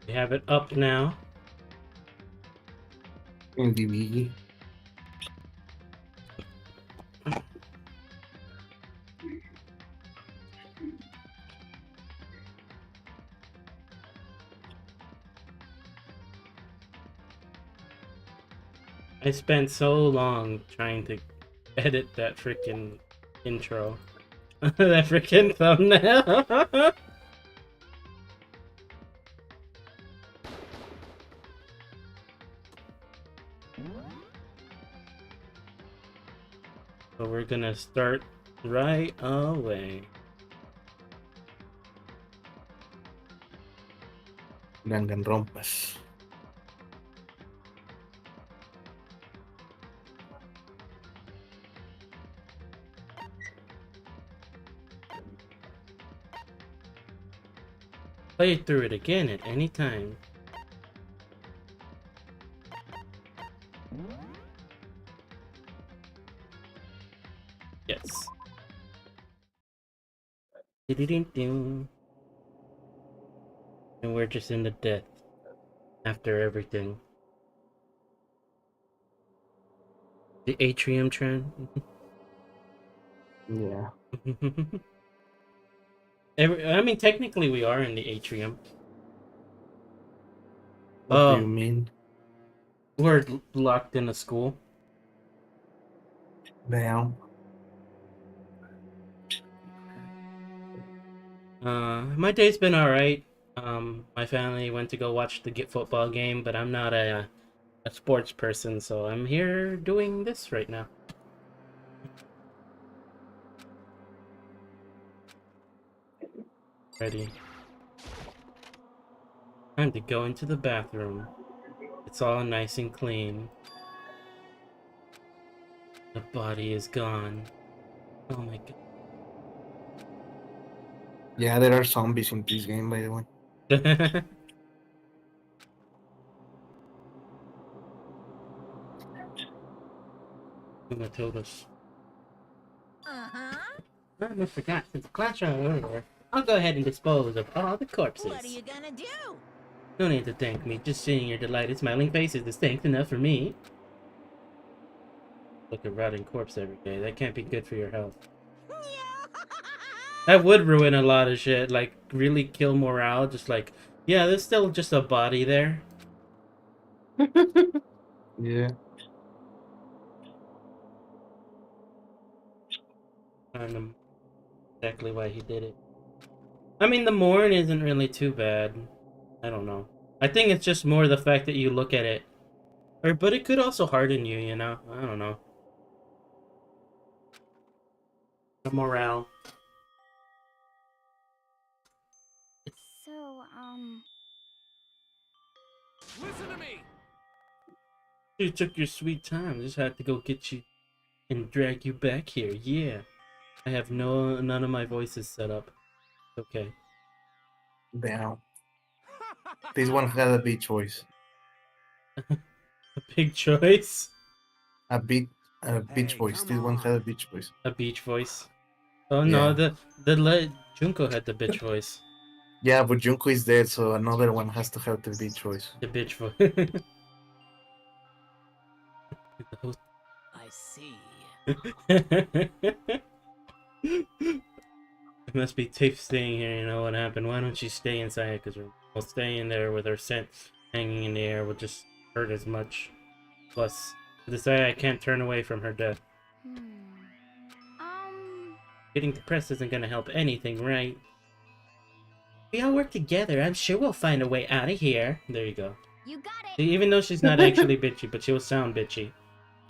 We have it up now. In the I spent so long trying to edit that freaking intro. That freaking thumbnail. So we're gonna start right away. Danganronpas. Play through it again at any time. Yes. And we're just in the death after everything. The atrium trend. Yeah. I mean, technically we are in the atrium. What do you mean? We're locked in a school. Damn. My day's been alright. My family went to go watch the football game, but I'm not a sports person, so I'm here doing this right now. Ready. Time to go into the bathroom. It's all nice and clean. The body is gone. Oh my god. Yeah, there are zombies in this game, by the way. Tomatoes. Uh-huh. I almost forgot, since the class are over, I'll go ahead and dispose of all the corpses. What are you gonna do? No need to thank me. Just seeing your delighted smiling face is distinct enough for me. Look at rotting corpse every day. That can't be good for your health. That would ruin a lot of shit. Like, really kill morale. Just like, yeah, there's still just a body there. Yeah. I don't know exactly why he did it. I mean, the mourn isn't really too bad. I don't know. I think it's just more the fact that you look at it. But it could also harden you, you know? I don't know. The morale. So, Listen to me. You took your sweet time. Just had to go get you and drag you back here. Yeah. I have none of my voices set up. Okay. Damn. This one had a beach voice. A big choice. A beach Hey, voice. come This one on. had a beach voice. A beach voice. Oh no, Yeah. Junko had the bitch voice. Yeah, but Junko is dead, so another one has to have the beach voice. The bitch voice. I see. It must be Tiff staying here, you know what happened. Why don't you stay inside? Because we'll stay in there with her scent hanging in the air will just hurt as much. Plus, to decide I can't turn away from her death. Getting depressed isn't gonna help anything, right? We all work together. I'm sure we'll find a way out of here. There you go. you got it. See, even though she's not actually bitchy, but she'll sound bitchy.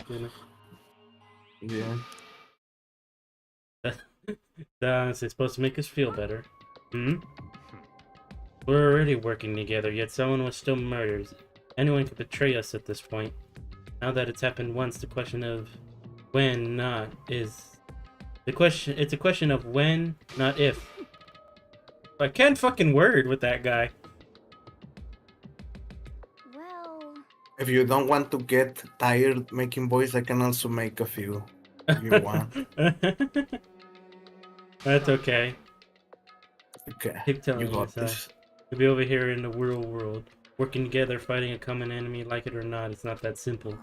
You know? Yeah. It's supposed to make us feel better. Hmm? We're already working together, yet someone was still murdered. Anyone could betray us at this point. Now that it's happened once, the question of when, not, is... It's a question of when, not if. I can't fucking word with that guy. Well, If you don't want to get tired making voice, I can also make a few if you want. That's okay. Okay. Keep telling You got yourself. this. We'll be over here in the real world, working together, fighting a common enemy, like it or not. It's not that simple.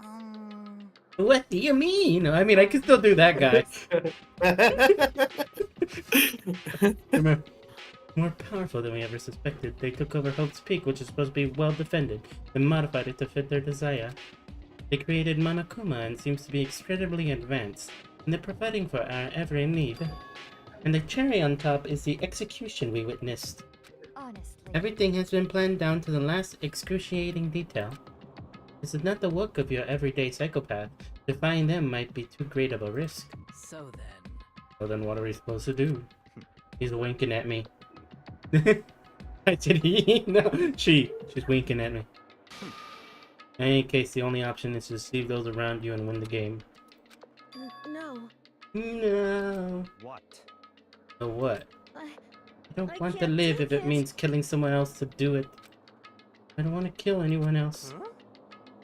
What do you mean? I mean, I can still do that, guys. Remember, more powerful than we ever suspected. They took over Hope's Peak, which is supposed to be well defended, and modified it to fit their desire. They created Monokuma and seems to be incredibly advanced, and they're providing for our every need. And the cherry on top is the execution we witnessed. Honestly. Everything has been planned down to the last excruciating detail. This is not the work of your everyday psychopath. Defying them might be too great of a risk. So then... Well then what are we supposed to do? He's winking at me. I said he? No, she's winking at me. In any case, the only option is to deceive those around you and win the game. No. No. What? So what? I don't want to can't live take if it it. means killing someone else to do it. I don't want to kill anyone else. Huh?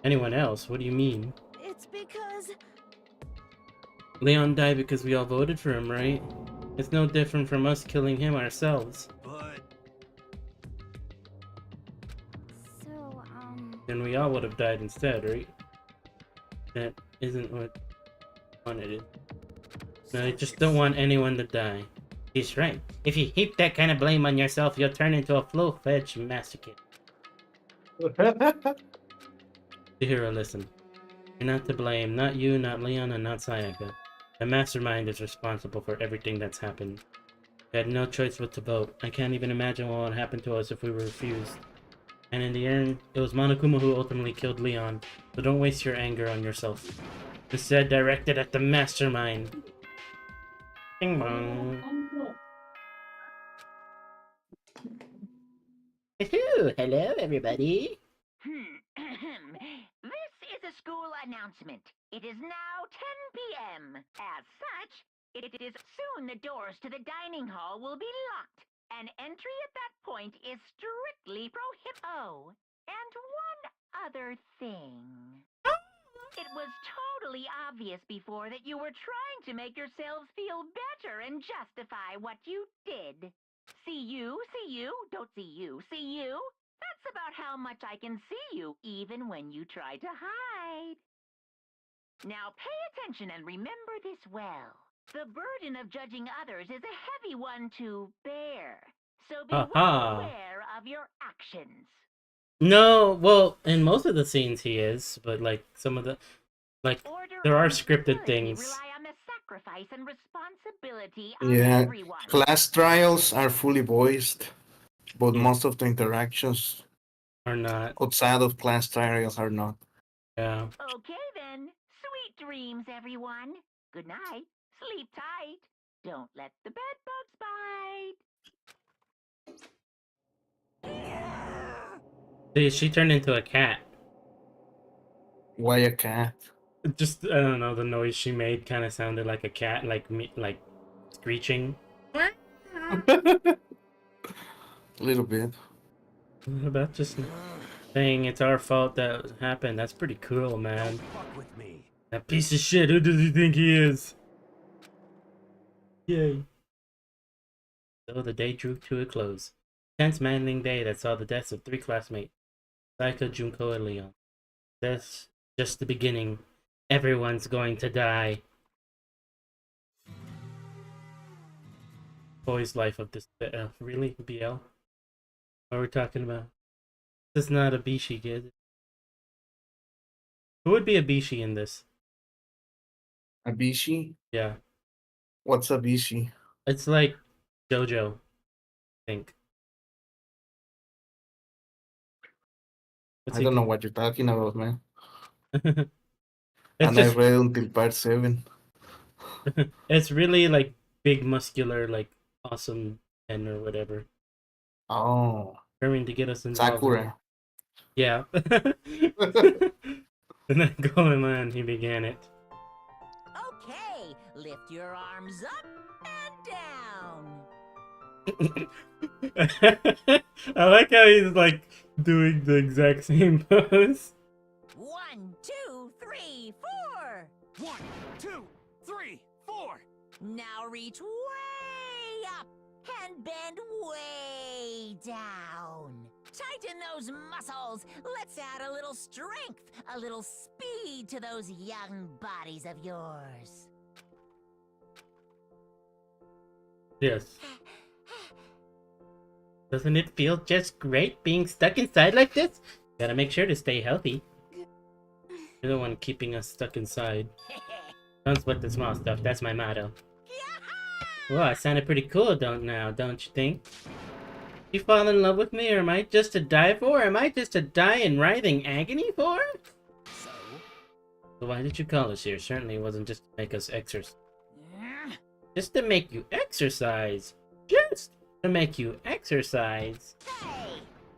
Anyone else? What do you mean? It's because... Leon died because we all voted for him, right? It's no different from us killing him ourselves. But... So, Then we all would have died instead, right? That isn't what I wanted it. No, I just don't want anyone to die. He's right. If you heap that kind of blame on yourself, you'll turn into a full-fledged masochist. Hiro, listen. You're not to blame. Not you, not Leon, and not Sayaka. The mastermind is responsible for everything that's happened. We had no choice but to vote. I can't even imagine what would happen to us if we were refused. And in the end, it was Monokuma who ultimately killed Leon. So don't waste your anger on yourself. Instead, direct it at the mastermind. Bing bong. Hello, everybody. This is a school announcement. It is now 10 p.m. As such, it is soon the doors to the dining hall will be locked, and entry at that point is strictly prohibited. Oh, and one other thing. It was totally obvious before that you were trying to make yourselves feel better and justify what you did. See you, don't see you, see you. That's about how much I can see you, even when you try to hide. Now pay attention and remember this well. The burden of judging others is a heavy one to bear. So be well aware of your actions. No, well, in most of the scenes he is, but like some of the, like there are scripted things. Rely on the sacrifice and responsibility of Yeah, everyone. class trials are fully voiced, but Yeah. most of the interactions Or not. outside of class trials are not. Yeah. Okay then. Sweet dreams, everyone. Good night. Sleep tight. Don't let the bed bugs bite. She turned into a cat. Why a cat? Just I don't know, the noise she made kind of sounded like a cat, like me, like screeching. A little bit. What about just saying it's our fault that happened? That's pretty cool, man. Don't fuck with me. That piece of shit. Who does he think he is? Yay. So the day drew to a close. Tense, maddening day that saw the deaths of 3 classmates, Saika, Junko, and Leon. That's just the beginning. Everyone's going to die. Boy's life of this. Really? BL? What are we talking about? This is not a Bishi, kid. Who would be a Bishi in this? A bishi? Yeah. What's a bishi? It's like JoJo, I think. What's I don't know what you're talking about, man. It's And I just, read until part 7. it's really like big, muscular, like awesome men or whatever. Oh, Determined to get us involved. Sakura. Yeah. And then going on, he began it. Okay, lift your arms up and down. I like how he's like doing the exact same pose. 1, 2, 3, 4. 1, 2, 3, 4. Now reach way up and bend way down. Tighten those muscles. Let's add a little strength, a little speed to those young bodies of yours. Yes. Doesn't it feel just great being stuck inside like this? Gotta make sure to stay healthy. You're the one keeping us stuck inside. Don't split the small stuff, that's my motto. Well, I sounded pretty cool, don't you think? You fall in love with me, or am I just to die for? Am I just to die in writhing agony for? So why did you call us here? Certainly it wasn't just to make us exercise. Just to make you exercise. Just to make you exercise.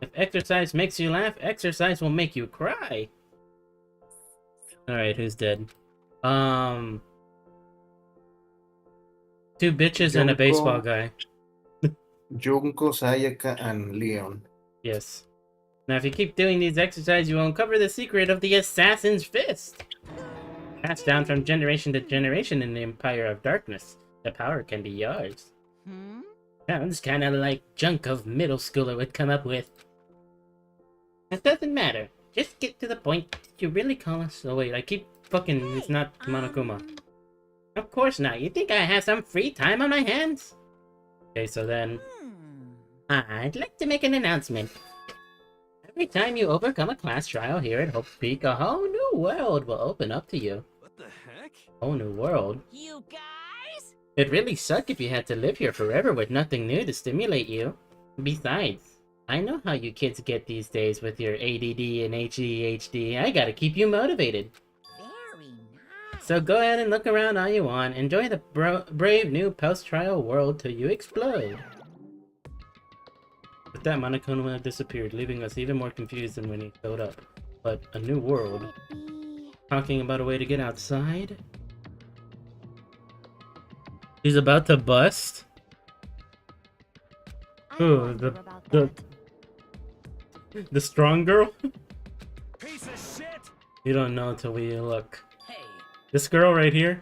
If exercise makes you laugh, exercise will make you cry. Alright, who's dead? Two bitches and a baseball guy. Junko, Sayaka, and Leon. Yes. Now if you keep doing these exercises, you will uncover the secret of the Assassin's Fist. Passed down from generation to generation in the Empire of Darkness. The power can be yours. Sounds kinda like junk of middle schooler would come up with. That doesn't matter. Just get to the point. Did you really call us? Oh wait, I keep fucking... It's not Monokuma. Of course not. You think I have some free time on my hands? Okay, so then... I'd like to make an announcement. Every time you overcome a class trial here at Hope Peak, a whole new world will open up to you. What the heck? Whole new world? You guys? It'd really suck if you had to live here forever with nothing new to stimulate you. Besides, I know how you kids get these days with your ADD and ADHD. I gotta keep you motivated. Very nice. So go ahead and look around all you want. Enjoy the brave new post-trial world till you explode. With that, Monokuma disappeared, leaving us even more confused than when he showed up. But a new world. Talking about a way to get outside? He's about to bust? Ooh, the strong girl? Piece of shit! You don't know until we look. Hey, This girl right here?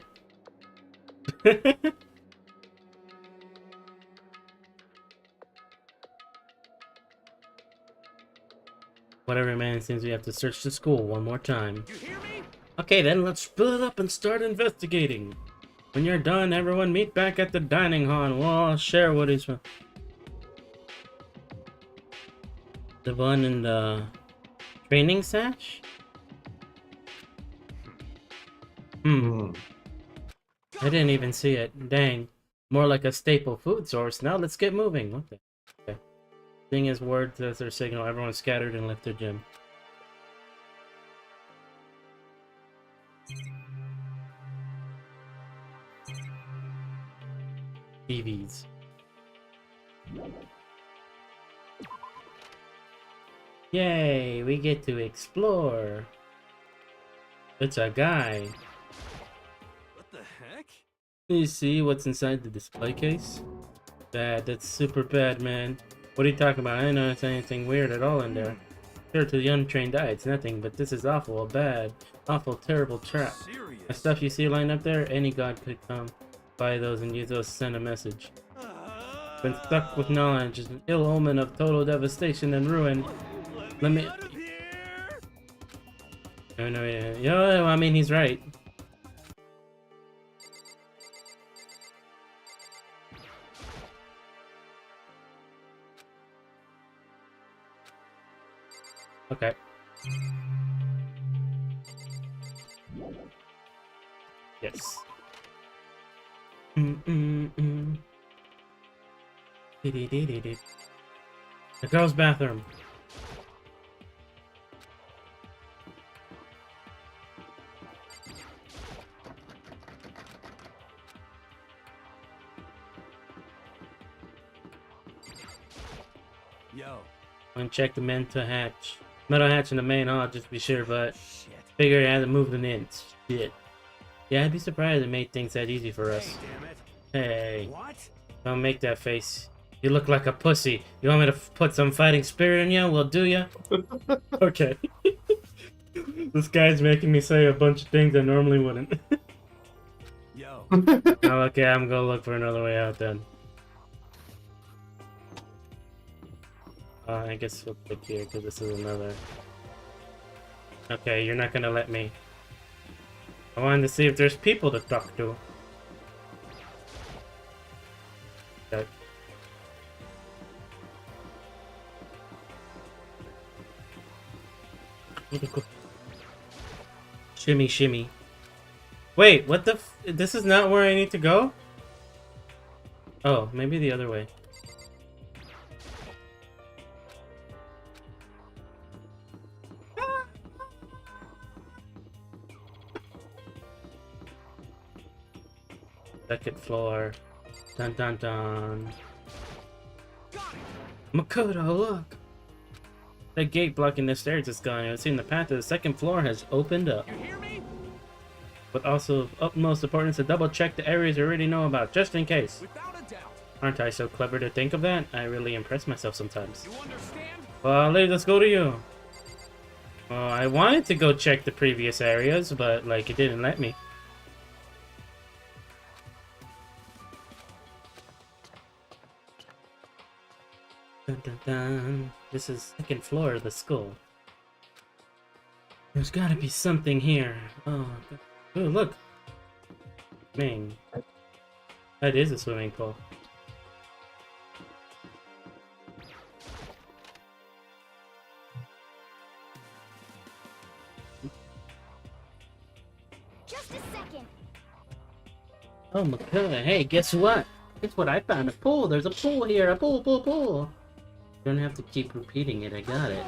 Whatever, man. It seems we have to search the school one more time. you hear me? Okay, then let's split it up and start investigating. When you're done, everyone meet back at the dining hall and we'll all share what is... The one in the training sash? I didn't even see it. Dang. More like a staple food source. Now let's get moving. What the... Okay. Thing is, words as their signal. Everyone scattered and left their gym. TVs. Yay, we get to explore. It's a guy. What the heck? You see what's inside the display case? Bad, that's super bad, man. What are you talking about? I didn't notice anything weird at all in there. Sure, to the untrained eye, it's nothing, but this is awful, bad, awful, terrible trap. Serious? The stuff you see lined up there, any god could come by those and use those to send a message. Been stuck with knowledge is an ill omen of total devastation and ruin. Let me... Out of here! Oh, no, yeah. Yo, I mean, he's right. Okay. Yes. The girls' bathroom. Yo. And check the metal hatch. Metal hatch in the main hall, just to be sure, but Shit. figured it had to move the inch. Shit. Yeah, I'd be surprised it made things that easy for us. Hey, damn it. Hey, What? don't make that face. You look like a pussy. You want me to put some fighting spirit in you? Well, do ya? Okay. This guy's making me say a bunch of things I normally wouldn't. Yo. Oh, okay, I'm gonna look for another way out then. I guess we'll click here because this is another. Okay, you're not gonna let me. I wanted to see if there's people to talk to. Okay. Shimmy, shimmy. Wait, what the f- this is not where I need to go? Oh, maybe the other way. Second floor. Dun dun dun. Makoto, look! The gate blocking the stairs is gone. It would seem the path to the second floor has opened up. You hear me? But also of utmost importance to double check the areas you already know about, just in case. Without a doubt. Aren't I so clever to think of that? I really impress myself sometimes. You understand? Well, I'll leave this go to you. Well, I wanted to go check the previous areas, but, like, it didn't let me. Dun, dun, dun. This is second floor of the school. There's gotta be something here. Oh, oh, look. Man. That is a swimming pool. Just a second. Oh my god, hey, guess what? Guess what I found? A pool! There's a pool here! A pool, pool, pool! You don't have to keep repeating it, I got it.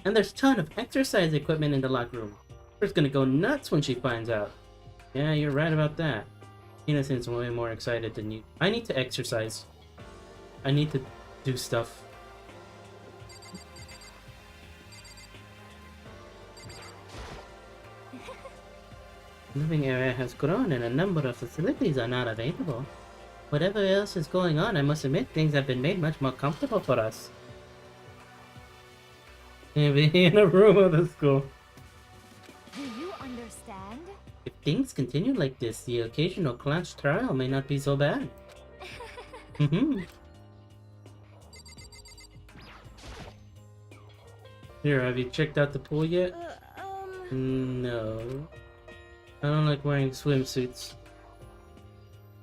And there's a ton of exercise equipment in the locker room. She's gonna go nuts when she finds out. Yeah, you're right about that. Tina seems way more excited than you. I need to exercise. I need to do stuff. Living area has grown and a number of facilities are not available. Whatever else is going on, I must admit things have been made much more comfortable for us. Maybe in a room of the school. Do you understand? If things continue like this, the occasional class trial may not be so bad. Here, have you checked out the pool yet? No. I don't like wearing swimsuits.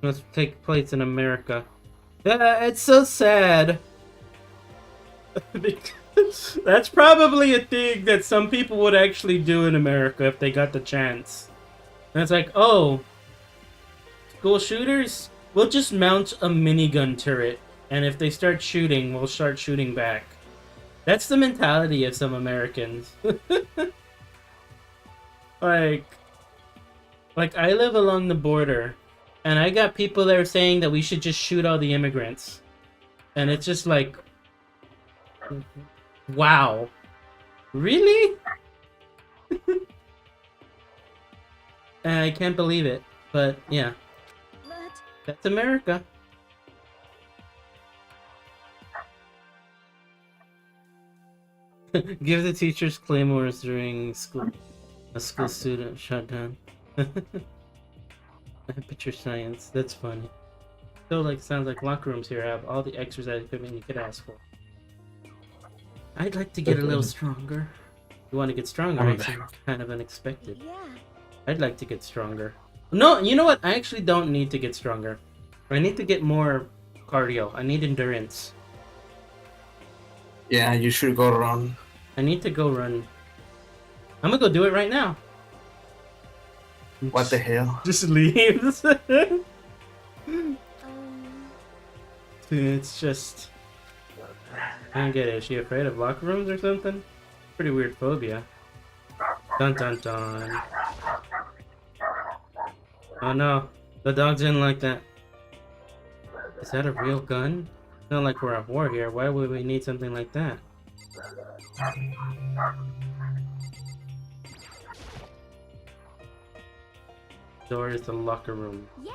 Must take place in America. It's so sad. That's probably a thing that some people would actually do in America if they got the chance. And it's like, oh, school shooters? We'll just mount a minigun turret, and if they start shooting, we'll start shooting back. That's the mentality of some Americans. Like, I live along the border, and I got people there saying that we should just shoot all the immigrants. And it's just like, wow. Really? And I can't believe it, but yeah. But That's America. Give the teachers claymores during school. A school student shut down. Picture science. That's funny. So like sounds like locker rooms here have all the exercise equipment you could ask for. I'd like to get a little stronger. You want to get stronger? I'm Right? back. Kind of unexpected. yeah. I'd like to get stronger. No, you know what? I actually don't need to get stronger. I need to get more cardio. I need endurance. Yeah, you should go run. I need to go run. I'm gonna go do it right now. What the hell? Just leaves. Um, It's just... I don't get it. Is she afraid of locker rooms or something? Pretty weird phobia. Dun dun dun. Oh no. The dogs didn't like that. Is that a real gun? It's not like we're at war here. Why would we need something like that? Door is the locker room. yeah.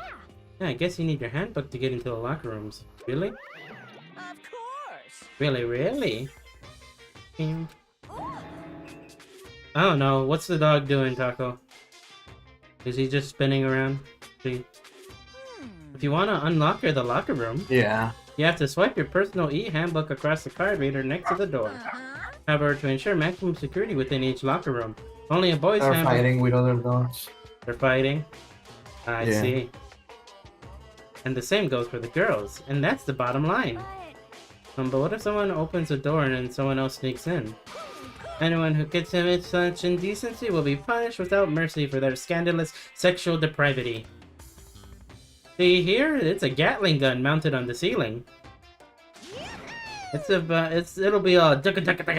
Yeah, I guess you need your handbook to get into the locker rooms. Really? Of course. Really, really? Oh, I don't know. What's the dog doing, Taco? Is he just spinning around? See? Hmm. If you want to unlock her the locker room, Yeah. You have to swipe your personal e-handbook across the card reader next to the door. Uh-huh. However, to ensure maximum security within each locker room, only a boy's They're handbook... fighting with other dogs. They're fighting? I Yeah. see. And the same goes for the girls, and that's the bottom line. But But what if someone opens a door and then someone else sneaks in? Anyone who commits such indecency will be punished without mercy for their scandalous sexual depravity. See here, it's a Gatling gun mounted on the ceiling. It'll be all. just a second.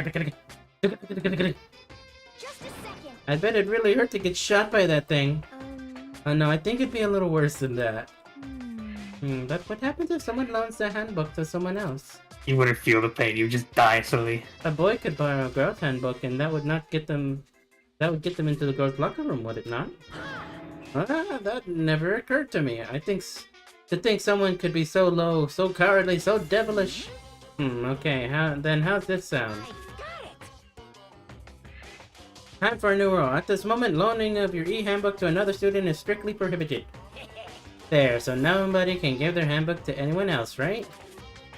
I bet it'd really hurt to get shot by that thing. Um. No, I think it'd be a little worse than that. Hmm. But what happens if someone loans the handbook to someone else? You wouldn't feel the pain. You just die slowly. A boy could borrow a girl's handbook, and that would not get them. That would get them into the girls' locker room, would it not? That never occurred to me. To think someone could be so low, so cowardly, so devilish. Okay. How's this sound? Time for a new rule. At this moment, loaning of your e-handbook to another student is strictly prohibited. There, so nobody can give their handbook to anyone else, right?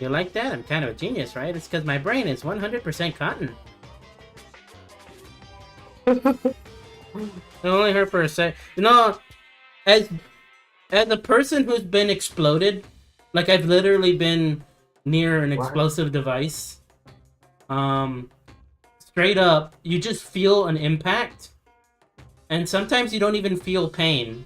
You like that? I'm kind of a genius, right? It's because my brain is 100% cotton. It only hurt for a sec. You know, as a person who's been exploded, like I've literally been near an explosive device. Straight up, you just feel an impact, and sometimes you don't even feel pain.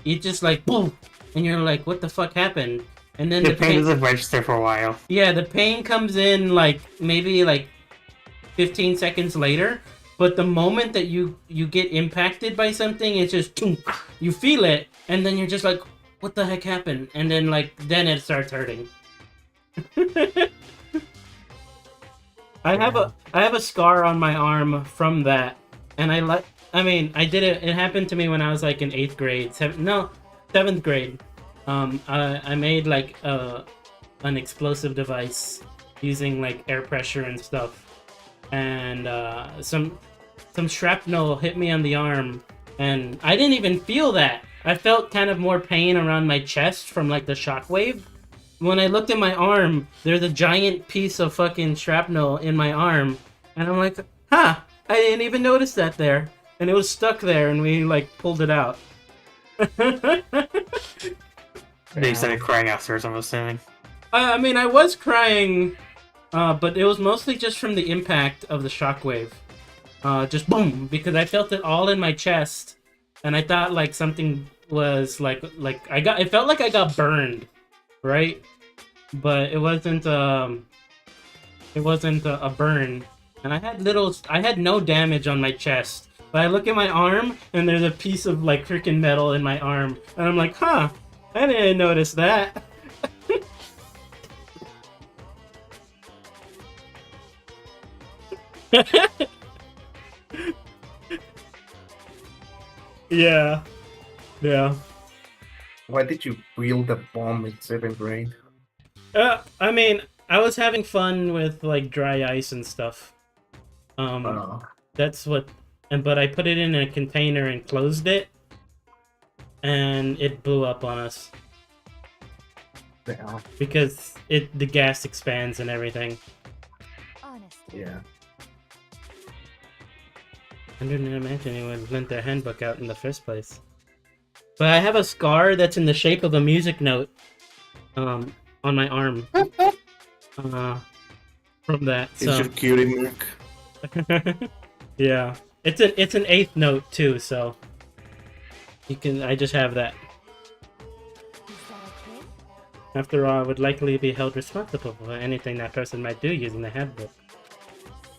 You just like boom, and you're like, "What the fuck happened?" And then The pain doesn't register for a while. yeah, the pain comes in like maybe like 15 seconds later, but the moment that you get impacted by something, it's just boom, you feel it, and then you're just like, "What the heck happened?" And then then it starts hurting. I have a scar on my arm from that, and I did it. It happened to me when I was like in 8th grade, 7th grade. I made like an explosive device using like air pressure and stuff, and some shrapnel hit me on the arm, and I didn't even feel that. I felt kind of more pain around my chest from like the shockwave. When I looked at my arm, there's a giant piece of fucking shrapnel in my arm, and I'm like, I didn't even notice that there, and it was stuck there, and we like pulled it out. They started crying afterwards, I'm assuming. I mean, I was crying, but it was mostly just from the impact of the shockwave. Just boom, because I felt it all in my chest, and I thought like something was it felt like I got burned, right? But it wasn't a burn, and I had no damage on my chest. But I look at my arm, and there's a piece of like freaking metal in my arm, and I'm like, I didn't notice that. Yeah. Why did you wield the bomb in 7th grade? I mean, I was having fun with like dry ice and stuff. That's what, but I put it in a container and closed it, and it blew up on us Yeah. because the gas expands and everything. Honestly. Yeah. I didn't imagine anyone lent their handbook out in the first place. But I have a scar that's in the shape of a music note, on my arm. From that. It's your cutie mark. Yeah, it's an 8th note too, so I just have that. Is that okay? After all, I would likely be held responsible for anything that person might do using the handbook.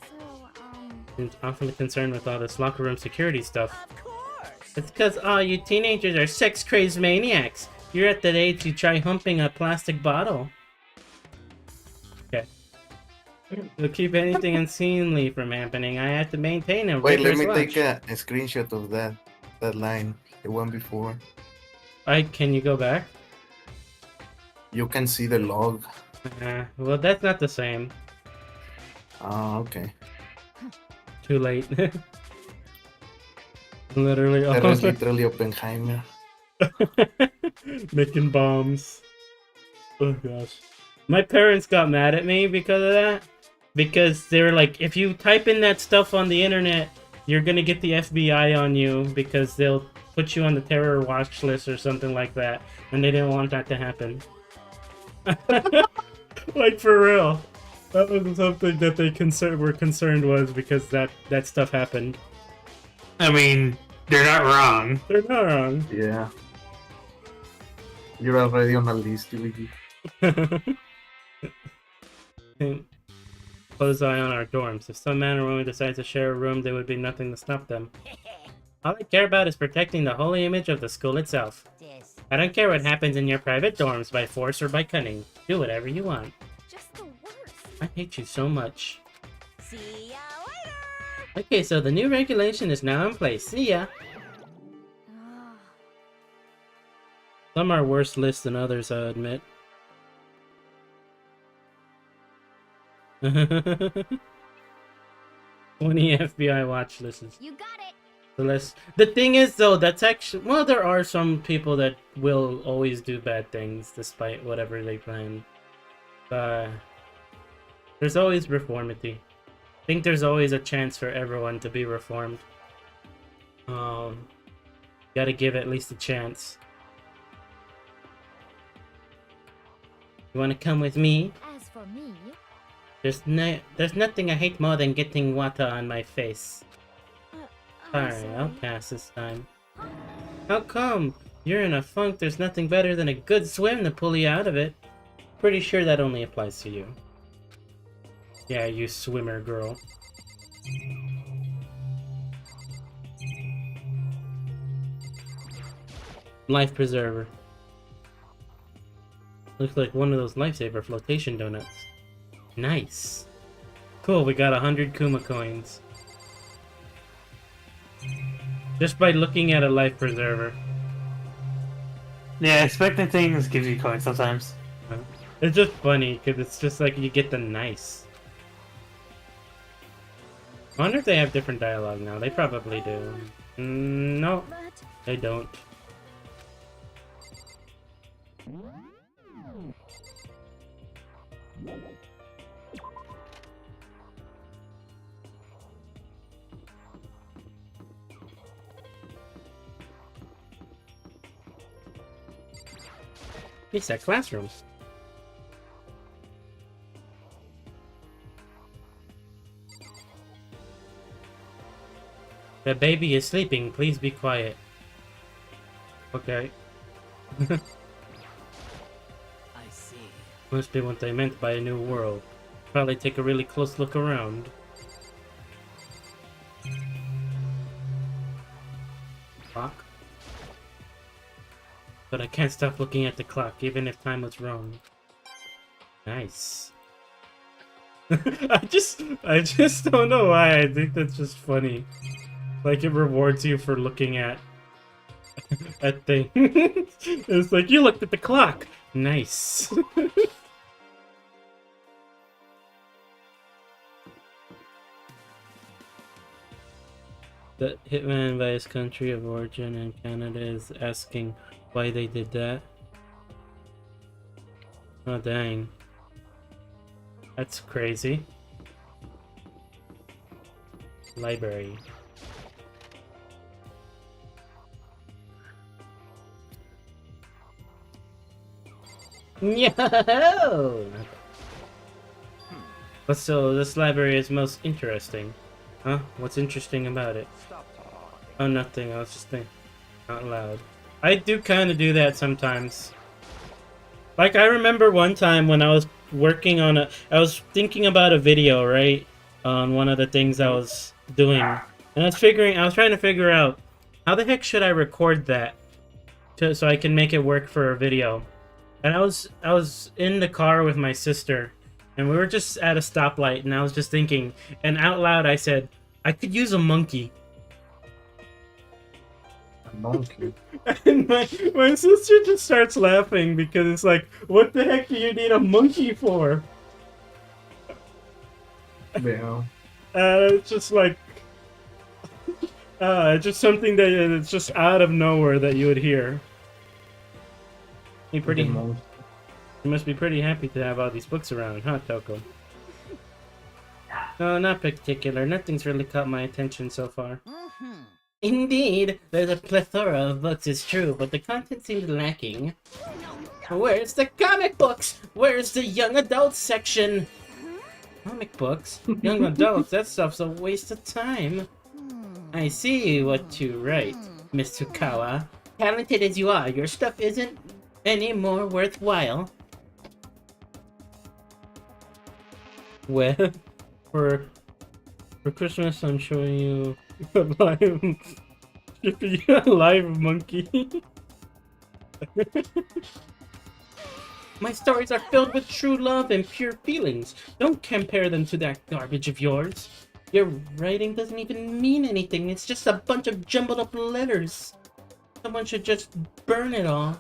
So, I'm awfully concerned with all this locker room security stuff. Of course. It's because all you teenagers are sex-crazed maniacs. You're at that age you try humping a plastic bottle. Okay. To keep anything unseemly from happening, I have to maintain a Wait, let rigorous me watch. take a screenshot of that line, the one before. Can you go back? You can see the log. Well, that's not the same. Oh, okay. Too late. Literally. That was literally Oppenheimer. Making bombs. Oh gosh. My parents got mad at me because of that. Because they were like, if you type in that stuff on the internet, you're gonna get the FBI on you because they'll put you on the terror watch list or something like that. And they didn't want that to happen. Like, for real. That was something that they were concerned was because that stuff happened. I mean, they're not wrong. They're not wrong. Yeah. You're already on a list, Luigi. Close eye on our dorms. If some man or woman decides to share a room, there would be nothing to stop them. All I care about is protecting the holy image of the school itself. I don't care what happens in your private dorms by force or by cunning. Do whatever you want. Just the worst. I hate you so much. See ya later! Okay, so the new regulation is now in place. See ya! Ah, Some are worse lists than others, I admit. 20 FBI watch lists. you got it. The thing is, though, that's actually... Well, there are some people that will always do bad things despite whatever they plan. There's always reformity. I think there's always a chance for everyone to be reformed. Gotta give at least a chance. You wanna come with me? As for me, There's nothing I hate more than getting water on my face. I'm Sorry, I'll pass this time. How come? You're in a funk, there's nothing better than a good swim to pull you out of it. Pretty sure that only applies to you. Yeah, you swimmer girl. Life preserver. Looks like one of those lifesaver flotation donuts. Nice. Cool, we got 100 Kuma coins. Just by looking at a life preserver. Yeah, expecting things gives you coins sometimes. It's just funny, because it's just like you get the nice. I wonder if they have different dialogue now. They probably do. No, but they don't. It's that classroom. The baby is sleeping. Please be quiet. Okay. I see. Must be what they meant by a new world. Probably take a really close look around. Clock? But I can't stop looking at the clock, even if time was wrong. Nice. I just don't know why. I think that's just funny. Like, it rewards you for looking at that thing. It's like, you looked at the clock! Nice. The hitman by his country of origin in Canada is asking why they did that. Oh, dang. That's crazy. Library. Yo! But so, this library is most interesting. Huh? What's interesting about it? Oh, nothing. I was just thinking out loud. I do kind of do that sometimes. Like, I remember one time when I was working on I was thinking about a video, right? On one of the things I was doing. And I was trying to figure out, how the heck should I record that? So I can make it work for a video. And I was in the car with my sister, and we were just at a stoplight, and I was just thinking, and out loud I said, I could use a monkey. A monkey. And my sister just starts laughing because it's like, what the heck do you need a monkey for? Yeah. It's just like, just something that it's just out of nowhere that you would hear. He pretty. You must be pretty happy to have all these books around, huh, Toko? No, not particular. Nothing's really caught my attention so far. Indeed, there's a plethora of books, it's true, but the content seems lacking. Where's the comic books? Where's the young adult section? Comic books? Young adults? That stuff's a waste of time. I see what you write, Miss Tsukawa. Talented as you are, your stuff isn't any more worthwhile. Well, for Christmas, I'm showing you a live monkey. My stories are filled with true love and pure feelings. Don't compare them to that garbage of yours. Your writing doesn't even mean anything. It's just a bunch of jumbled up letters. Someone should just burn it all.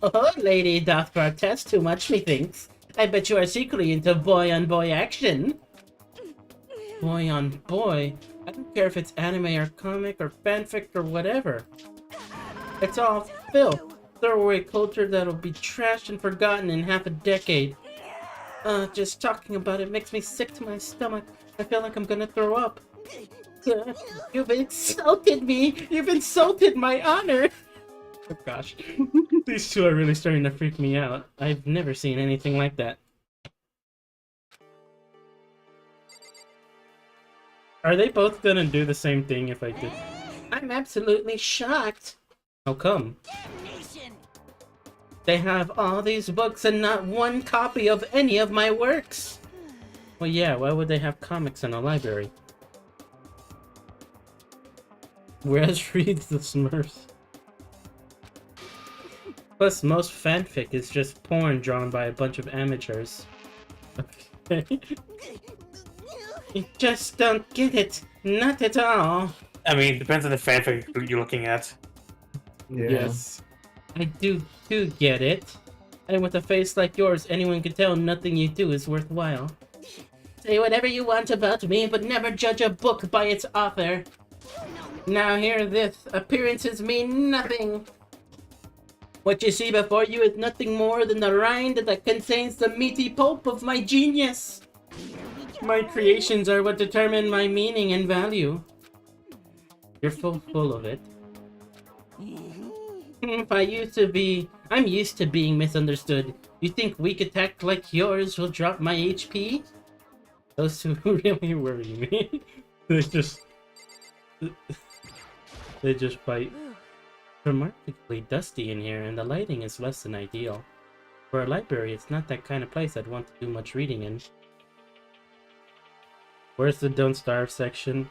Oh, lady doth protest too much, methinks. I bet you are secretly into boy-on-boy action. Boy-on-boy? I don't care if it's anime or comic or fanfic or whatever. It's all filth. Throwaway culture that'll be trashed and forgotten in half a decade. Just talking about it makes me sick to my stomach. I feel like I'm gonna throw up. You've insulted me! You've insulted my honor! Oh gosh. These two are really starting to freak me out. I've never seen anything like that. Are they both gonna do the same thing if I do? I'm absolutely shocked! How come? They have all these books and not one copy of any of my works! Well, yeah, why would they have comics in a library? Whereas reads the Smurfs. Plus, most fanfic is just porn drawn by a bunch of amateurs. Okay. You just don't get it. Not at all. I mean, depends on the fanfic you're looking at. Yeah. Yes. I do get it. And with a face like yours, anyone can tell nothing you do is worthwhile. Say whatever you want about me, but never judge a book by its author. Now hear this. Appearances mean nothing. What you see before you is nothing more than the rind that contains the meaty pulp of my genius. My creations are what determine my meaning and value. You're full of it. I'm used to being misunderstood. You think weak attack like yours will drop my HP? Those two really worry me. They just fight. Remarkably dusty in here, and the lighting is less than ideal. For a library, it's not that kind of place I'd want to do much reading in. Where's the Don't Starve section?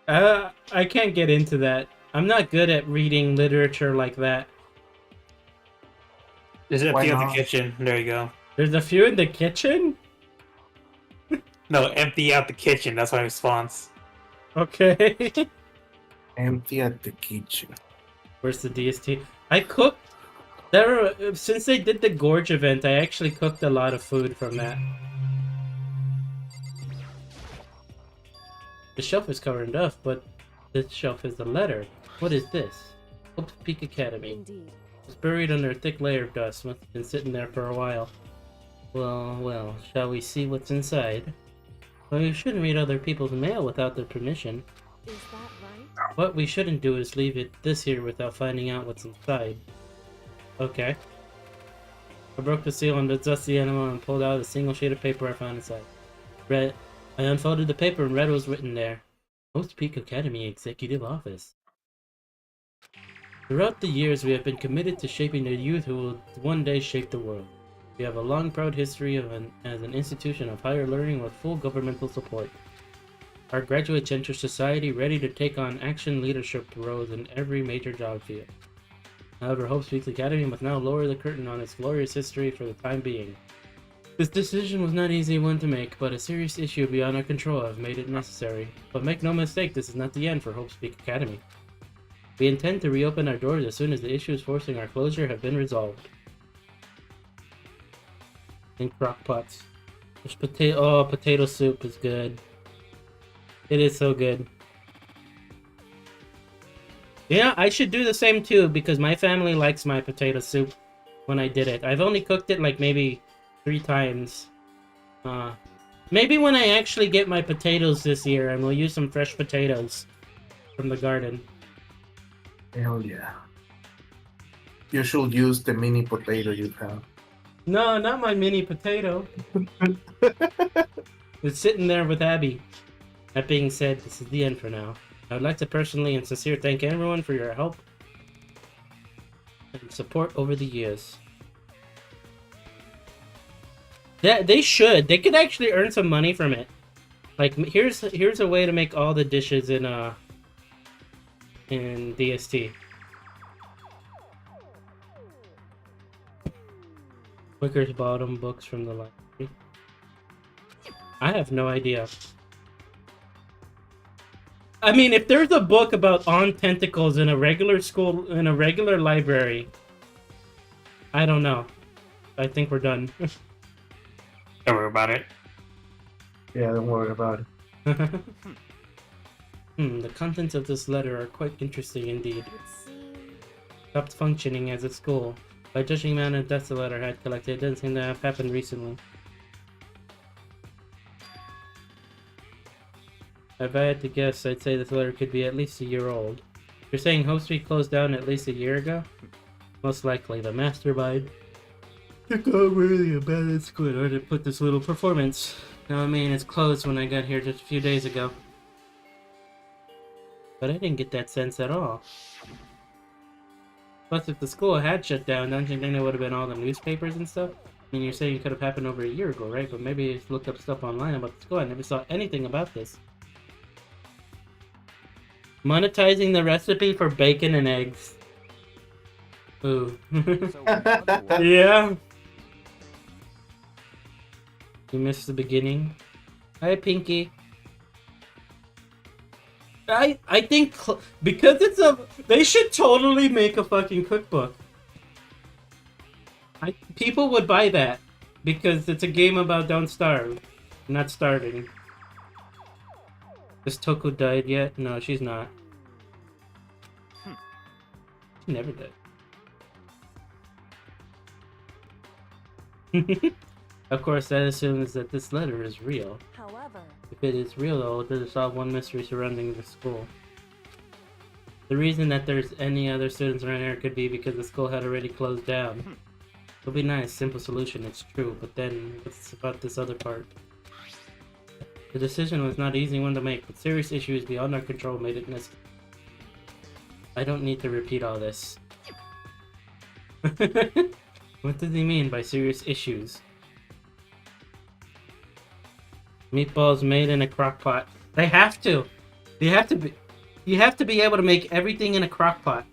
I can't get into that. I'm not good at reading literature like that. There's a Why few in the not? kitchen. There you go. There's a few in the kitchen? No, empty out the kitchen. That's my response. Okay. Empty at the kitchen. Where's the DST? I cooked. Since they did the Gorge event, I actually cooked a lot of food from that. The shelf is covered up, but this shelf is a letter. What is this? Hope's Peak Academy. Indeed. It's buried under a thick layer of dust. Must have been sitting there for a while. Well, shall we see what's inside? Well, you shouldn't read other people's mail without their permission. Is that right? What we shouldn't do is leave it this here without finding out what's inside. Okay. I broke the seal on the dusty animal and pulled out a single sheet of paper I found inside. I unfolded the paper and read what was written there. Hope's Peak Academy Executive Office. Throughout the years, we have been committed to shaping the youth who will one day shape the world. We have a long, proud history as an institution of higher learning with full governmental support. Our graduates enter society ready to take on action leadership roles in every major job field. However, Hope's Peak Academy must now lower the curtain on its glorious history for the time being. This decision was not an easy one to make, but a serious issue beyond our control have made it necessary. But make no mistake, this is not the end for Hope's Peak Academy. We intend to reopen our doors as soon as the issues forcing our closure have been resolved. And crockpots. There's potato soup is good. It is so good. Yeah, I should do the same too because my family likes my potato soup when I did it. I've only cooked it like maybe 3 times. Maybe when I actually get my potatoes this year and we'll use some fresh potatoes from the garden. Hell yeah. You should use the mini potato you have. No, not my mini potato. It's sitting there with Abby. That being said, this is the end for now. I would like to personally and sincerely thank everyone for your help and support over the years. Yeah, they should. They could actually earn some money from it. Like, here's a way to make all the dishes in DST. Wicker's Bottom books from the library. I have no idea. I mean, if there's a book about on tentacles in a regular school, in a regular library, I don't know. I think we're done. Don't worry about it. Yeah, don't worry about it. The contents of this letter are quite interesting indeed. It seems Stopped functioning as a school. By judging the amount of deaths the letter had collected, it doesn't seem to have happened recently. If I had to guess, I'd say this letter could be at least a year old. You're saying Hope Street closed down at least a year ago? Most likely, the mastermind took over the abandoned school in order to put this little performance. Now, I mean, it's closed when I got here just a few days ago. But I didn't get that sense at all. Plus, if the school had shut down, don't you think there would have been all the newspapers and stuff? I mean, you're saying it could have happened over a year ago, right? But maybe you looked up stuff online about the school. I never saw anything about this. Monetizing the recipe for bacon and eggs. Ooh. So otherwise- Yeah. You missed the beginning. Hi, Pinky. I think because it's they should totally make a fucking cookbook. People would buy that because it's a game about don't starve, not starving. Has Toko died yet? No, she's not. She never died. Of course, that assumes that this letter is real. however, If it is real, though, it doesn't solve one mystery surrounding the school. The reason that there's any other students around here could be because the school had already closed down. It'll be nice, simple solution, it's true, but then what's about this other part? The decision was not an easy one to make, but serious issues beyond our control made it necessary. I don't need to repeat all this. What does he mean by serious issues? Meatballs made in a crock pot. They have to. You have to be able to make everything in a crock pot.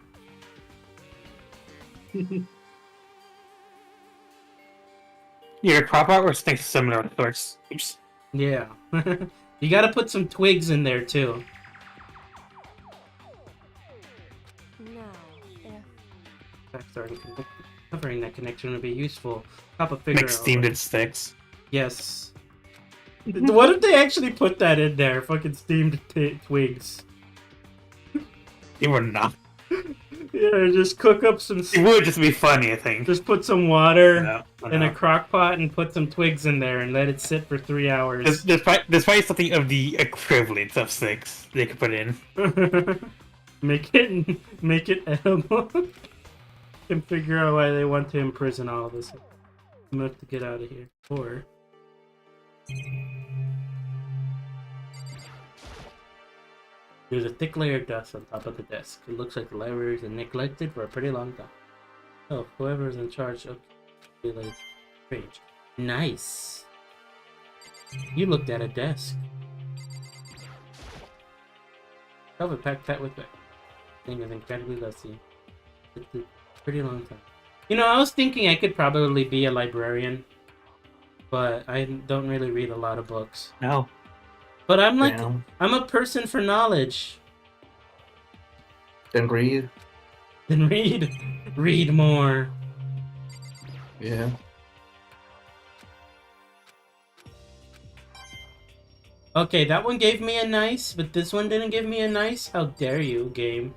Your crop out or something similar of sorts. Oops. Yeah. You gotta put some twigs in there too. now, if Covering that connection would be useful. Help a figure Make out. steamed sticks. Yes. What if they actually put that in there? Fucking steamed twigs. They were not. Yeah, just cook up some. It would just be funny, I think. Just put some water No, in no. a crock pot and put some twigs in there and let it sit for 3 hours. There's probably something of the equivalent of sticks they could put in. make it edible. Can figure out why they want to imprison all of us. I'm gonna have to get out of here. Or there's a thick layer of dust on top of the desk. It looks like the library has been neglected for a pretty long time. Oh, whoever's in charge of like strange. Nice. You looked at a desk. Cover packed fat with it. Thing is incredibly dusty. It's a pretty long time. You know, I was thinking I could probably be a librarian, but I don't really read a lot of books. No. But I'm like, Damn. I'm a person for knowledge. Then read. Then read more. Yeah. Okay, that one gave me a nice, but this one didn't give me a nice. How dare you, game?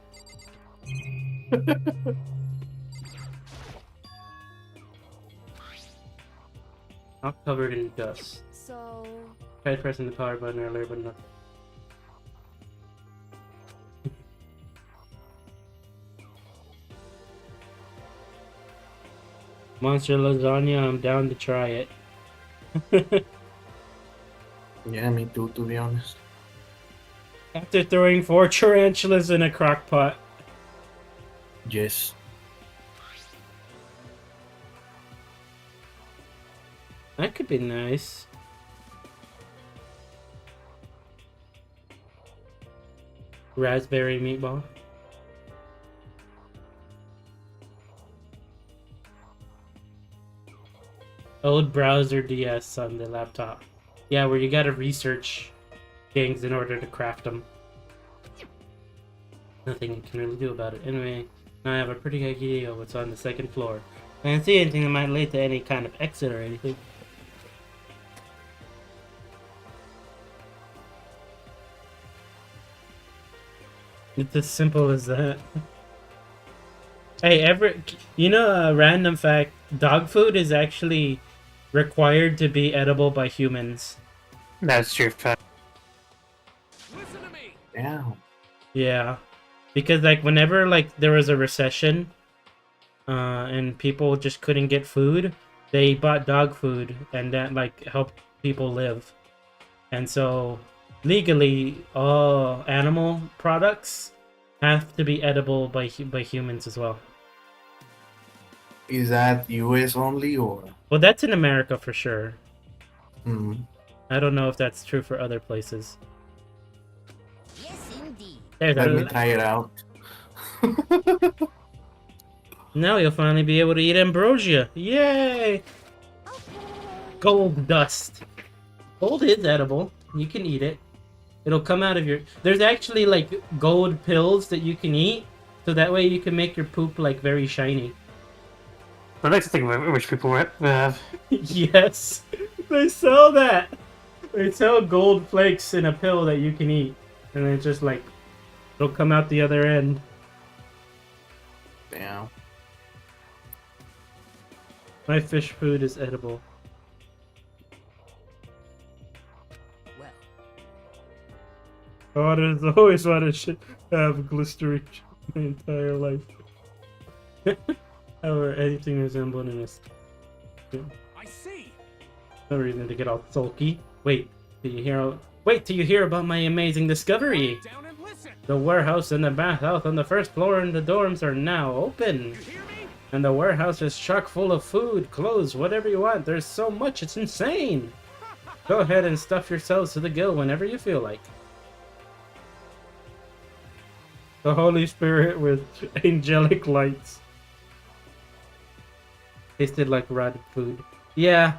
All covered in dust. So, Tried pressing the power button earlier, but nothing. Monster lasagna, I'm down to try it. Yeah, me too, to be honest. After throwing 4 tarantulas in a crock pot. Yes. That could be nice. Raspberry meatball. Old browser DS on the laptop. Yeah, where you gotta research things in order to craft them. Nothing you can really do about it. Anyway, now I have a pretty idea of what's on the second floor. I can't see anything that might lead to any kind of exit or anything. It's as simple as that. Hey, you know a random fact, dog food is actually required to be edible by humans. That's true. Fact. Listen to me. Damn. Yeah. Because like whenever like there was a recession, and people just couldn't get food, they bought dog food and that like helped people live. And so legally all animal products have to be edible by humans as well. Is that US only or? Well, that's in America for sure. Hmm. I don't know if that's true for other places. Yes, indeed. There's Let me a... try it out. Now you'll finally be able to eat ambrosia. Yay! Gold dust. Gold is edible. You can eat it. It'll come out of your... There's actually like gold pills that you can eat, so that way you can make your poop like very shiny. I like to think of which people have. Yes, they sell that. They sell gold flakes in a pill that you can eat, and it's just like it'll come out the other end. Damn. My fish food is edible. Well, I always wanted to have glycerin my entire life. Or anything resembling this. I see. No reason to get all sulky. Wait till you hear about my amazing discovery. Down and listen. The warehouse and the bathhouse on the first floor and the dorms are now open. You hear me? And the warehouse is chock full of food, clothes, whatever you want. There's so much, it's insane. Go ahead and stuff yourselves to the gill whenever you feel like. The Holy Spirit with angelic lights. Tasted like rotted food. Yeah.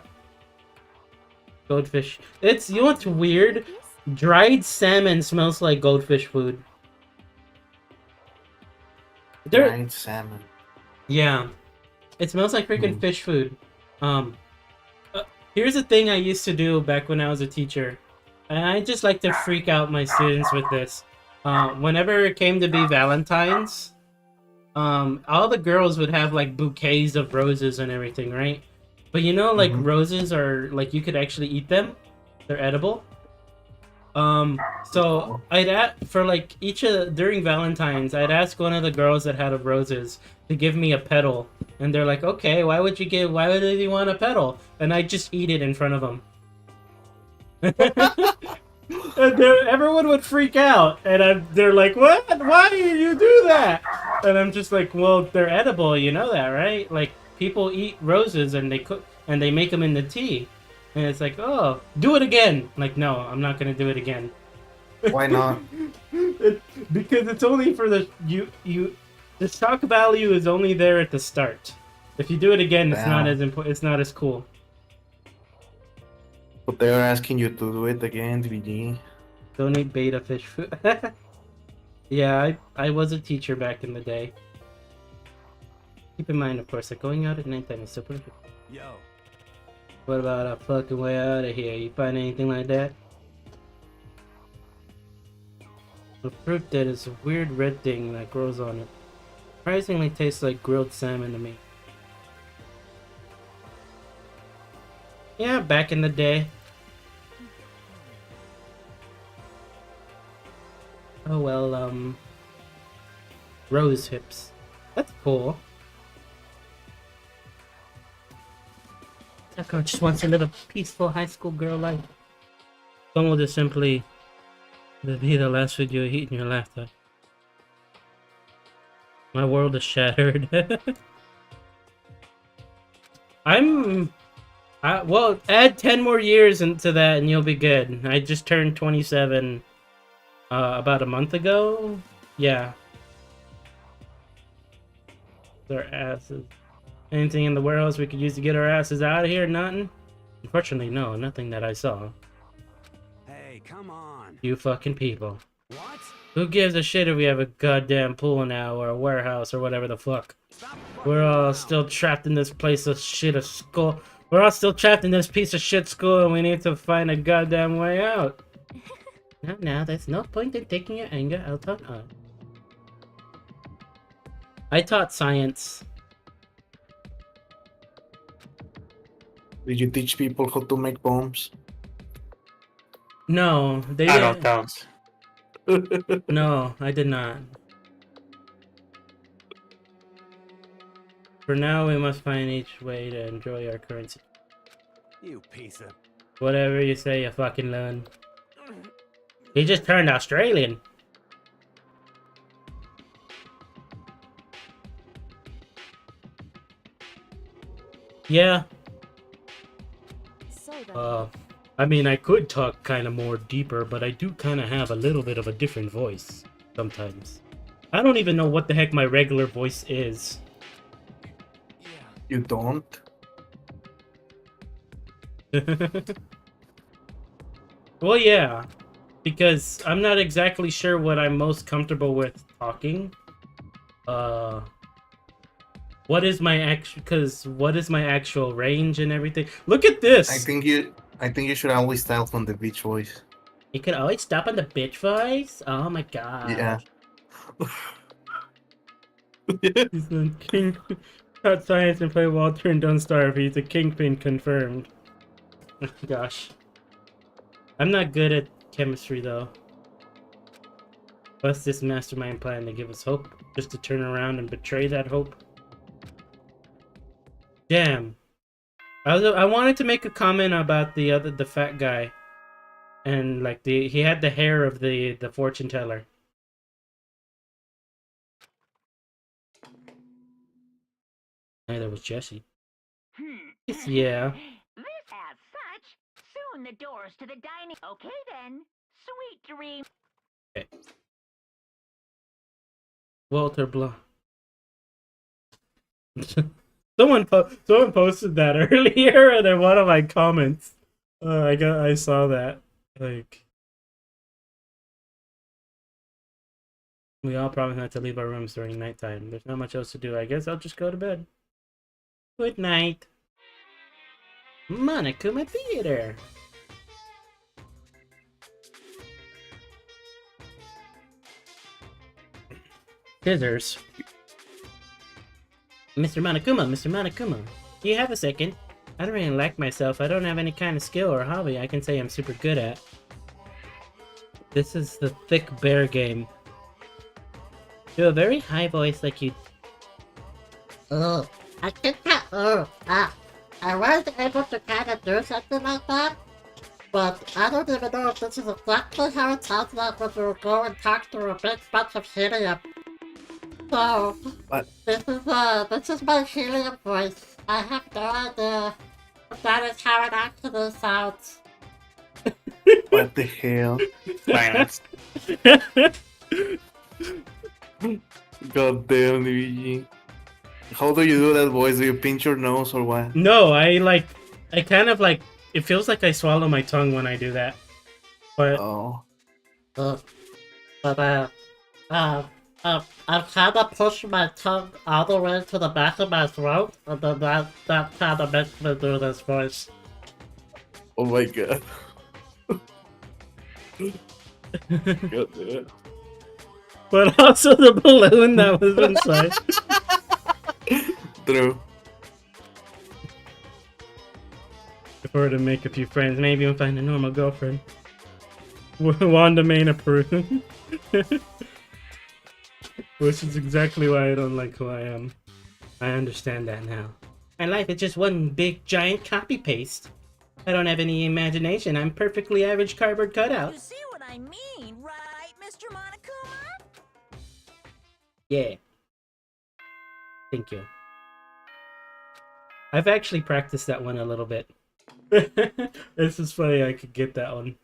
Goldfish. You know what's weird? Dried salmon smells like goldfish food. Dried salmon. Yeah. It smells like freaking fish food. Here's a thing I used to do back when I was a teacher. And I just like to freak out my students with this. Whenever it came to be Valentine's, all the girls would have like bouquets of roses and everything, right? But you know, like roses are like you could actually eat them. They're edible. So for like during Valentine's, I'd ask one of the girls that had roses to give me a petal, and they're like, "Okay, why would you want a petal?" And I just eat it in front of them. And everyone would freak out, and they're like, "What? Why do you do that?" And I'm just like, "Well, they're edible, you know that, right? Like people eat roses and they cook and they make them into tea." And it's like, "Oh, do it again." Like, no, I'm not gonna do it again. Why not? Because it's only for the shock value is only there at the start. If you do it again, it's not as important. It's not as cool. But they're asking you to do it again, DVD. Don't eat beta fish food. Yeah, I was a teacher back in the day. Keep in mind, of course, that going out at nighttime is so perfect. Yo. What about a fucking way out of here? You find anything like that? A fruit that is a weird red thing that grows on it. Surprisingly tastes like grilled salmon to me. Yeah, back in the day. Oh well, rose hips. That's cool. That girl just wants to live a peaceful high school girl life. Some will just simply be the last food you eat in your lifetime. My world is shattered. Well, add 10 more years into that and you'll be good. I just turned 27 about a month ago. Yeah. Their asses. Anything in the warehouse we could use to get our asses out of here? Nothing? Unfortunately, no. Nothing that I saw. Hey, come on. You fucking people. What? Who gives a shit if we have a goddamn pool now or a warehouse or whatever the fuck? Stop We're fucking all around. still trapped in this place of shit of school. We're all still trapped in this piece of shit school and we need to find a goddamn way out. Now, there's no point in taking your anger out on us. I taught science. Did you teach people how to make bombs? No, they I didn't. don't. No, I did not. For now, we must find each way to enjoy our currency. You piece of... Whatever you say, you fucking loon. He just turned Australian. Yeah, So then, I mean, I could talk kind of more deeper, but I do kind of have a little bit of a different voice sometimes. I don't even know what the heck my regular voice is. Yeah. You don't? Well, yeah, because I'm not exactly sure what I'm most comfortable with talking. What is my actual range and everything? Look at this. I think you should always style from the beach voice. You can always stop on the bitch voice. Oh my god. Yeah. He's the king. Taught science and play Walter and don't starve. He's a kingpin confirmed. Gosh. I'm not good at chemistry though. What's this mastermind plan to give us hope? Just to turn around and betray that hope? Damn. I wanted to make a comment about the fat guy. And like he had the hair of the fortune teller. Neither was Jesse. Yeah. This as such, soon the doors to the dining... Okay then, sweet dream. Okay. Walter Blah. Someone posted that earlier in one of my comments. I saw that. Like, we all promised not to leave our rooms during nighttime. There's not much else to do. I guess I'll just go to bed. Good night. Monokuma Theater. Scissors. Mr. Monokuma, do you have a second? I don't really like myself. I don't have any kind of skill or hobby I can say I'm super good at. This is the thick bear game. Do a very high voice like you... Oh, I think I was able to kind of do something like that, but I don't even know if this is exactly how it sounds like when you go and talk to a big bunch of helium. So, What? this is my helium voice. I have no idea if that is how it actually sounds. What the hell? Silence. God damn, Luigi. How do you do that voice? Do you pinch your nose or what? No, I kind of like... It feels like I swallow my tongue when I do that. But... Oh. I've kind of pushed my tongue all the way to the back of my throat, and then that kind of makes me do this voice. Oh my god. God damn. but also the balloon that was inside. True. If I were to make a few friends, maybe I'll find a normal girlfriend. Wanda main approve. Which is exactly why I don't like who I am. I understand that now. My life is just one big giant copy paste. I don't have any imagination. I'm perfectly average cardboard cutout. You see what I mean, right, Mr. Monokuma? Yeah. Thank you. I've actually practiced that one a little bit. This is funny, I could get that one.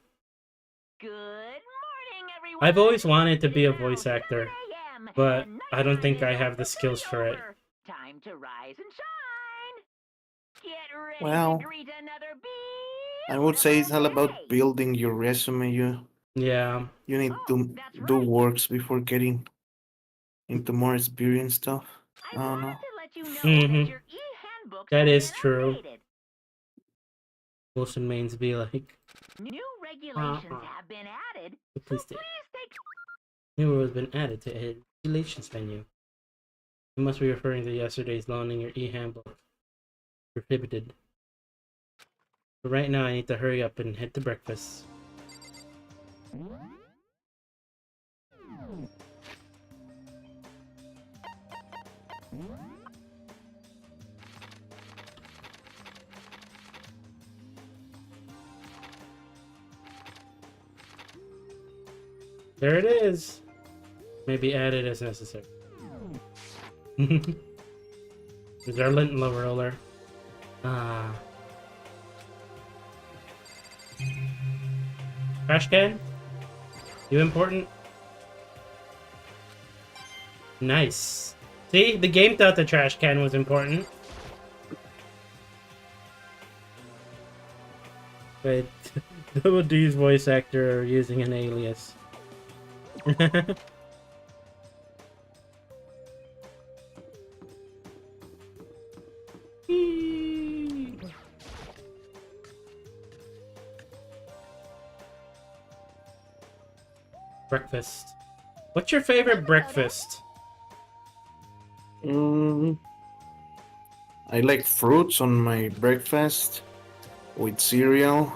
Good morning, everyone. I've always wanted to be a It's voice now actor, 7 a.m., but and I don't think I nighttime have the is skills for it. over. Time to rise and shine. Get ready Well, to greet another I would say it's all beautiful about day. building your resume. Yeah. You need Oh, to that's do right. works before getting into more experience stuff. I I don't wanted know. to let you know Mhm. that your e-handbooks That have is been true. updated. Wilson Mains be like, New regulations Uh-uh. have been added, so Please please stay. take. New rule has been added to a regulations menu. You must be referring to yesterday's loaning your e-handbook. Prohibited. But right now I need to hurry up and head to breakfast. There it is. Maybe added as necessary. Is our lint roller? Ah. Trash can? You important? Nice. See, the game thought the trash can was important. But Double D's voice actor using an alias. Breakfast. What's your favorite breakfast? Mm, I like fruits on my breakfast with cereal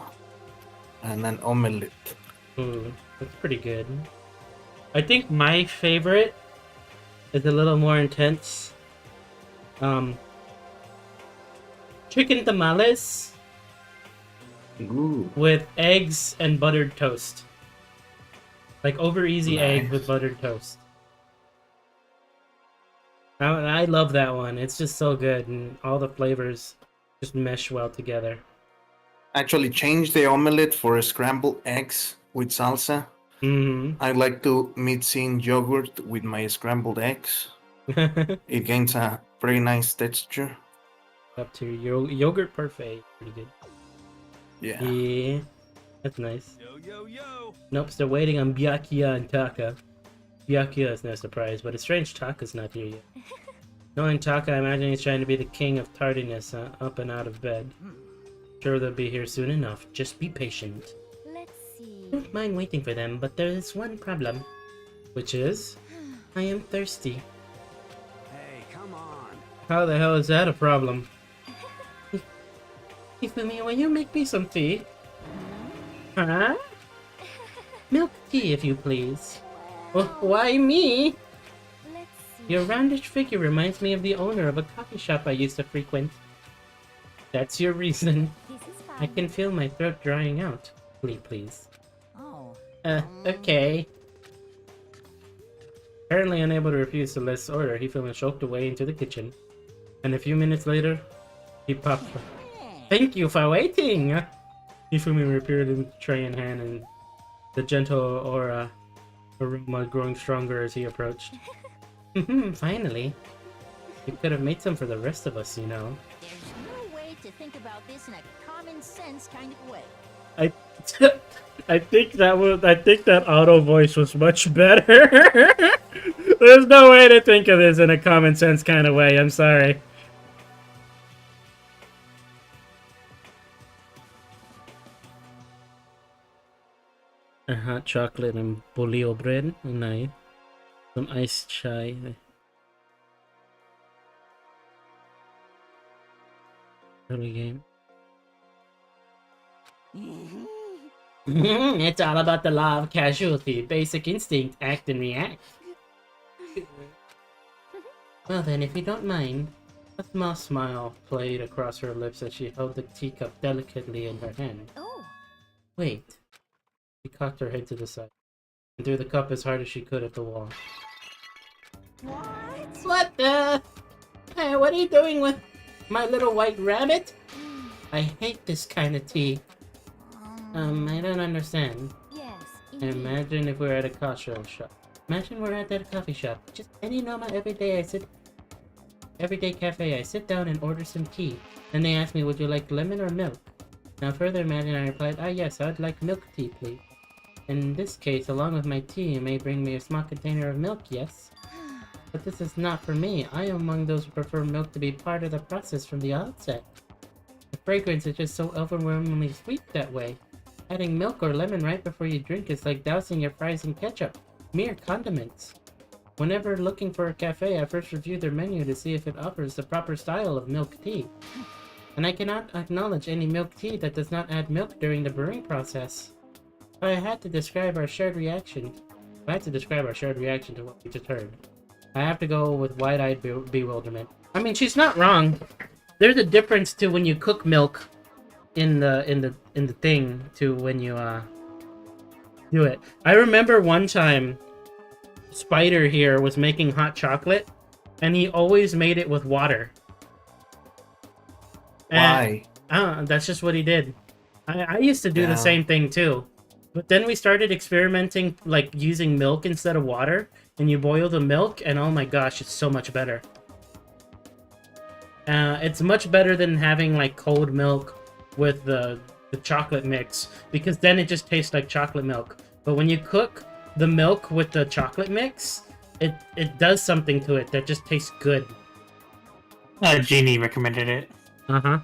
and an omelette. Ooh, that's pretty good. I think my favorite is a little more intense. Chicken tamales Ooh, with eggs and buttered toast. Like over easy egg with nice. buttered toast. I love that one. It's just so good, and all the flavors just mesh well together. Actually, change the omelette for scrambled eggs with salsa. Mm-hmm. I like to mix in yogurt with my scrambled eggs. It gains a very nice texture. Up to your yogurt parfait. Pretty good. Yeah. Yeah, that's nice. Yo, yo, yo. Nope, still waiting on Byakuya and Taka. Byakuya is no surprise, but it's strange Taka's not here yet. Knowing Taka, I imagine he's trying to be the king of tardiness, up and out of bed. Sure, they'll be here soon enough. Just be patient. Let's see. Don't mind waiting for them, but there is one problem. Which is? I am thirsty. Hey, come on. How the hell is that a problem? Ifumi, will you make me some tea? Huh? Milk tea, if you please. Why me? Let's see. Your roundish figure reminds me of the owner of a coffee shop I used to frequent. That's your reason. This is fine. I can feel my throat drying out. Please. Oh. Okay. Apparently unable to refuse Celeste's order, Hifumi choked away into the kitchen. And a few minutes later, he popped. Thank you for waiting! Hifumi appeared in the tray in hand, and the gentle aura aroma growing stronger as he approached. Finally. You could have made some for the rest of us, you know. There's no way to think about this in a common sense kind of way. I think that auto voice was much better. There's no way to think of this in a common sense kind of way. I'm sorry. A hot chocolate and bolillo bread. Nice. Some iced chai. Early game. It's all about the law of casualty, basic instinct, act and react. Well then, if you don't mind. A small smile played across her lips as she held the teacup delicately in her hand. Oh, Wait. She cocked her head to the side and threw the cup as hard as she could at the wall. what? What the? Hey, what are you doing with my little white rabbit? I hate this kind of tea. I don't understand. Yes, indeed. Imagine if we're at a coffee shop. Imagine we're at that coffee shop. Just any normal everyday cafe. I sit down and order some tea. Then they ask me, would you like lemon or milk? Now further imagine I replied, yes, I would like milk tea, please. In this case, along with my tea, you may bring me a small container of milk, yes? But this is not for me. I am among those who prefer milk to be part of the process from the outset. The fragrance is just so overwhelmingly sweet that way. Adding milk or lemon right before you drink is like dousing your fries in ketchup. Mere condiments. Whenever looking for a cafe, I first review their menu to see if it offers the proper style of milk tea. And I cannot acknowledge any milk tea that does not add milk during the brewing process. If I had to describe our shared reaction to what we just heard, I have to go with wide-eyed bewilderment. I mean, she's not wrong. There's a difference to when you cook milk in the thing to when you do it. I remember one time Spider here was making hot chocolate and he always made it with water. Why? That's just what he did. I used to do the Yeah. same thing too. But then we started experimenting like using milk instead of water, and you boil the milk and oh my gosh, it's so much better. It's much better than having like cold milk with the chocolate mix, because then it just tastes like chocolate milk. But when you cook the milk with the chocolate mix, it does something to it that just tastes good. Jeannie recommended it. Uh-huh.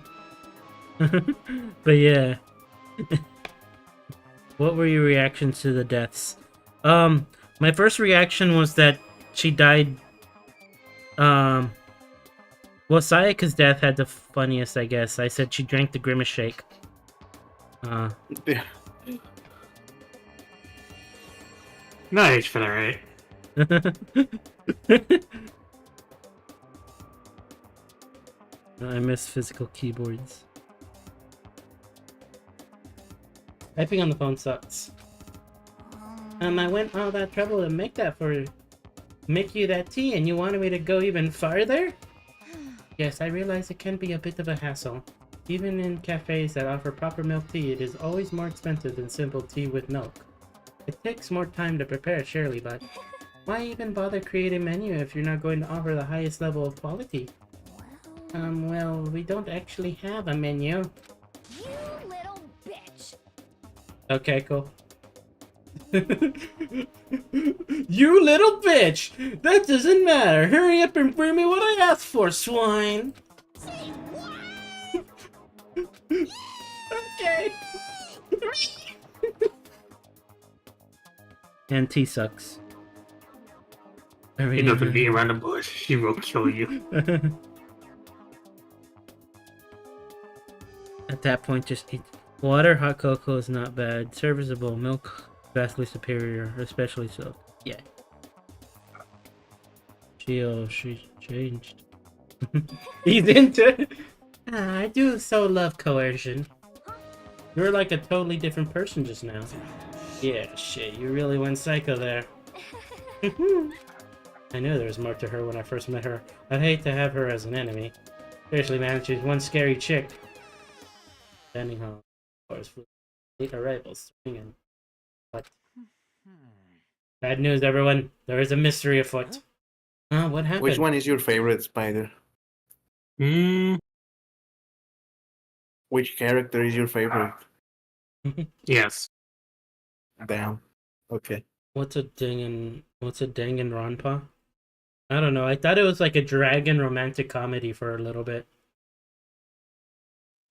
But yeah. What were your reactions to the deaths? My first reaction was that she died. Well, Sayaka's death had the funniest, I guess. I said she drank the Grimace Shake. Yeah. No age for that, right? I miss physical keyboards. Typing on the phone sucks. I went all that trouble to make you that tea, and you wanted me to go even farther? Yes, I realize it can be a bit of a hassle. Even in cafes that offer proper milk tea, it is always more expensive than simple tea with milk. It takes more time to prepare, surely, but why even bother creating a menu if you're not going to offer the highest level of quality? Well, we don't actually have a menu. You little bitch. Okay, cool. You little bitch! That doesn't matter. Hurry up and bring me what I asked for, swine! Say what? Okay. And tea sucks. I You really know, to be around the bush, she will kill you. At that point, just eat. Water, hot cocoa is not bad. Serviceable. Milk, vastly superior, especially so. Yeah. She changed. He's into it. I do so love coercion. You're like a totally different person just now. Yeah, shit, you really went psycho there. I knew there was more to her when I first met her. I'd hate to have her as an enemy. Seriously, man, she's one scary chick. Standing home. Late arrivals. Swinging. What? Bad news, everyone. There is a mystery afoot. What happened? Which one is your favorite, Spider? Which character is your favorite? Yes. Damn. Okay. What's a Danganronpa? I don't know. I thought it was like a dragon romantic comedy for a little bit.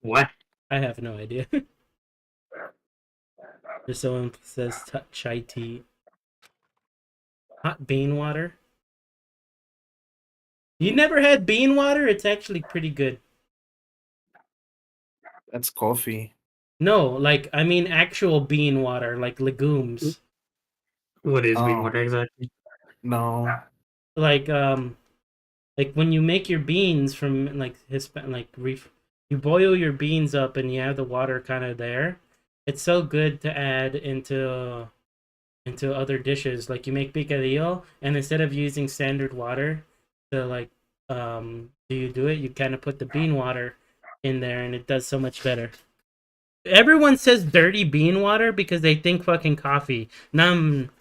What? I have no idea. Just someone says chai tea. Hot bean water. You never had bean water? It's actually pretty good. That's coffee. No, like, I mean actual bean water, like legumes. What is bean Oh. water exactly? No. Like, like when you make your beans from, like, you boil your beans up and you have the water kind of there. It's so good to add into other dishes. Like, you make picadillo, and instead of using standard water to, like, do it, you kind of put the bean water in there, and it does so much better. Everyone says dirty bean water because they think fucking coffee. Now I'm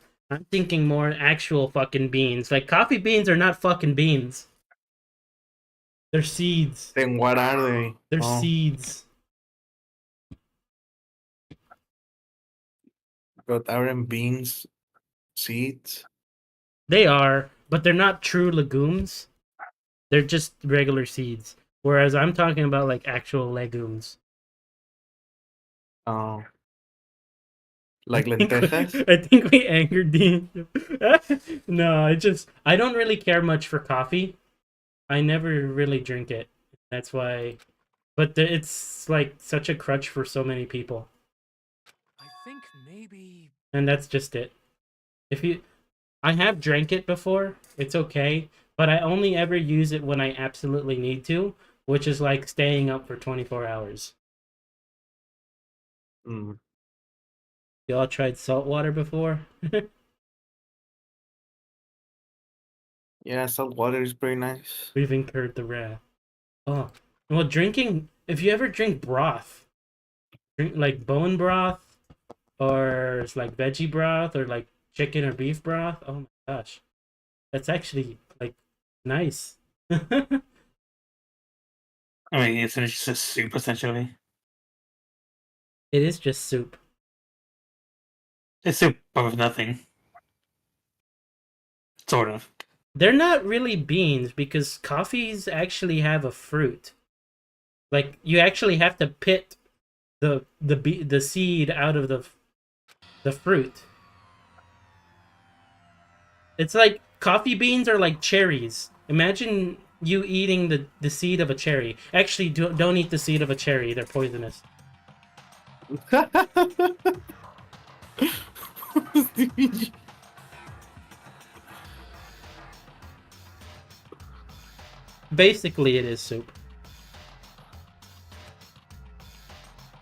thinking more actual fucking beans. Like, coffee beans are not fucking beans. They're seeds. Then what are they? They're Oh, seeds. but aren't beans seeds? They are, but they're not true legumes. They're just regular seeds. Whereas I'm talking about, like, actual legumes. Oh. Like lentejas? I think we angered Dean. No, I don't really care much for coffee. I never really drink it. That's why. But it's like such a crutch for so many people. I think maybe. And that's just it. I have drank it before. It's okay. But I only ever use it when I absolutely need to, which is like staying up for 24 hours. Mm. Y'all tried salt water before? Yeah, salt water is pretty nice. We've incurred the wrath. Oh, well, if you ever drink broth, drink like bone broth, or it's like veggie broth, or like chicken or beef broth. Oh my gosh, that's actually like nice. I mean, it's just a soup essentially. It is just soup. It's soup of nothing. Sort of. They're not really beans because coffees actually have a fruit. Like, you actually have to pit the seed out of the fruit. It's like coffee beans are like cherries. Imagine you eating the seed of a cherry. Actually, don't eat the seed of a cherry. They're poisonous. Basically, it is soup.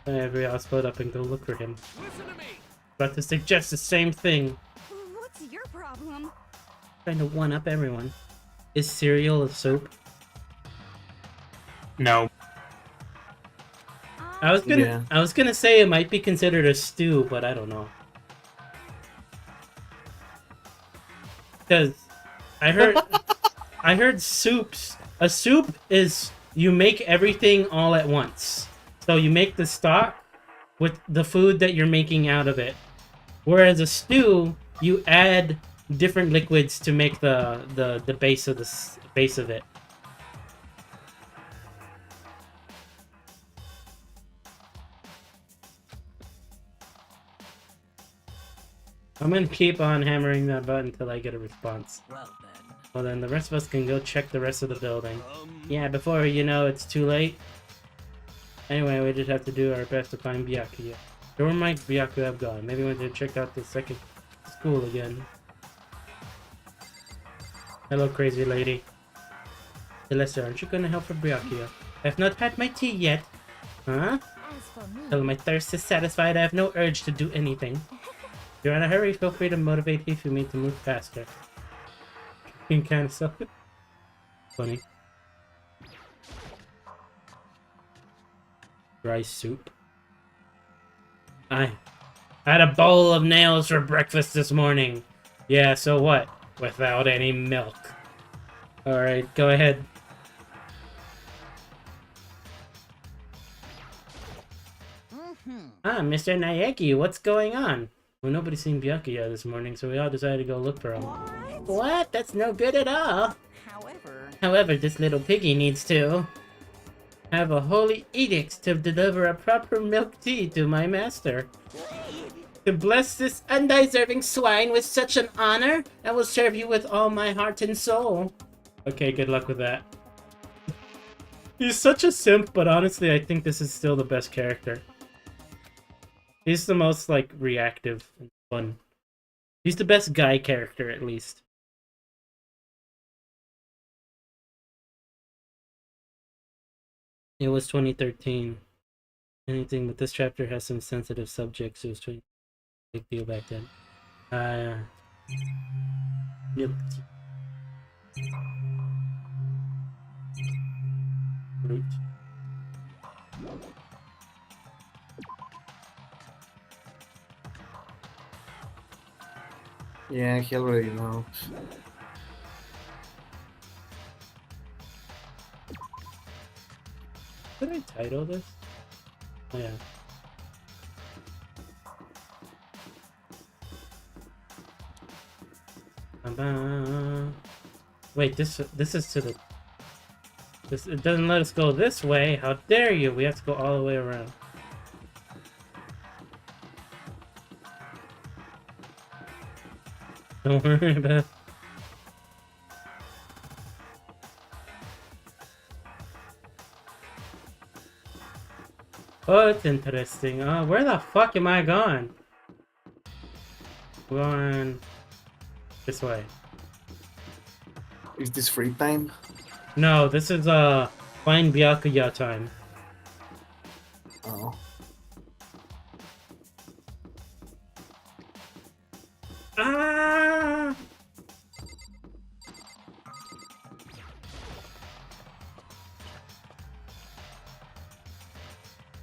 I'll split up and go look for him. Listen to me. About to suggest the same thing. What's your problem? Trying to one up everyone. Is cereal a soup? No. I was gonna say it might be considered a stew, but I don't know. Because I heard soups. A soup is you make everything all at once. So you make the stock with the food that you're making out of it. Whereas a stew, you add different liquids to make the base of it. I'm gonna keep on hammering that button until I get a response. Well then. Well, then the rest of us can go check the rest of the building. Yeah, before you know it's too late. Anyway, we just have to do our best to find Byakuya. Where might Byakuya have gone? Maybe we went to check out the second school again. Hello, crazy lady. Celeste, aren't you gonna help for Byakuya? I have not had my tea yet. Huh? As for me, Till my thirst is satisfied, I have no urge to do anything. If you're in a hurry, feel free to motivate Hifumi to move faster. Being kind of so funny. Rice soup. I had a bowl of nails for breakfast this morning. Yeah, so what? Without any milk. Alright, go ahead. Ah, Mr. Naeki, what's going on? Well, nobody's seen Byakuya this morning, so we all decided to go look for him. What? That's no good at all. However, this little piggy needs to have a holy edict to deliver a proper milk tea to my master. To bless this undeserving swine with such an honor, I will serve you with all my heart and soul. Okay, good luck with that. He's such a simp, but honestly, I think this is still the best character. He's the most, like, reactive and fun. He's the best guy character, at least. It was 2013. Anything, but this chapter has some sensitive subjects. It was a big deal back then. Milk tea. Fruit. Yeah, he already knows. Did I title this? Oh, yeah. Wait, this is to the. It doesn't let us go this way. How dare you? We have to go all the way around. Don't worry about it. Oh, it's interesting. Where the fuck am I going? Going this way. Is this free time? No, this is fine Byakuya time. Oh. Ah!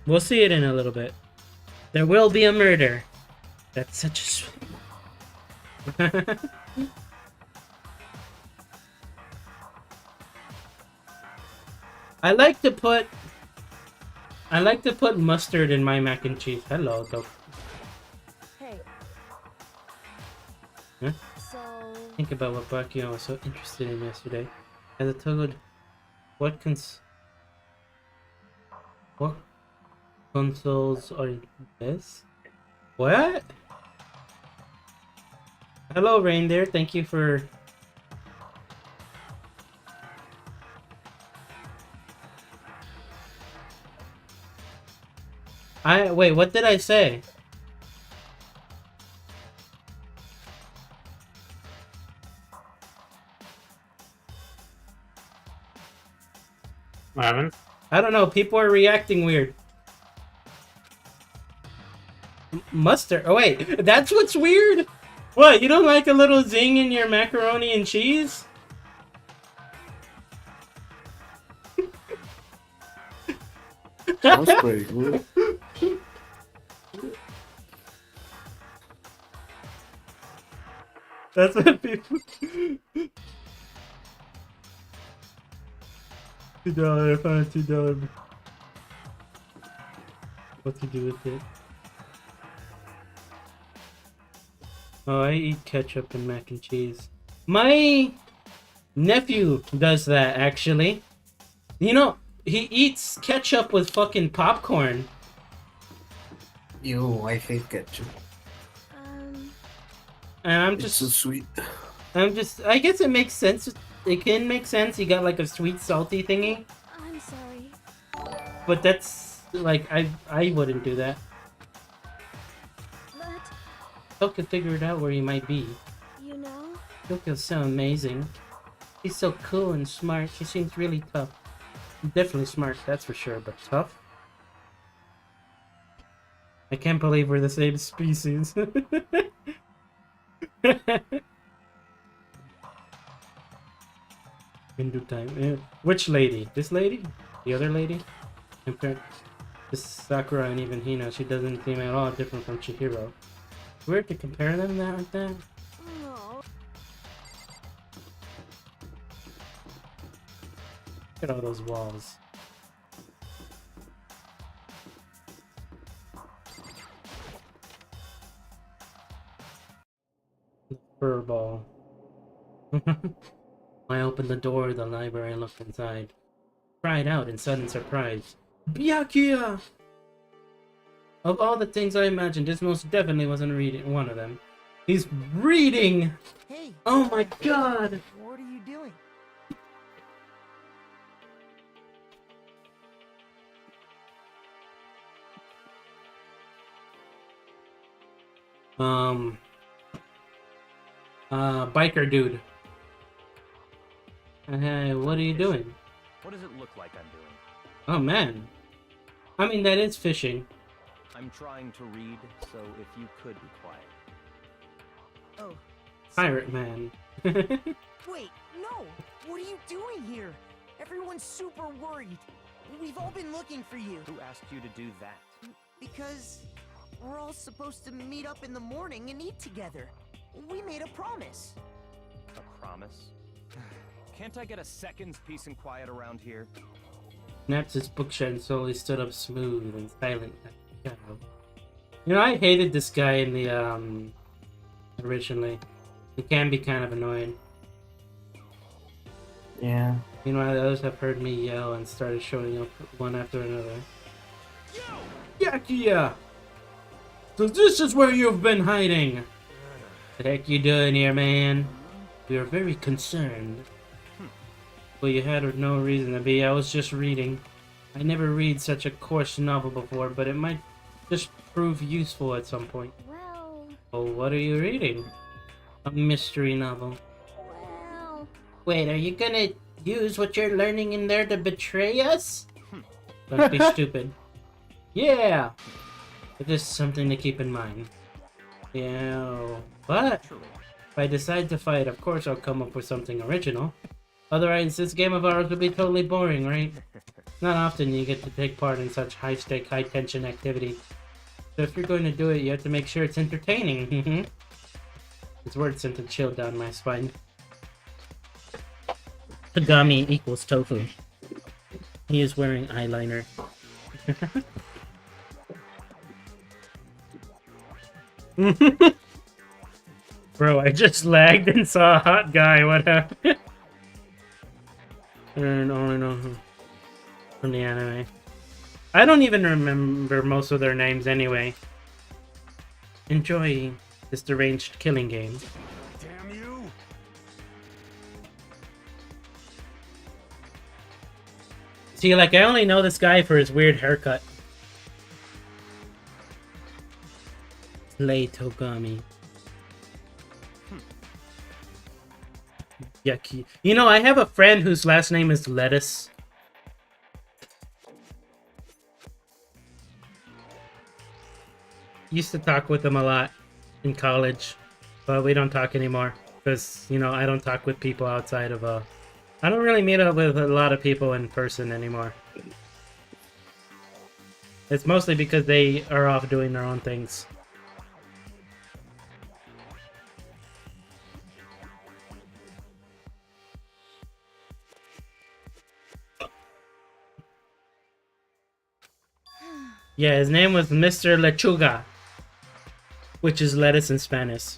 We'll see it in a little bit. There will be a murder. That's such a... I like to put mustard in my mac and cheese. Hello, dope. Hey. Huh? So. Think about what Bakio was so interested in yesterday. As a toad, what consoles are this? What? Hello, Reindeer. Thank you for... Wait, what did I say? What happened? I don't know. People are reacting weird. Mustard. Oh, wait. That's what's weird? What? You don't like a little zing in your macaroni and cheese? That was pretty good. That's what people... $2. I found a $2. What to do with it? Oh, I eat ketchup and mac and cheese. My nephew does that, actually. You know, he eats ketchup with fucking popcorn. Ew, I hate ketchup. And I'm It's just... so sweet. I guess it makes sense. It can make sense. You got like a sweet, salty thingy. I'm sorry. But that's, like, I wouldn't do that. But, Hope can figure it out where you might be. you know, Yokio's so amazing. She's so cool and smart. She seems really tough. Definitely smart, that's for sure, but tough? I can't believe we're the same species. Hindu time. Which lady? This lady? The other lady? This Sakura and even Hina, she doesn't seem at all different from Chihiro. Weird to compare them like that. oh, Look at all those walls. Fur ball. I opened the door of the library and looked inside. Cried out in sudden surprise. Byakuya! Of all the things I imagined, this most definitely wasn't reading one of them. He's reading! Hey, Oh my god! what are you doing? Biker dude. Hey, what are you doing? What does it look like I'm doing? Oh man. I mean, that is fishing. I'm trying to read, so if you could be quiet. Oh. Pirate man. Wait, no! What are you doing here? Everyone's super worried. We've all been looking for you. Who asked you to do that? Because we're all supposed to meet up in the morning and eat together. We made a promise. A promise? Can't I get a second's peace and quiet around here? Snapped his bookshelf and slowly stood up smooth and silent. You know, I hated this guy in the, originally. He can be kind of annoying. Yeah. Meanwhile, the others have heard me yell and started showing up one after another. Yakia! So this is where you've been hiding! What the heck you doing here, man? We are very concerned. Well, you had no reason to be. I was just reading. I never read such a coarse novel before, but it might just prove useful at some point. Well, Oh, what are you reading? A mystery novel. well. Wait, are you gonna use what you're learning in there to betray us? Don't be stupid. Yeah! But this is something to keep in mind. Yeah, but if I decide to fight, of course I'll come up with something original. Otherwise, this game of ours would be totally boring, right? Not often you get to take part in such high-stake, high-tension activity. So if you're going to do it, you have to make sure it's entertaining. His words sent a chill down my spine. Tagami equals tofu. He is wearing eyeliner. Bro, I just lagged and saw a hot guy. What happened? And all I know from the anime. I don't even remember most of their names anyway. Enjoy this deranged killing game. Damn you! See, like, I only know this guy for his weird haircut. Slay Togami. Yucky. You know, I have a friend whose last name is Lettuce. Used to talk with him a lot in college, but we don't talk anymore because, you know, I don't talk with people outside of I don't really meet up with a lot of people in person anymore. It's mostly because they are off doing their own things. Yeah, his name was Mr. Lechuga, which is lettuce in Spanish.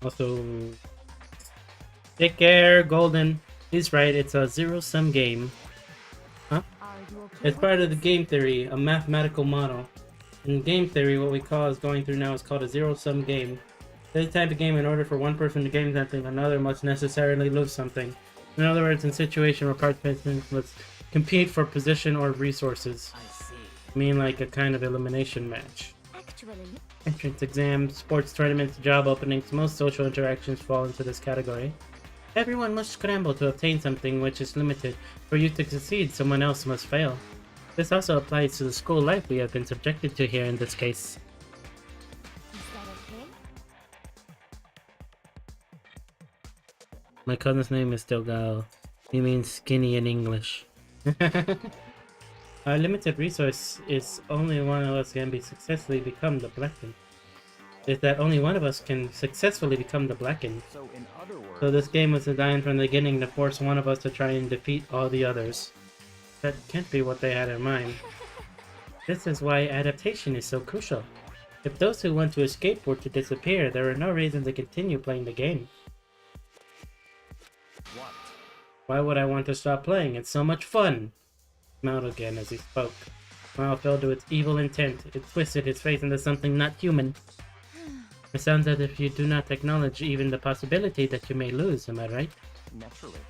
Also, Dick Air Golden. He's right, it's a zero-sum game. Huh? Are you okay? It's part of the game theory, a mathematical model. In game theory, what we call is going through now is called a zero-sum game. This type of game, in order for one person to gain something, another must necessarily lose something. In other words, in a situation where participants must compete for position or resources. I see. I mean, like a kind of elimination match. Actually, Entrance exams, sports tournaments, job openings, most social interactions fall into this category. Everyone must scramble to obtain something which is limited. For you to succeed, someone else must fail. This also applies to the school life we have been subjected to here in this case. is that okay? My cousin's name is Delgado. He means skinny in English. Our limited resource is only one of us can be successfully become the Blackened. Is that only one of us can successfully become the Blackened. So in other words, So this game was designed from the beginning to force one of us to try and defeat all the others. That can't be what they had in mind. This is why adaptation is so crucial. If those who want to escape were to disappear, there are no reason to continue playing the game. what? Why would I want to stop playing? It's so much fun. He smiled again as he spoke. The smile fell to its evil intent. It twisted its face into something not human. It sounds as if you do not acknowledge even the possibility that you may lose, am I right? Naturally.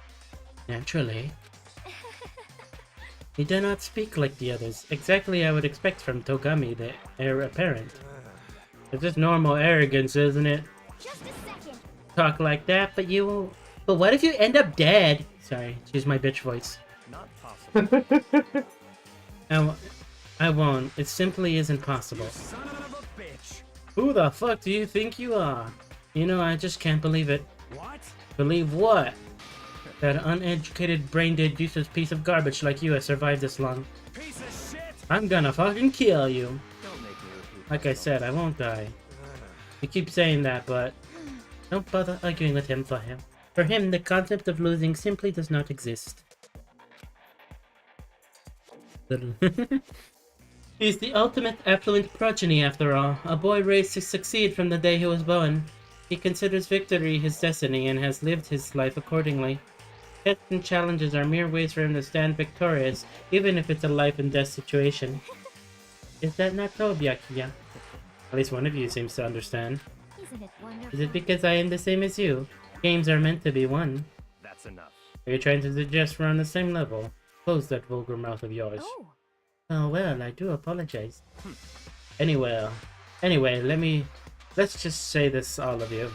Naturally. He did not speak like the others. Exactly I would expect from Togami, the heir apparent. It's just normal arrogance, isn't it? Just a second. Talk like that, but you... But what if you end up dead? Sorry, use my bitch voice. Not possible. I won't. It simply isn't possible. Son of a bitch. Who the fuck do you think you are? You know, I just can't believe it. What? Believe what? That uneducated, brain-dead, useless piece of garbage like you has survived this long. Piece of shit. I'm gonna fucking kill you. Don't make me repeat Like I said, I won't die. You keep saying that, but don't bother arguing with him for him. For him, the concept of losing simply does not exist. He's the ultimate affluent progeny, after all. A boy raised to succeed from the day he was born. He considers victory his destiny and has lived his life accordingly. Tests and challenges are mere ways for him to stand victorious, even if it's a life and death situation. Is that not so, Byakuya? At least one of you seems to understand. Isn't it wonderful? Is it because I am the same as you? Games are meant to be won. That's enough. Are you trying to suggest we're on the same level? Close that vulgar mouth of yours. Oh. Oh well, I do apologize. Anyway, let's just say this, all of you.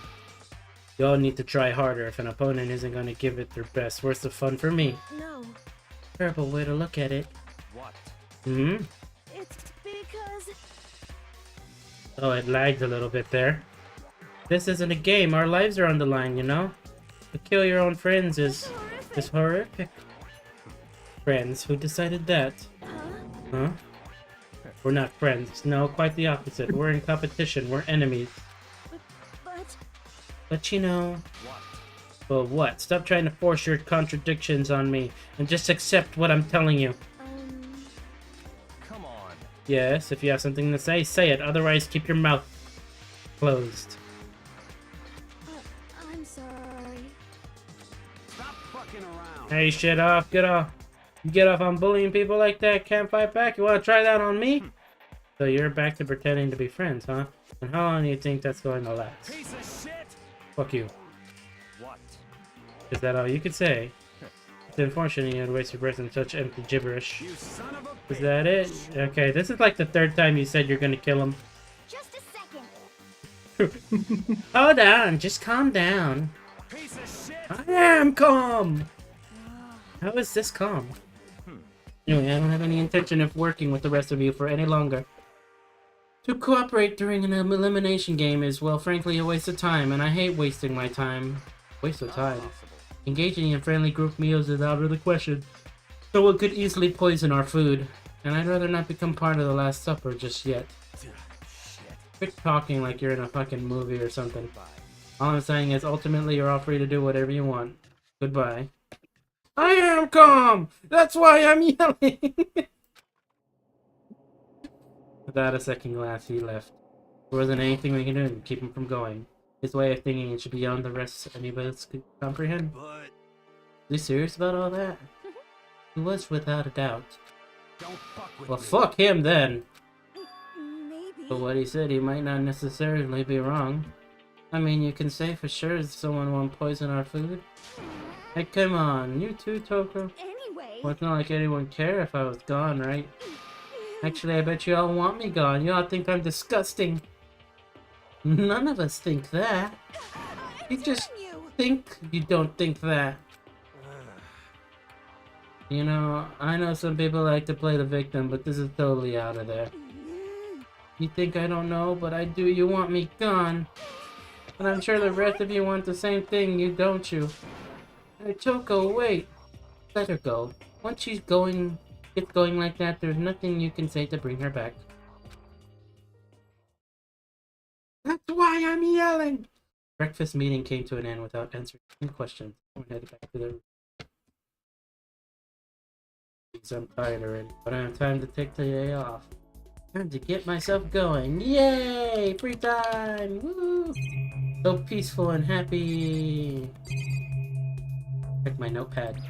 You all need to try harder if an opponent isn't going to give it their best. Where's the fun for me? No. Terrible way to look at it. What? Hmm? It's because... Oh, it lagged a little bit there. This isn't a game. Our lives are on the line, you know? To kill your own friends is horrific. Friends? Who decided that? Huh? We're not friends. No, quite the opposite. We're in competition. We're enemies. But you know... What? Well, what? Stop trying to force your contradictions on me and just accept what I'm telling you. Come on. Yes, if you have something to say, say it. Otherwise, keep your mouth closed. I'm sorry. Stop fucking around. Hey, shit off. Get off. You get off on bullying people like that. Can't fight back. You want to try that on me? So you're back to pretending to be friends, huh? And how long do you think that's going to last? Piece of shit. Fuck you. What? Is that all you could say? It's unfortunate you'd waste your breath on such empty gibberish. You son of a Is that it? Okay, this is like the third time you said you're gonna kill him. Just a second. Hold on, just calm down. piece of shit. I am calm! How is this calm? Anyway, I don't have any intention of working with the rest of you for any longer. To cooperate during an elimination game is, well, frankly, a waste of time, and I hate wasting my time. Waste of time. Engaging in friendly group meals is out of the question. So it could easily poison our food, and I'd rather not become part of the Last Supper just yet. Quit talking like you're in a fucking movie or something. All I'm saying is, ultimately, you're all free to do whatever you want. Goodbye. I am calm! That's why I'm yelling! Without a second glance, he left. There wasn't anything we can do to keep him from going. His way of thinking should be beyond the rest any of us could comprehend. But Is he serious about all that? He was, without a doubt. don't fuck with Well, me. fuck him then! Maybe. But what he said, he might not necessarily be wrong. I mean, you can say for sure someone won't poison our food. Hey, come on, you too, Toko? Anyway. Well, it's not like anyone care if I was gone, right? Actually, I bet you all want me gone. You all think I'm disgusting. None of us think that. You just think you don't think that. You know, I know some people like to play the victim, but this is totally out of there. You think I don't know, but I do. You want me gone. And I'm sure the rest of you want the same thing, you don't you? Hey, Toko, wait. Let her go. Once she's going, gets going like that, there's nothing you can say to bring her back. That's why I'm yelling! Breakfast meeting came to an end without answering any questions. Everyone headed back to their room. I'm tired already, but I have time to take the day off. Time to get myself going. Yay! Free time! Woo! So peaceful and happy. Check my notepad.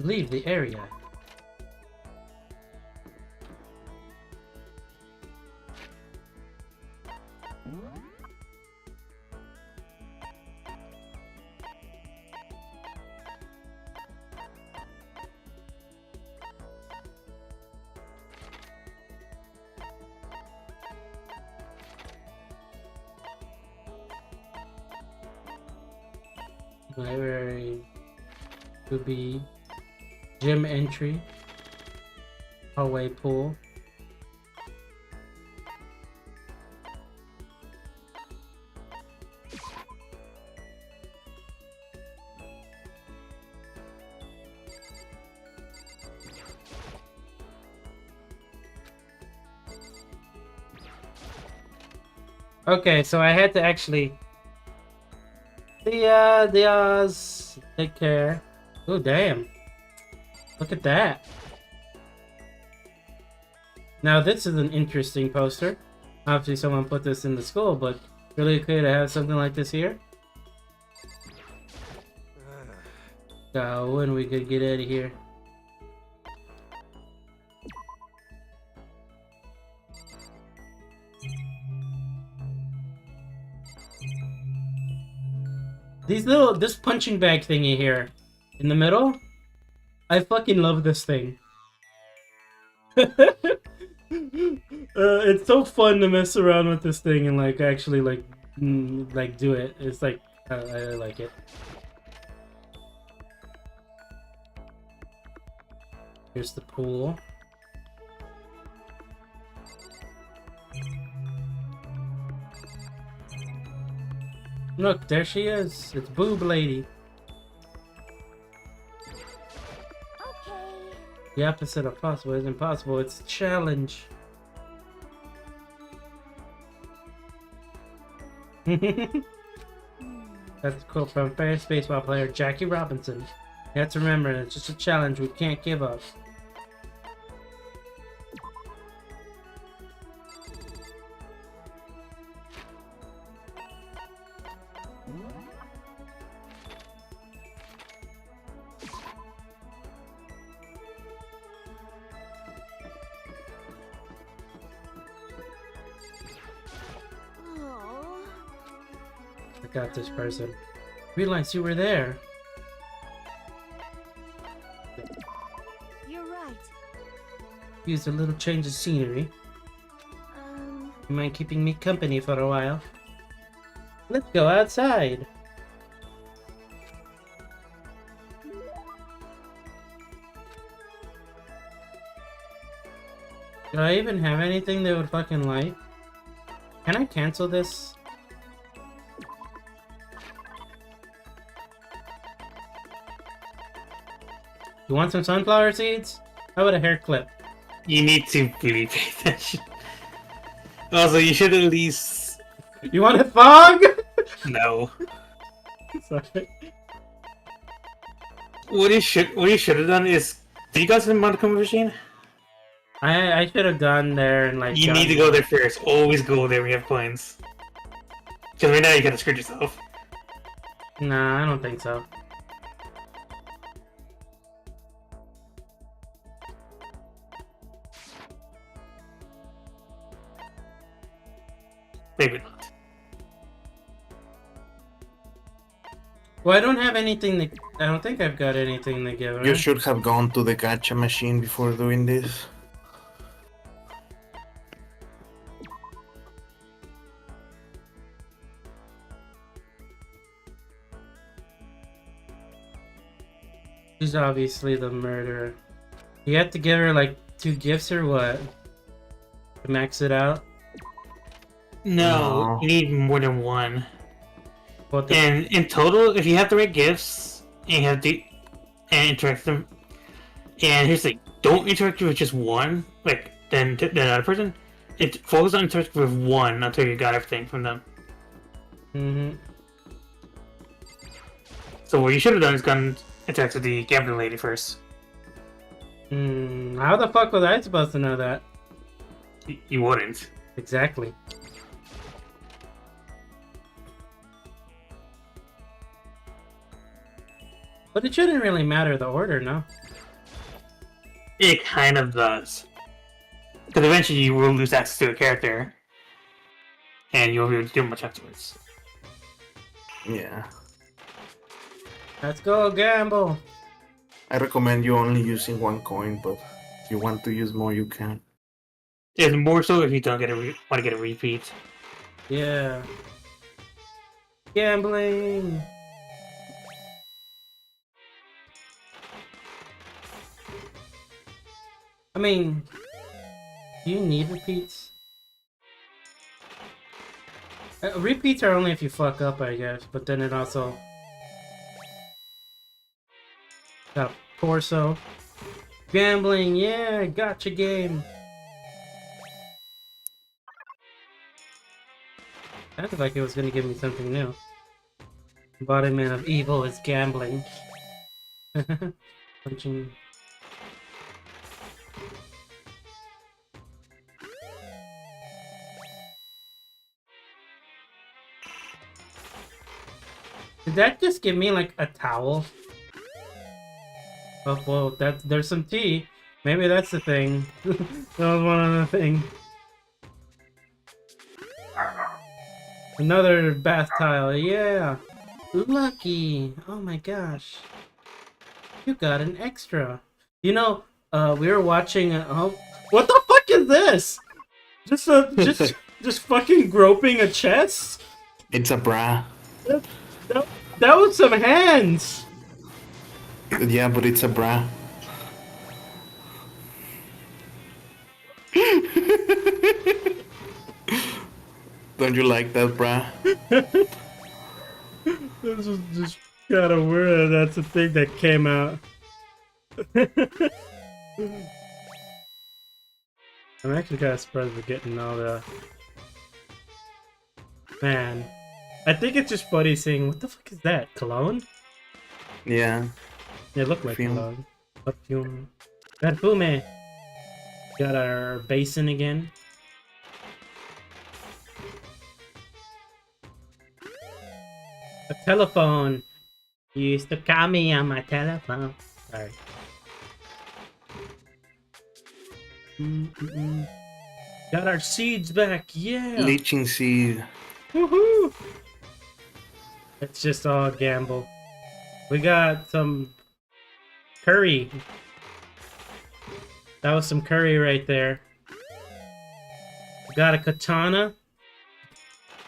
Leave the area. Library to be gym entry, hallway pool. Okay, so I had to actually the Oz take care. Oh damn. Look at that. Now this is an interesting poster. Obviously someone put this in the school, but really could have something like this here. Go and we could get out of here. This punching bag thingy here in the middle, I fucking love this thing. It's so fun to mess around with this thing and like actually like do it. It's like I like it. Here's the pool. Look, there she is. It's Boob Lady. Okay. The opposite of possible is impossible. It's a challenge. That's a quote from famous baseball player Jackie Robinson. You have to remember, it's just a challenge we can't give up. Oh. I got this person. Realized you were there. You're right. Used a little change of scenery. You mind keeping me company for a while? Let's go outside. Do I even have anything they would fucking like? Can I cancel this? You want some sunflower seeds? How about a hair clip? You need to really pay attention. Also, you should at least... You want a thong? No. Sorry. What you should have done is... Do you guys have a Monocle machine? I should have gone there and like... You need to go there first. Always go there when you have coins. Because right now you gotta screw yourself. Nah, I don't think so. Maybe not. Well, I don't have anything to... I don't think I've got anything to give her. You should have gone to the gacha machine before doing this. She's obviously the murderer. You have to give her like 2 gifts or what? To max it out? No, you need more than one. What the... And in total, if you have the right gifts, and you have to and interact them, and here's the thing, don't interact with just one, like, then the other person. Focus on interacting with one until you got everything from them. Mm-hmm. So what you should have done is gone interact with the gambling lady first. How the fuck was I supposed to know that? You wouldn't. Exactly. But it shouldn't really matter the order, no? It kind of does. Because eventually you will lose access to a character, and you won't be able to do much afterwards. Yeah. Let's go gamble. I recommend you only using one coin, but if you want to use more, you can. It's more so if you don't want to get a repeat. Yeah. Gambling. I mean, do you need repeats? Repeats are only if you fuck up, I guess, but then it also got a torso. Gambling, yeah, gotcha game. Sounded like it was gonna give me something new. Embodiment of evil is gambling. Punching. Did that just give me like a towel? Oh well, there's some tea. Maybe that's the thing. That was one other thing. Another bath tile, yeah. Lucky. Oh my gosh. You got an extra. You know, we were watching what the fuck is this? Just fucking groping a chest? It's a bra. That was some hands. Yeah, but it's a bra. Don't you like that, bra? This is just kind of weird. That's a thing that came out. I'm actually kind of surprised we're getting all the... Man. I think it's just funny seeing... What the fuck is that? Cologne? Yeah. It looked like Perfume. cologne. Perfume. Perfume! Got our basin again. A telephone! You used to call me on my telephone. Sorry. Got our seeds back, yeah! Leeching seed. Woohoo! It's just all gamble. We got some curry. That was some curry right there. We got a katana.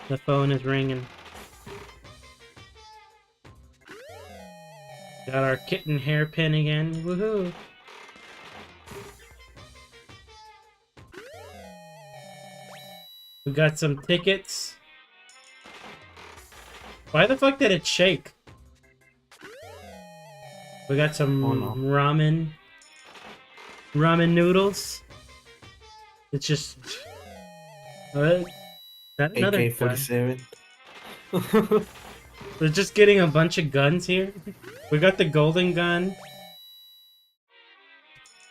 The phone is ringing. Got our kitten hairpin again. Woohoo! We got some tickets. Why the fuck did it shake? We got some ramen. Ramen noodles. It's just... that another AK-47. We're just getting a bunch of guns here. We got the golden gun.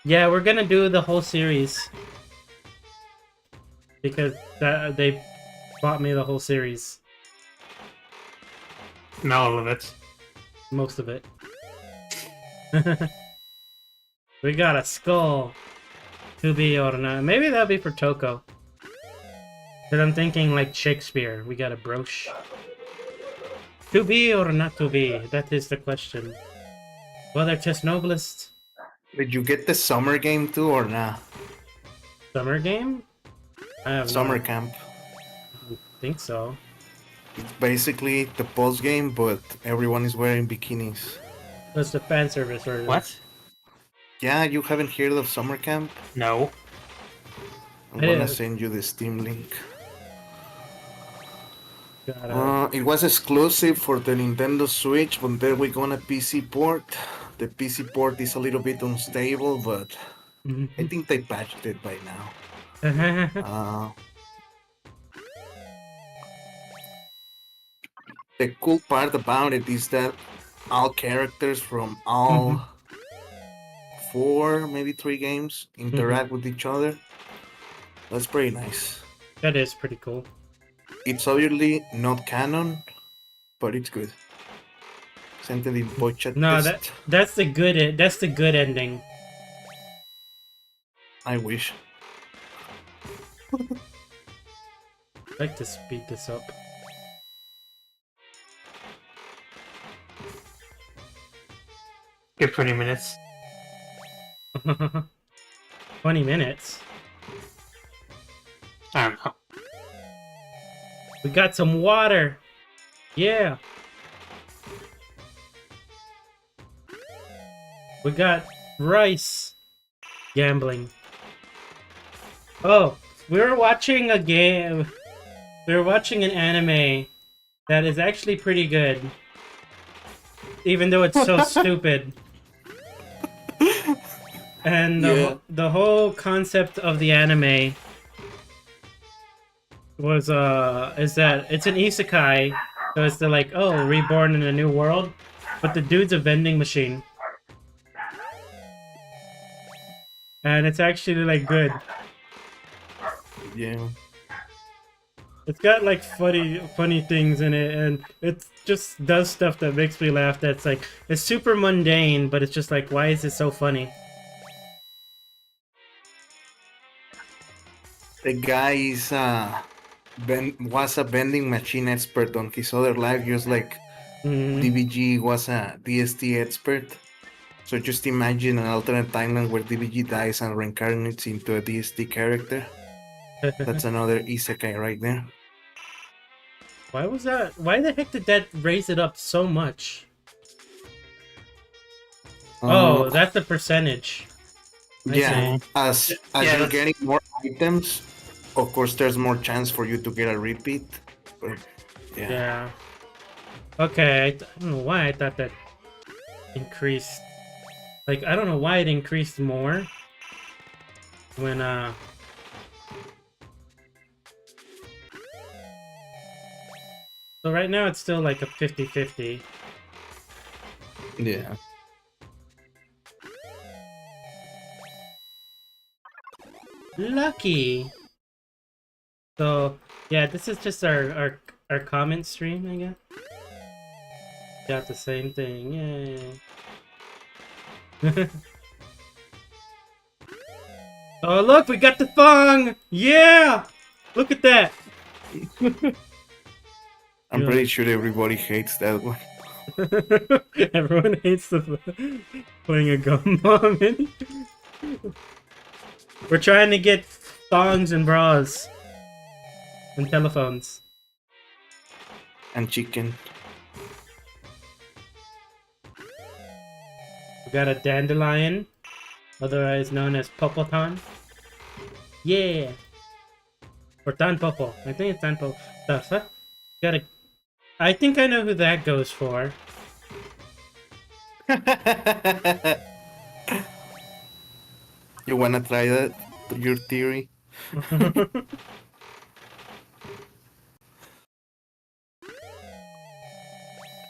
Yeah, we're gonna do the whole series. Because they bought me the whole series. Not all of it. Most of it. We got a skull. To be or not. Maybe that'll be for Toko. Because I'm thinking like Shakespeare. We got a brooch. To be or not to be? That is the question. Whether 'tis noblest. Did you get the summer game too or not? Summer game? I have Summer no... camp. I think so. It's basically the post game, but everyone is wearing bikinis. That's the fan service version. What? Yeah, you haven't heard of summer camp? No. I'm gonna send you the Steam link. It was exclusive for the Nintendo Switch, but then we got a PC port. The PC port is a little bit unstable, but I think they patched it by now. The cool part about it is that all characters from all 4, maybe 3 games interact with each other. That's pretty nice. That is pretty cool. It's obviously not canon, but it's good. Sent it in voice chat No, test. that's the good ending. I wish. I'd like to speed this up. Give 20 minutes. 20 minutes? I don't know. We got some water! Yeah! We got rice! Gambling. Oh, we were watching a game. We were watching an anime that is actually pretty good. Even though it's so stupid. And the whole concept of the anime was is that it's an isekai, so it's like, oh, reborn in a new world, but the dude's a vending machine. And it's actually like good. Yeah. It's got like funny things in it, and it just does stuff that makes me laugh. That's like, it's super mundane, but it's just like, why is it so funny? The guy is was a vending machine expert on his other life, just like DBG was a DST expert. So just imagine an alternate timeline where DBG dies and reincarnates into a DST character. That's another isekai right there. Why was that? Why the heck did that raise it up so much? Oh, that's the percentage. I Yeah, see. as you're getting more items, of course there's more chance for you to get a repeat. But, Yeah. Okay, I don't know why I thought that increased. Like, I don't know why it increased more when so right now it's still like a 50-50. Yeah. Lucky. So yeah, this is just our comment stream, I guess. Got the same thing, yay. Oh look, we got the thong! Yeah! Look at that! I'm pretty sure everybody hates that one. Everyone hates playing a gum bomb in. We're trying to get thongs and bras. And telephones. And chicken. We got a dandelion, otherwise known as Popotan. Yeah! Or Tan Popo. I think it's Tan Popo. Got a... I think I know who that goes for. You wanna try that? Your theory?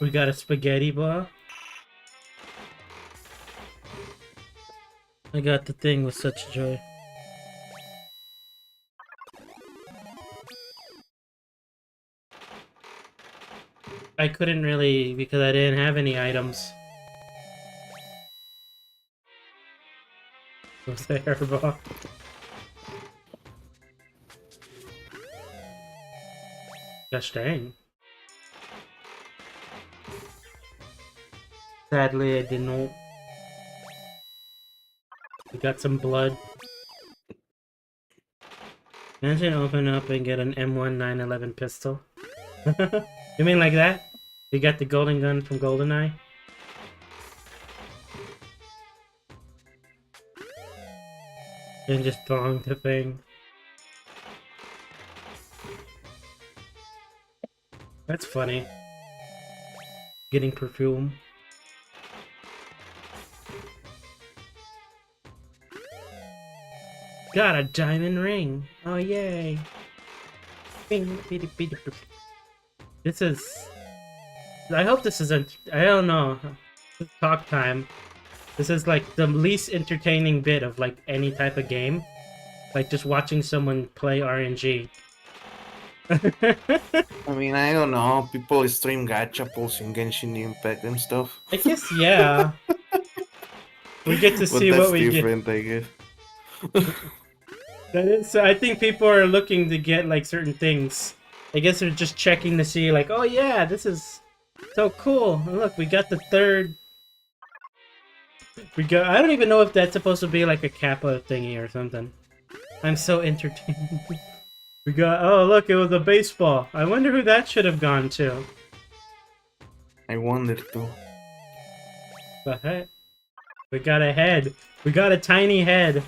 We got a spaghetti bar. I got the thing with such joy. I couldn't really, because I didn't have any items. Was the hairball? Gosh dang. Sadly, I didn't. We got some blood. Imagine open up and get an M1 911 pistol. You mean like that? You got the golden gun from GoldenEye? And just throwing the thing. That's funny. Getting perfume. Got a diamond ring. Oh yay. This is... I hope this isn't... I don't know. This is talk time. This is like the least entertaining bit of like any type of game. Like just watching someone play RNG. I mean, I don't know. People stream gacha pulls in Genshin Impact and stuff. I guess, yeah. We get to see what we get. That's different, I guess. That is, I think people are looking to get like certain things. I guess they're just checking to see like, oh yeah, this is so cool. Look, we got the third. We got. I don't even know if that's supposed to be like a Kappa thingy or something. I'm so entertained. We got. Oh look, it was a baseball. I wonder who that should have gone to. I wondered too. The heck? We got a head. We got a tiny head.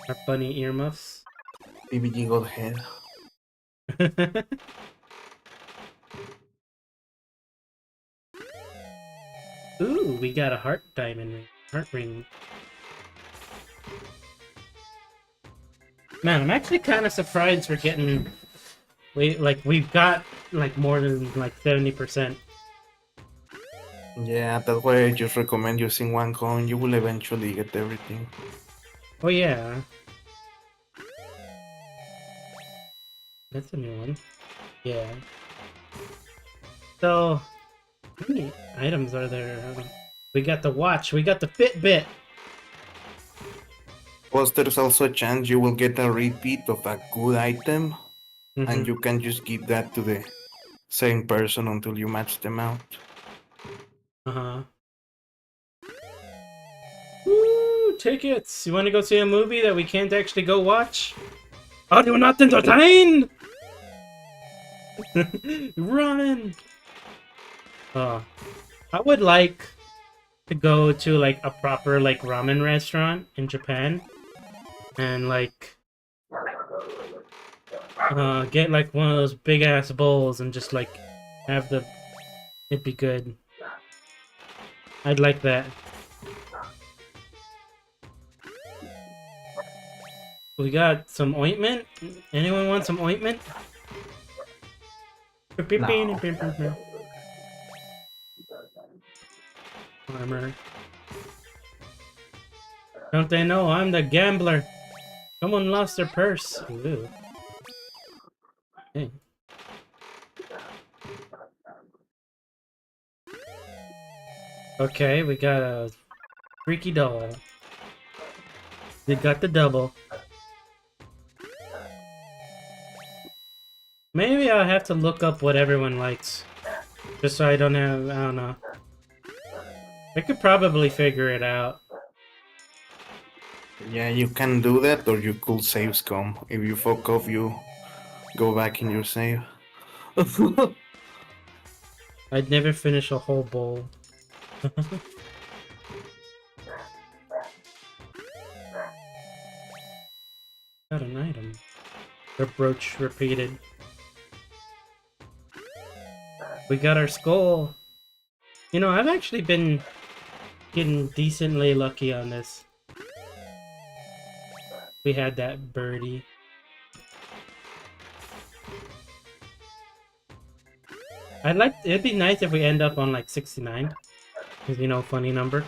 Our bunny earmuffs. BBG got head. Ooh, we got a heart diamond ring. Heart ring. Man, I'm actually kind of surprised we're getting... we've got, like, more than, like, 70%. Yeah, that's why I just recommend using one coin. You will eventually get everything. Oh, yeah. That's a new one. Yeah. So, how many items are there? We got the watch. We got the Fitbit. Plus, there's also a chance you will get a repeat of a good item, Mm-hmm. and you can just give that to the same person until you match them out. Uh-huh. Woo! Tickets! You want to go see a movie that we can't actually go watch? Are you not entertained? Ramen! Oh. I would like to go to, like, a proper, like, ramen restaurant in Japan. And, like... get, like, one of those big-ass bowls and just, like, have the... It'd be good. I'd like that. We got some ointment. Anyone want some ointment? No. Armor. Don't they know I'm the gambler? Someone lost their purse. Ooh. Hey. Okay, we got a freaky doll. They got the double. Maybe I'll have to look up what everyone likes. Just so I don't have... I don't know. I could probably figure it out. Yeah, you can do that, or you could save scum. If you fuck off, you go back in your save. I'd never finish a whole bowl. Got an item. The brooch repeated. We got our skull. You know, I've actually been getting decently lucky on this. We had that birdie. It'd be nice if we end up on like 69. Because, you know, funny number.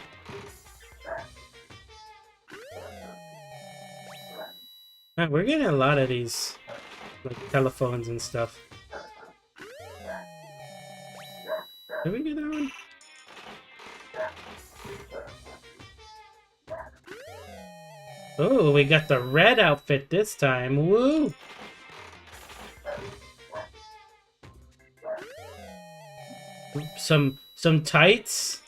Man, we're getting a lot of these, like, telephones and stuff. Did we get that one? Oh, we got the red outfit this time. Woo! Some tights.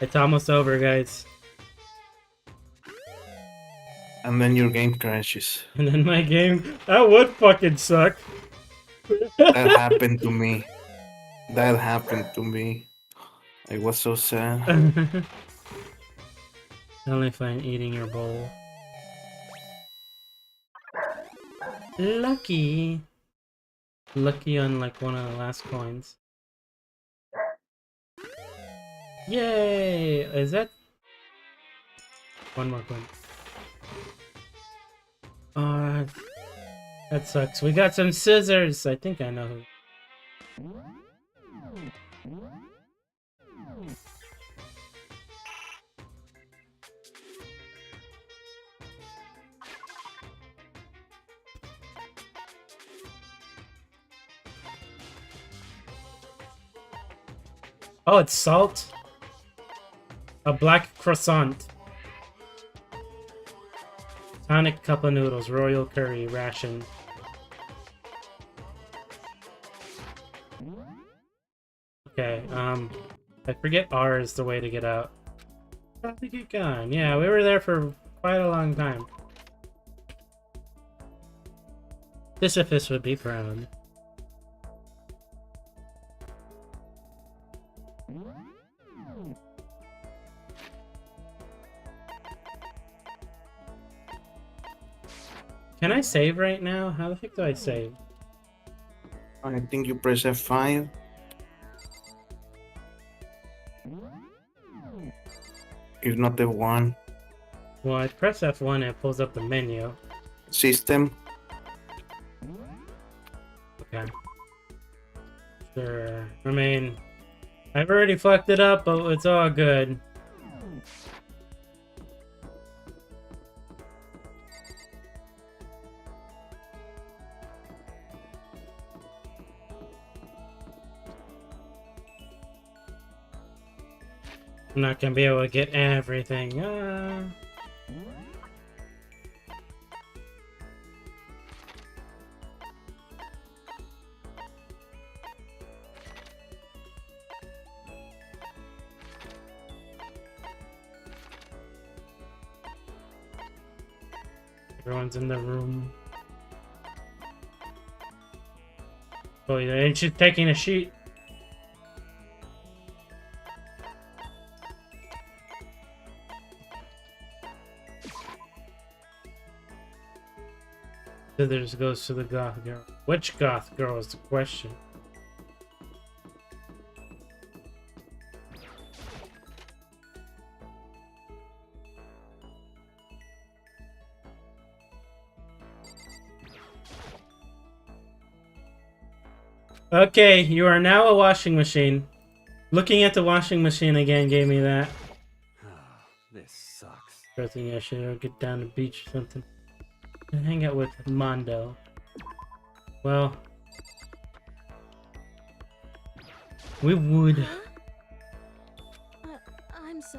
It's almost over, guys. And then your game crashes. And then my game... That would fucking suck. That happened to me. That happened to me. I was so sad. Only if I'm eating your bowl. Lucky. Lucky on like one of the last coins. Yay! Is that... One more coin. That sucks. We got some scissors! I think I know who. Oh, it's salt. A black croissant. Tonic cup of noodles. Royal curry ration. Okay, I forget R is the way to get out. Probably get gone. Yeah, we were there for quite a long time. Sisyphus would be proud. Can I save right now? How the heck do I save? I think you press F5. If not the one. Well, I press F1 and it pulls up the menu. System. Okay. Sure. I mean, I've already fucked it up, but it's all good. I'm not gonna be able to get everything. Everyone's in the room. Oh, yeah, she's taking a sheet. Slithers goes to the goth girl. Which goth girl is the question? Okay, you are now a washing machine. Looking at the washing machine again gave me that. This sucks. I think I should get down to the beach or something. And hang out with Mondo. Well, we would. I'm so.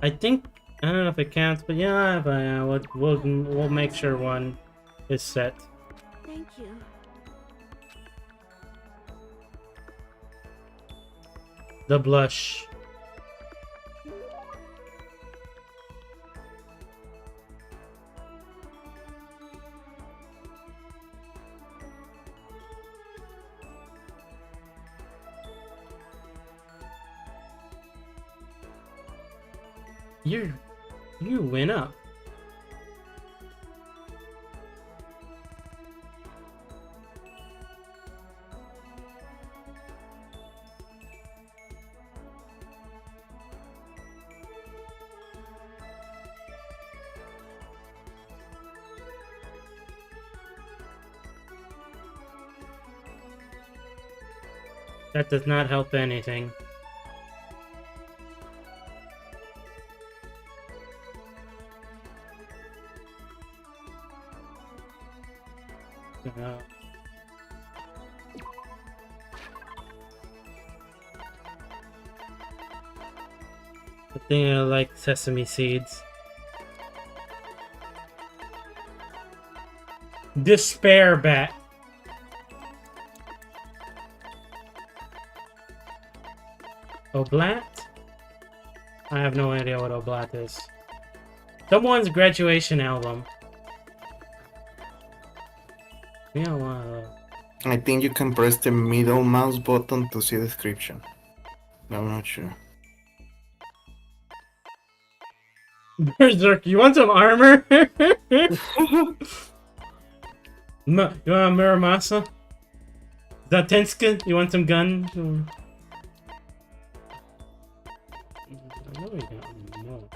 I think I don't know if it counts, but yeah, we'll make sure one is set. Thank you. The blush. You went up. That does not help anything. I think I like sesame seeds. Despair bat. Oblat? I have no idea what Oblat is. Someone's graduation album. Yeah, wow. I think you can press the middle mouse button to see the description. I'm not sure. Berserk, you want some armor? You want a Muramasa? Zatenska, you want some guns? I really don't know.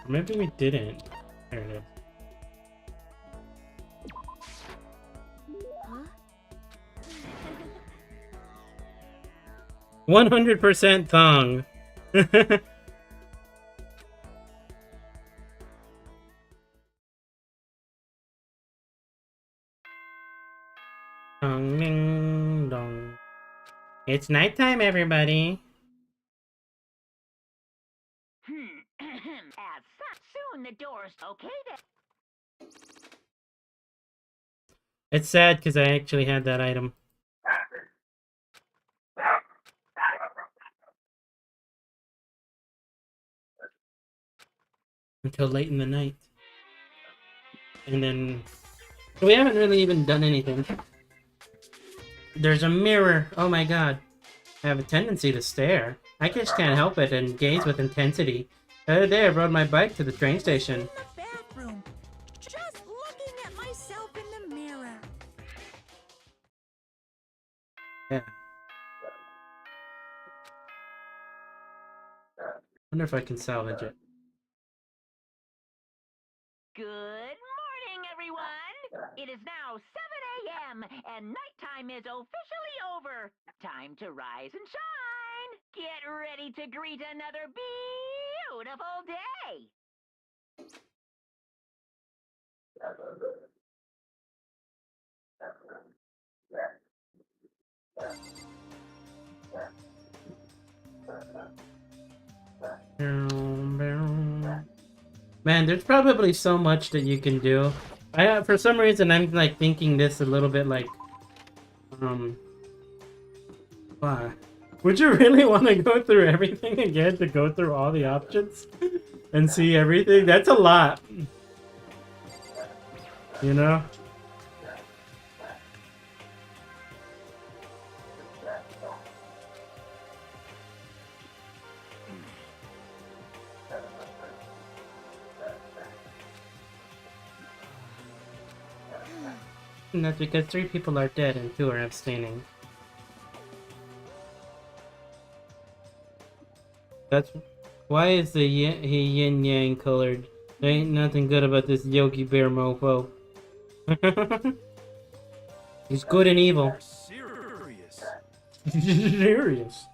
Maybe we didn't. There it is. Huh? 100% thong. Thong. It's nighttime, everybody. As such, soon the doors. Okay then. It's sad because I actually had that item. Until late in the night. And then... we haven't really even done anything. There's a mirror. Oh my god. I have a tendency to stare. I just can't help it and gaze with intensity. The other day I rode my bike to the train station. In the bathroom, just looking at myself in the mirror. Yeah. Wonder if I can salvage it. Good morning, everyone! It is now 7 a.m. and nighttime is officially over. Time to rise and shine! Get ready to greet another beautiful day! Man, there's probably so much that you can do. For some reason, I'm like thinking this a little bit like, why? Would you really want to go through everything again to go through all the options and see everything? That's a lot. You know? And that's because 3 people are dead and 2 are abstaining. That's why is the he yin yang colored? There ain't nothing good about this Yogi Bear mofo. He's good and evil. Serious. Serious.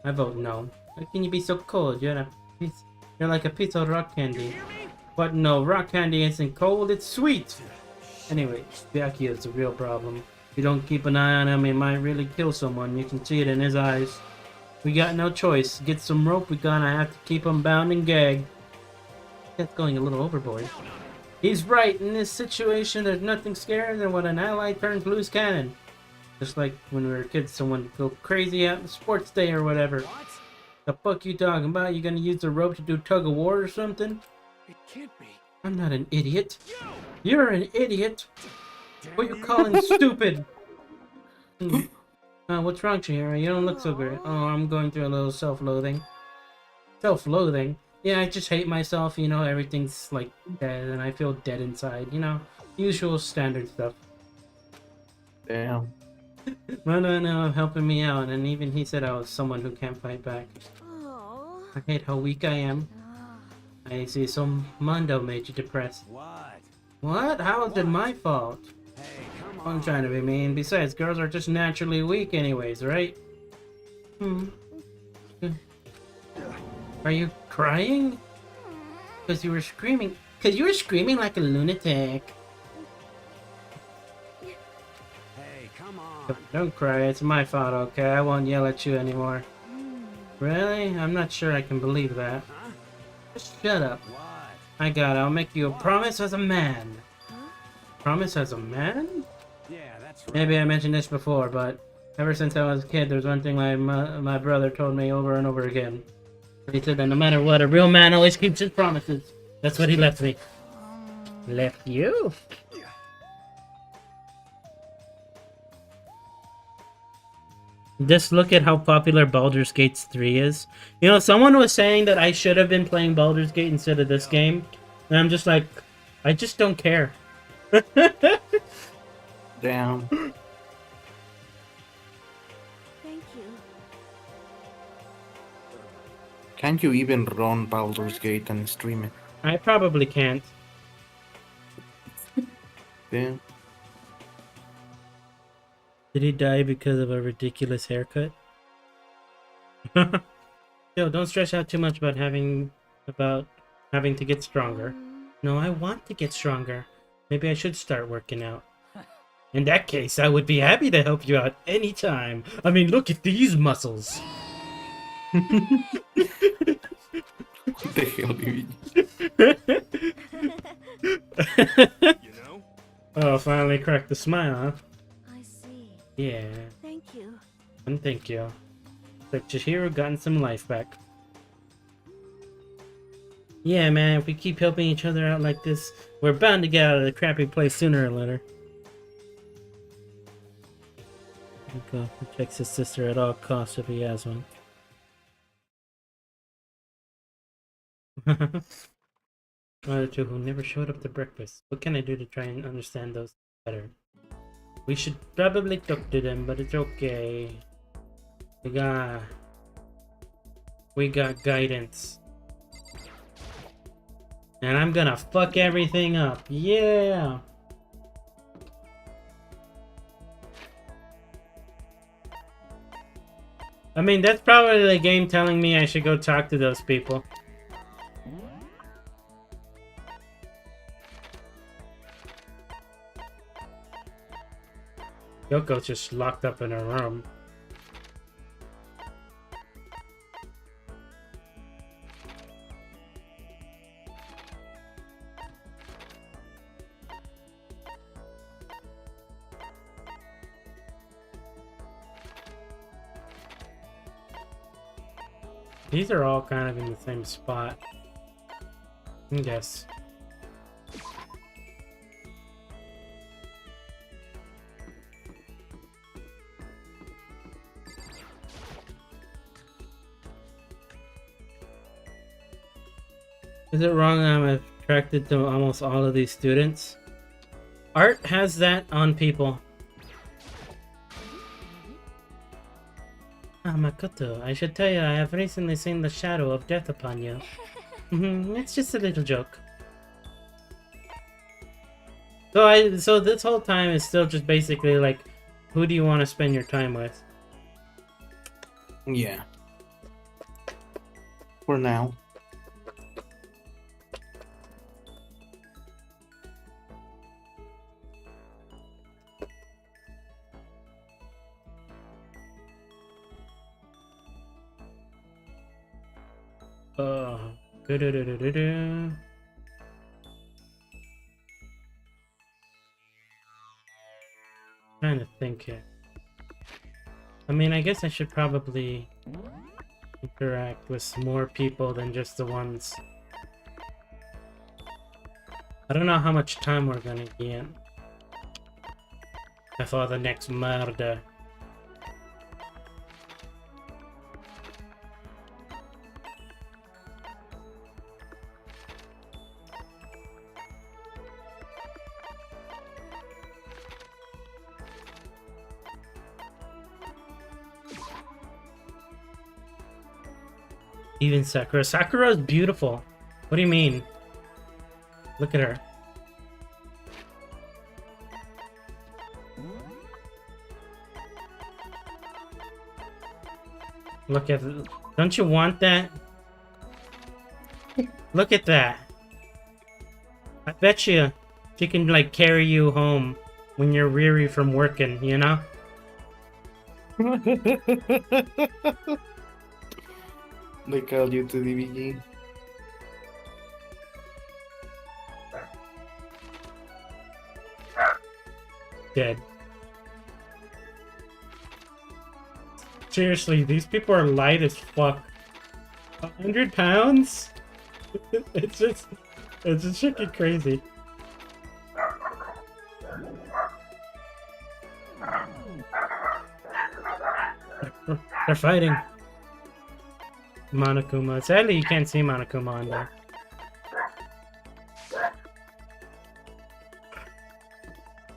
I vote no. How can you be so cold? You're like a piece of rock candy. But no, rock candy isn't cold, it's sweet. Anyway, Byakuya is a real problem. If you don't keep an eye on him, he might really kill someone. You can see it in his eyes. We got no choice. Get some rope, we're gonna have to keep him bound and gagged. That's going a little overboard. He's right. In this situation, there's nothing scarier than when an ally turns loose cannon. Just like when we were kids, someone would go crazy out on sports day or whatever. What? The fuck you talking about? You gonna use the rope to do tug of war or something? It can't be. I'm not an idiot. You! You're an idiot. What you calling stupid? What's wrong, Chihiro? You don't look so great. Oh, I'm going through a little self-loathing. Self-loathing? Yeah, I just hate myself, you know, everything's like dead and I feel dead inside, you know, usual standard stuff. Damn. No, helping me out, and even he said I was someone who can't fight back. Oh. I hate how weak I am. I see some Mondo made you depressed. What? What? How is it my fault? Hey, come on. I'm trying to be mean. Besides, girls are just naturally weak anyways, right? Are you crying? Because you were screaming. Because you were screaming like a lunatic. Hey, come on. Don't cry. It's my fault, okay? I won't yell at you anymore. Really? I'm not sure I can believe that. Huh? Just shut up. What? I got it. I'll make you a promise as a man. Promise as a man? Yeah, that's right. Maybe I mentioned this before, but ever since I was a kid, there's one thing my brother told me over and over again. He said that no matter what, a real man always keeps his promises. That's what he left me. Left you? Just look at how popular Baldur's Gate 3 is. You know, someone was saying that I should have been playing Baldur's Gate instead of this game. And I'm just like, I just don't care. Damn. Thank you. Can't you even run Baldur's Gate and stream it? I probably can't. Damn. Did he die because of a ridiculous haircut? Yo, don't stress out too much about having to get stronger. No, I want to get stronger. Maybe I should start working out. In that case, I would be happy to help you out anytime. I mean, look at these muscles. What the hell, baby? You know? Oh, finally cracked the smile, huh? I see. Yeah, Thank you. and thank you. Like Chihiro gotten some life back. Yeah, man, if we keep helping each other out like this, we're bound to get out of the crappy place sooner or later. Nico protects his sister at all costs if he has one. Other two who never showed up to breakfast. What can I do to try and understand those better? We should probably talk to them, but it's okay. We got guidance. And I'm gonna fuck everything up. Yeah! I mean, that's probably the game telling me I should go talk to those people. Yoko's just locked up in her room. These are all kind of in the same spot. I guess. Is it wrong I'm attracted to almost all of these students? Art has that on people. Ah, Makoto, I should tell you I have recently seen the shadow of death upon you. It's just a little joke. So this whole time is still just basically like, who do you want to spend your time with? Yeah. For now. Do-do-do-do-do-do. Trying to think here. I mean, I guess I should probably interact with more people than just the ones. I don't know how much time we're gonna get before the next murder. Even Sakura. Sakura is beautiful. What do you mean? Look at her. Look at it. Don't you want that? Look at that. I bet you she can like carry you home when you're weary from working, you know? They called you to DBG. Dead. Seriously, these people are light as fuck. 100 pounds? It's just freaking crazy. They're fighting. Monokuma. Sadly, you can't see Monokuma on there.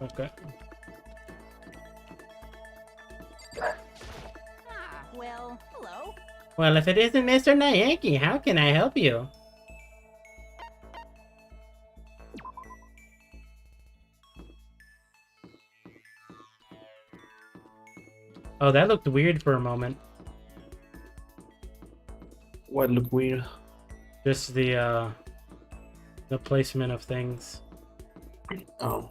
Okay. Well, hello. Well, if it isn't Mr. Naeki, how can I help you? Oh, that looked weird for a moment. What look weird? Just the placement of things. Oh.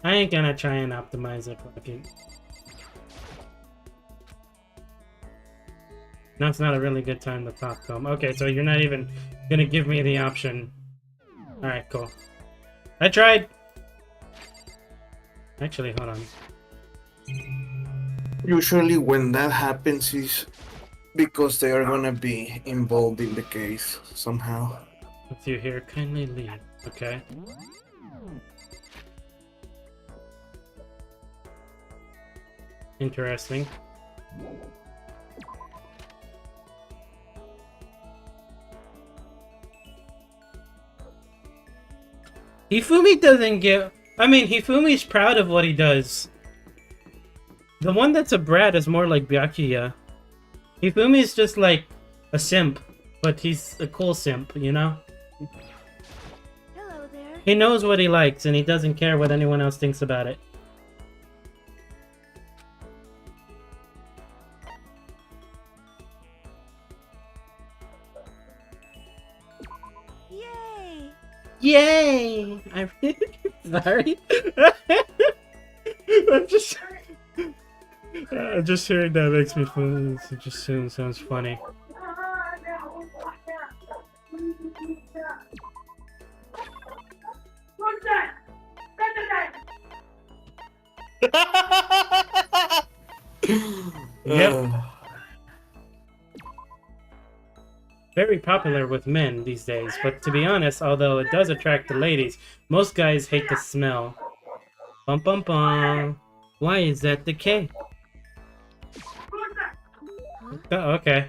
I ain't gonna try and optimize it. Fuck it. Now it's not a really good time to talk to him. Okay, so you're not even gonna give me the option. Alright, cool. I tried! Actually, hold on. Usually when that happens is because they are gonna be involved in the case somehow. With you here, kindly leave. Okay. Interesting. Hifumi doesn't give... I mean, Hifumi's proud of what he does. The one that's a brat is more like Byakuya. Hifumi's just like a simp, but he's a cool simp, you know? Hello there. He knows what he likes, and he doesn't care what anyone else thinks about it. Yay! Yay! I'm sorry. Just hearing that makes me feel. It just sounds funny. Yep. Very popular with men these days, but to be honest, although it does attract the ladies, most guys hate the smell. Bum bum bum. Why is that the case? Oh, okay.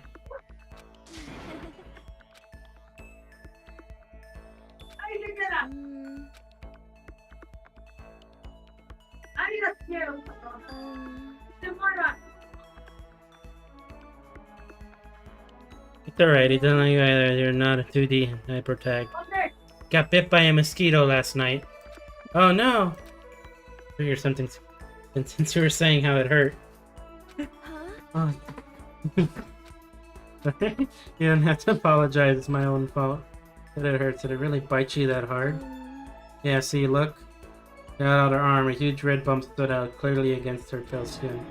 It's alright, it doesn't like you either. You're not a 2D hyper tag. Got bit by a mosquito last night. Oh no! Figure something. Since you were saying how it hurt. Oh. You don't have to apologize, it's my own fault that it hurts. Did it really bite you that hard? Yeah, see, look. Got out her arm, a huge red bump stood out clearly against her pale skin.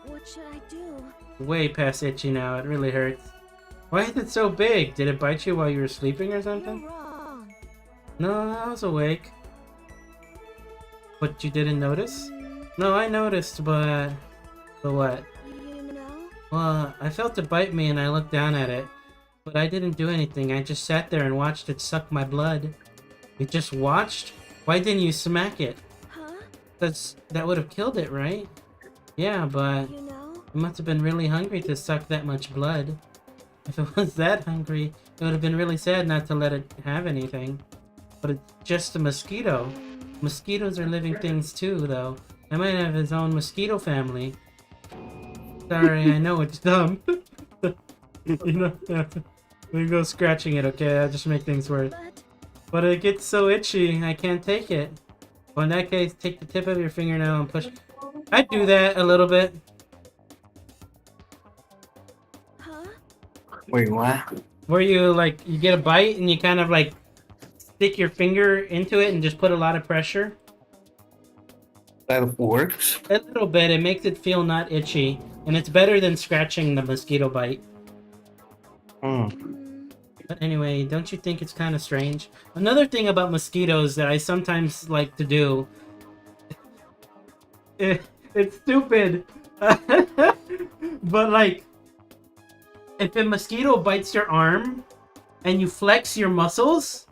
What should I do? Way past itchy now, it really hurts. Why is it so big? Did it bite you while you were sleeping or something? You're wrong. No, I was awake. But you didn't notice? No, I noticed, but... But what? You know? Well, I felt it bite me and I looked down at it. But I didn't do anything, I just sat there and watched it suck my blood. You just watched? Why didn't you smack it? Huh? That would have killed it, right? Yeah, but... You know? It must have been really hungry to suck that much blood. If it was that hungry, it would have been really sad not to let it have anything. But it's just a mosquito. Mosquitoes are living things too, though. I might have his own mosquito family. Sorry, I know it's dumb. You know, we go scratching it, okay? I'll just make things worse. But it gets so itchy, I can't take it. Well, in that case, take the tip of your fingernail and push. I'd do that a little bit. Huh? Wait, what? Where you, like, you get a bite and you kind of, like, stick your finger into it and just put a lot of pressure. That works? A little bit. It makes it feel not itchy. And it's better than scratching the mosquito bite. But anyway, don't you think it's kind of strange? Another thing about mosquitoes that I sometimes like to do... It's stupid. But like... If a mosquito bites your arm and you flex your muscles...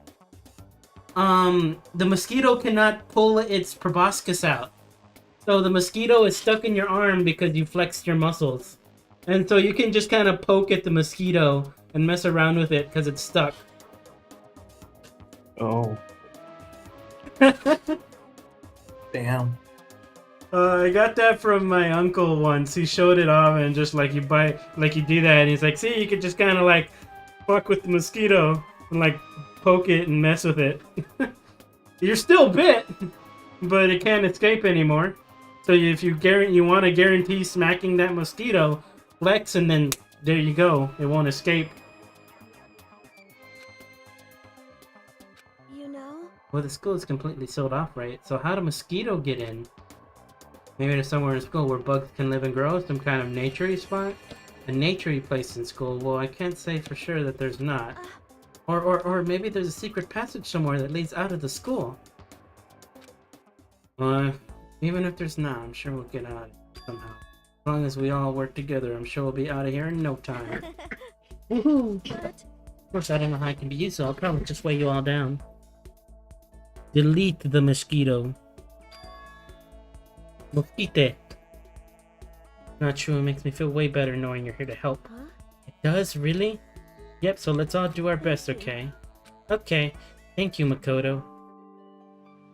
the mosquito cannot pull its proboscis out. So the mosquito is stuck in your arm because you flexed your muscles. And so you can just kind of poke at the mosquito and mess around with it because it's stuck. Oh. Damn. I got that from my uncle once. He showed it off and just like you bite, like you do that and he's like, see, you could just kind of like fuck with the mosquito and like poke it and mess with it. You're still bit, but it can't escape anymore. So if you want to guarantee smacking that mosquito, flex and then there you go. It won't escape. You know? Well, the school is completely sold off, right? So how do mosquito get in? Maybe there's somewhere in school where bugs can live and grow, some kind of nature-y spot? A nature-y place in school? Well, I can't say for sure that there's not. Or maybe there's a secret passage somewhere that leads out of the school. Well, even if there's not, I'm sure we'll get out somehow. As long as we all work together, I'm sure we'll be out of here in no time. Woohoo! But Of course, I don't know how I can be used, so I'll probably just weigh you all down. Delete the mosquito. Mosquito. Not true, it makes me feel way better knowing you're here to help. huh? It does, really? Yep, so let's all do our best, okay? Okay, thank you, Makoto.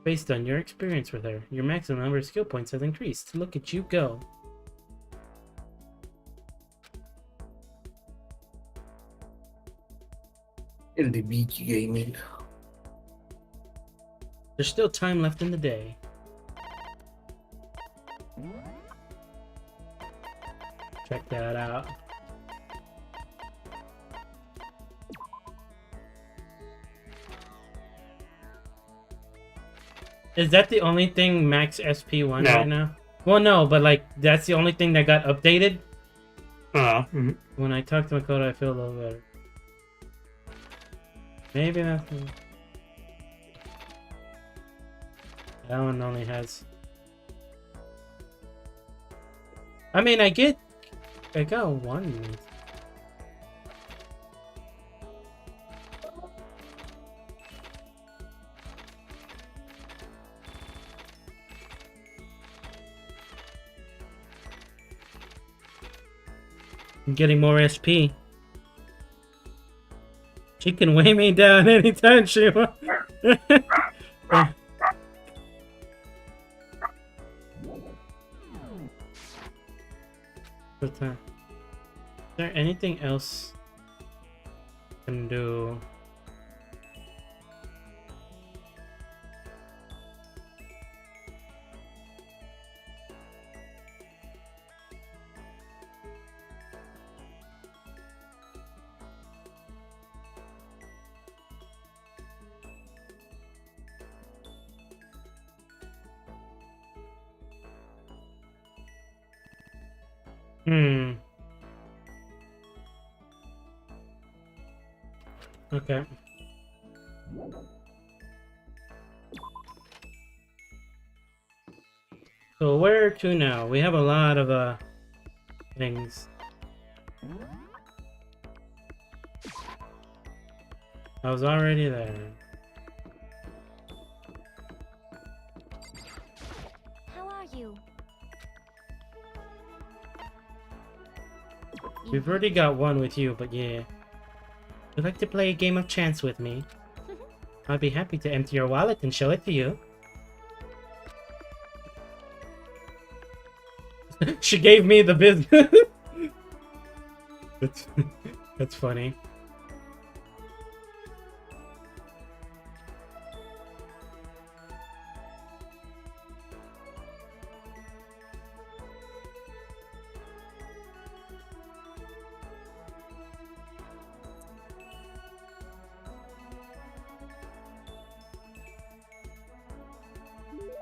Based on your experience with her, your maximum number of skill points has increased. Look at you go. El de Mickey Gaming. There's still time left in the day. Check that out. Is that the only thing max SP1 No. right now? Well, no, but like that's the only thing that got updated. When I talk to Makoto, I feel a little better. Maybe that's that one only has. I mean, I got one. I'm getting more SP. She can weigh me down anytime she wants. Is there anything else I can do? Okay. So where to now? We have a lot of things. I was already there. How are you? We've already got one with you, but yeah. Would you like to play a game of chance with me? I'd be happy to empty your wallet and show it to you. She gave me the business. That's funny.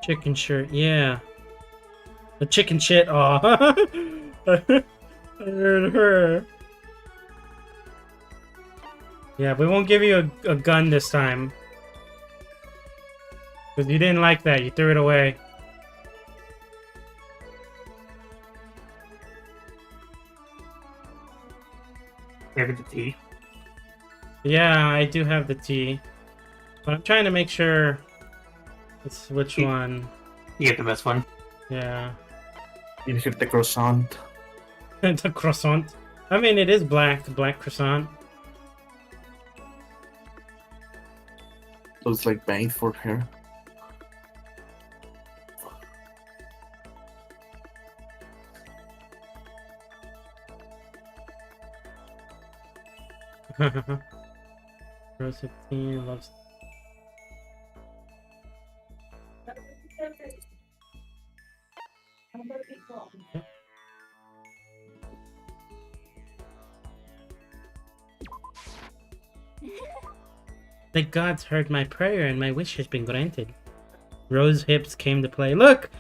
Chicken shirt, yeah. The chicken shit, aw. I heard her. Yeah, we won't give you a gun this time. Because you didn't like that, you threw it away. Have the tea. Yeah, I do have the tea. But I'm trying to make sure it's which one. You get the best one. Yeah. You hit the croissant. The croissant. I mean, it is black croissant. So it's like made for her. Rose 15 loves. The gods heard my prayer and my wish has been granted. Rose hips came to play. Look!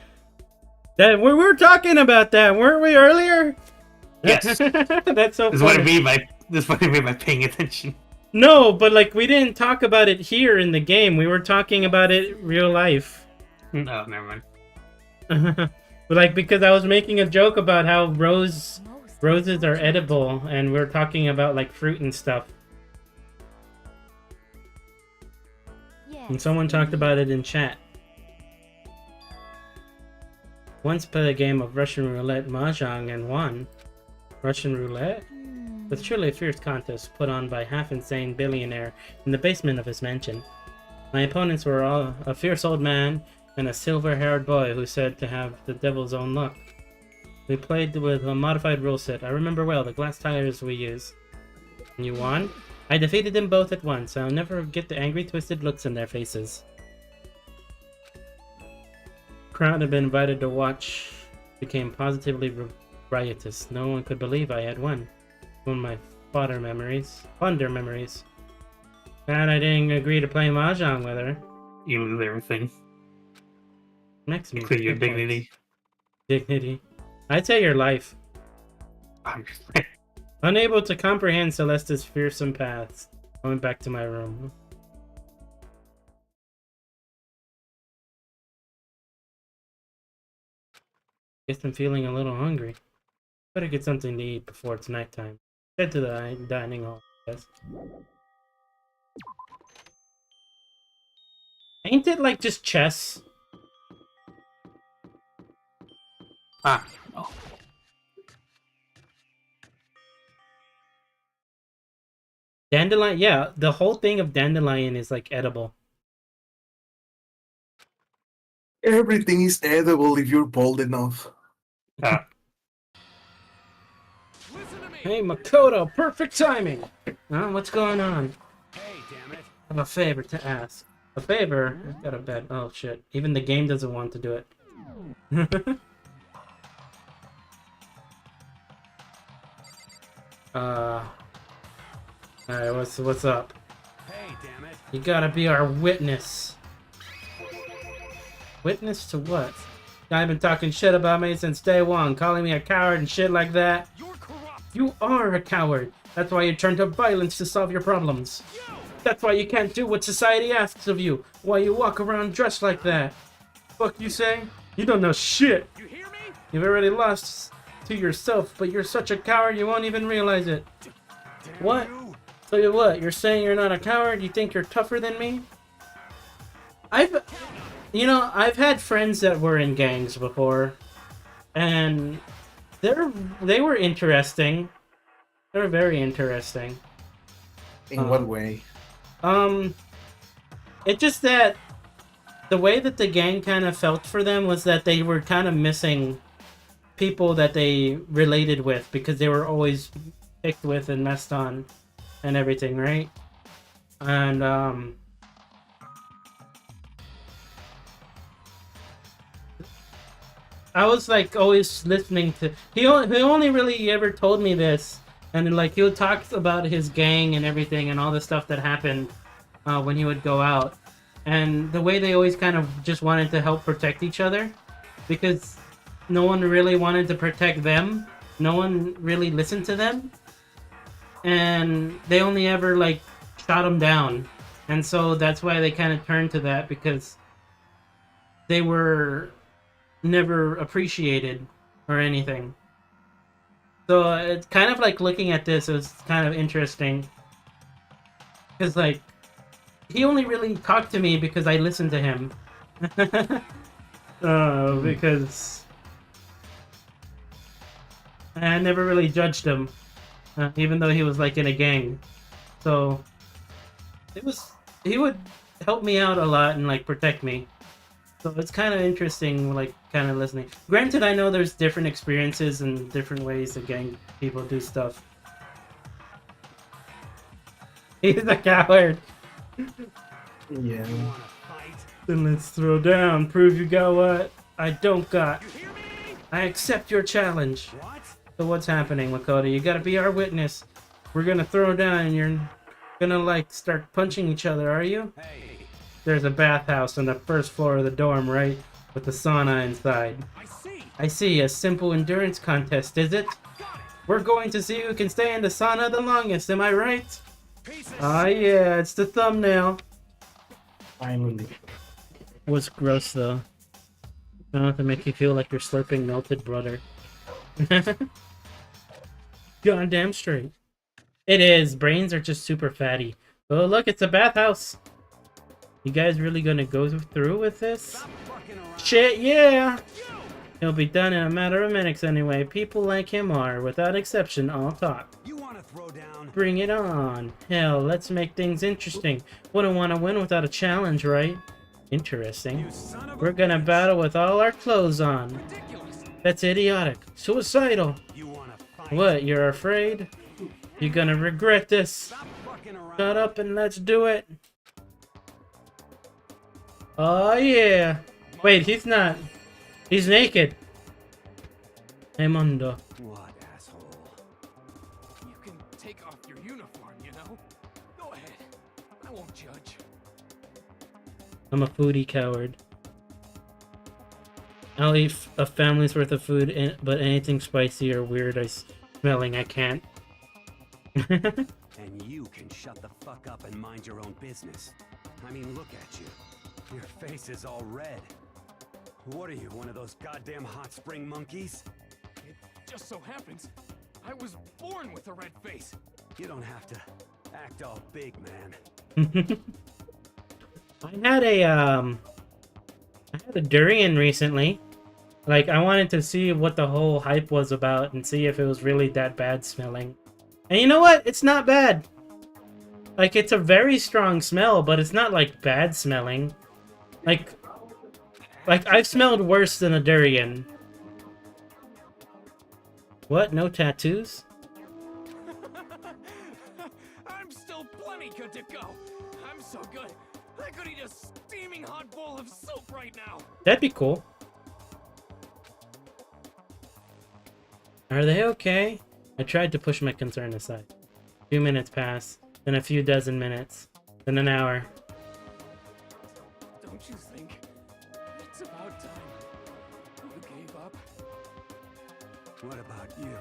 That we were talking about that, weren't we, earlier? Yes. That's so This is funny. what I mean by paying attention. No, but like we didn't talk about it here in the game. We were talking about it real life. No, never mind. Like because I was making a joke about how roses are edible, and we're talking about like fruit and stuff. Yes. And someone talked about it in chat. Once played a game of Russian roulette mahjong and won. Russian roulette? Was truly a fierce contest put on by half-insane billionaire in the basement of his mansion. My opponents were all a fierce old man and a silver-haired boy who said to have the devil's own luck. We played with a modified rule set. I remember well the glass tires we used. And you won? I defeated them both at once. I'll never forget the angry, twisted looks in their faces. Crowd had been invited to watch became positively riotous. No one could believe I had won. One of my fonder memories. Glad I didn't agree to play mahjong with her. You lose everything. Next me. Including your dignity. Dignity. I'd say your life. Unable to comprehend Celeste's fearsome paths, I went back to my room. Guess I'm feeling a little hungry. Better get something to eat before it's nighttime. Head to the dining hall, I guess. Ain't it like just chess? Ah. Oh. Dandelion, yeah, the whole thing of dandelion is like edible. Everything is edible if you're bold enough. Ah. Hey, Makoto, perfect timing! Huh? What's going on? Hey, damn it. I have a favor to ask. A favor? I've got a bed. Oh, shit. Even the game doesn't want to do it. Alright, what's up? Hey, damn it. You gotta be our witness. Witness to what? I've been talking shit about me since day one, calling me a coward and shit like that. You're corrupt. You are a coward. That's why you turn to violence to solve your problems. That's why you can't do what society asks of you. Why you walk around dressed like that. Fuck you say? You don't know shit. You hear me? You've already lost to yourself, but you're such a coward you won't even realize it. Damn What? you. Tell you what, you're saying you're not a coward? You think you're tougher than me? I've had friends that were in gangs before, and they were interesting. They were very interesting. In what way? It's just that the way that the gang kind of felt for them was that they were kind of missing people that they related with because they were always picked with and messed on and everything, right? And I was like always listening to he only really ever told me this, and then, like he would talk about his gang and everything and all the stuff that happened when he would go out, and the way they always kind of just wanted to help protect each other because no one really wanted to protect them, no one really listened to them, and they only ever like shot them down, and so that's why they kind of turned to that because they were never appreciated or anything. So it's kind of like looking at this, it was kind of interesting because like he only really talked to me because I listened to him. Because I never really judged him, even though he was like in a gang. So he would help me out a lot and like protect me. So it's kind of interesting, like, kind of listening. Granted, I know there's different experiences and different ways that gang people do stuff. He's a coward. Yeah. You wanna fight? Then let's throw down. Prove you got what I don't got. You hear me? I accept your challenge. What? So what's happening, Makoto? You gotta be our witness. We're gonna throw down and Gonna, like, start punching each other, are you? Hey, There's a bathhouse on the first floor of the dorm, right? With the sauna inside. I see. I see, a simple endurance contest, is it? We're going to see who can stay in the sauna the longest, am I right? Ah, yeah, it's the thumbnail. Finally. Was gross, though. I don't have to make you feel like you're slurping melted butter. Goddamn straight. It is. Brains are just super fatty. Oh, look, it's a bathhouse. You guys really gonna go through with this? Shit, yeah! He'll be done in a matter of minutes anyway. People like him are, without exception, all talk. You want to throw down? Bring it on. Hell, let's make things interesting. Wouldn't want to win without a challenge, right? Interesting. We're gonna battle with all our clothes on. That's idiotic. Suicidal. What, you're afraid? You're gonna regret this. Shut up and let's do it. Oh yeah. Wait, he's not. He's naked. Hey, Mondo. What, asshole? You can take off your uniform, you know? Go ahead. I won't judge. I'm a foodie coward. I'll eat a family's worth of food, but anything spicy or weird smelling, I can't. And you can shut the fuck up and mind your own business. I mean, look at you. Your face is all red. What are you, one of those goddamn hot spring monkeys? It just so happens I was born with a red face. You don't have to act all big, man. I had a durian recently. Like, I wanted to see what the whole hype was about and see if it was really that bad smelling. And you know what? It's not bad. Like, it's a very strong smell, but it's not, like, bad smelling. Like, I've smelled worse than a durian. What? No tattoos? I'm still plenty good to go. I'm so good. I could eat a steaming hot bowl of soup right now. That'd be cool. Are they okay? I tried to push my concern aside. A few minutes pass, then a few dozen minutes, then an hour. Don't you think it's about time you gave up? What about you?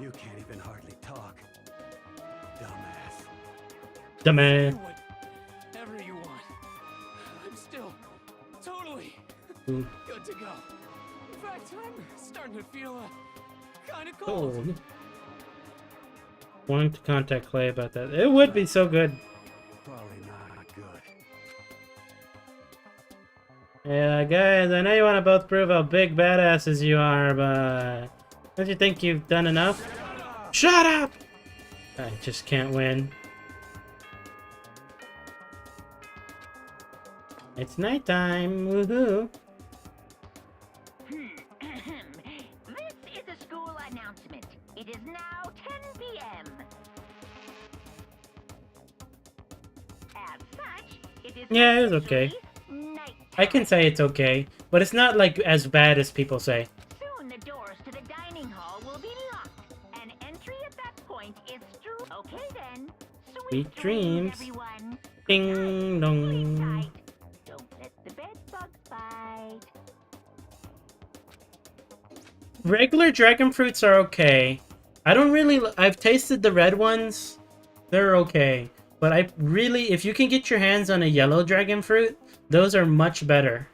You can't even hardly talk. Dumbass. Dumbass. Do whatever you want. I'm still totally Ooh. good to go. In fact, I'm starting to feel kind of cold. Cold. Wanting to contact Clay about that. It would be so good. Probably not good. Yeah, guys, I know you want to both prove how big badasses you are, but don't you think you've done enough? Shut up! I just can't win. It's nighttime, woohoo! This is a school announcement. It is now 10 p.m. As such, it is Yeah, it was okay. nighttime. I can say it's okay, but it's not like as bad as people say. Soon the doors to the dining hall will be locked, and entry at that point is through. Okay then. Sweet dreams. Everyone. Ding Sleep dong. tight. Don't let the bed bugs bite. Regular dragon fruits are okay. I don't really... I've tasted the red ones. They're okay. But I really... If you can get your hands on a yellow dragon fruit, those are much better.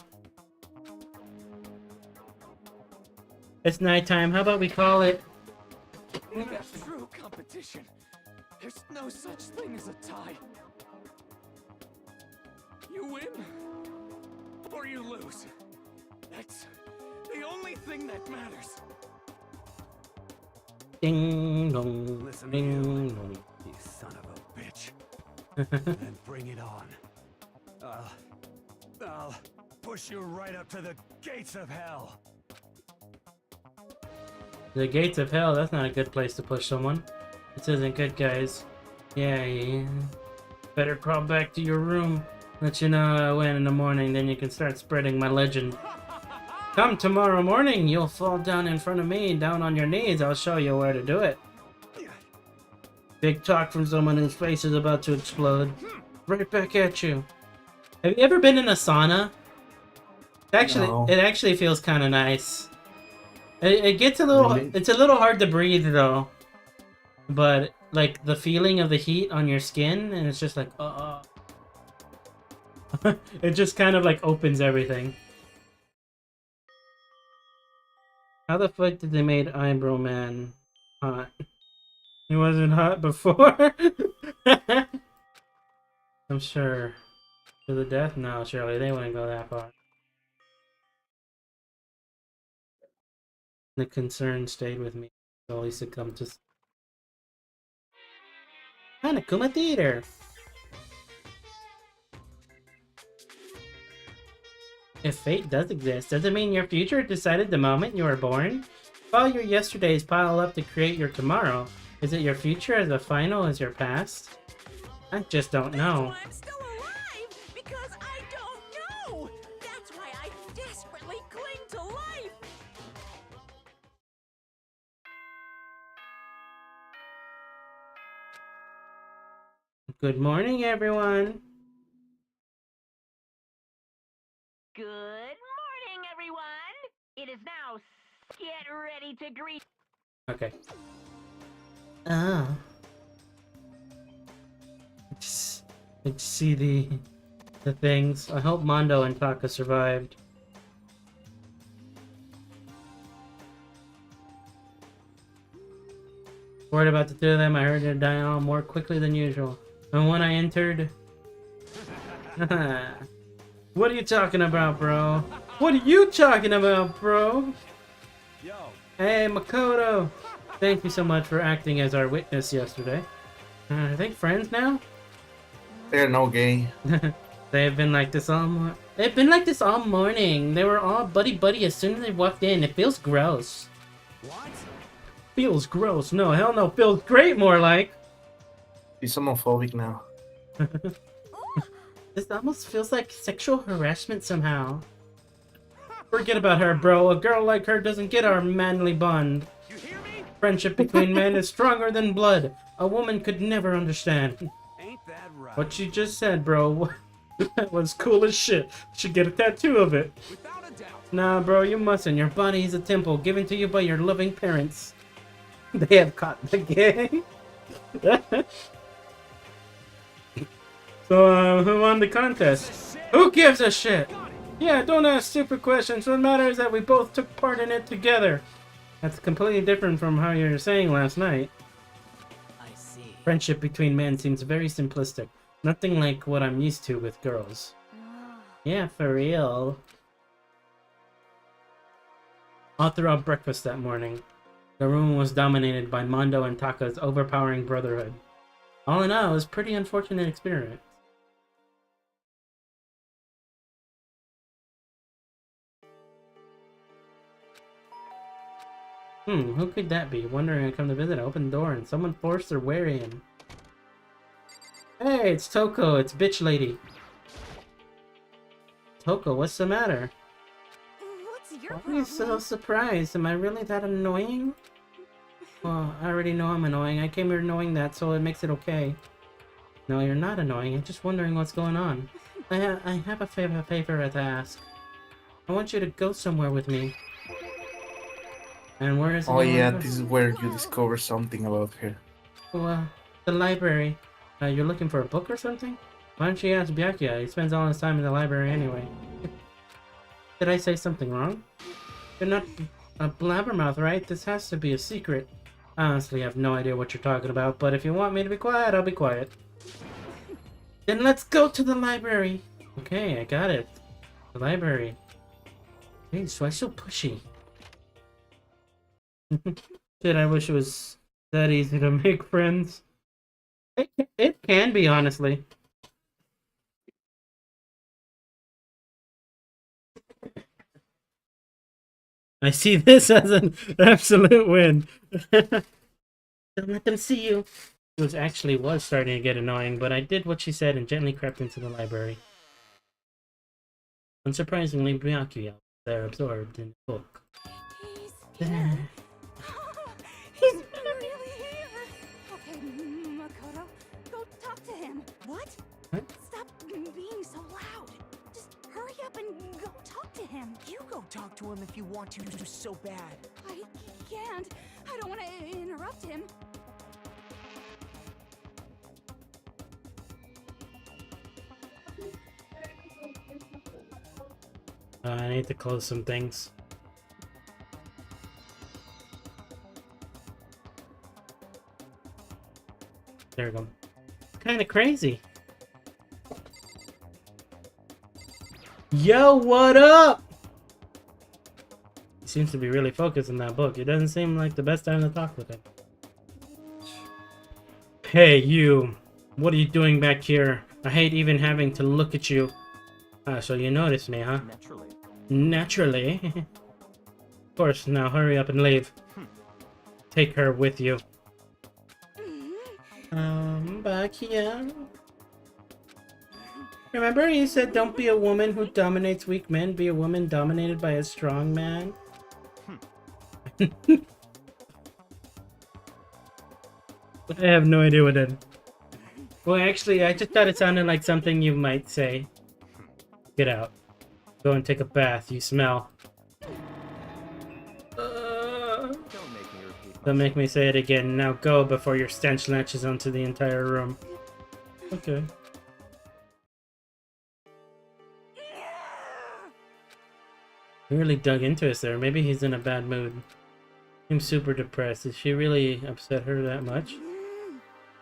It's nighttime. How about we call it? In a true competition, there's no such thing as a tie. You win, or you lose. That's the only thing that matters. Ding dong. Listen to Ding you. dong. You son of a bitch. Then bring it on. I'll push you right up to the gates of hell. The gates of hell, that's not a good place to push someone. This isn't good, guys. Yeah. Better crawl back to your room. Let you know I win in the morning, then you can start spreading my legend. Come tomorrow morning, you'll fall down in front of me, down on your knees. I'll show you where to do it. Big talk from someone whose face is about to explode. Right back at you. Have you ever been in a sauna? Actually, No. it actually feels kind of nice. It gets a little. Really? It's a little hard to breathe though. But like the feeling of the heat on your skin, and it's just like, it just kind of like opens everything. How the fuck did they make Eyebrow Man hot? He wasn't hot before. I'm sure. To the death? No, surely they wouldn't go that far. The concern stayed with me. So he succumbed to Hanakuma Theater. If fate does exist, does it mean your future decided the moment you were born? If all your yesterdays pile up to create your tomorrow, is it your future as final as your past? I just don't know. I'm still alive because I don't know. That's why I desperately cling to life. Good morning, everyone. Good morning, everyone. It is now get ready to greet. Okay. Ah. I just see the things. I hope Mondo and Taka survived. Worried about the two of them, I heard they're dying all more quickly than usual. And when I entered... What are you talking about, bro? What are you talking about, bro? Yo. Hey, Makoto! Thank you so much for acting as our witness yesterday. Are they friends now? They're no gay. They've been like this all They've been like this all morning. They were all buddy-buddy as soon as they walked in. It feels gross. What? Feels gross. No, hell no. Feels great, more like. He's homophobic now. This almost feels like sexual harassment somehow. Forget about her, bro. A girl like her doesn't get our manly bond. You hear me? Friendship between men is stronger than blood. A woman could never understand. Ain't that right? What you just said, bro. That was cool as shit. Should get a tattoo of it. Without a doubt. Nah, bro, you mustn't. Your body is a temple given to you by your loving parents. They have caught the gang. So, who won the contest? Who gives a shit? Yeah, don't ask stupid questions. What matters is that we both took part in it together. That's completely different from how you were saying last night. I see. Friendship between men seems very simplistic. Nothing like what I'm used to with girls. Yeah, for real. All throughout breakfast that morning, the room was dominated by Mondo and Taka's overpowering brotherhood. All in all, it was a pretty unfortunate experience. Who could that be? Wondering I come to visit, I open the door and someone forced their way in. Hey, it's Toko, it's bitch lady. Toko, what's the matter? What's your Why are problem? you so surprised? Am I really that annoying? Well, I already know I'm annoying. I came here knowing that, so it makes it okay. No, you're not annoying. I'm just wondering what's going on. I have a favor to ask. I want you to go somewhere with me. And where is it? Oh yeah, this is where you discover something about her. Well, the library. You're looking for a book or something? Why don't you ask Byakuya? He spends all his time in the library anyway. Did I say something wrong? You're not a blabbermouth, right? This has to be a secret. I honestly have no idea what you're talking about, but if you want me to be quiet, I'll be quiet. Then let's go to the library. Okay, I got it. The library. Jeez, why so pushy? Shit, I wish it was that easy to make friends. It can be, honestly. I see this as an absolute win. Don't let them see you. It actually was starting to get annoying, but I did what she said and gently crept into the library. Unsurprisingly, Byakuya was there absorbed in the book. He's here. He's really here. Okay, him. You go talk to him if you want to so bad. I can't. I don't want to interrupt him. I need to close some things. There we go. Kinda crazy. Yo, what up? He seems to be really focused on that book. It doesn't seem like the best time to talk with him. Hey, you. What are you doing back here? I hate even having to look at you. Ah, so you noticed me, huh? Naturally. Naturally. Of course, now hurry up and leave. Take her with you. Back here. Remember you said don't be a woman who dominates weak men, be a woman dominated by a strong man? I have no idea what that is. Well, actually, I just thought it sounded like something you might say. Get out. Go and take a bath, you smell. Don't make me say it again. Now go before your stench latches onto the entire room. Okay. He really dug into us there. Maybe he's in a bad mood. Seems super depressed. Did she really upset her that much?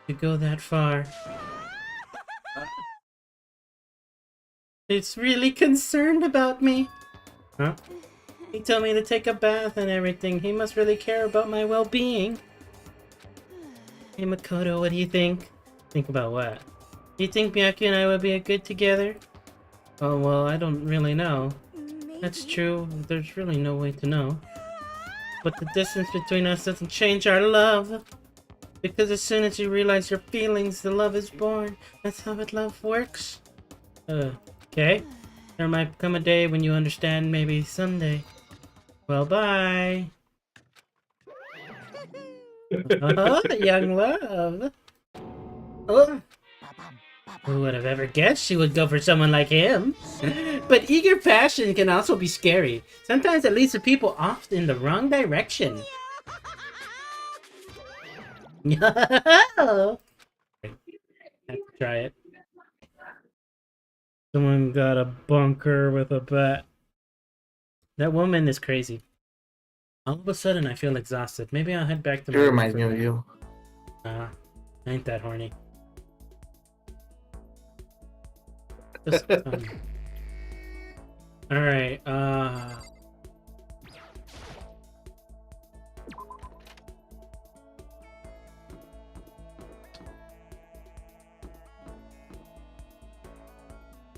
To go that far. It's really concerned about me. Huh? He told me to take a bath and everything. He must really care about my well-being. Hey Makoto, what do you think? Think about what? You think Miyaki and I would be good together? Oh, well, I don't really know. That's true. There's really no way to know. But the distance between us doesn't change our love. Because as soon as you realize your feelings, the love is born. That's how love works. Okay. There might come a day when you understand, maybe someday. Well, bye. Oh, young love. Oh. Who would have ever guessed she would go for someone like him? But eager passion can also be scary. Sometimes it leads to people off in the wrong direction. Have to try it. Someone got a bunker with a bat. That woman is crazy. All of a sudden, I feel exhausted. Maybe I'll head back to my It room reminds for me a of minute. you. I ain't that horny. Just, Alright,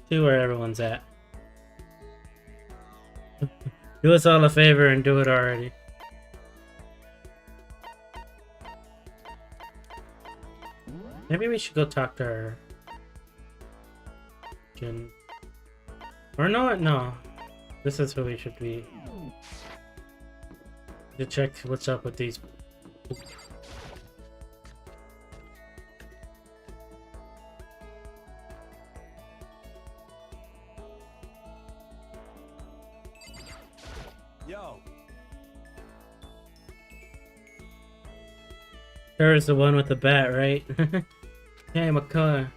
see where everyone's at. Do us all a favor and do it already. Maybe we should go talk to her. Or no. This is who we should be. To check what's up with these. Yo. There's the one with the bat, right? Hey, Makoto.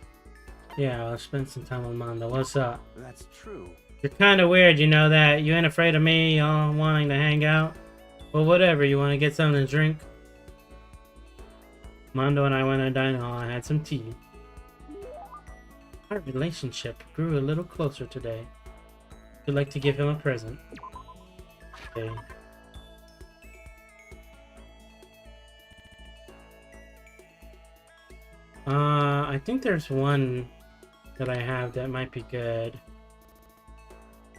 Yeah, I'll spend some time with Mondo. What's up? That's true. You're kind of weird, you know that? You ain't afraid of me all wanting to hang out? Well, whatever. You want to get something to drink? Mondo and I went to a dining hall and had some tea. Our relationship grew a little closer today. Would you like to give him a present? Okay. I think there's one that I have that might be good.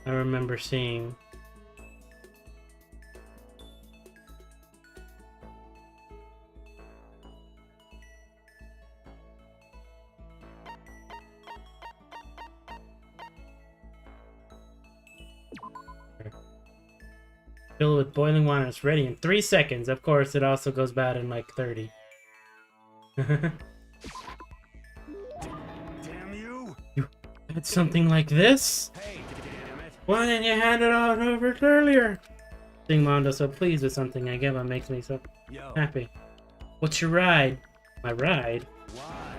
I remember seeing. Fill it with boiling water. It's ready in 3 seconds. Of course, it also goes bad in like 30. Damn you! You had something like this? Hey, damn it! Why didn't you hand it on over earlier? Seeing Mondo so pleased with something I give him makes me so happy. What's your ride? My ride?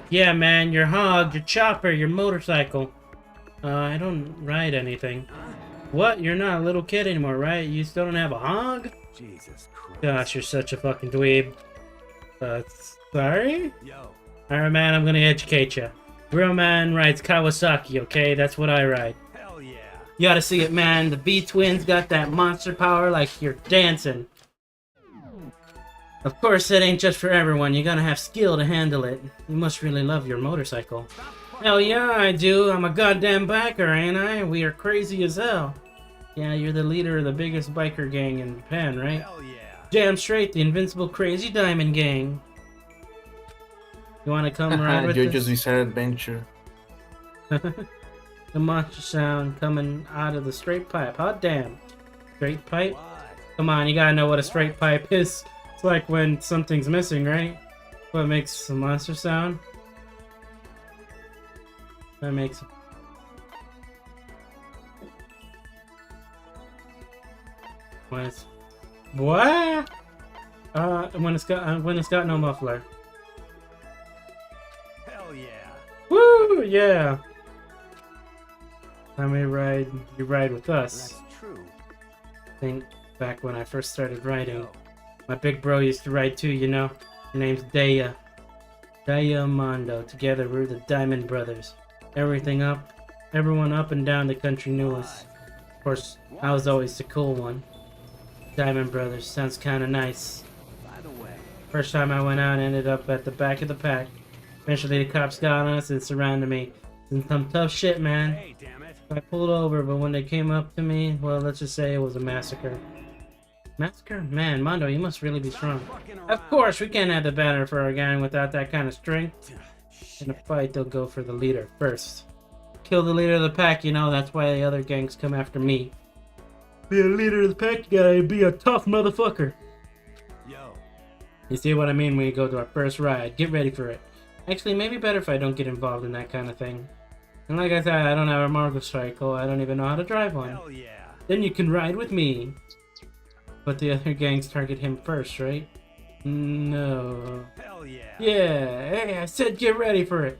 Yeah, man, your hog, your chopper, your motorcycle. I don't ride anything. What? You're not a little kid anymore, right? You still don't have a hog? Jesus Christ. Gosh, you're such a fucking dweeb. Sorry? Yo. Alright, man, I'm gonna educate you. Real man rides Kawasaki, okay? That's what I ride. Hell yeah. You gotta see it, man. The B-Twins got that monster power like you're dancing. Of course, it ain't just for everyone. You gotta have skill to handle it. You must really love your motorcycle. Hell yeah, I do. I'm a goddamn biker, ain't I? We are crazy as hell. Yeah, you're the leader of the biggest biker gang in Japan, right? Hell yeah. Damn straight, the invincible crazy diamond gang. You wanna come ride with Jojo's us? Bizarre Adventure. The monster sound coming out of the straight pipe. Hot damn. Straight pipe? Come on, you gotta know what a straight pipe is. It's like when something's missing, right? What makes a monster sound? That makes... When it's... What? When it's got no muffler. Hell yeah. Woo! Yeah! Time you ride with us. That's true. Think back when I first started riding. My big bro used to ride too, you know. His name's Daya. Daya Mondo. Together we're the Diamond Brothers. Everyone up and down the country knew us. Of course, I was always the cool one. Diamond Brothers sounds kinda nice. By the way. First time I went out, I ended up at the back of the pack. Eventually the cops got on us and surrounded me. It's some tough shit, man. Hey, damn it. I pulled over, but when they came up to me, well, let's just say it was a massacre. Massacre? Man, Mondo, you must really be strong. Of course, we can't have the banner for our gang without that kind of strength. In a fight, they'll go for the leader first. Kill the leader of the pack, you know, that's why the other gangs come after me. Be a leader of the pack, you gotta be a tough motherfucker. Yo. You see what I mean when you go to our first ride. Get ready for it. Actually, maybe better if I don't get involved in that kind of thing. And like I said, I don't have a motorcycle. I don't even know how to drive one. Hell yeah. Then you can ride with me. But the other gangs target him first, right? No. Hell yeah. Yeah, hey, I said get ready for it.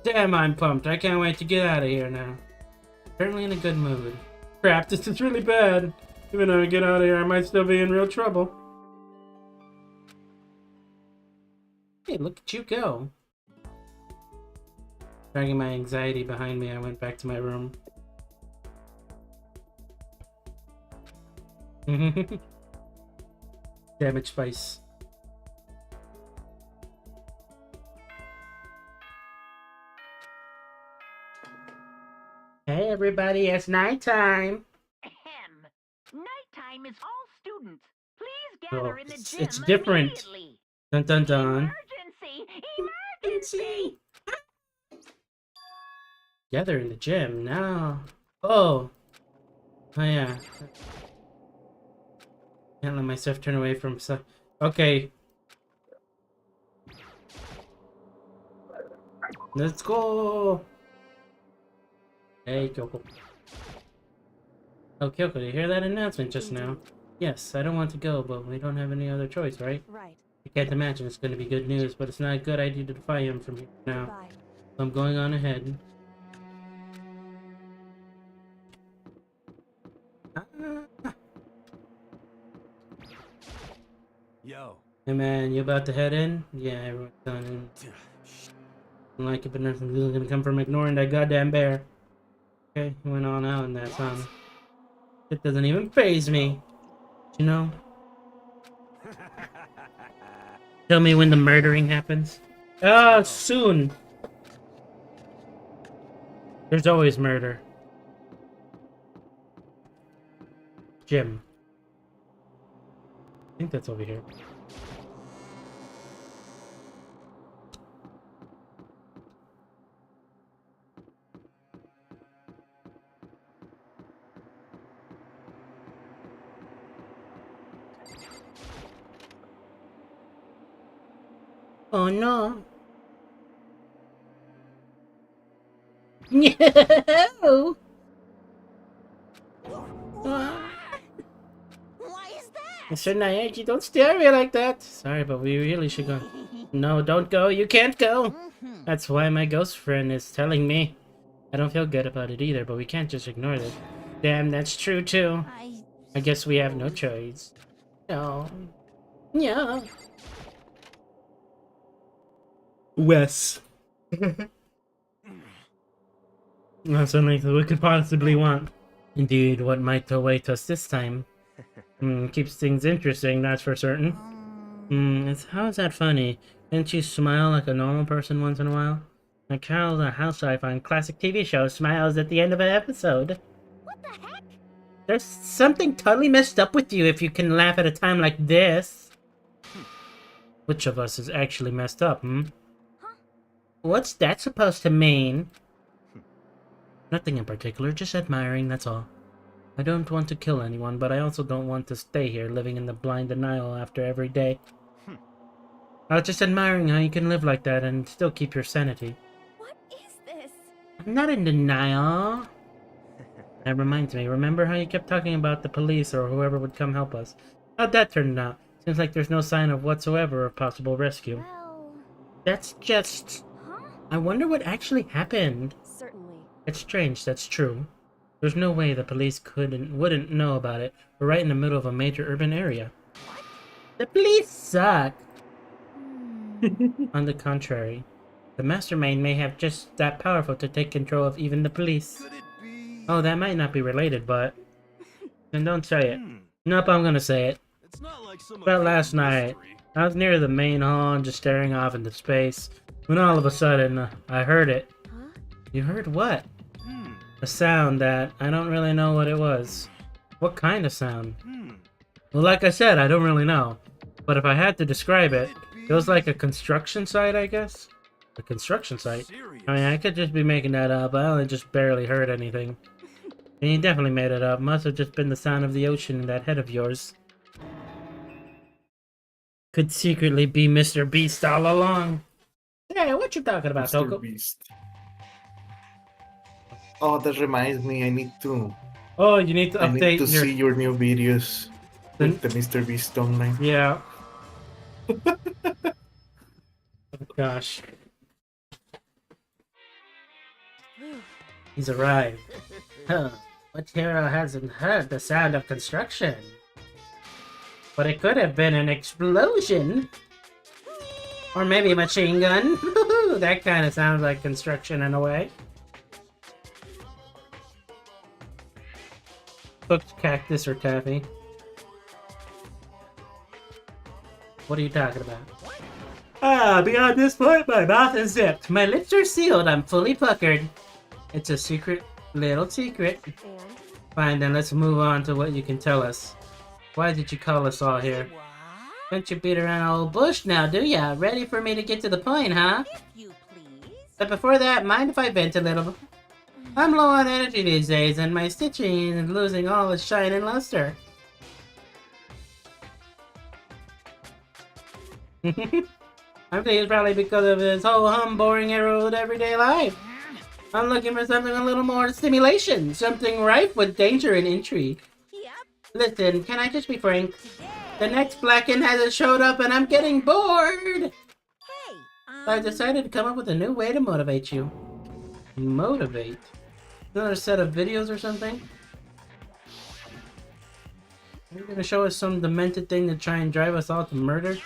Damn, I'm pumped. I can't wait to get out of here now. Apparently in a good mood. Crap, this is really bad. Even though I get out of here, I might still be in real trouble. Hey, look at you go. Dragging my anxiety behind me, I went back to my room. Damage spice. Hey everybody, it's nighttime. Ahem. Nighttime is all students. Please gather in the gym It's different. immediately. Dun dun dun. Emergency! Emergency! Gather in the gym now. Oh. Oh yeah. Can't let myself turn away from stuff. Okay. Let's go. Hey, Kyoko. Oh, Kyoko, did you hear that announcement just now? Yes, I don't want to go, but we don't have any other choice, right? Right. I can't imagine it's going to be good news, but it's not a good idea to defy him from here now. Bye. So I'm going on ahead. Yo. Hey man, you about to head in? Yeah, everyone's done in. I don't like it, but nothing's gonna come from ignoring that goddamn bear. Okay, he went on out in that song. It doesn't even faze me. You know? Tell me when the murdering happens. Ah, soon. There's always murder. Jim. I think that's over here. Oh no. No. Mr. Naegi, don't stare at me like that. Sorry, but we really should go. No, don't go. You can't go. That's why my ghost friend is telling me. I don't feel good about it either, but we can't just ignore this. Damn, that's true too. I guess we have no choice. No. Yeah. Wes. That's only we could possibly want. Indeed, what might await us this time? Keeps things interesting, that's for certain. How is that funny? Didn't you smile like a normal person once in a while? Like how the housewife on classic TV shows smiles at the end of an episode. What the heck? There's something totally messed up with you if you can laugh at a time like this. Which of us is actually messed up, Huh? What's that supposed to mean? Nothing in particular, just admiring, that's all. I don't want to kill anyone, but I also don't want to stay here living in the blind denial after every day. I was just admiring how you can live like that and still keep your sanity. What is this? I'm not in denial. That reminds me, remember how you kept talking about the police or whoever would come help us? How'd that turn out? Seems like there's no sign of whatsoever of possible rescue. Well... That's just... Huh? I wonder what actually happened. Certainly. It's strange, that's true. There's no way the police wouldn't know about it. We're right in the middle of a major urban area. What? The police suck! On the contrary, the mastermind may have just that powerful to take control of even the police. Could it be? Oh, that might not be related, but... Then don't say it. Nope, I'm gonna say it. It's not like some About last night, I was near the main hall and just staring off into space, when all of a sudden, I heard it. Huh? You heard what? A sound that I don't really know what it was. What kind of sound? Well, like I said, I don't really know. But if I had to describe it, it was like a construction site, I guess? A construction site? I mean, I could just be making that up. I only just barely heard anything. And you definitely made it up. Must have just been the sound of the ocean in that head of yours. Could secretly be Mr. Beast all along. Hey, what you talking about, Toko? Mr. Beast. Oh, that reminds me, I need to... Oh, you need to update I need to see your new videos with the Mr. Beast online. Yeah. Oh, gosh. He's arrived. Huh. What hero hasn't heard the sound of construction? But it could have been an explosion. Or maybe a machine gun. That kind of sounds like construction in a way. Cooked cactus or taffy. What are you talking about? Ah, beyond this point, my mouth is zipped. My lips are sealed. I'm fully puckered. It's a secret, little secret. And? Fine, then let's move on to what you can tell us. Why did you call us all here? Don't you beat around an old bush now, do ya? Ready for me to get to the point, huh? If you please. But before that, mind if I vent a little? I'm low on energy these days, and my stitching is losing all its shine and luster. I think it's probably because of his ho-hum boring old everyday life. I'm looking for something a little more stimulation, something rife with danger and intrigue. Yep. Listen, can I just be frank? The next Blacken hasn't showed up and I'm getting bored! Hey, So I decided to come up with a new way to motivate you. Motivate? Another set of videos or something? You're gonna show us some demented thing to try and drive us all to murder?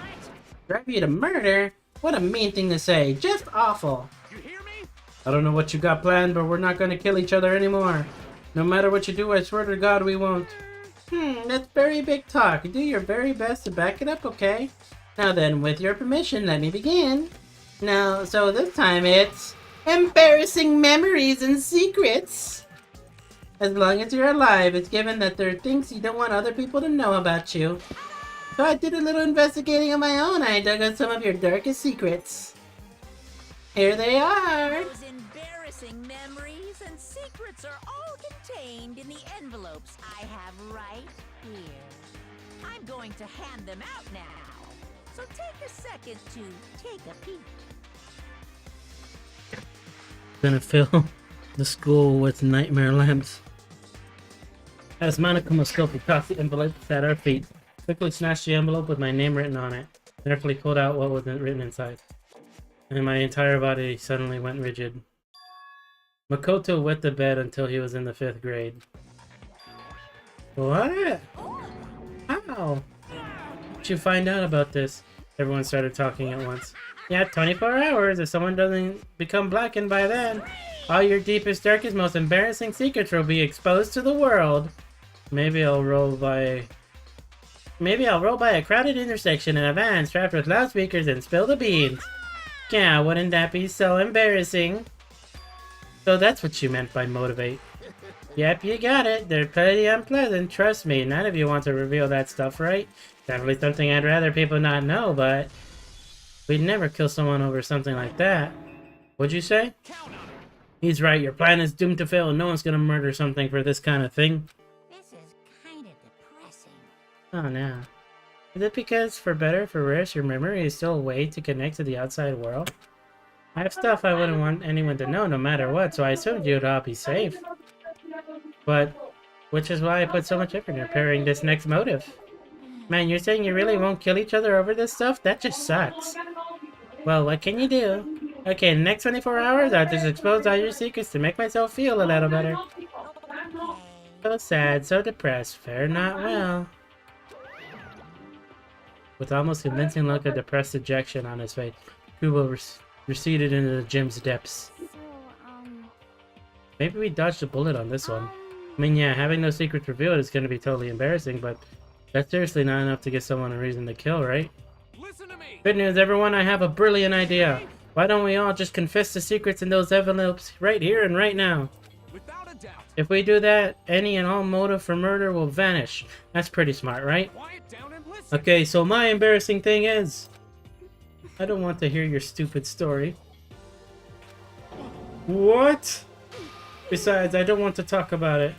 Drive you to murder? What a mean thing to say. Just awful. You hear me? I don't know what you got planned, but we're not gonna kill each other anymore. No matter what you do, I swear to God we won't. That's very big talk. Do your very best to back it up, okay? Now then, with your permission, let me begin. Now, so this time it's... embarrassing memories and secrets! As long as you're alive, it's given that there are things you don't want other people to know about you. So I did a little investigating on my own. I dug up some of your darkest secrets. Here they are! those embarrassing memories and secrets are all contained in the envelopes I have right here. I'm going to hand them out now, so take a second to take a peek. Gonna fill the school with nightmare lamps. As Monica Moscopi tossed the envelopes at our feet, Quickly snatched the envelope with my name written on it. Carefully pulled out what was written inside. And my entire body suddenly went rigid. Makoto wet the bed until he was in the 5th grade. What? How? Did you find out about this? Everyone started talking at once. Yeah, 24 hours. If someone doesn't become blackened by then, all your deepest, darkest, most embarrassing secrets will be exposed to the world. Maybe I'll roll by a crowded intersection in a van strapped with loudspeakers and spill the beans. Yeah, wouldn't that be so embarrassing? So that's what you meant by motivate. Yep, you got it. They're pretty unpleasant, trust me. None of you want to reveal that stuff, right? Definitely something I'd rather people not know, but we'd never kill someone over something like that. What'd you say? He's right, your plan is doomed to fail and no one's gonna murder something for this kind of thing. This is kind of depressing. Oh no. Is it because, for better or for worse, your memory is still a way to connect to the outside world? I have stuff I wouldn't want anyone to know no matter what, so I assumed you'd all be safe. But, which is why I put so much effort in preparing this next motive. Man, you're saying you really won't kill each other over this stuff? That just sucks. Well, what can you do? Okay, in the next 24 hours, I'll just expose all your secrets to make myself feel a little better. So sad, so depressed, fare not well. With almost convincing look of depressed dejection on his face, Kubo receded into the gym's depths. Maybe we dodged a bullet on this one. I mean, yeah, having no secrets revealed is going to be totally embarrassing, but that's seriously not enough to give someone a reason to kill, right? Listen to me. Good news, everyone, I have a brilliant idea. Why don't we all just confess the secrets in those envelopes right here and right now? Without a doubt. If we do that, any and all motive for murder will vanish. That's pretty smart, right? Quiet down and listen. Okay, so my embarrassing thing is... I don't want to hear your stupid story. What? Besides, I don't want to talk about it.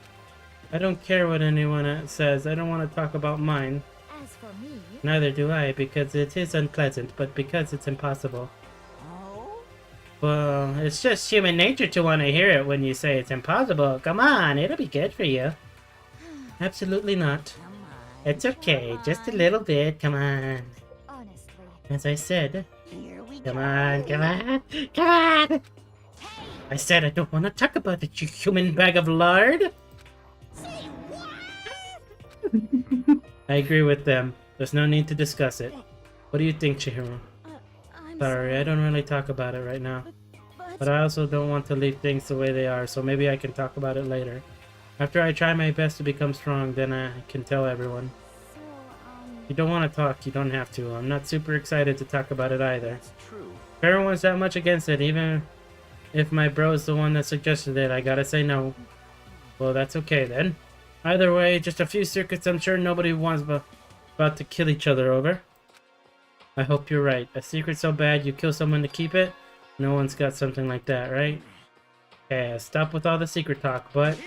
I don't care what anyone says. I don't want to talk about mine. As for me, Neither do I, because it is unpleasant, but because it's impossible. Oh? Well, it's just human nature to want to hear it when you say it's impossible. Come on, it'll be good for you. Absolutely not. Come on. It's okay, just a little bit. Come on. honestly, As I said. Here we Come go. on, come on, come on! I said I don't want to talk about it, you human bag of lard! Say what? I agree with them. There's no need to discuss it. What do you think, Chihiro? I'm Sorry, I don't really talk about it right now. But I also don't want to leave things the way they are, so maybe I can talk about it later. After I try my best to become strong, then I can tell everyone. so, If you don't want to talk, you don't have to. I'm not super excited to talk about it either. It's true. If everyone's that much against it, even if my bro's the one that suggested it, I gotta say no. Well, that's okay then. Either way, just a few secrets I'm sure nobody wants about to kill each other over. I hope you're right. A secret so bad you kill someone to keep it? No one's got something like that, right? Okay, stop with all the secret talk, but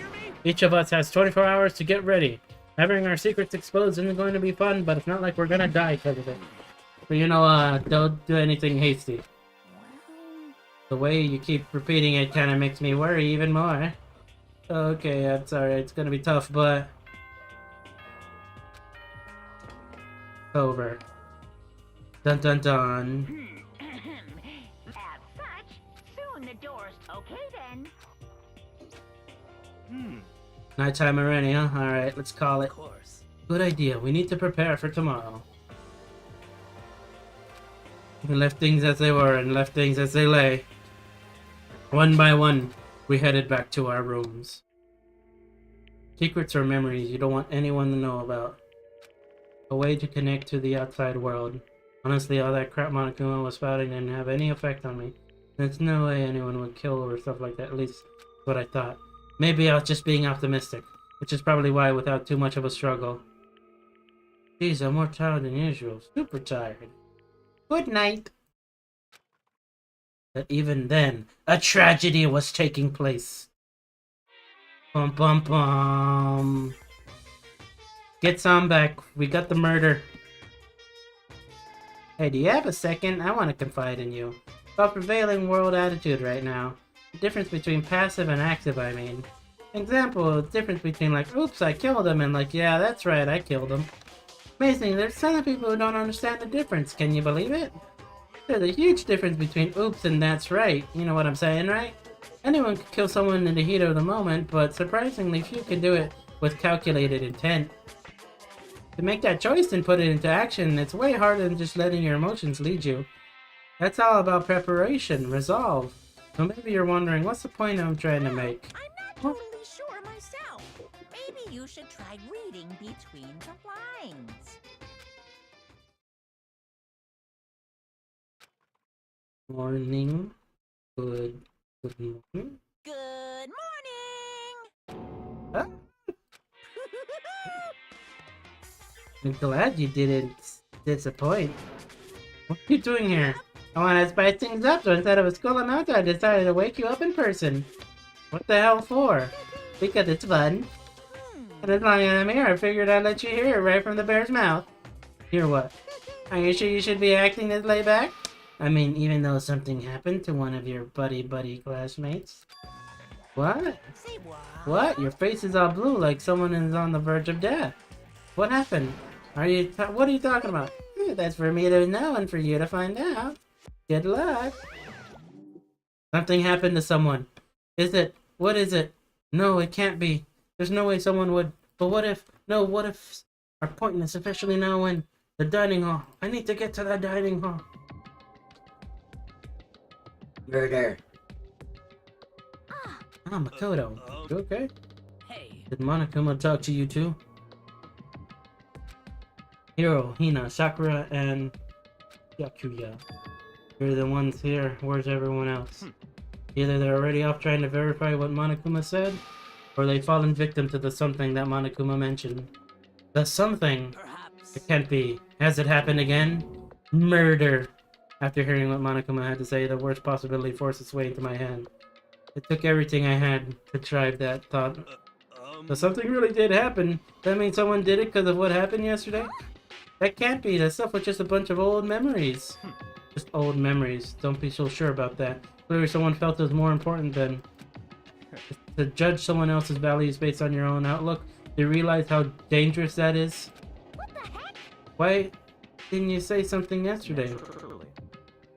each of us has 24 hours to get ready. Having our secrets exposed isn't going to be fun, but it's not like we're gonna die because of it. But you know, don't do anything hasty. Well, The way you keep repeating it kind of makes me worry even more. Okay, that's alright. It's gonna be tough, but... over. Dun dun dun. As such, soon the doors. Okay then. Nighttime already, huh? Alright, let's call it. Of course. Good idea. We need to prepare for tomorrow. We left things as they were and left things as they lay. One by one, we headed back to our rooms. Secrets or memories you don't want anyone to know about. A way to connect to the outside world. Honestly, all that crap Monokuma was spouting didn't have any effect on me. There's no way anyone would kill or stuff like that, at least that's what I thought. Maybe I was just being optimistic, which is probably why without too much of a struggle. Geez, I'm more tired than usual. Super tired. Good night. But even then, a tragedy was taking place. Bum bum bum. Get some back. We got the murder. Hey, do you have a second? I want to confide in you. About prevailing world attitude right now. The difference between passive and active, I mean. Example, the difference between like, oops, I killed him, and like, yeah, that's right, I killed him. Amazing, there's some people who don't understand the difference. Can you believe it? There's a huge difference between oops and that's right. You know what I'm saying, right? Anyone could kill someone in the heat of the moment, but surprisingly few can do it with calculated intent. To make that choice and put it into action, it's way harder than just letting your emotions lead you. That's all about preparation, resolve. So maybe you're wondering, what's the point I'm trying to make? I'm not totally sure myself. Maybe you should try reading between the lines. Morning. Good morning. Good morning! Huh? I'm glad you didn't disappoint. What are you doing here? I want to spice things up, so instead of a school amount, I decided to wake you up in person. What the hell for? Because it's fun. And as long as I'm here, I figured I'd let you hear it right from the bear's mouth. Hear what? Are you sure you should be acting this laid back? I mean, even though something happened to one of your buddy classmates. What? Say what? What? Your face is all blue like someone is on the verge of death. What happened? What are you talking about? That's for me to know and for you to find out. Good luck. Something happened to someone. Is it? What is it? No, it can't be. There's no way someone would. But what if? No, what if our point is especially now in the dining hall? I need to get to that dining hall. Murder. Ah, Makoto. You okay? Hey. Did Monokuma talk to you too? Hiro, Hina, Sakura, and Yakuya. You're the ones here. Where's everyone else? Either they're already off trying to verify what Monokuma said, or they've fallen victim to the something that Monokuma mentioned. The something? Perhaps. It can't be. Has it happened again? Murder! After hearing what Monokuma had to say, the worst possibility forced its way into my head. It took everything I had to drive that thought. So something really did happen. That means someone did it because of what happened yesterday? That can't be. That stuff was just a bunch of old memories. Just old memories. Don't be so sure about that. Clearly someone felt it was more important than to judge someone else's values based on your own outlook. Do you realize how dangerous that is? What the heck? Why didn't you say something yesterday?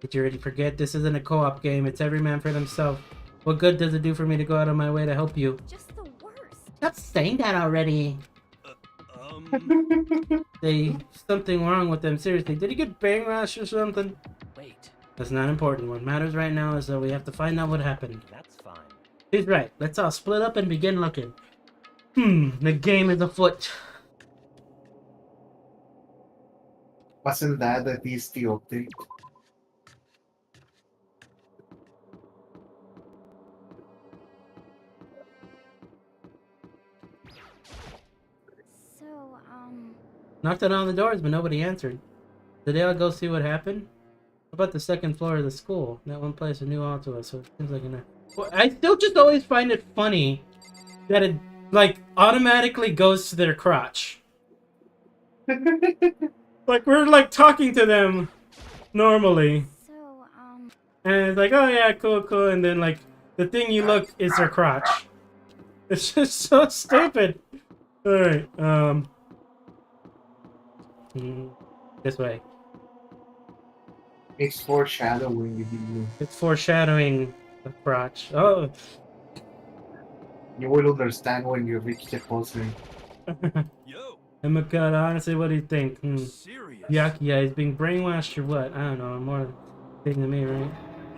Did you already forget? This isn't a co-op game. It's every man for themselves. What good does it do for me to go out of my way to help you? Just the worst. Stop saying that already. There's something wrong with them. Seriously, did he get brainwashed or something? Wait. That's not important. What matters right now is that we have to find out what happened. That's fine. He's right. Let's all split up and begin looking. The game is afoot. Wasn't that a tasty update? So, Knocked on all the doors, but nobody answered. Did they all go see what happened? How about the second floor of the school? That one place is new all to us, so it seems like enough. Well, I still just always find it funny that it, like, automatically goes to their crotch. Like, we're, like, talking to them normally. so, And it's like, oh yeah, cool, cool. And then, like, the thing you look is their crotch. It's just so stupid. Alright, this way. It's foreshadowing. It's foreshadowing the crotch. Oh. You will understand when you reach the puzzle. Yo, Oh my god, honestly, what do you think? serious. Yakuya is being brainwashed or what? I don't know, more thing to me, right?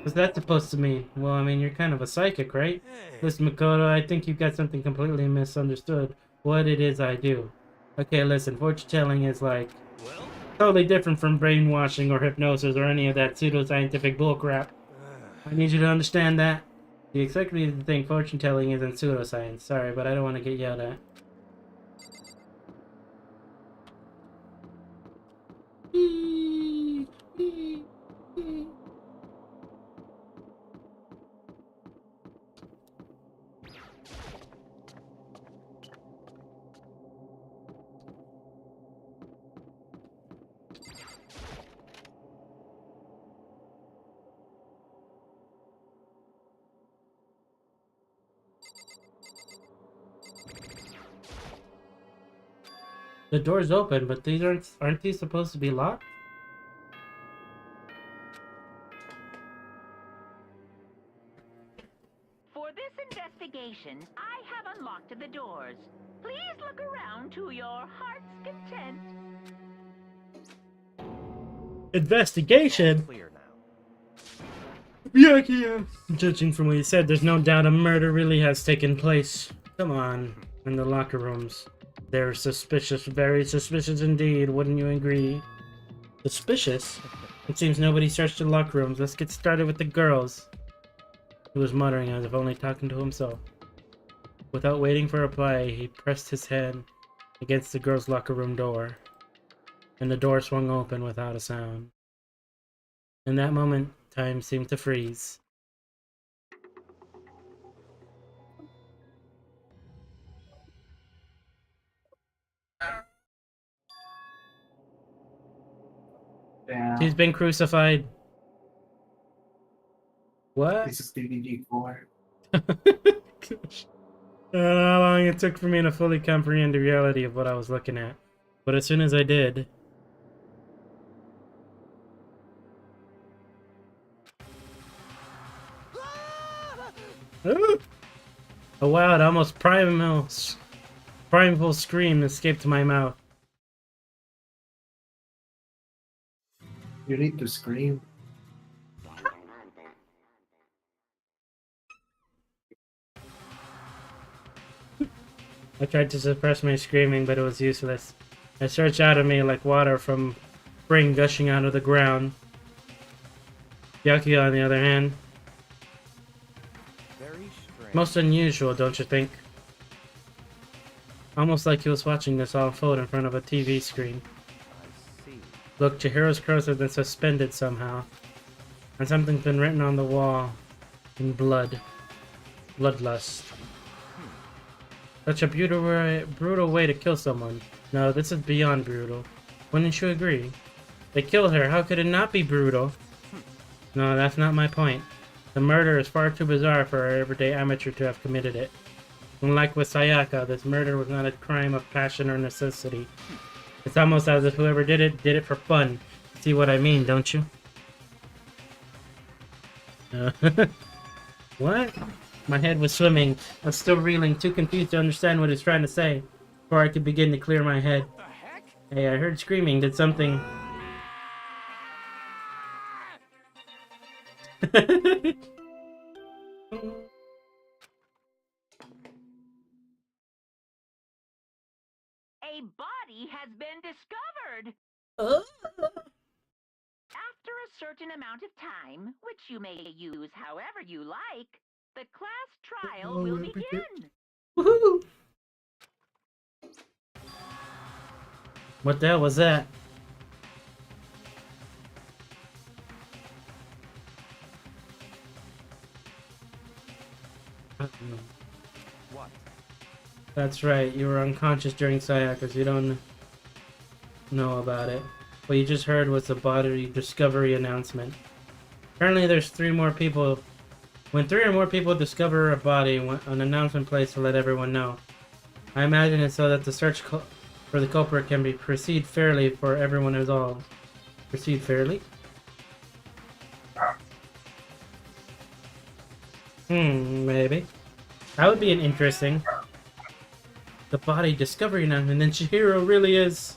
What's that supposed to mean? Well, I mean, you're kind of a psychic, right? Hey. Listen, Makoto, I think you've got something completely misunderstood. What it is I do. Okay, listen, fortune telling is like Well, totally different from brainwashing or hypnosis or any of that pseudoscientific bullcrap. I need you to understand that. You expect me to think fortune telling isn't pseudoscience. Sorry, but I don't want to get yelled at. The door's open, but these aren't these supposed to be locked? For this investigation, I have unlocked the doors. Please look around to your heart's content. Investigation? Clear now. Yeah. Judging from what you said, there's no doubt a murder really has taken place. Come on, in the locker rooms. They're suspicious, very suspicious indeed, wouldn't you agree? Suspicious? It seems nobody searched the locker rooms. Let's get started with the girls. He was muttering as if only talking to himself. Without waiting for a reply, he pressed his hand against the girls' locker room door, and the door swung open without a sound. In that moment, time seemed to freeze. Damn. She's been crucified. What? This is DVD 4. I don't know how long it took for me to fully comprehend the reality of what I was looking at. But as soon as I did... Oh wow, it almost primal scream escaped my mouth. You need to scream. I tried to suppress my screaming, but it was useless. It surged out of me like water from spring gushing out of the ground. Yakuya, on the other hand, Very strange. most unusual, don't you think? Almost like he was watching this all unfold in front of a TV screen. I see. Look, Chihiro's curls have been suspended somehow, and something's been written on the wall in blood. Bloodlust. Such a brutal way to kill someone. No, this is beyond brutal. Wouldn't you agree? They killed her. How could it not be brutal? No, that's not my point. The murder is far too bizarre for our everyday amateur to have committed it. Unlike with Sayaka, this murder was not a crime of passion or necessity. It's almost as if whoever did it for fun. See what I mean, don't you? What? My head was swimming. I was still reeling, too confused to understand what he's trying to say, before I could begin to clear my head. What the heck? Hey, I heard screaming. Did something... A body has been discovered. After a certain amount of time, which you may use however you like, the class trial will begin. Woohoo! What the hell was that? What? That's right, you were unconscious during Sayaka's. You don't know about it. What you just heard was the body discovery announcement. Apparently there's 3 more people. When 3 or more people discover a body, an announcement placed to let everyone know. I imagine it's so that the search for the culprit can proceed fairly for everyone involved. Proceed fairly? Maybe. That would be an interesting. The body discovery announcement, and then Chihiro really is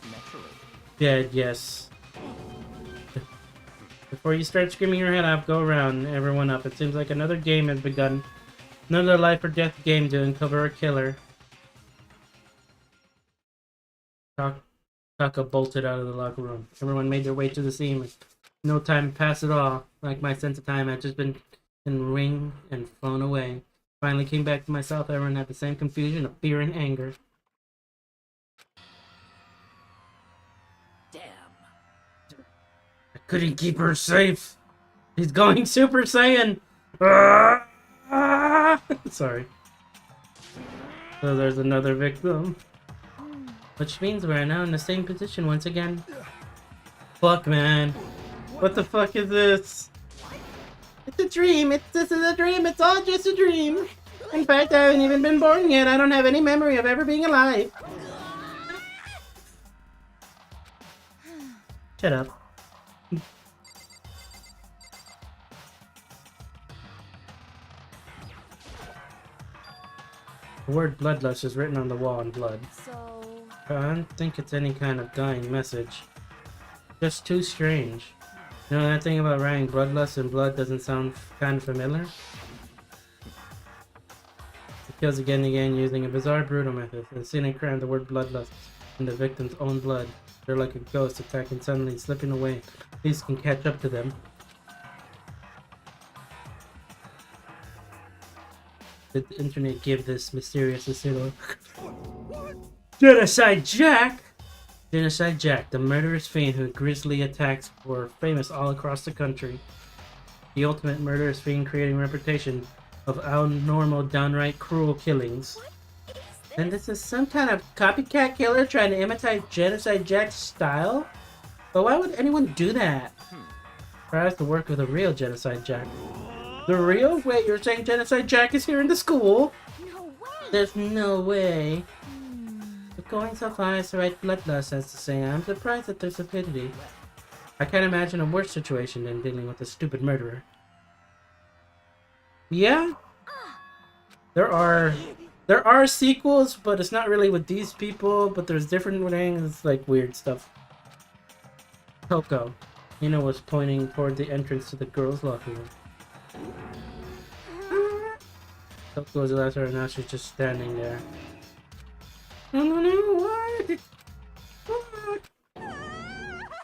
dead, yes. Before you start screaming your head off, go around everyone up. It seems like another game has begun. Another life or death game to uncover a killer. Taka bolted out of the locker room. Everyone made their way to the scene. No time passed at all. Like my sense of time had just been in ring and flown away. Finally came back to myself. Everyone had the same confusion of fear and anger. Damn. I couldn't keep her safe. He's going Super Saiyan. Sorry. So there's another victim. Which means we're now in the same position once again. Fuck, man. What the fuck is this? It's a dream. This is a dream. It's all just a dream. In fact, I haven't even been born yet. I don't have any memory of ever being alive. Shut up. The word bloodlust is written on the wall in blood. So... I don't think it's any kind of dying message. Just too strange. You know that thing about writing bloodlust in blood doesn't sound kind of familiar? It kills again and again using a bizarre brutal method. In scenic crime, the word bloodlust in the victim's own blood. They're like a ghost attacking suddenly, slipping away. These can catch up to them. Did the internet give this mysterious assault? Genocide Jack! Genocide Jack, the murderous fiend who grisly attacks were famous all across the country. The ultimate murderous fiend creating a reputation of abnormal, downright cruel killings. And this is some kind of copycat killer trying to imitate Genocide Jack's style? But why would anyone do that? Perhaps to work with a real Genocide Jack. The real? Wait, you're saying Genocide Jack is here in the school? No way! There's no way. But going so far as to write bloodlust as to say, I'm surprised at their stupidity. I can't imagine a worse situation than dealing with a stupid murderer. Yeah? There are sequels, but it's not really with these people, but there's different things, it's like weird stuff. Coco, was pointing toward the entrance to the girls' locker room. Coco was the last her, and now she's just standing there. No, why?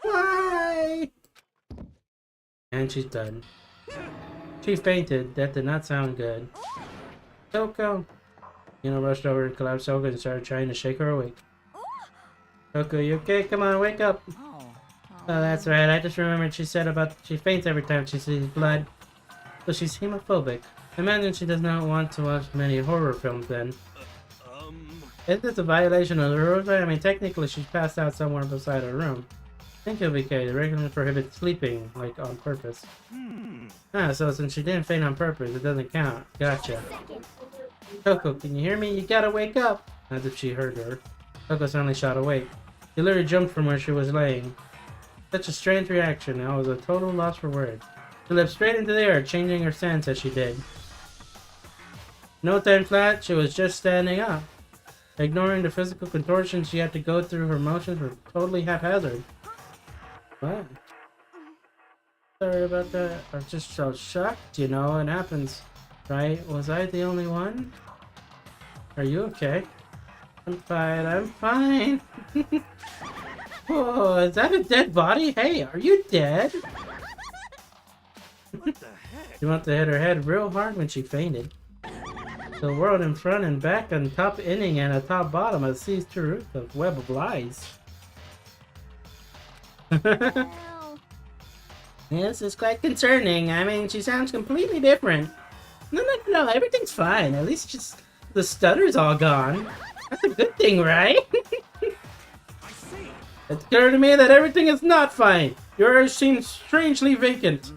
Why? And she's done. She fainted. That did not sound good. Coco. Rushed over and collapsed over and started trying to shake her awake. Coco, you okay? Come on, wake up. Oh, that's right. I just remembered she said about she faints every time she sees blood. So she's hemophobic. Imagine she does not want to watch many horror films then. Isn't this a violation of the rules? I mean, technically she's passed out somewhere beside her room. I think it'll be okay. The regulation prohibits sleeping, like, on purpose. So since she didn't faint on purpose, it doesn't count. Gotcha. Coco, can you hear me? You gotta wake up! As if she heard her. Coco suddenly shot awake. She literally jumped from where she was laying. Such a strange reaction. I was a total loss for words. She leapt straight into the air, changing her stance as she did. No time flat, she was just standing up. Ignoring the physical contortions she had to go through, her motions were totally haphazard. What? Sorry about that. I'm just so shocked, it happens, right? Was I the only one? Are you okay? I'm fine. Oh, is that a dead body? Hey, are you dead? What the heck? She must have hit her head real hard when she fainted. The world in front and back on top inning and a top bottom has seized to root the web of lies. This is quite concerning. I mean, she sounds completely different. No, everything's fine. At least just the stutter's all gone. That's a good thing, right? It's clear to me that everything is not fine. Yours seems strangely vacant.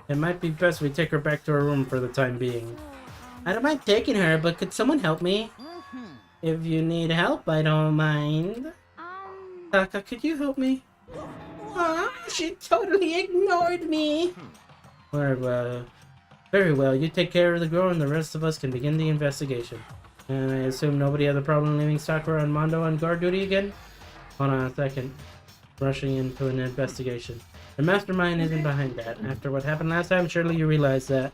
It might be best we take her back to her room for the time being. I don't mind taking her, but could someone help me? If you need help, I don't mind. Taka, could you help me? She totally ignored me. Very well. You take care of the girl and the rest of us can begin the investigation. And I assume nobody has a problem leaving Sakura and Mondo on guard duty again? Hold on a second. Rushing into an investigation. The mastermind isn't behind that. After what happened last time, surely you realize that.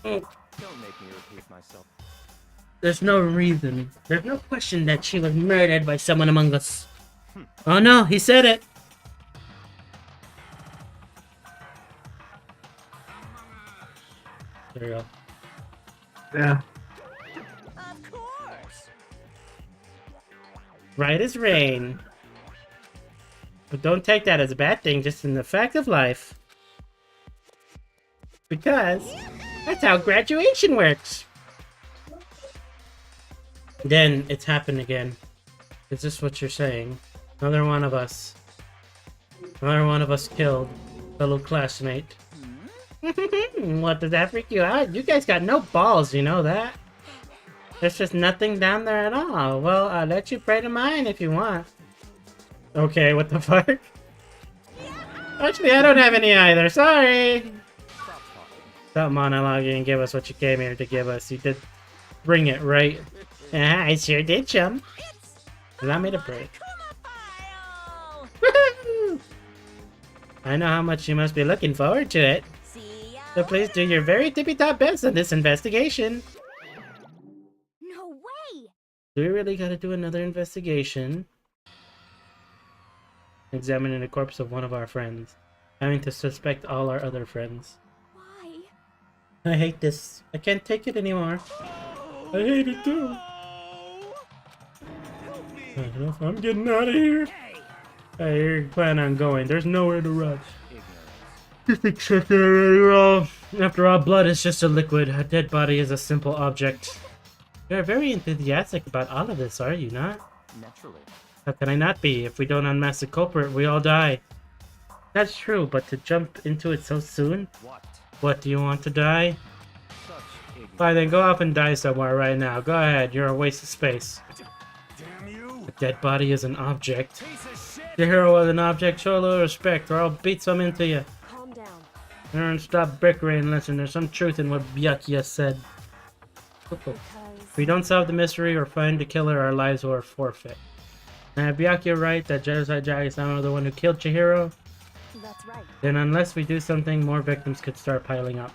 Don't make me repeat myself. There's no reason. There's no question that she was murdered by someone among us. Oh no, he said it! There you go. Yeah. Of course. Right as rain. But don't take that as a bad thing, just in the fact of life. Because that's how graduation works. Then it's happened again. Is this what you're saying? Another one of us. Another one of us killed. Fellow classmate. What, does that freak you out? You guys got no balls, you know that? There's just nothing down there at all. Well, I'll let you pray to mine if you want. Okay, what the fuck? Actually, I don't have any either. Sorry. Stop monologuing and give us what you came here to give us. You did bring it, right? Yeah, I sure did, chum. Allow me to break. I know how much you must be looking forward to it. So please do your very tippy-top best on this investigation. No way! Do we really gotta do another investigation? Examining the corpse of one of our friends. Having to suspect all our other friends. Why? I hate this. I can't take it anymore. I hate it too. I don't know if I'm getting out of here. I plan on going. There's nowhere to rush. Just accept it already. After all, blood is just a liquid. A dead body is a simple object. You're very enthusiastic about all of this, are you not? Naturally. How can I not be? If we don't unmask the culprit, we all die. That's true, but to jump into it so soon? What, do you want to die? Fine, then go off and die somewhere right now. Go ahead, you're a waste of space. Damn you! A dead body is an object. Your hero was an object, show a little respect, or I'll beat some into you. Calm down. Aaron, stop bickering and listen, there's some truth in what Byakuya said. If we don't solve the mystery or find the killer, our lives will forfeit. Now, if Byakuya right that Genocide Jack is not the one who killed Chihiro, That's right. then unless we do something, more victims could start piling up.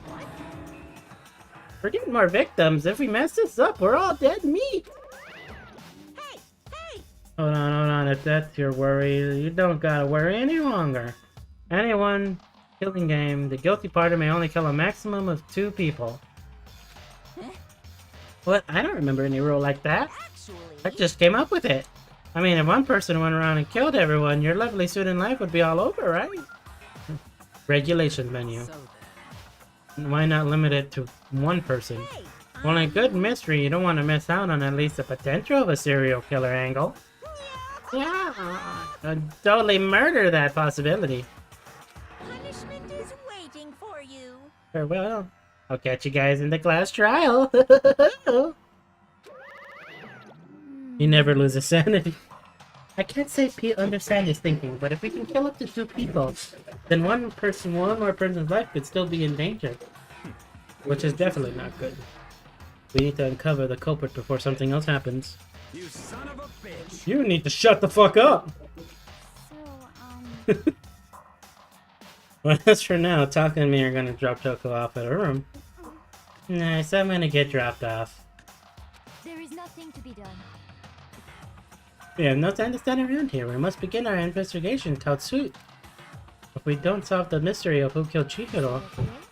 We're getting more victims. If we mess this up, we're all dead meat. Hold on. If that's your worry, you don't gotta worry any longer. Anyone killing game, the guilty party may only kill a maximum of 2 people. What? I don't remember any rule like that. I just came up with it. I mean, if one person went around and killed everyone, your lovely student life would be all over, right? Regulation menu. Why not limit it to 1 person? Well, in a good mystery, you don't want to miss out on at least the potential of a serial killer angle. Yeah, I'd totally murder that possibility. Punishment is waiting for you. Farewell. I'll catch you guys in the class trial. You never lose a sanity. I can't say understand his thinking, but if we can kill up to 2 people, then one more person's life could still be in danger. Which is definitely not good. We need to uncover the culprit before something else happens. You son of a bitch! You need to shut the fuck up! So, Well, as for now, Taka and me are gonna drop Toko off at her room. Nice, I'm gonna get dropped off. there is nothing to be done. We have no time to stand around here. We must begin our investigation, Tatsui. If we don't solve the mystery of who killed Chihiro,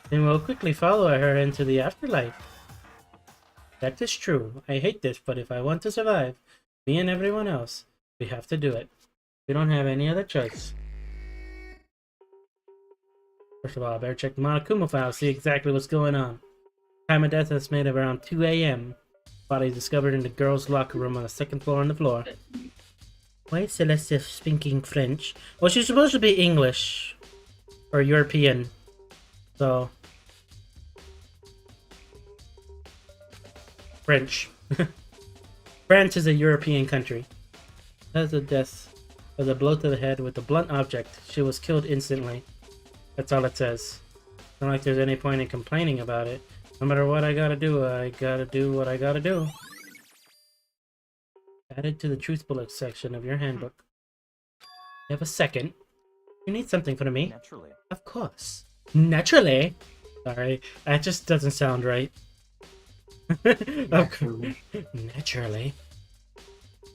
then we'll quickly follow her into the afterlife. That is true. I hate this, but if I want to survive, me and everyone else, we have to do it. We don't have any other choice. First of all, I better check the Monokuma file, see exactly what's going on. Time of death is made of around 2 a.m. Body discovered in the girls' locker room on the 2nd floor on the floor. Why is Celestia speaking French? Well, she's supposed to be English. Or European. So... French. France is a European country. As of death was a blow to the head with a blunt object. She was killed instantly. That's all it says. Not like there's any point in complaining about it. No matter what I gotta do what I gotta do. Added to the truth bullet section of your handbook. You have a second. You need something from me? Naturally. Of course. Naturally? Sorry, that just doesn't sound right. Naturally.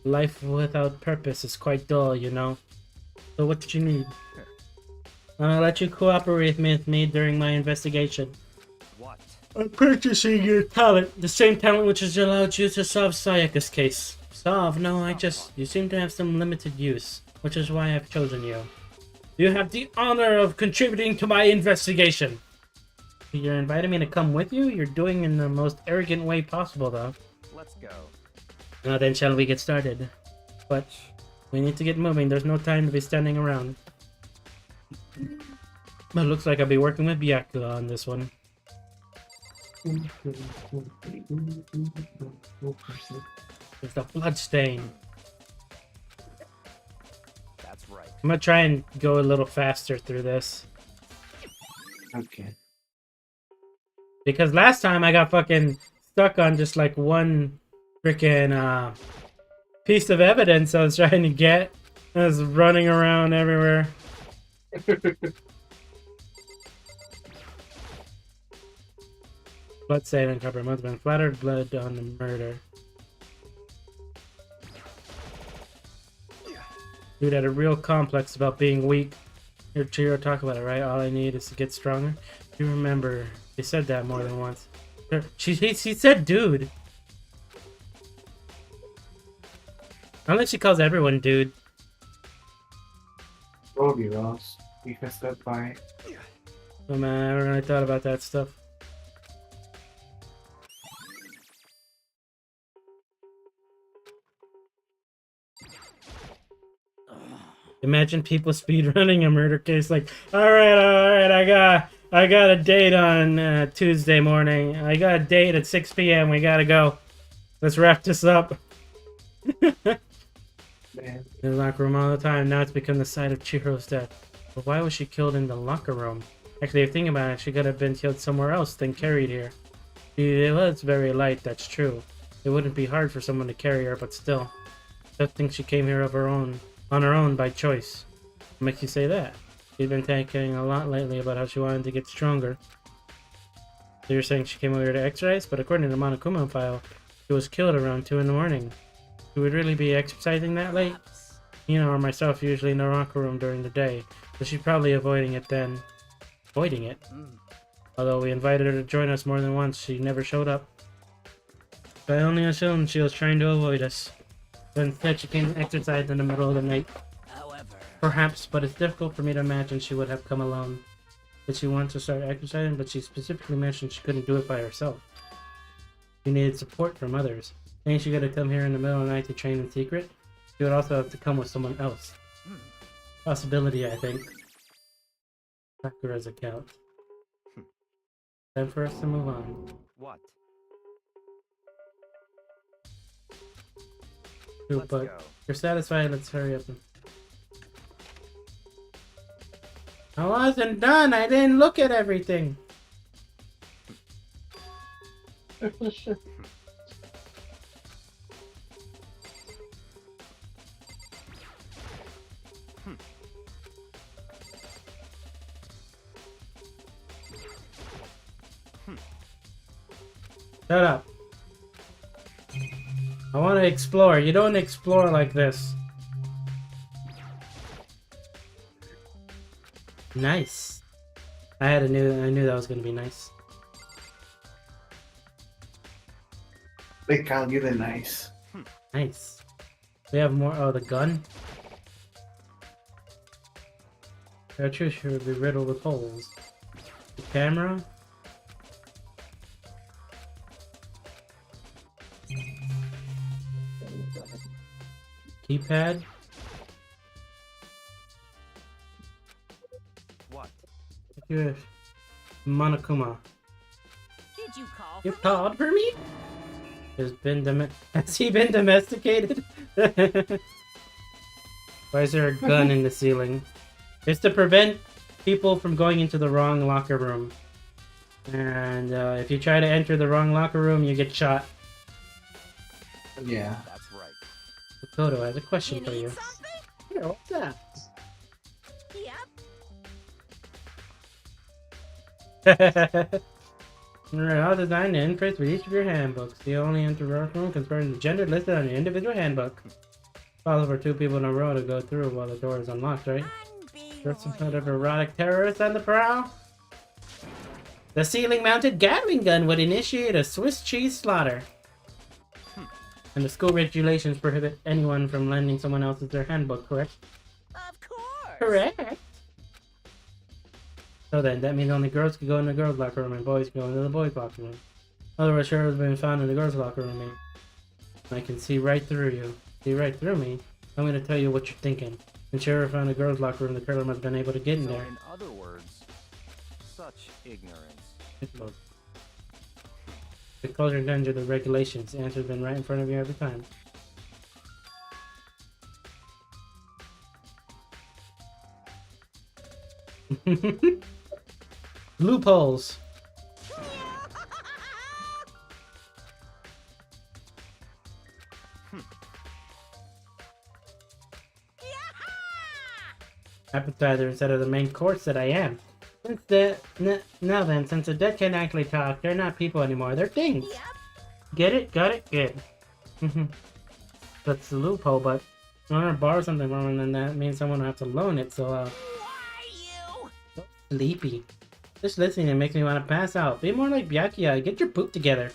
Life without purpose is quite dull, you know. So what did you need? I'll let you cooperate with me during my investigation. What? I'm purchasing your talent, the same talent which has allowed you to solve Sayaka's case. Solve? No, you seem to have some limited use, which is why I've chosen you. You have the honor of contributing to my investigation. You're inviting me to come with you? You're doing it in the most arrogant way possible, though. Let's go. Now then, shall we get started? But we need to get moving. There's no time to be standing around. But it looks like I'll be working with Byakuya on this one. There's the blood stain. That's I'm gonna try and go a little faster through this. Okay. Because last time I got fucking stuck on just like one freaking piece of evidence I was trying to get. I was running around everywhere. Blood stain uncovered. Must have been splattered blood on the murder. Dude had a real complex about being weak. Hear Chiro talk about it, right? All I need is to get stronger. You remember, they said that more than once. She said dude. Unless she calls everyone dude. Told you, Ross. We can step by. Oh man, I never really thought about that stuff. Imagine people speedrunning a murder case like, alright, I got a date on Tuesday morning. I got a date at 6 p.m. We gotta go. Let's wrap this up. Man. In the locker room all the time. Now it's become the site of Chihiro's death. But why was she killed in the locker room? Actually, if you think about it, she could have been killed somewhere else than carried here. It was very light, that's true. It wouldn't be hard for someone to carry her, but still. I think she came here of her own, on her own by choice. What makes you say that? She's been thinking a lot lately about how she wanted to get stronger. So you're saying she came over here to exercise? But according to the Monokuma file, she was killed around 2 in the morning. She would really be exercising that late? You know, or myself usually in the locker room during the day. So she's probably avoiding it then. Avoiding it? Although we invited her to join us more than once, she never showed up. I only assumed she was trying to avoid us. But instead she came to exercise in the middle of the night. However, Perhaps, but it's difficult for me to imagine she would have come alone. Did she want to start exercising, but she specifically mentioned she couldn't do it by herself. She needed support from others. Ain't she gonna come here in the middle of the night to train in secret? She would also have to come with someone else. Possibility, I think. Sakura's account. Time for us to move on. What? Ooh, Let's but go. you're satisfied, let's hurry up. I wasn't done, I didn't look at everything. Shut up. I want to explore. You don't explore like this. Nice. I knew that was gonna be nice. They call you the nice. Nice. We have more. Oh, the gun. Cartridge would be riddled with holes. The camera. Keypad. What? Good. Monokuma. Did you call You for me? called for me? Has he been domesticated? Why is there a gun in the ceiling? It's to prevent people from going into the wrong locker room. And if you try to enter the wrong locker room, you get shot. Yeah. That's right. Kodo has a question You for need you. something? Here, what's that? Yep. I'll design the interface with each of your handbooks. The only interlocker room concerning the gender listed on your individual handbook. Follow for 2 people in a row to go through while the door is unlocked, right? There's some sort of erotic terrorist on the prowl? The ceiling-mounted Gatling gun would initiate a Swiss cheese slaughter. And the school regulations prohibit anyone from lending someone else's their handbook, correct? Of course. Correct. So then, that means only girls can go in the girls' locker room and boys can go into the boys' locker room. Otherwise, sure has been found in the girls' locker room, man. I can see right through you. See right through me? I'm gonna tell you what you're thinking. When Sheriff found the girls' locker room, the killer must have been able to get in So there. in other words, such ignorance. The closer down to the regulations. The answer's been right in front of you every time. Loopholes. Appetizer instead of the main course that I am. Now then, since the dead can't actually talk, they're not people anymore, they're things. Yep. Get it? Got it? Good. That's the loophole, but in order to borrow something from them, then that means someone will have to loan it, so Why you? so sleepy. Just listening it makes me want to pass out. Be more like Byakuya, get your poop together.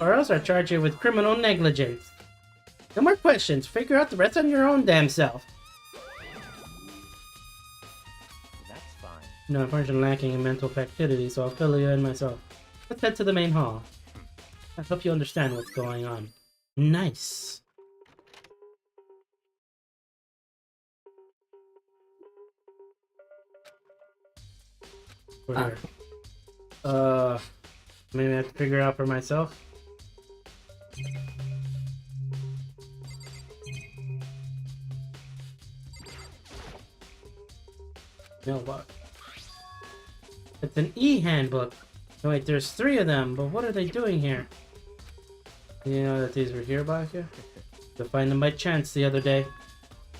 Or else I'll charge you with criminal negligence. No more questions, figure out the rest on your own damn self. That's fine. No, unfortunately lacking in mental facility, so I'll fill you in myself. Let's head to the main hall. I hope you understand what's going on. Nice. We're here. Maybe I have to figure it out for myself. Mailbox. It's an e-handbook. Oh, wait, there's 3 of them, but what are they doing here? You know that these were here, Bakia? To find them by chance the other day.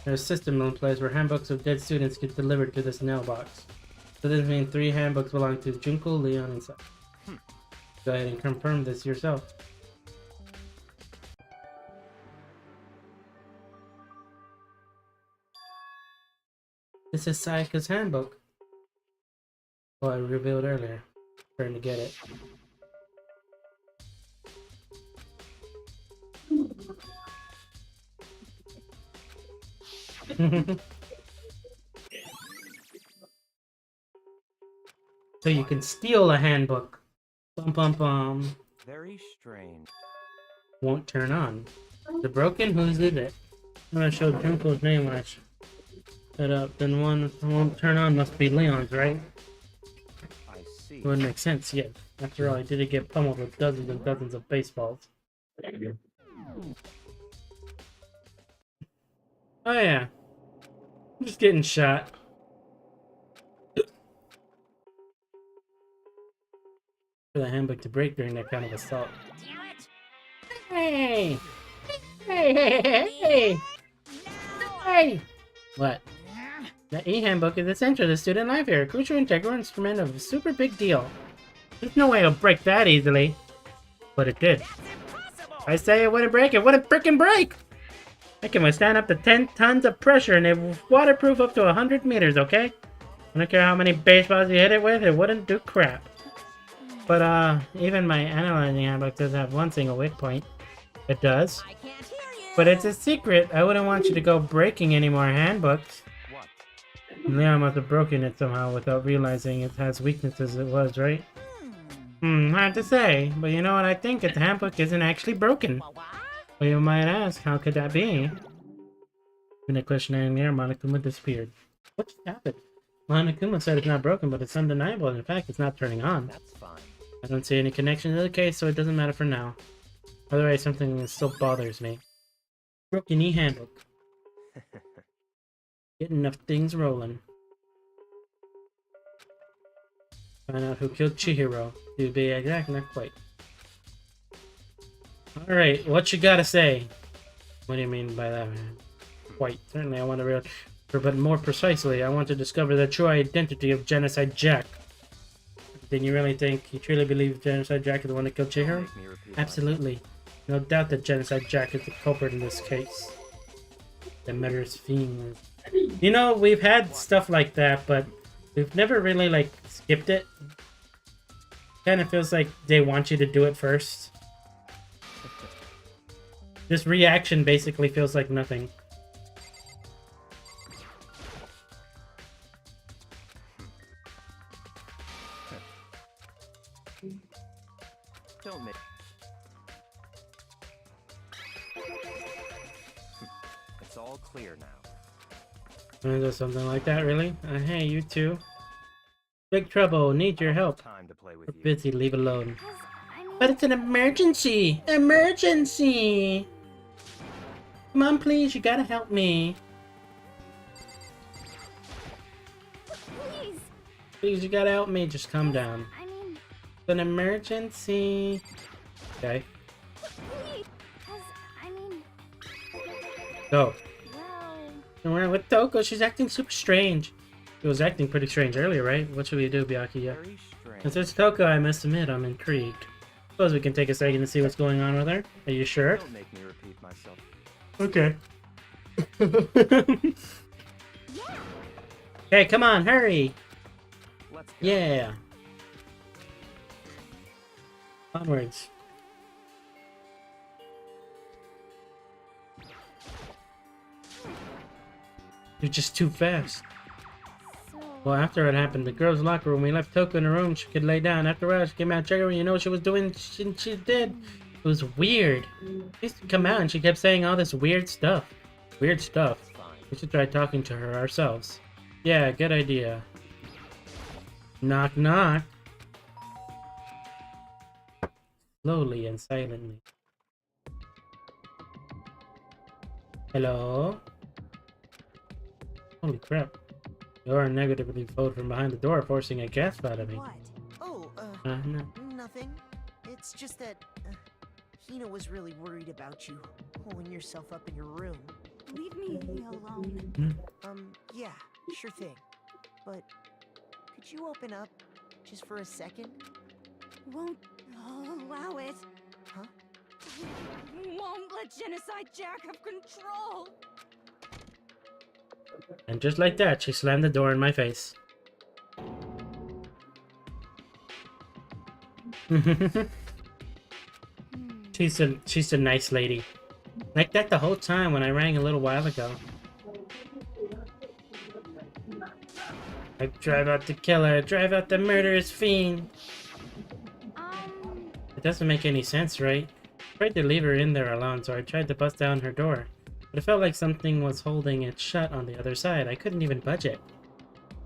There's a system in place where handbooks of dead students get delivered to this mailbox. So this means 3 handbooks belong to Junko, Leon, and Sai. Go ahead and confirm this yourself. This is Sayaka's handbook. Well, I revealed earlier. Trying to get it. So you can steal a handbook. Bum bum bum. Very strange. Won't turn on. The broken? Whose is it? I'm gonna show Junko's name when I set up. Then one that won't turn on must be Leon's, right? I see. It wouldn't make sense yet. After all, I did get pummeled with dozens and dozens of baseballs. Oh yeah. I'm just getting shot. For the handbook to break during that kind of assault. Hey! Hey, hey, hey, hey! Hey! What? The e-handbook is essential to student life here. A crucial integral instrument of a super big deal. There's no way it'll break that easily. But it did. I say it wouldn't break, it wouldn't frickin' break! I can withstand up to 10 tons of pressure and it's waterproof up to 100 meters, okay? I don't care how many baseballs you hit it with, it wouldn't do crap. But, even my analyzing handbook doesn't have one single weak point. It does. I can't hear you. But it's a secret. I wouldn't want you to go breaking any more handbooks. What? Leon must have broken it somehow without realizing it has weaknesses it was, right? Hard to say. But you know what I think? The handbook isn't actually broken. Well, you might ask, how could that be? In a questionnaire there, Monokuma disappeared. What just happened? Monokuma said it's not broken, but it's undeniable. In fact, it's not turning on. That's fine. I don't see any connection to the case, so it doesn't matter for now. Otherwise, something still bothers me. Broken e-handbook. Get enough things rolling. Find out who killed Chihiro. To be exact, not quite. Alright, what you gotta say? What do you mean by that, man? Quite. Certainly, I want to real... But more precisely, I want to discover the true identity of Genocide Jack. Then you really think, you truly believe Genocide Jack is the one that killed Chihiro? Absolutely. No doubt that Genocide Jack is the culprit in this case. The murderous fiend. You know, we've had stuff like that, but we've never really, like, skipped it. Kind of feels like they want you to do it first. This reaction basically feels like nothing. Don't make. It's all clear now. Or something like that, really? Hey, you two. Big trouble, need your help. Time to play with We're you. busy, leave alone. I mean, But it's an emergency! Emergency! Come on, please, you gotta help me. please. Please, you gotta help me. Just calm down. I mean, It's an emergency. Okay, please. 'Cause, I mean, go. well, We're with Toko. She's acting super strange. She was acting pretty strange earlier, right? What should we do, Byakuya? Very strange. Since it's Toko, I must admit I'm intrigued. Suppose we can take a second to see what's going on with her. Are you sure? Don't make me repeat myself. Okay. yeah. Hey, come on, hurry! Let's go. Yeah. Onwards. You're just too fast. So, Well, after it happened, the girls' locker room, we left Toko in her room. She could lay down. After a while, she came out triggering. You know what she was doing? She did. It was weird. She used to come out and she kept saying all this weird stuff. Weird stuff. Fine. We should try talking to her ourselves. Yeah, good idea. Knock, knock. Slowly and silently. Hello? Holy crap. You're negatively flowed from behind the door, forcing a gasp out of me. What? Oh, No. nothing. It's just that Hina was really worried about you, holding yourself up in your room. leave me alone. Yeah, sure thing. But could you open up just for a second? Won't allow it. Huh? Won't let Genocide Jack have control. And just like that, she slammed the door in my face. She's a nice lady. Like that the whole time when I rang a little while ago. I drive out the killer, drive out the murderous fiend. It doesn't make any sense, right? I tried to leave her in there alone, so I tried to bust down her door. But it felt like something was holding it shut on the other side. I couldn't even budge it.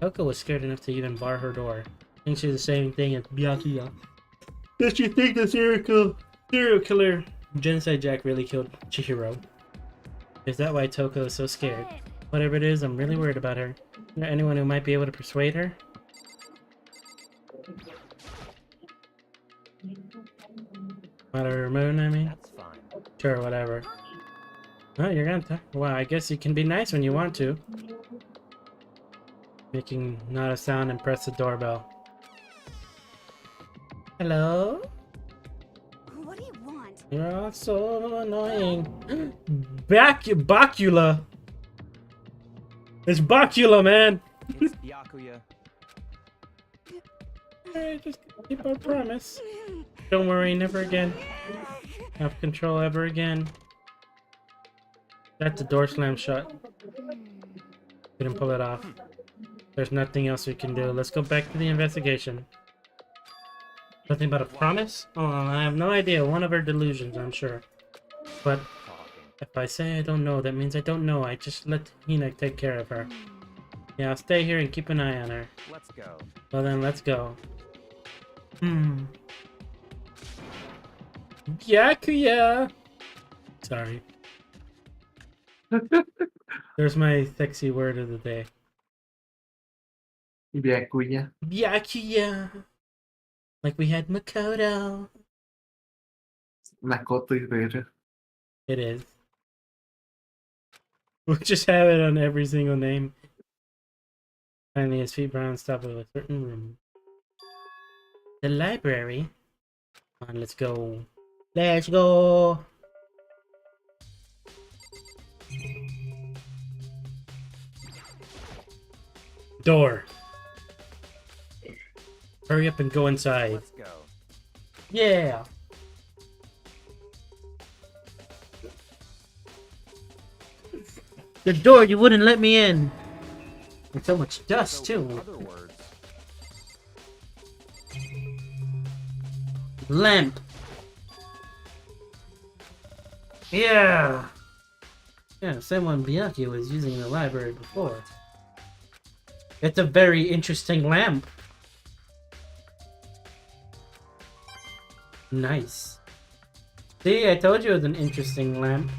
Toko was scared enough to even bar her door. I think she's the same thing as Byakuya. Does she think the serial killer Genocide Jack really killed Chihiro? Is that why Toko is so scared? Whatever it is, I'm really worried about her. Is there anyone who might be able to persuade her? Out of her moon, I mean? That's fine. Sure, whatever. Oh, you're gonna well, I guess you can be nice when you want to. Making not a sound and press the doorbell. Hello? What do you want? You're all so annoying. Bacula! It's Bacula, man! It's Byakuya. Hey, just keep our promise. Don't worry, never again. Have control ever again. That's the door slam shut. Couldn't pull it off. There's nothing else we can do. Let's go back to the investigation. Nothing but a promise? Oh, I have no idea. One of her delusions, I'm sure. But if I say I don't know, that means I don't know. I just let Hina take care of her. Yeah, I'll stay here and keep an eye on her. Let's go. Well then, let's go. Byakuya! Sorry. There's my sexy word of the day. Byakuya. Byakuya! Like we had Makoto. Makoto is better. It is. We'll just have it on every single name. Finally, his feet brown stop at a certain room. The library. Come on, let's go. Let's go! Door. Hurry up and go inside. Let's go. Yeah! The door, you wouldn't let me in! And so much dust, So, in too. other words, Lamp. Yeah! Yeah, same one Byakuya was using in the library before. It's a very interesting lamp. Nice. See, I told you it was an interesting lamp.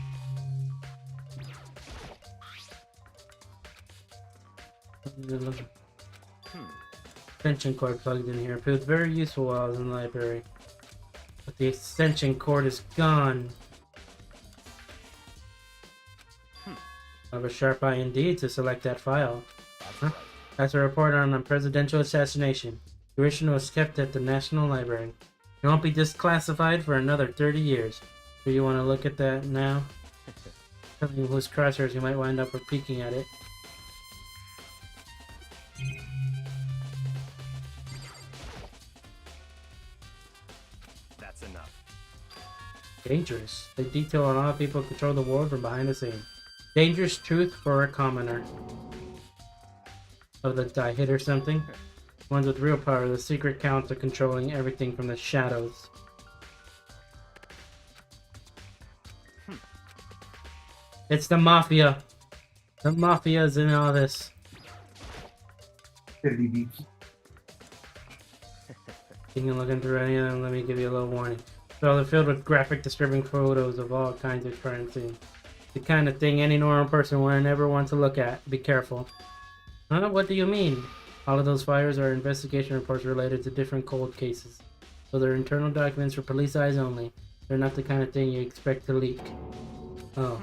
extension cord plugged in here. It was very useful while I was in the library. But the extension cord is gone. I have a sharp eye indeed to select that file. Huh? That's a report on a presidential assassination. The original was kept at the National Library. It won't be disclassified for another 30 years. Do you want to look at that now? Tell me whose crosshairs you might wind up with peeking at it. That's enough. Dangerous. They detail on how people control the world from behind the scenes. Dangerous truth for a commoner. Oh, that I hit or something? Ones with real power, the secret counts are controlling everything from the shadows. It's the Mafia! The Mafia is in all this. You can look through any of them, let me give you a little warning. So they're filled with graphic, disturbing photos of all kinds of crime scenes. The kind of thing any normal person would never want to look at. Be careful. Huh? What do you mean? All of those files are investigation reports related to different cold cases. So they're internal documents for police eyes only. They're not the kind of thing you expect to leak. Oh.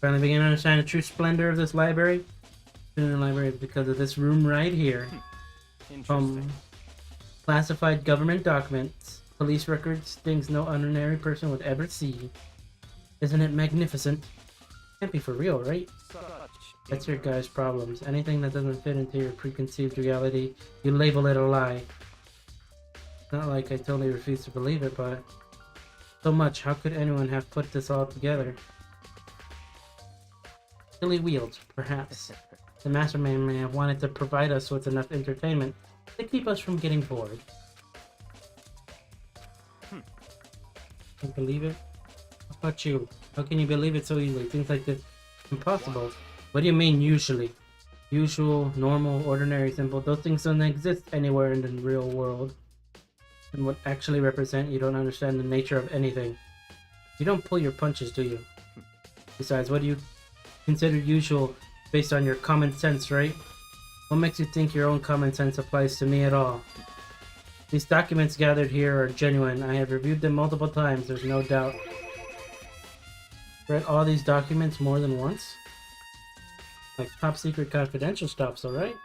Finally begin to understand the true splendor of this library? In the library because of this room right here. Classified government documents, police records, things no ordinary person would ever see. Isn't it magnificent? Can't be for real, right? That's your guys' problems. Anything that doesn't fit into your preconceived reality, you label it a lie. Not like I totally refuse to believe it, but... So much, how could anyone have put this all together? Silly wheels, perhaps. The mastermind may have wanted to provide us with enough entertainment to keep us from getting bored. Can't believe it? How about you? How can you believe it so easily? Things like this, impossible. What do you mean, usually? Usual, normal, ordinary, simple. Those things don't exist anywhere in the real world. And what actually represent, you don't understand the nature of anything. You don't pull your punches, do you? Besides, what do you consider usual based on your common sense, right? What makes you think your own common sense applies to me at all? These documents gathered here are genuine. I have reviewed them multiple times, there's no doubt. Read all these documents more than once? Like top secret confidential stuff, alright?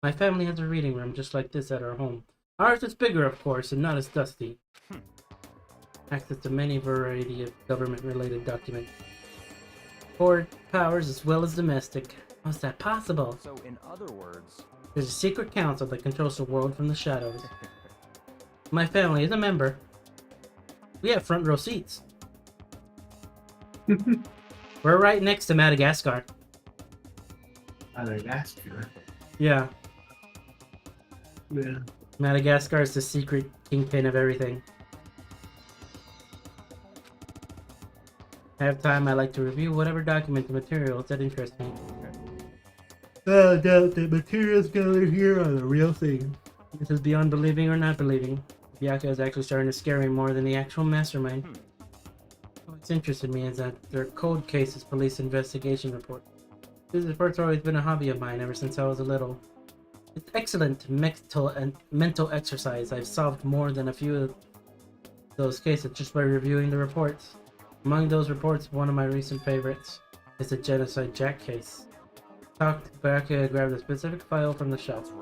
My family has a reading room just like this at our home. Ours is bigger, of course, and not as dusty. Access to many variety of government-related documents. Foreign powers as well as domestic. How's that possible? So, in other words... There's a secret council that controls the world from the shadows. My family is a member. We have front row seats. We're right next to Madagascar. Madagascar? Yeah. Yeah. Madagascar is the secret kingpin of everything. I have time, I like to review whatever document and materials that interest me. I doubt the materials gathered here are the real thing. This is beyond believing or not believing. Byaka is actually starting to scare me more than the actual mastermind. What's interested me is that their cold cases police investigation report. This report's always been a hobby of mine ever since I was little. It's excellent mental exercise. I've solved more than a few of those cases just by reviewing the reports. Among those reports, one of my recent favorites is the Genocide Jack case. Talked back and grabbed a specific file from the shelf.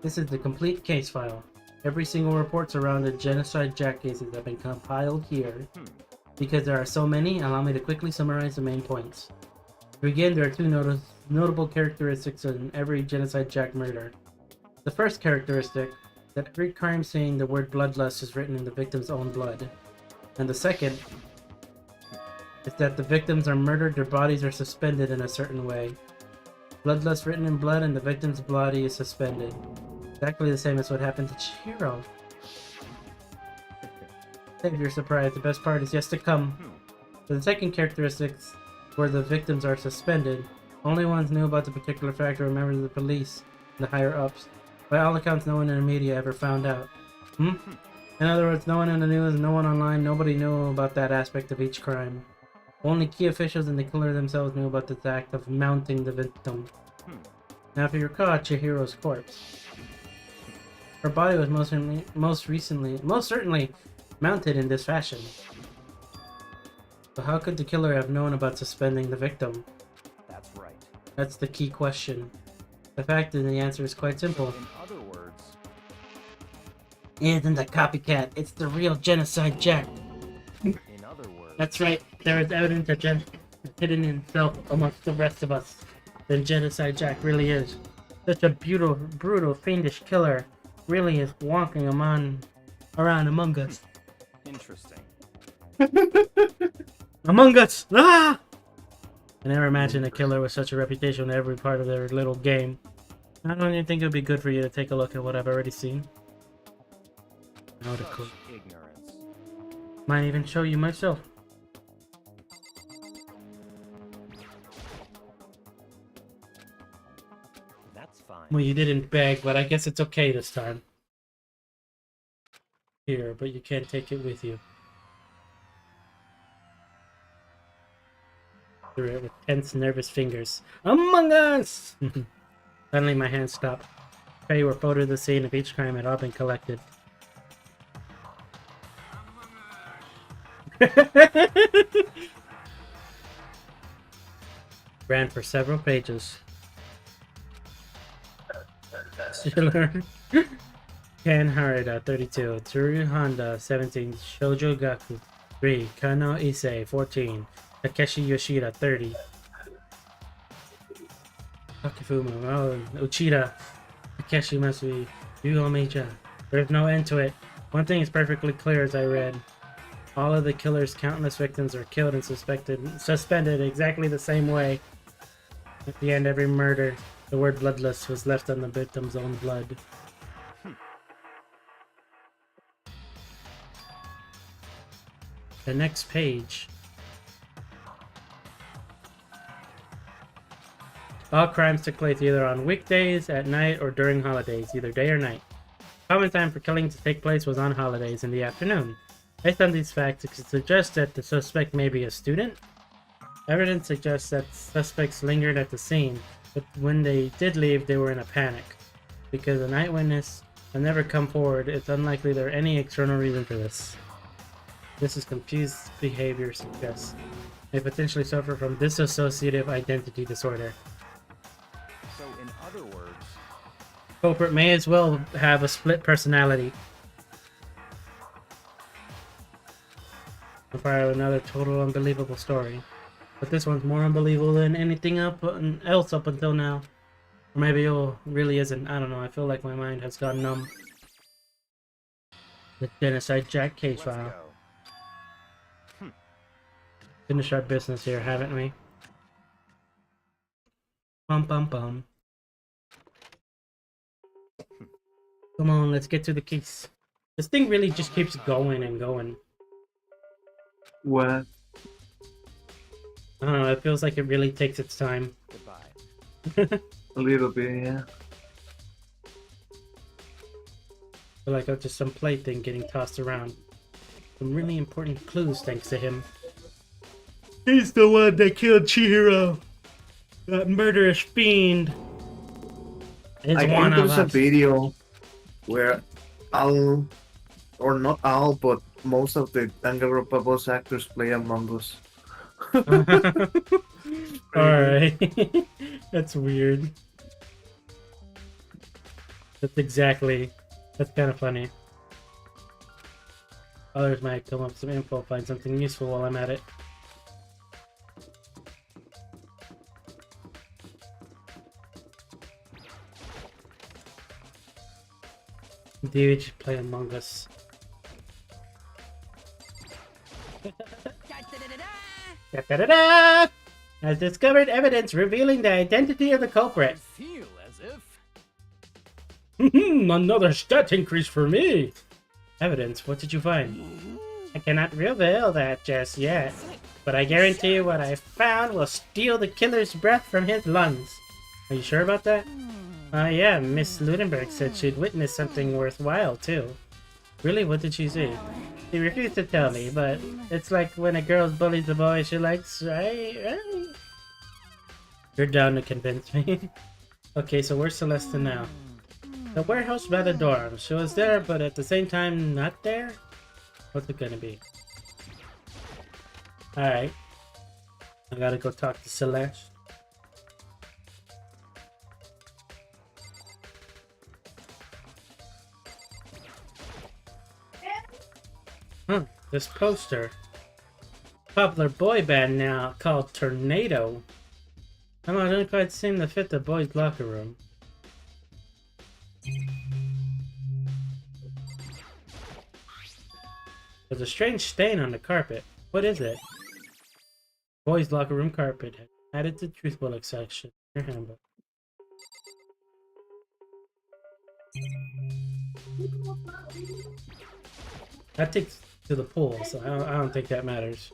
This is the complete case file. Every single report surrounding the Genocide Jack cases have been compiled here. Because there are so many, allow me to quickly summarize the main points. To begin, there are two notable characteristics in every Genocide Jack murder. The first characteristic, that every crime saying the word bloodlust is written in the victim's own blood. And the second, is that the victims are murdered, their bodies are suspended in a certain way. Bloodlust written in blood and the victim's body is suspended. Exactly the same as what happened to Chihiro. Save your surprise, the best part is yet to come. For the second characteristics, where the victims are suspended, only ones knew about the particular fact are members of the police and the higher ups. By all accounts, no one in the media ever found out. In other words, no one in the news, no one online, nobody knew about that aspect of each crime. Only key officials and the killer themselves knew about this act of mounting the victim. Now if you recall Chihiro's corpse. Her body was most certainly mounted in this fashion. But how could the killer have known about suspending the victim? That's right. That's the key question. The fact is, the answer is quite simple. In other words, It isn't a copycat, it's the real Genocide Jack. in other words, That's right, there is evidence that Jen is hidden himself amongst the rest of us. Then Genocide Jack really is. Such a brutal, fiendish killer really is walking around among us. interesting. Among us! Ah! I never imagined a killer with such a reputation in every part of their little game. I don't even think it would be good for you to take a look at what I've already seen. I would have Such ignorance. might even show you myself. That's fine. Well, you didn't beg, but I guess it's okay this time. Here, but you can't take it with you. Through it with tense, nervous fingers. Among Us! Suddenly my hands stopped. Pay were photo of the scene of each crime had all been collected. Ran for several pages. Schiller. Ken Harada, 32. Tsuru Honda, 17. Shoujo Gaku, 3. Kano Issei, 14. Takeshi Yoshida, 30. Takifuma, oh, Uchida. Takeshi must be Yugo Meija. There's no end to it. One thing is perfectly clear as I read. All of the killer's countless victims are killed and suspended exactly the same way. At the end of every murder, the word bloodless was left on the victim's own blood. The next page. All crimes took place either on weekdays, at night, or during holidays, either day or night. Common time for killing to take place was on holidays in the afternoon. Based on these facts, it suggests that the suspect may be a student. Evidence suggests that suspects lingered at the scene, but when they did leave, they were in a panic. Because an eyewitness has never come forward, it's unlikely there are any external reason for this. This is confused behavior suggests they potentially suffer from dissociative identity disorder. So, in other words, Culprit may as well have a split personality. Part of another total unbelievable story. But this one's more unbelievable than anything else up until now. Or maybe it really isn't. I don't know. I feel like my mind has gone numb. The Genocide Jack case let's file. go. Finish our business here, haven't we? Bum bum bum. Come on, let's get to the case. This thing really just keeps going and going. What? I don't know, it feels like it really takes its time. Goodbye. A little bit, yeah. Feel like just some plaything getting tossed around. Some really important clues thanks to him. He's the one that killed Chihiro. That murderous fiend. It's I one think of there's a us. video where all, or not all, but most of the Danganronpa voice actors play Among Us. Alright. That's weird. That's kind of funny. Others might come up with some info, find something useful while I'm at it. Dude, you play Among Us. Da-da-da-da! Has discovered evidence revealing the identity of the I culprit. feel as if Another stat increase for me! Evidence, what did you find? I cannot reveal that just yet, but I guarantee you what I found will steal the killer's breath from his lungs. Are you sure about that? Yeah, Miss Ludenberg said she'd witnessed something worthwhile, too. Really? What did she see? She refused to tell me, but it's like when a girl bullies a boy she likes, right? You're down to convince me. Okay, so where's Celeste now? The warehouse by the dorm. She was there, but at the same time, not there? What's it gonna be? Alright. I gotta go talk to Celeste. This poster. Popular boy band now called Tornado. Somehow it doesn't quite seem to fit the boys' locker room. There's a strange stain on the carpet. What is it? Boys' locker room carpet. Added to truth bullet section. Your handbook. That takes to the pool, so I don't think that matters.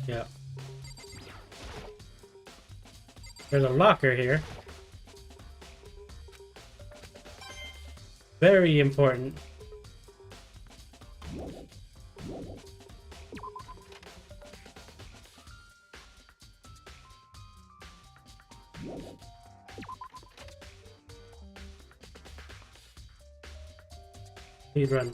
Yeah. There's a locker here. Very important. Speed run.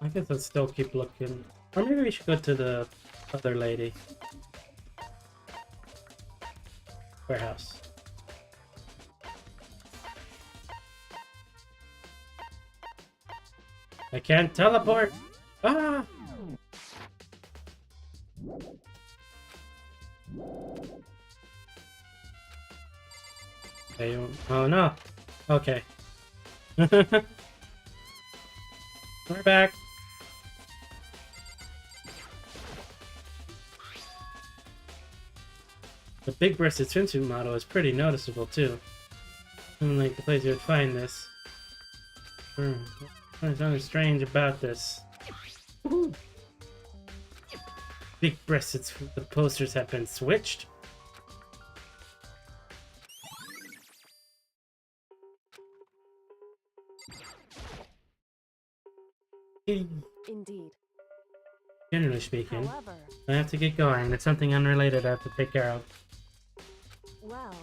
I guess I'll still keep looking. Or maybe we should go to the other lady. Warehouse. I can't teleport! Ah! Okay, oh no! Okay. We're back! The big-breasted swimsuit model is pretty noticeable too. Seems like the place you would find this. There's something strange about this. Big-breasted, the posters have been switched? Indeed. Generally speaking, However, I have to get going. It's something unrelated I have to take care of. well,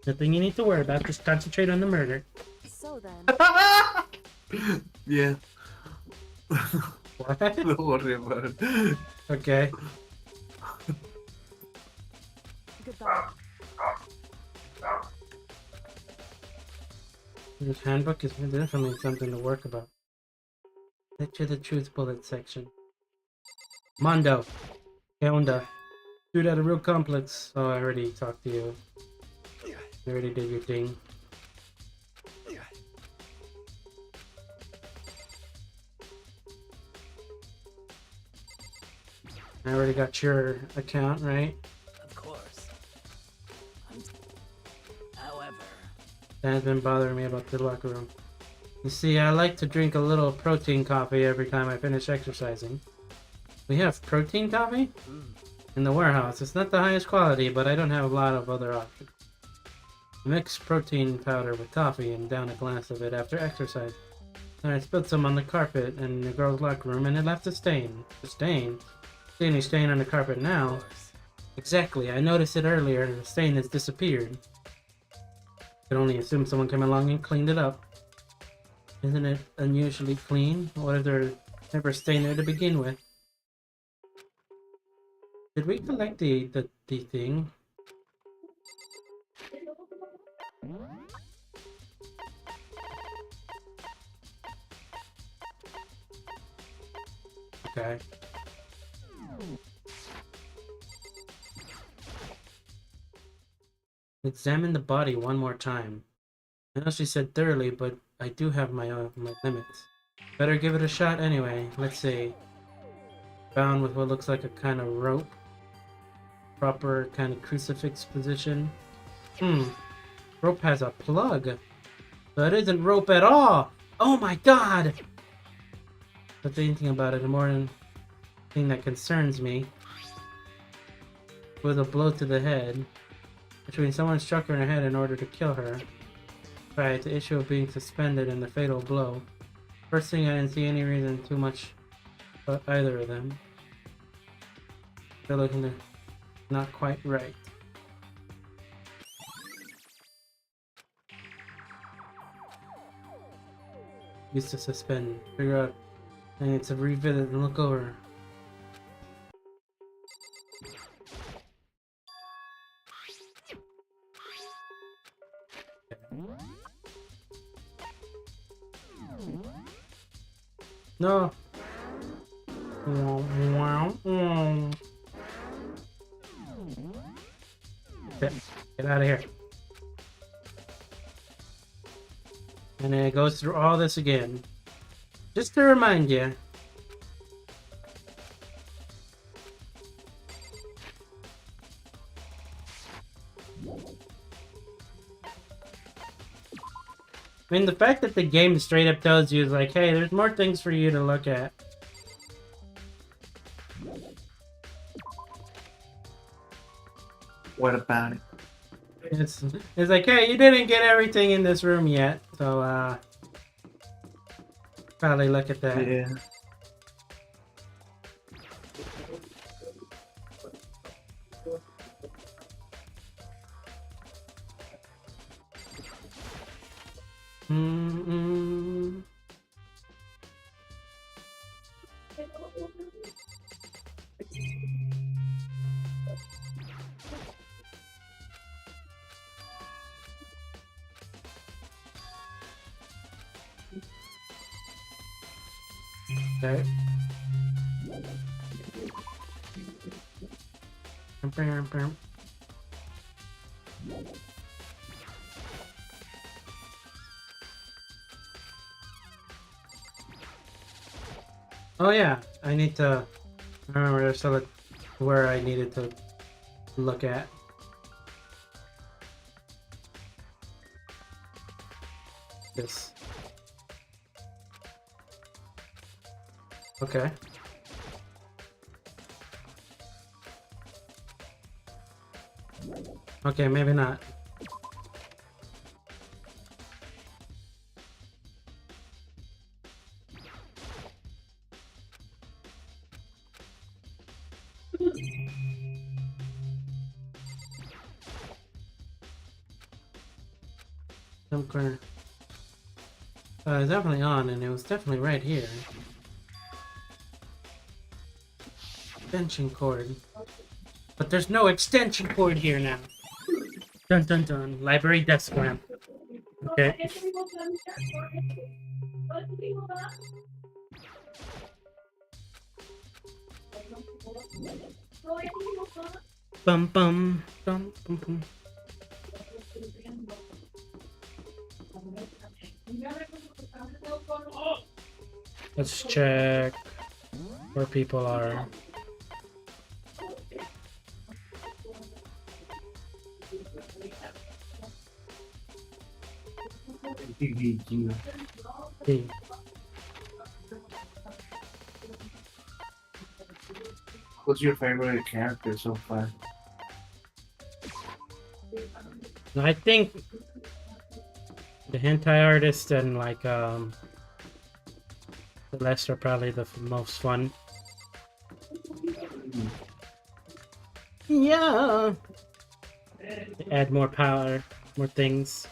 Nothing you need to worry about. Just concentrate on the murder. so then. Yeah. What? Don't worry about it. Okay. Goodbye. This handbook is definitely something to work about. Get to the truth bullet section. Mondo. ¿Qué onda? Dude, at a real complex. Oh, I already talked to you. You already did your thing. I already got your account, right? Of course. However, That has been bothering me about the locker room. You see, I like to drink a little protein coffee every time I finish exercising. We have protein coffee? In the warehouse. It's not the highest quality, but I don't have a lot of other options. I mix protein powder with coffee and down a glass of it after exercise. Then I spilled some on the carpet in the girls' locker room and it left a stain. A stain? See any stain on the carpet now? Exactly, I noticed it earlier and the stain has disappeared. I can only assume someone came along and cleaned it up. Isn't it unusually clean? What if there never a stain there to begin with? Did we collect the thing? Okay. Examine the body one more time. I know she said thoroughly, but I do have my limits. Better give it a shot anyway. Let's see. Bound with what looks like a kind of rope. Proper kind of crucifix position. Rope has a plug. So it isn't rope at all! Oh my god! But thinking about it, the more thing that concerns me was a blow to the head. Which means someone struck her in the head in order to kill her. Right, the issue of being suspended and the fatal blow. First thing, I didn't see any reason too much about either of them. They're looking to not quite right. Used to suspend, figure out, I need to revisit and look over. No. Get out of here. And then it goes through all this again. Just to remind you. I mean, the fact that the game straight up tells you is like, hey, there's more things for you to look at. What about it? It's like, hey, you didn't get everything in this room yet, so probably look at that. Yeah. Mm-mm. Okay. Oh yeah, I need to remember there's still where I needed to look at. This. Okay. Okay, maybe not. Some corner. It's definitely on, and it was definitely right here. Extension cord. But there's no extension cord here now. Dun dun dun. Library desk lamp. Okay. Bum bum bum bum bum. Let's check where people are. Hey. What's your favorite character so far? I think the hentai artist and like Celeste are probably the most fun. Yeah. They add more power, more things.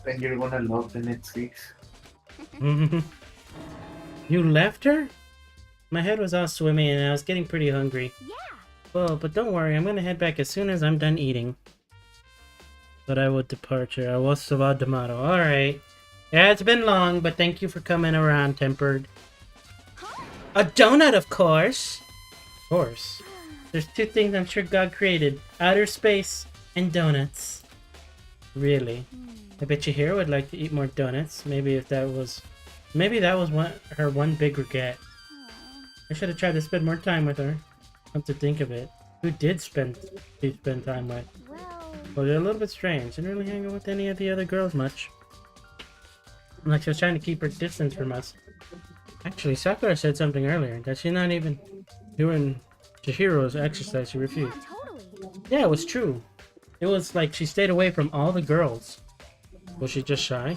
Then you're gonna love the Netflix. You left her? My head was all swimming and I was getting pretty hungry. Yeah. Well, but don't worry, I'm gonna head back as soon as I'm done eating. But I would departure. I was about tomorrow. Alright. Yeah, it's been long, but thank you for coming around, Tempered. A donut, of course! Of course. There's two things I'm sure God created. Outer space and donuts. Really. I bet you here would like to eat more donuts. Maybe that was her one big regret. I should have tried to spend more time with her. Come to think of it. Who did spend time with? Well, they're a little bit strange. Didn't really hang out with any of the other girls much. Like she was trying to keep her distance from us. Actually, Sakura said something earlier that she's not even doing Chihiro's exercise. She refused. Totally. Yeah, it was true. It was like she stayed away from all the girls. Was she just shy?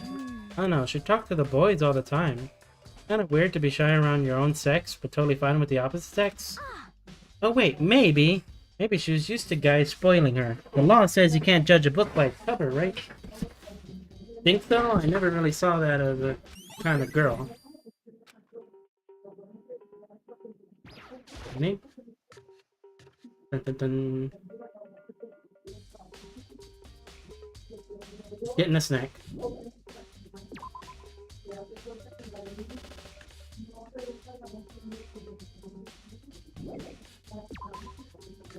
I don't know, she talked to the boys all the time. Kind of weird to be shy around your own sex, but totally fine with the opposite sex. Oh wait, maybe she was used to guys spoiling her. The law says you can't judge a book by its cover, right? Think so? I never really saw that as a kind of girl. Me? Dun, dun, dun. Getting a snack.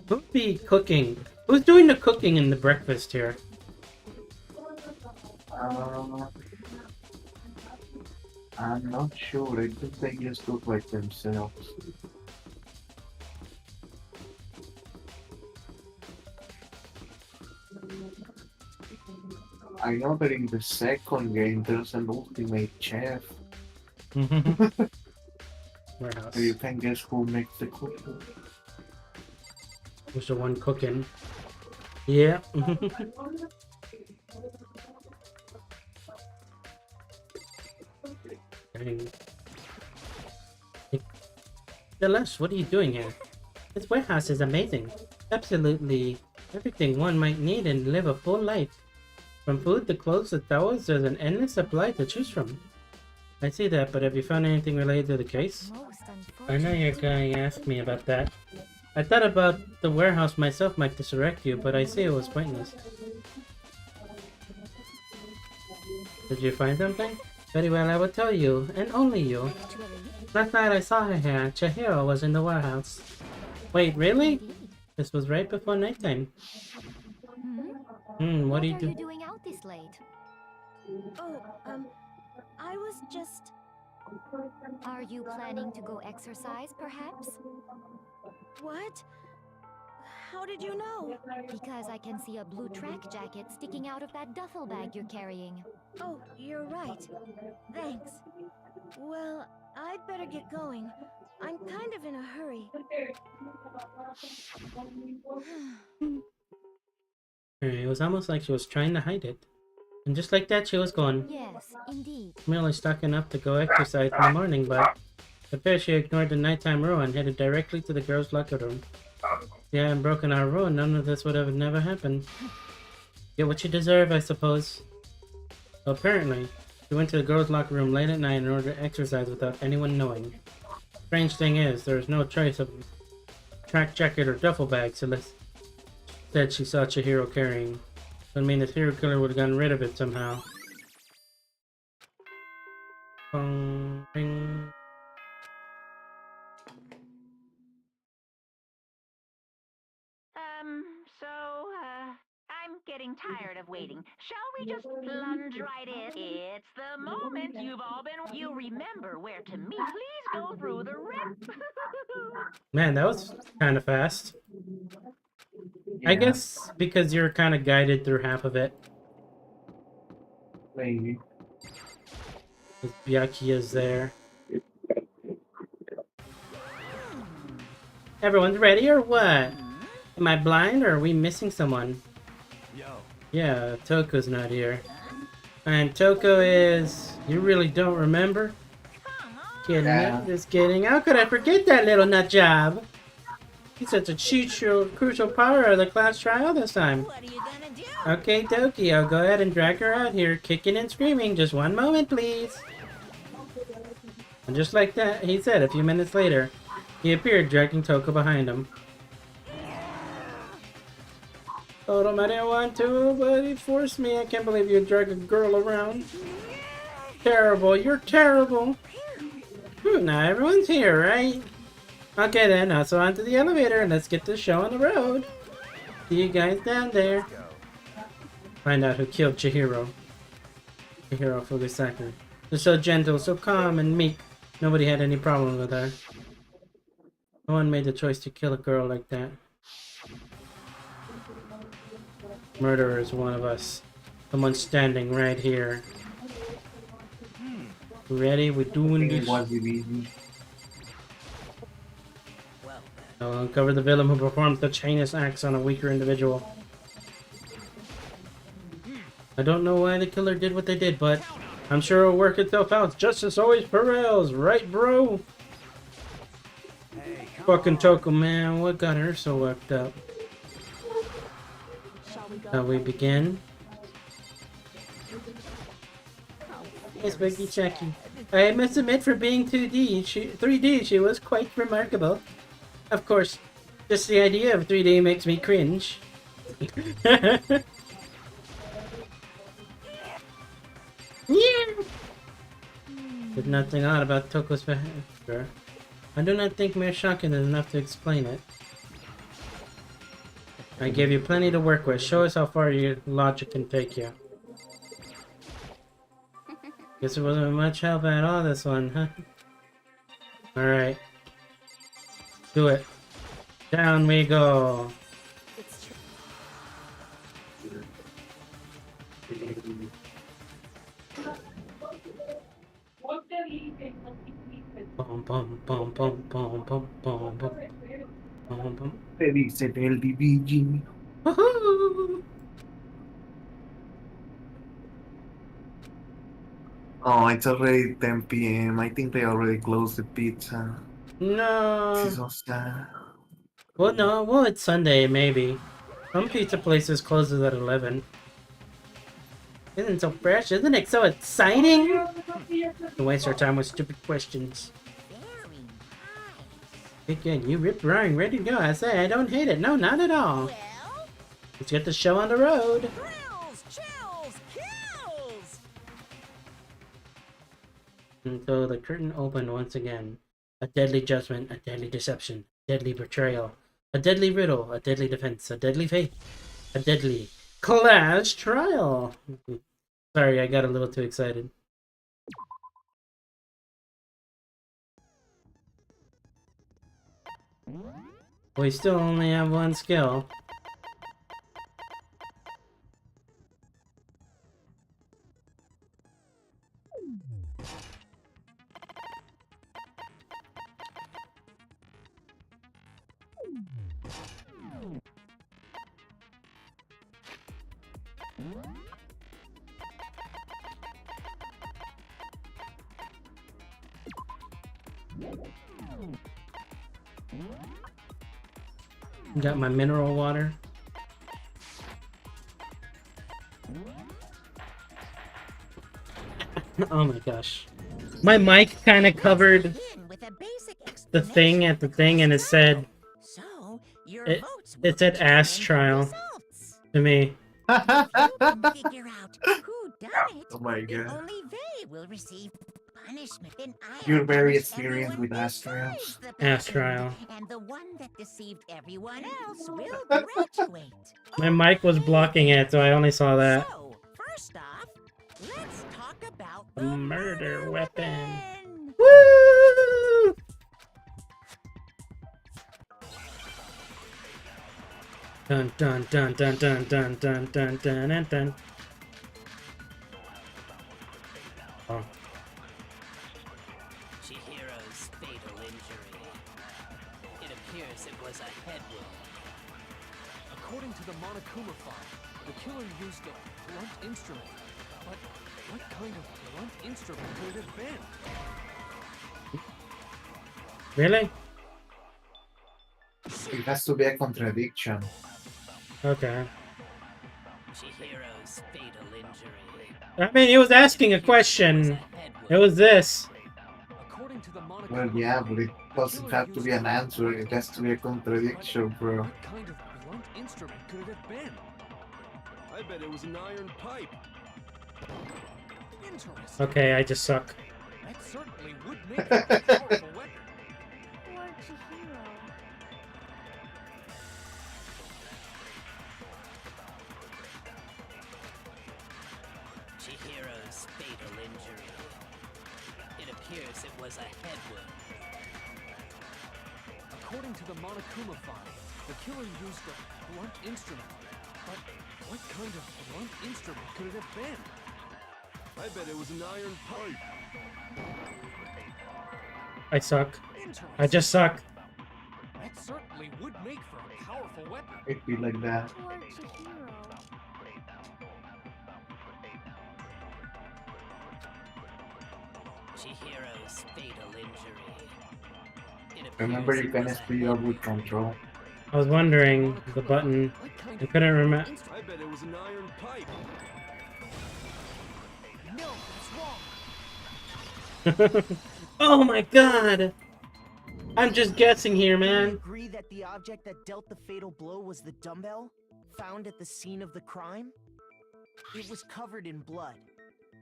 Who'd be cooking? Who's doing the cooking in the breakfast here? I'm not sure. I think they just look like themselves. I know that in the second game there's an ultimate chef. Warehouse. So you can guess who makes the cooking. Who's the one cooking? Yeah. Dang. Celeste, what are you doing here? This warehouse is amazing. Absolutely everything one might need and live a full life. From food to clothes to towels, there's an endless supply to choose from. I see that, but have you found anything related to the case? I know you're going to ask me about that. I thought about the warehouse myself might distract you, but I see it was pointless. Did you find something? Very well, I will tell you, and only you. Last night I saw her here. Chihiro was in the warehouse. Wait, really? This was right before nighttime. What are you doing out this late? Oh, I was just... Are you planning to go exercise, perhaps? What? How did you know? Because I can see a blue track jacket sticking out of that duffel bag you're carrying. Oh, you're right. Thanks. Well, I'd better get going. I'm kind of in a hurry. It was almost like she was trying to hide it. And just like that, she was gone. Yes, indeed. Merely stocking up to go exercise in the morning, but the fair she ignored the nighttime rule and headed directly to the girls' locker room. If you hadn't broken our rule, none of this would have never happened. Get what you deserve, I suppose. Well, apparently, she went to the girls' locker room late at night in order to exercise without anyone knowing. Strange thing is, there is no trace of track jacket or duffel bag, Celeste said she saw Chihiro carrying. Doesn't mean the serial killer would have gotten rid of it somehow. Ring. I'm getting tired of waiting. Shall we just plunge right in? It's the moment you've all been... You remember where to meet. Please go through the rip. Man, that was kind of fast. Yeah. I guess because you're kind of guided through half of it. Maybe. Byakuya's there. Everyone's ready or what? Am I blind or are we missing someone? Yo. Yeah, Toko's not here. And Toko is... You really don't remember? Kidding Yeah. me? Just kidding. How could I forget that little nut job? He's such a crucial part of the class trial this time. What are you gonna do? Okay, Doki, I'll go ahead and drag her out here, kicking and screaming. Just one moment, please. And just like that, he said a few minutes later, he appeared dragging Toko behind him. Told him I didn't want to, but he forced me. I can't believe you drag a girl around. Terrible, you're terrible. Now everyone's here, right? Okay then, also onto the elevator and let's get this show on the road. See you guys down there. Find out who killed Chihiro. Chihiro Fugasaki. They're so gentle, so calm and meek. Nobody had any problem with her. No one made the choice to kill a girl like that. Murderer is one of us. Someone standing right here. Ready? We're doing this. I'll uncover the villain who performs the heinous acts on a weaker individual. I don't know why the killer did what they did, but I'm sure it'll work itself out. Justice always prevails, right, bro? Hey, come Fucking on. Toko, man, what got her so worked up? Shall we go? Shall we begin? Yes, Very Becky Jackie. sad. I must admit, for being 3D, she was quite remarkable. Of course, just the idea of 3D makes me cringe. Yeah. There's nothing odd about Toko's behavior. I do not think mere shocking is enough to explain it. I gave you plenty to work with. Show us how far your logic can take you. Guess it wasn't much help at all, this one, huh? Alright. Do it. Down we go. It's true. Bum bum bum bum bum bum bum bum bum bum. Te dice el DBG. Woohoo! Oh, it's already 10 p.m. I think they already closed the pizza. This No. is so sad. Well, no. Well, it's Sunday, maybe. Some pizza places closes at 11. Isn't it so fresh? Isn't it so exciting? Don't waste our time with stupid questions. Very nice. Again, you ripped roaring, ready to go. I say, I don't hate it. No, not at all. Well, Let's get the show on the road. thrills, chills, kills. Until the curtain opened once again. A deadly judgment, a deadly deception, deadly betrayal, a deadly riddle, a deadly defense, a deadly faith, a deadly class trial. Sorry, I got a little too excited. We still only have one skill. Got my mineral water. Oh my gosh. My mic kind of covered Begin with a basic the thing at the thing and it said So, your it, votes will it said ass determine trial the results. to me. You can figure out who done it. Oh my If god. only they will receive punishment. Then I You're will very punish experienced everyone with ass besides trials. the Ass bad trial. end, and the one that deceived everyone else will graduate. My mic was blocking it, so I only saw that. So, first off, let's talk about The the murder weapon. weapon. Woo! Dun dun dun dun dun dun dun dun dun dun dun. Oh. Chihiro's fatal injury. It appears it was a head wound. According to the Monokuma file, the killer used a blunt instrument. But what kind of blunt instrument could it have been? Really? It has to be a contradiction. Okay. Chihiro's fatal injury. I mean, he was asking a question. It was this. According to the Monokuma Well, yeah, but it doesn't have to be an answer. It has to be a contradiction, bro. What kind of blunt instrument could it have been? I bet it was an iron pipe. Interesting. Okay, I just suck. That certainly would make it a powerful weapon. Poor Chihiro. Chihiro's fatal injury. It appears it was a head wound. According to the Monokuma file, the killer used a blunt instrument. But what kind of blunt instrument could it have been? I bet it was an iron pipe. I suck. Interesting. I just suck. That certainly would make for a powerful weapon. It'd be like that. Poor Chihiro. Chihiro's fatal injury. It Remember, appears you it can was a speed up with control. I was wondering the button. I couldn't remember. I bet it was an iron pipe. No, that's wrong. Oh my god! I'm just guessing here, Do we man. agree that the object that dealt the fatal blow was the dumbbell found at the scene of the crime? It was covered in blood,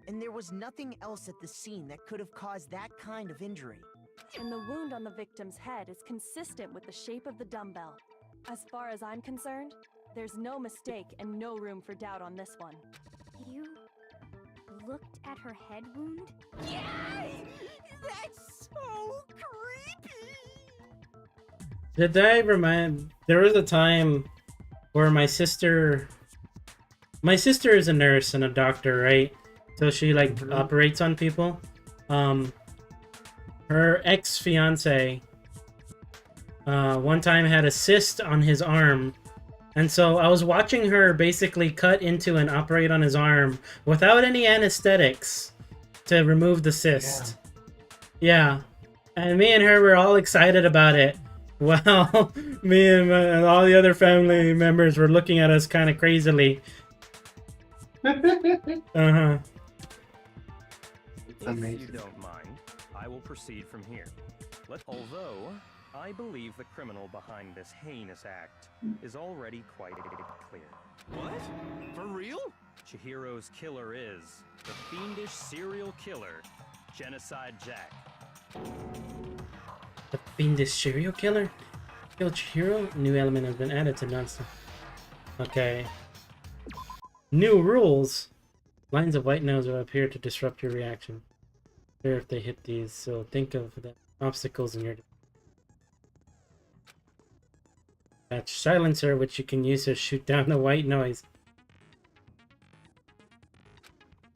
and there was nothing else at the scene that could have caused that kind of injury. And the wound on the victim's head is consistent with the shape of the dumbbell. As far as I'm concerned, there's no mistake and no room for doubt on this one. You looked at her head wound? Yay! That's so creepy! Did I remind? There was a time where my sister is a nurse and a doctor, right? So she like operates on people. Her ex-fiance one time had a cyst on his arm, and so I was watching her basically cut into and operate on his arm without any anesthetics to remove the cyst. Yeah. And me and her were all excited about it. Well, me and all the other family members were looking at us kind of crazily. Uh-huh. If you don't mind, I will proceed from here. Although, I believe the criminal behind this heinous act is already quite clear. What? For real? Chihiro's killer is the fiendish serial killer, Genocide Jack. The fiendish serial killer? Kill Chihiro? New element has been added to nonsense. Okay. New rules! Lines of white nose will appear to disrupt your reaction. Sure if they hit these, so think of the obstacles in your... Attach silencer, which you can use to shoot down the white noise.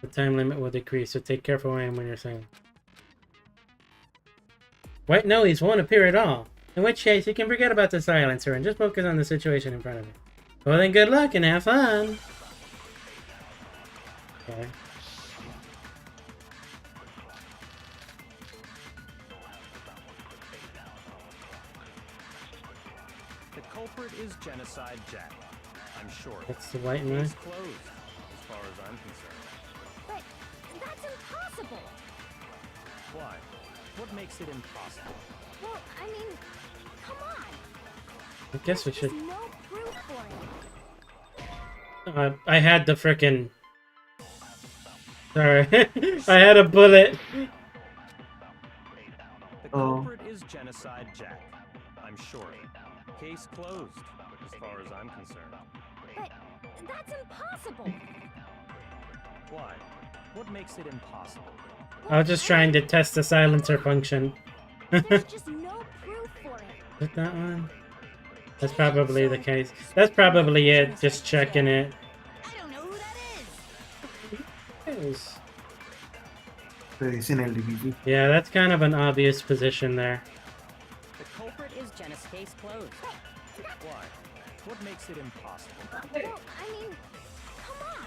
The time limit will decrease, so take careful aim when you're saying. White noise won't appear at all. In which case, you can forget about the silencer and just focus on the situation in front of you. Well then, good luck and have fun! Okay. The culprit is Genocide Jack. I'm sure. That's the white noise. Case closed, as far as I'm concerned. But that's impossible! Why? What makes it impossible? Well, I mean, come on! I guess we should... There's no proof for it. I had the frickin'... Sorry. I had a bullet. The culprit is Genocide Jack. I'm sure. Case closed, as far as I'm concerned. But that's impossible! Why? What makes it impossible? I was just trying to test the silencer function. There's just no proof for it. Is that one? That's probably the case. That's probably it, just checking it. I don't know who that is. Yes. Yeah, that's kind of an obvious position there. The culprit is Genocide. Case closed. Why? What makes it impossible? Well, I mean, come on!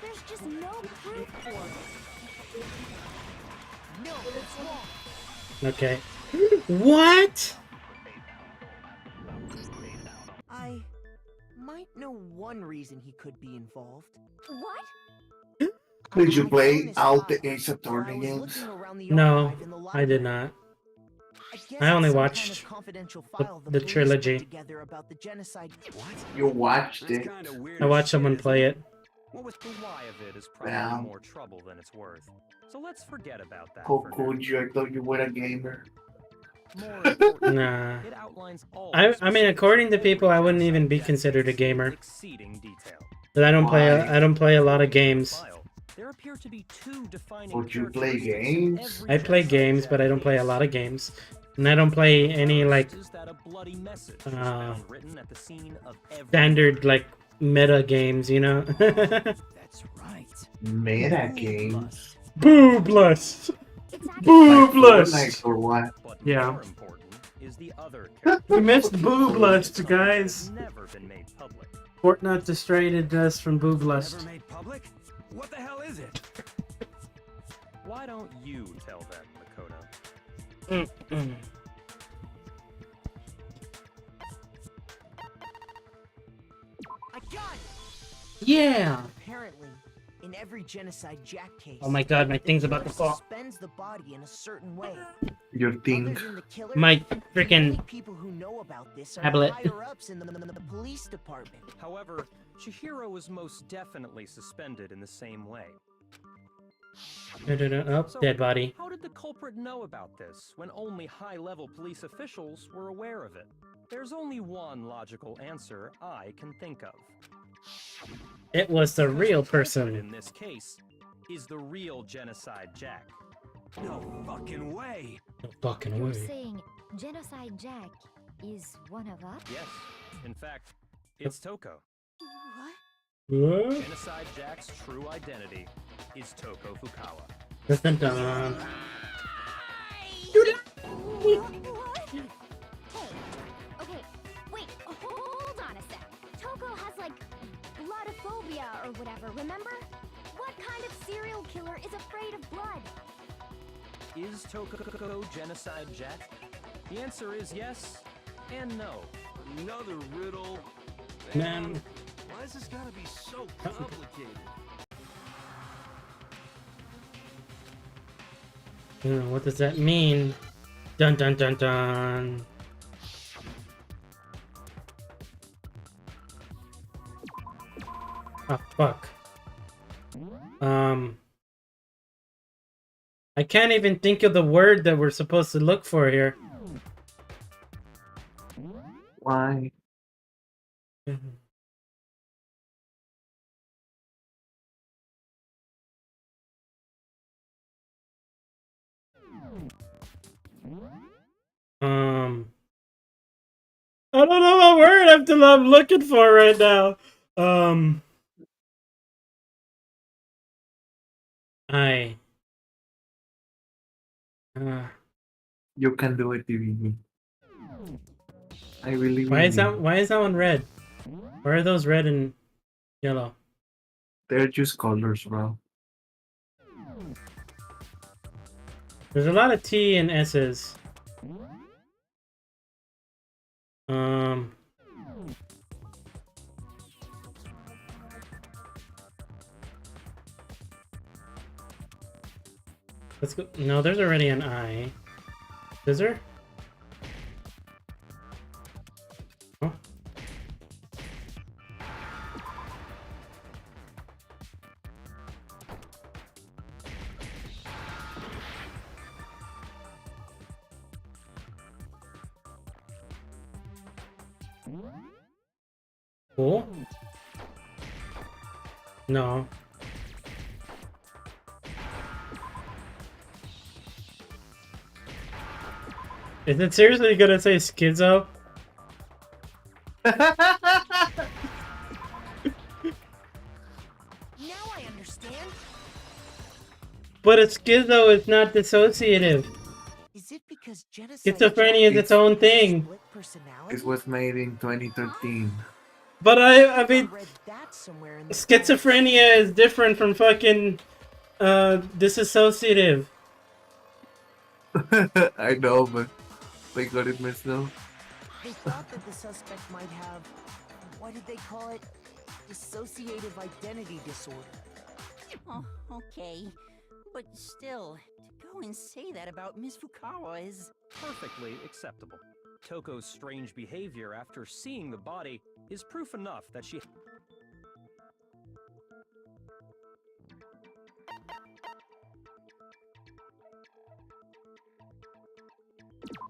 There's just no proof for it. No, that's wrong. Okay. What? I might know one reason he could be involved. What? Did you play out the Ace Attorney games? No, I did not. I only watched the trilogy. You watched it? I watched someone play it. What was the why of it is probably Yeah. more trouble than it's worth. So let's forget about that. How for could you? I thought you were a gamer. More importantly, Nah. it outlines all I mean, according to people, I wouldn't even be considered a gamer. exceeding detail. But I don't play. Why? I don't play a lot of games. There appear to be two defining Would you play characteristics games? every I play games, but I don't play a lot of games, and I don't play any like is that a bloody message is found written at the scene of every standard like meta games, you know. That's right. Meta games. Booblust. Like Booblust. Fortnite or what? But Yeah. more important is the other We missed characteristic Booblust, guys. that's never been made public. Fortnite distracted us from Booblust. Never made public? What the hell is it? Why don't you tell them, Makoto? I got it! Yeah! Apparently, in every Genocide Jack case, Oh my god, my the thing's killer about to fall. suspends the body in a certain way. Your thing. Other than the killer, My the freaking only people who know about this are tablet. the higher-ups in the police department. However, Chihiro was most definitely suspended in the same way. Oh, So, dead body. how did the culprit know about this when only high-level police officials were aware of it? There's only one logical answer I can think of. It was the real Because the culprit person. in this case is the real Genocide Jack. No fucking way! No fucking You're way. saying Genocide Jack is one of us? Yes, in fact, it's Toko. What? Genocide Jack's true identity is Toko Fukawa. Dun, dun, dun. Hey, okay, wait, hold on a sec. Toko has like bloodophobia or whatever, remember? What kind of serial killer is afraid of blood? Is Toko Genocide Jack? The answer is yes and no. Another riddle. Man. Why's this gotta be so complicated? What does that mean? Dun dun dun dun. Oh fuck. I can't even think of the word that we're supposed to look for here. Why? I don't know what word I'm looking for right now. You can do it, DVD. I believe Why in is you. that one red? Why are those red and yellow? They're just colors, bro. There's a lot of T and S's. Let's go. No, there's already an I. Is there? Oh. Cool. No. Is it seriously gonna say schizo? Now I understand. But a schizo is not dissociative. Is it because Genocide Schizophrenia is its own thing. split personality? It was made in 2013. But I mean, read that somewhere in the schizophrenia is different from fucking dissociative. I know, but they got it messed up. They thought that the suspect might have, what did they call it? Dissociative identity disorder. Oh, okay. But still, to go and say that about Miss Fukawa is... Perfectly acceptable. Toko's strange behavior after seeing the body is proof enough that she...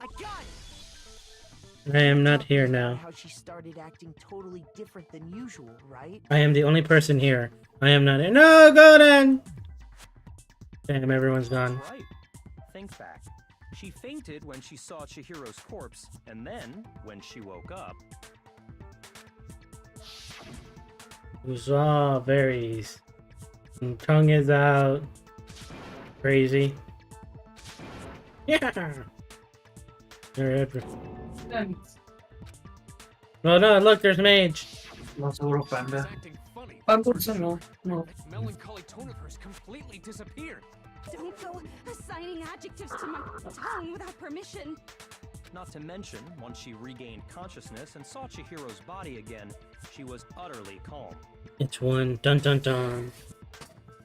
I got it! I am not here now. How she started acting totally different than usual, right? I am the only person here. I am not here. No, Golden! Damn, everyone's gone. That's right. Think back. She fainted when she saw Chihiro's corpse, and then, when she woke up... Berries. Tongue is out. Crazy. Yeah! Alright. Oh no, look, there's Mage. No seguro Panda. Acting funny. Panda, no. That melancholy tone of hers completely disappeared. Don't go assigning adjectives to my tongue without permission. Not to mention, once she regained consciousness and saw Chihiro's body again, she was utterly calm. It's one. Dun dun dun.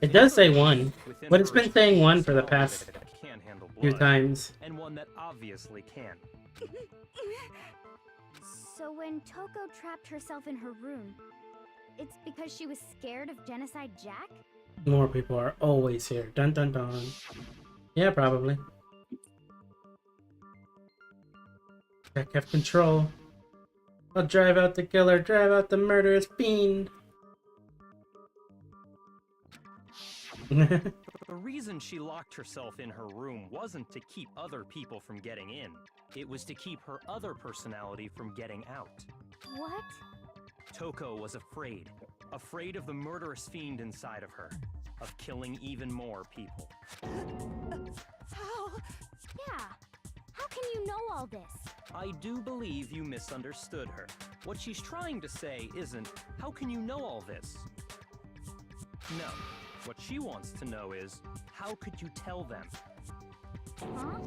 It does say one, but it's been saying one for the past few times. And one that obviously can. So when Toko trapped herself in her room, it's because she was scared of Genocide Jack? More people are always here. Dun dun dun. Yeah, probably. Jack have control. I'll drive out the killer, drive out the murderous fiend. The reason she locked herself in her room wasn't to keep other people from getting in. It was to keep her other personality from getting out. What? Toko was afraid. Afraid of the murderous fiend inside of her. Of killing even more people. How? Yeah. How can you know all this? I do believe you misunderstood her. What she's trying to say isn't, how can you know all this? No. What she wants to know is, how could you tell them? Huh?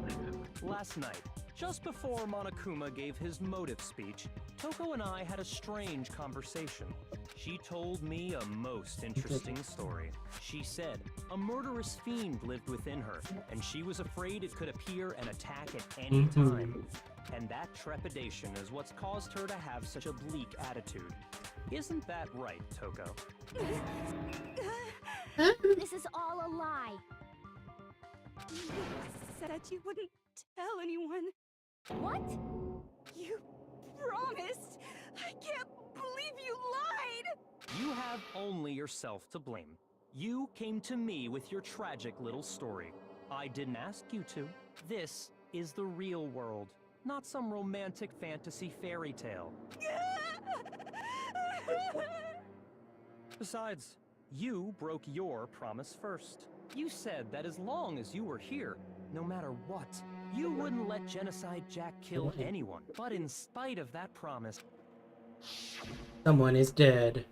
Last night, just before Monokuma gave his motive speech, Toko and I had a strange conversation. She told me a most interesting story. She said a murderous fiend lived within her, and she was afraid it could appear and attack at any time. And that trepidation is what's caused her to have such a bleak attitude. Isn't that right, Toko? This is all a lie. You said you wouldn't tell anyone. What? You promised! I can't believe you lied! You have only yourself to blame. You came to me with your tragic little story. I didn't ask you to. This is the real world, not some romantic fantasy fairy tale. Besides, you broke your promise first. You said that as long as you were here, no matter what, you wouldn't let Genocide Jack kill anyone. But in spite of that promise, someone is dead.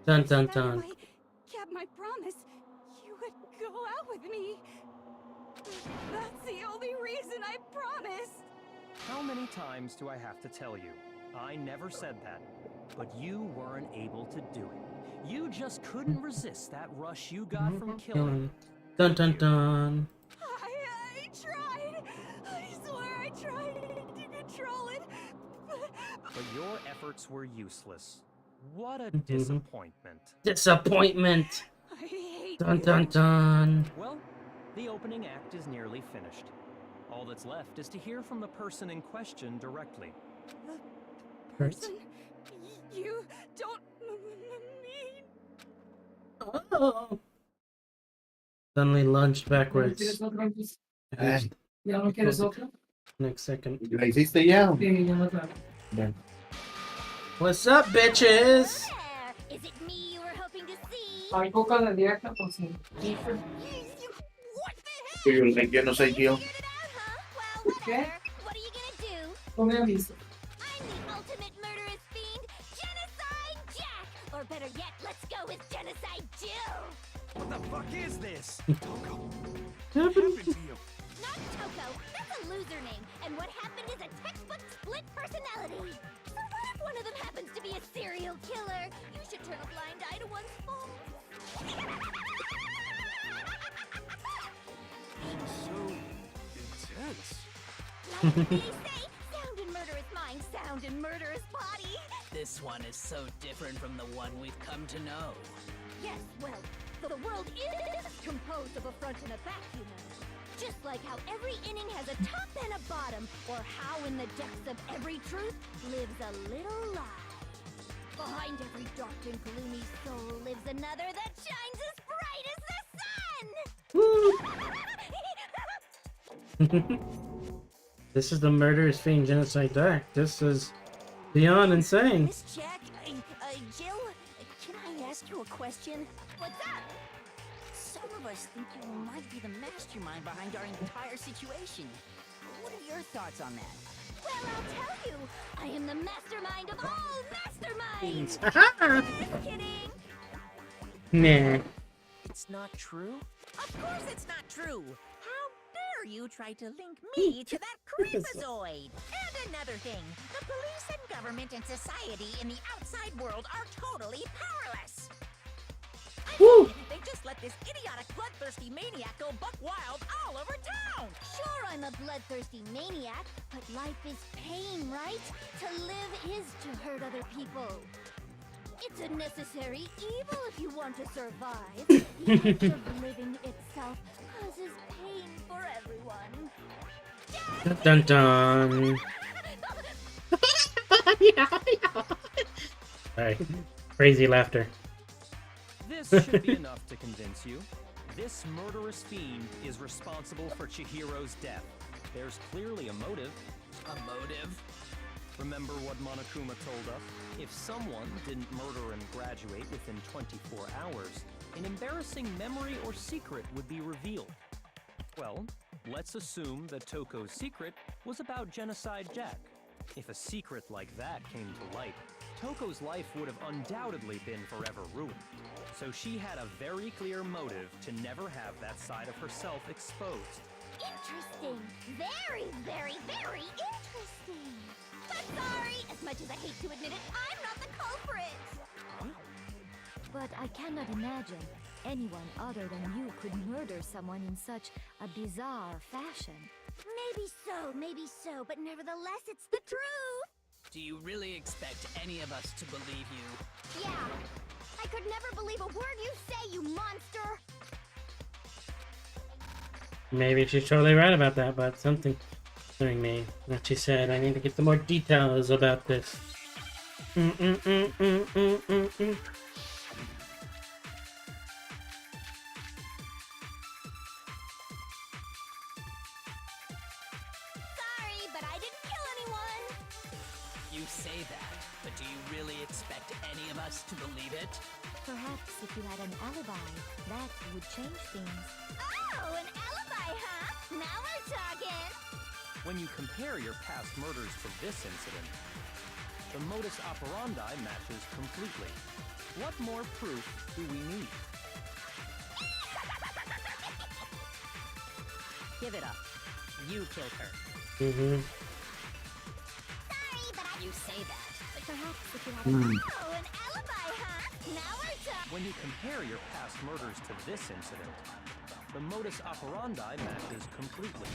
Dun dun dun. If I kept my promise, you would go out with me. That's the only reason I promised. how many times do I have to tell you? I never said that, but you weren't able to do it. You just couldn't resist that rush you got from killing. Dun dun dun. I tried. I swear I tried to control it. But your efforts were useless. What a disappointment. Disappointment. I hate Dun dun dun. Well, the opening act is nearly finished. All that's left is to hear from the person in question directly. The person you don't mean. Oh. Suddenly lunged backwards. Next second. ¿La hiciste ya? What's up, bitches? Is it me you were hoping to see? Yo no soy Gil. ¿Qué? What are you gonna do? I'm the ultimate murderous fiend, Genocide Jack! Or better yet, let's go with Genocide Jill! What the fuck is this? Toko. What happened to you? Not Toko. That's a loser name. And what happened is a textbook split personality. So what if one of them happens to be a serial killer? You should turn a blind eye to one's faults. So intense. Like they say, sound in murderous mind, sound in murderous body. This one is so different from the one we've come to know. Yes, well, the world is composed of a front and a back, you know. Just like how every inning has a top and a bottom, or how in the depths of every truth lives a little lie. Behind every dark and gloomy soul lives another that shines as bright as the sun! This is the murderous fiend Genocide Jack. This is beyond insane. Miss Jack, Jill, can I ask you a question? What's up? Some of us think you might be the mastermind behind our entire situation. What are your thoughts on that? Well, I'll tell you. I am the mastermind of all masterminds. Just kidding. Nah. It's not true? Of course it's not true. How dare you try to link me to that creepazoid? And another thing, the police and government and society in the outside world are totally powerless. Woo. They just let this idiotic bloodthirsty maniac go buck wild all over town. Sure, I'm a bloodthirsty maniac, but life is pain, right? To live is to hurt other people. It's a necessary evil if you want to survive. The act of living itself causes pain for everyone. Dun dun. Alright. Crazy laughter. This should be enough to convince you. This murderous fiend is responsible for Chihiro's death. There's clearly a motive. A motive? Remember what Monokuma told us? If someone didn't murder and graduate within 24 hours, an embarrassing memory or secret would be revealed. Well, let's assume that Toko's secret was about Genocide Jack. If a secret like that came to light, Toko's life would have undoubtedly been forever ruined. So she had a very clear motive to never have that side of herself exposed. Interesting. Very, very, very interesting. But sorry, as much as I hate to admit it, I'm not the culprit. But I cannot imagine anyone other than you could murder someone in such a bizarre fashion. Maybe so, but nevertheless, it's the truth. Do you really expect any of us to believe you? Yeah. I could never believe a word you say, you monster. Maybe she's totally right about that, but something telling me that she said I need to get some more details about this. Sorry, but I didn't kill anyone. You say that, but do you really expect any of us to believe it? Perhaps if you had an alibi, that would change things. Oh, an alibi, huh? Now we're talking. When you compare your past murders to this incident, the modus operandi matches completely. What more proof do we need? Give it up. You killed her. Sorry, but You say that. But perhaps if you had Oh, an alibi, huh? Now we're talking. When you compare your past murders to this incident, the modus operandi matches completely.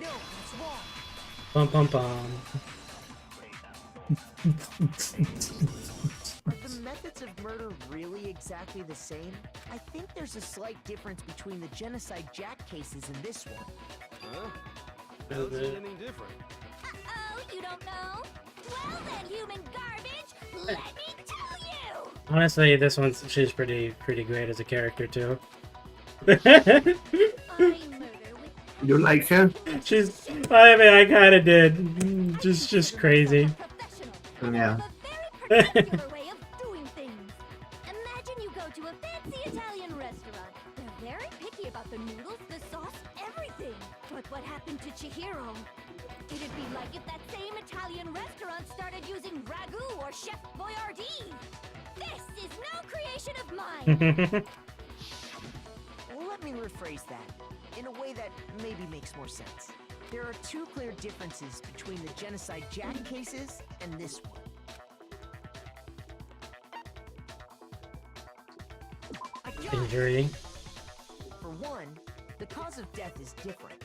No, that's wrong. Bum bum bum. Are the methods of murder really exactly the same? I think there's a slight difference between the Genocide Jack cases and this one. Huh? How's it any different? Uh-oh, you don't know? Well then, human garbage, let me tell you! Honestly, this one's she's pretty great as a character too. You like her? She's. I mean, I kind of did. Just crazy. Yeah. Particular way of doing things. Imagine you go to a fancy Italian restaurant. They're very picky about the noodles, the sauce, everything. But what happened to Chihiro? It'd be like if that same Italian restaurant started using ragu or Chef Boyardee. This is no creation of mine. Let me rephrase that in a way that maybe makes more sense. There are two clear differences between the Genocide Jack cases and this one. Injury. For one, the cause of death is different.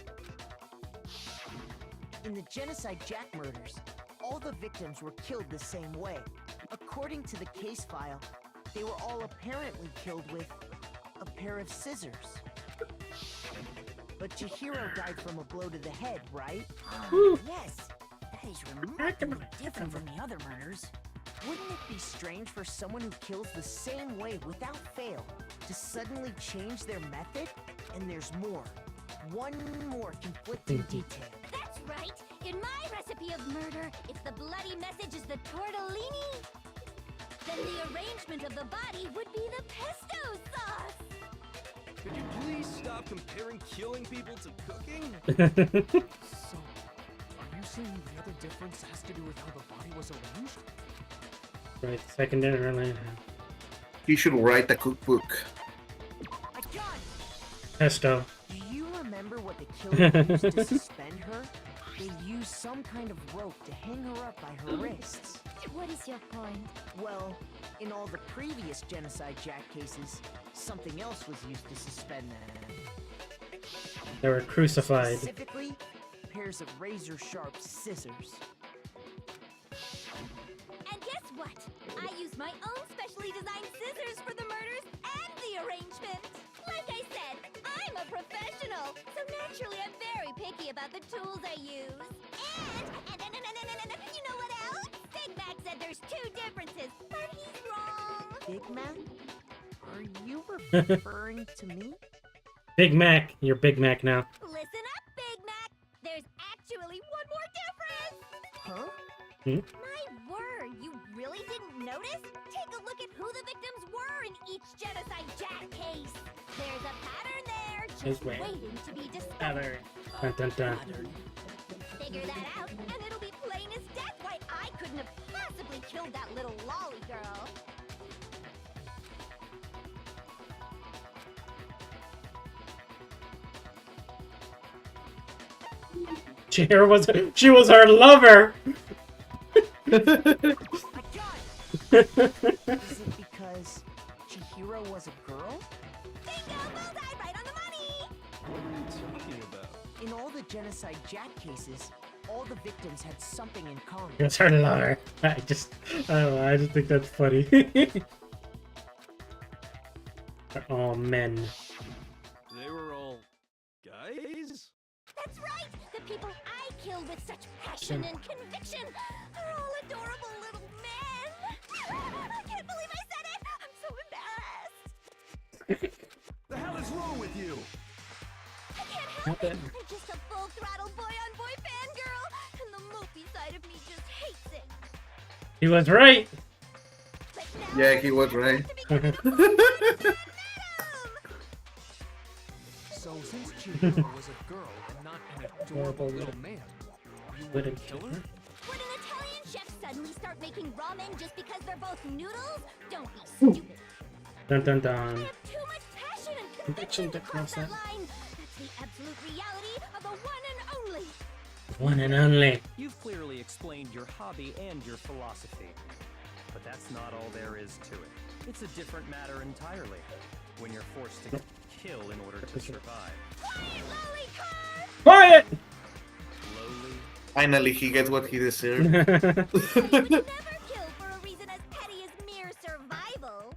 In the Genocide Jack murders, all the victims were killed the same way. According to the case file, they were all apparently killed with a pair of scissors. But Chihiro died from a blow to the head, right? Yes, that is remarkably different from the other murders. Wouldn't it be strange for someone who kills the same way without fail to suddenly change their method? And there's more. One more conflicting detail. That's right. In my recipe of murder, if the bloody message is the tortellini, then the arrangement of the body would be the pesto sauce. Could you please stop comparing killing people to cooking? So, are you saying the other difference has to do with how the body was arranged? Right, secondary. He should write a cookbook. I got it! Pesto. Do you remember what the killer used to suspend her? They used some kind of rope to hang her up by her wrists. What is your point? Well, in all the previous Genocide Jack cases, something else was used to suspend them. They were crucified. Specifically, pairs of razor-sharp scissors. And guess what? I used my own specially designed scissors for the murders and the arrangement. Like I said, I'm a professional, so naturally I'm very picky about the tools I use. And you know what else? Big Mac said there's two differences, but he's wrong. Big Mac? Are you referring to me? Big Mac. You're Big Mac now. Listen up, Big Mac. There's actually one more difference. Huh? My word, you really didn't notice? Take a look at who the victims were in each Genocide Jack case. There's a pattern there, just waiting to be discovered. Dun, dun, dun. Figure that out, and it'll be plain as death why I couldn't have possibly killed that little lolly girl. She was her lover. I got it! Is it because Chihiro was a girl? Bingo! Bullseye! Right on the money! What are you talking about? In all the Genocide Jack cases, all the victims had something in common. She was her lover. I don't know. I just think that's funny. Oh, men. They were all guys? That's right! The people I killed with such passion and conviction are all adorable little men! I can't believe I said it! I'm so embarrassed! The hell is wrong with you? I can't help it! I'm just a full-throttle boy-on-boy fangirl, and the movie side of me just hates it! He was right. Yeah, he was right. So since Chihiro was a girl and not an adorable little man, you wouldn't kill her? Would an Italian chef suddenly start making ramen just because they're both noodles? Don't be stupid. Dun dun I dun. have too much passion and conviction to cross that line. That's the absolute reality of the one and only. One and only. You've clearly explained your hobby and your philosophy. But that's not all there is to it. It's a different matter entirely. When you're forced to kill in order to survive. Quiet, lolly car! Quiet! Slowly. Finally, he gets what he deserved. I would never kill for a reason as petty as mere survival.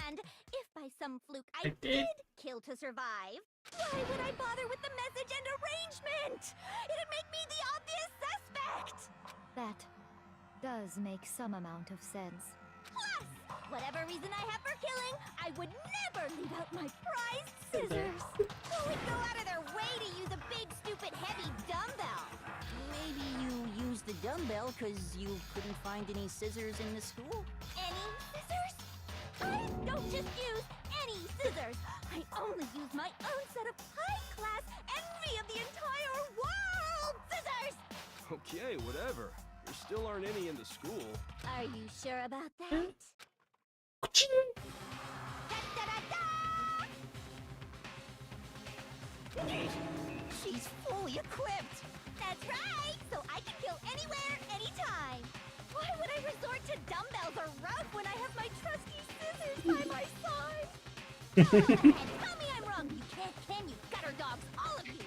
And if by some fluke I did kill to survive, why would I bother with the message and arrangement? It'd make me the obvious suspect. That does make some amount of sense. Plus, whatever reason I have for killing, I would never leave out my prized scissors. Who would go out of their way to use a big, stupid, heavy dumbbell? Maybe you used the dumbbell because you couldn't find any scissors in the school? Any scissors? I don't just use any scissors. I only use my own set of high-class, envy of the entire world scissors! Okay, whatever. There still aren't any in the school. Are you sure about that? She's fully equipped. That's right! So I can kill anywhere, anytime! Why would I resort to dumbbells or rope when I have my trusty scissors by my side? Go ahead, tell me I'm wrong! You can't, can you? Gutter dogs, all of you!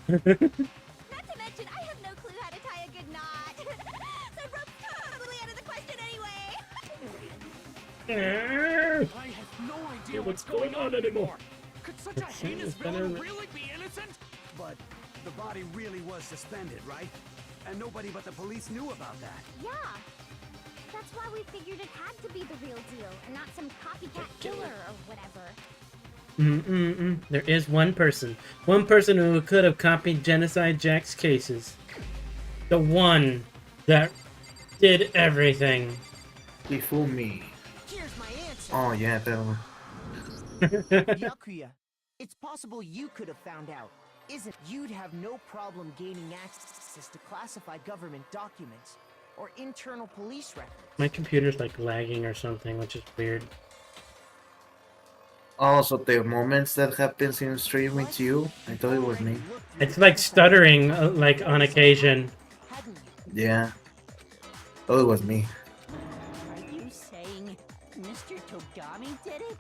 Not to mention, I have no clue how to tie a good knot! So rope's totally out of the question anyway! I have no idea what's going on anymore. Could such a heinous villain really be innocent? But the body really was suspended, right? And nobody but the police knew about that. Yeah! That's why we figured it had to be the real deal, and not some copycat killer or whatever. There is one person who could have copied Genocide Jack's cases. The one that did everything. He fooled me. Here's my answer. Oh yeah, that one. Yakuya, it's possible you could have found out. isn't. You'd have no problem gaining access to classified government documents or internal police records. My computer's like lagging or something, which is weird. Also, the moments that happens in stream with you, I thought it was me. It's like stuttering, like on occasion. Yeah. Oh, it was me. Are you saying Mr. Togami did it?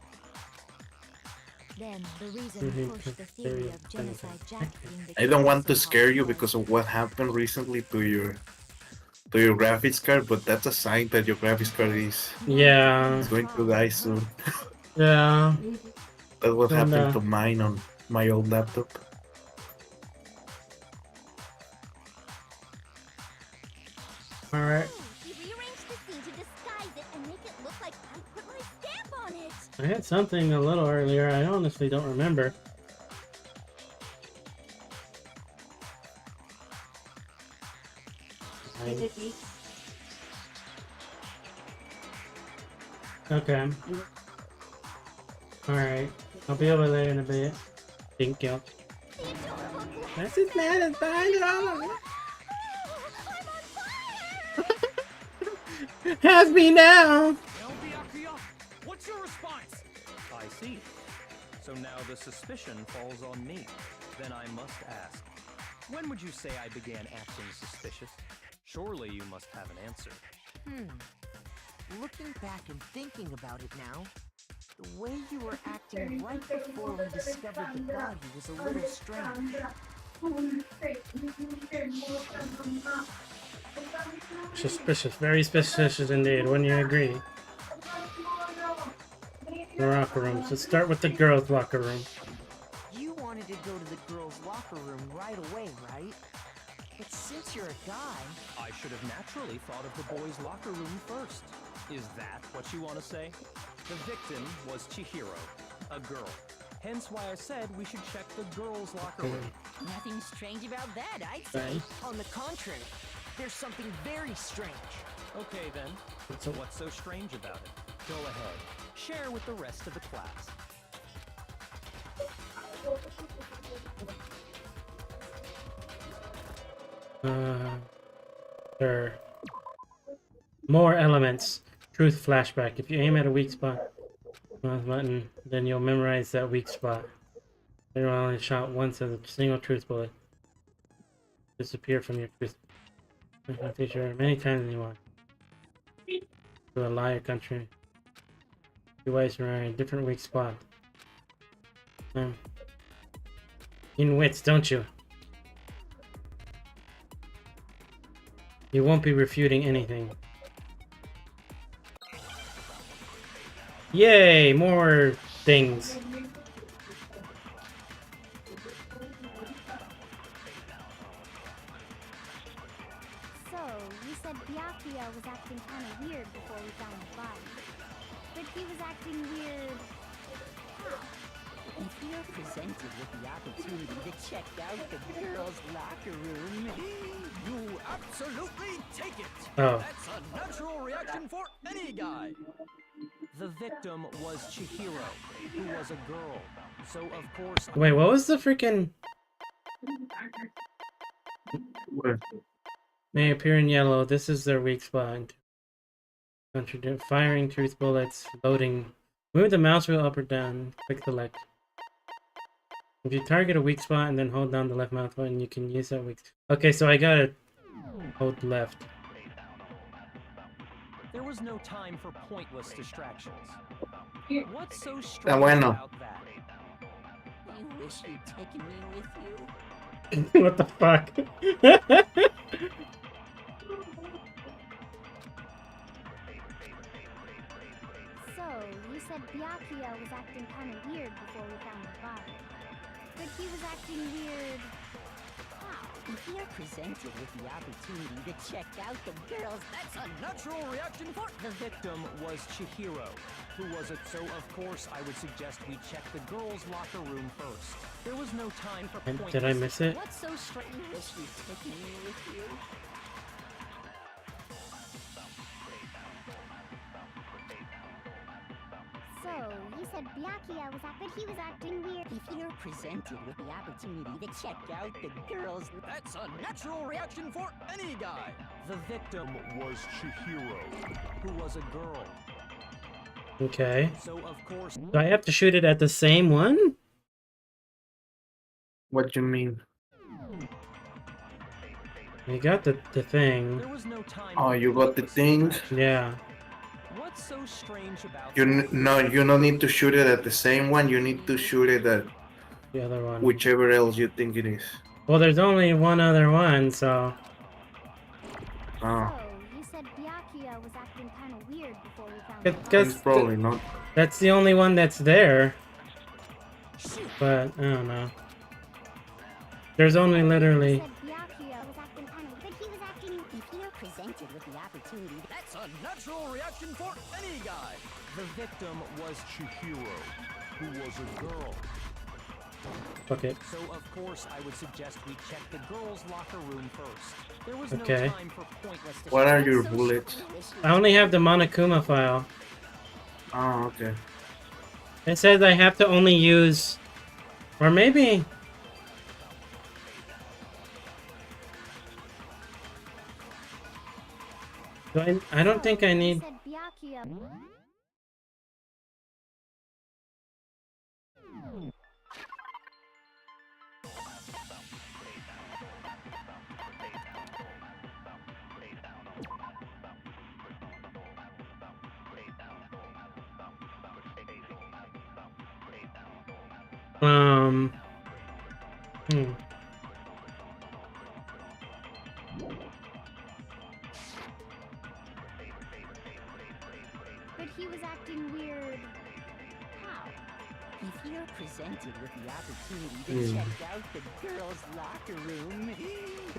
Then the reason he pushed the theory of Genocide Jack being the I don't want to scare you because of what happened recently to your graphics card, but that's a sign that your graphics card is going to die soon. Yeah. That's what happened to mine on my old laptop. Alright. He rearranged the scene to disguise it and make it look like I put my stamp on it. I had something a little earlier. I honestly don't remember. Okay. Alright. I'll be over there in a bit. Thank you. That's as bad as $5. Have me now! What's your response? I see. So now the suspicion falls on me. Then I must ask, when would you say I began acting suspicious? Surely you must have an answer. Looking back and thinking about it now, the way you were acting right before we discovered the body was a little strange. Suspicious. Very suspicious indeed. Wouldn't you agree? The locker rooms. Let's start with the girls' locker room. You wanted to go to the girls' locker room right away, right? But since you're a guy... I should have naturally thought of the boys' locker room first. Is that what you want to say? The victim was Chihiro, a girl. Hence why I said we should check the girls' locker room. Nothing strange about that, I'd say. On the contrary, there's something very strange. Okay then, so what's so strange about it? Go ahead, share with the rest of the class. Sure. More elements. Truth flashback. If you aim at a weak spot, mouse button, then you'll memorize that weak spot. Then you'll only shot once as a single truth bullet. Disappear from your truth feature many times than you want. To a liar country. You ways are in a different weak spot. In wits, don't you? You won't be refuting anything. Yay! More things. So, you said Byakuya was acting kind of weird before we found the body. But he was acting weird... how? If you're presented with the opportunity to check out the girls' locker room, You absolutely take it! Oh. That's a natural reaction for any guy! The victim was Chihiro, who was a girl. So of course... Wait, what was the freaking... May appear in yellow. This is their weak spot. Firing truth bullets. Loading. Move the mouse wheel up or down. Click select. If you target a weak spot and then hold down the left mouse button, you can use that weak... Okay, so I gotta hold left. There was no time for pointless distractions. What's so strange about that? you wish you'd taken me with you. What the fuck? So, you said Byakuya was acting kind of weird before we found the body. But he was acting weird... how? If you're presented with the opportunity to check out the girls, That's a natural reaction for... The victim was Chihiro, who was a... So of course I would suggest we check the girls' locker room first. There was no time for pointless... Did I miss it? what's so strange? You wish you'd taken me with you. So, you said Byakuya was acting... but he was acting weird... If you're presented with the opportunity to check out the girls. That's a natural reaction for any guy. The victim was Chihiro, who was a girl. Okay. So of course. Do I have to shoot it at the same one? What you mean? You got the thing. There was no time. Oh, you got the thing? Yeah. What's so strange about No, you don't need to shoot it at the same one. You need to shoot it at the other one. Whichever else you think it is. Well, there's only one other one, so. Oh. So, you said Byakuya was acting kind of weird before we found the It's probably not. That's the only one that's there. But, I don't know. There's only literally... Byakuya was acting kind of... But he was acting... If you're presented with the opportunity... That's a natural reaction for any guy. The victim was Chihiro, who was a girl. Okay. So of course I would suggest we check the girls' locker room first. There was Okay. no time for pointless. What are your bullets? I only have the Monokuma file. Oh, okay. It says I have to only use... Or maybe... I don't think I need... said Byakuya... Hmm. But he was acting weird... How? If you're presented with the opportunity to Hmm. check out the girls' locker room,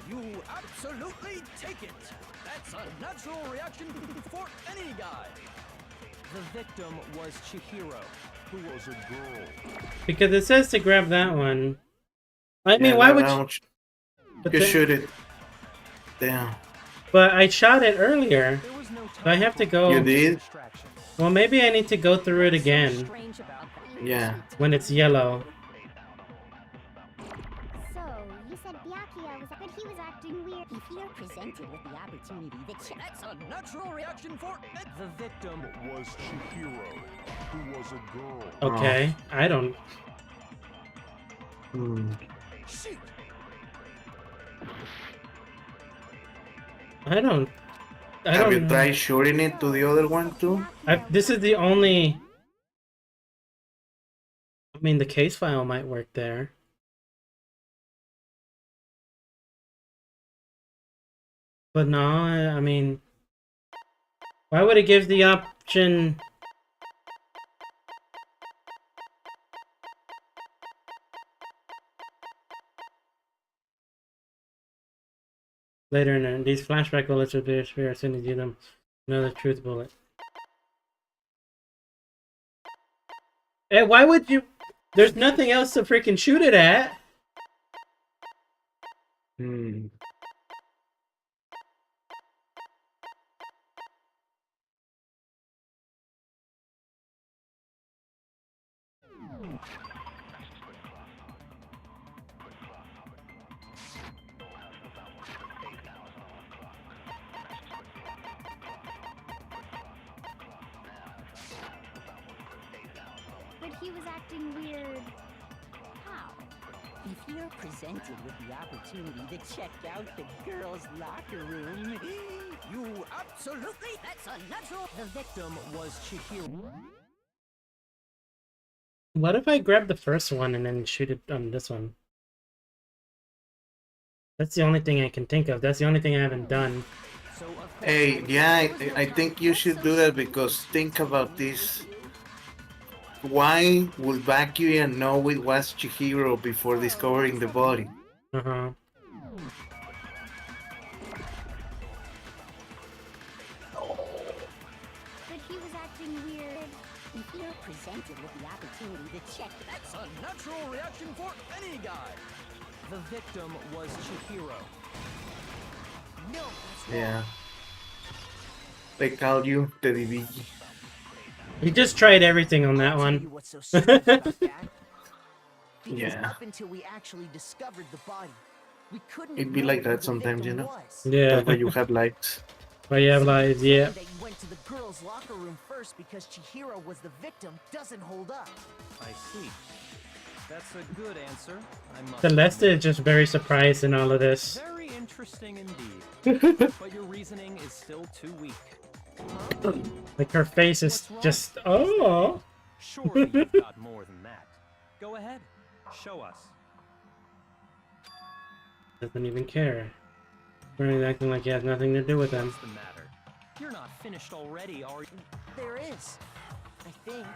You absolutely take it. That's a natural reaction for any guy. The victim was Chihiro, who was a girl. Because it says to grab that one. I mean, Yeah, why no, would no, you... But You the- shoot it. Damn. But I shot it earlier. So I have to go... You did? Well, maybe I need to go through it again. Yeah. When it's yellow. So, you said Byakuya was... But he was acting weird... if you're presented with the opportunity to check... That's a natural reaction for it. The victim was Chihiro, who was a girl. Okay. I don't... Hmm. Shoot. I don't... I Have you don't... tried shooting it to the other one too? This is the only... I mean, the case file might work there. But no, I mean... Why would it give the option... Later in these flashback bullets will disappear as soon as you them another truth bullet. Hey, why would you... There's nothing else to freaking shoot it at! Hmm. But he was acting weird... How? If you're presented with the opportunity to check out the girls' locker room, You absolutely. That's a natural. The victim was Chihiro. What if I grab the first one and then shoot it on this one? That's the only thing I can think of. That's the only thing I haven't done. Hey, yeah, I think you should do that because think about this. Why would Byakuya know it was Chihiro before discovering the body? Uh-huh. But he was acting weird... if you're presented with the opportunity to check... That's a natural reaction for any guy. The victim was Chihiro. No, that's Yeah. They call you Teddy Biggie. You just tried everything on that one. Because Yeah. up until we actually discovered the body, we couldn't It'd be know like who that the sometimes, victim you know? was. Yeah. That's why you have lives. But yeah, like, Saying yeah. that you went to the girls' locker room first because Chihiro was the victim doesn't hold up. I see. That's a good answer. I must Celeste admit. is just very surprised in all of this. Very interesting indeed. But your reasoning is still too weak. Like her face is just oh. Surely you've got more than that. Go ahead. Show us. Doesn't even care. Really acting like he has nothing to do with them. What's the matter? You're not finished already, are you? There is. I think.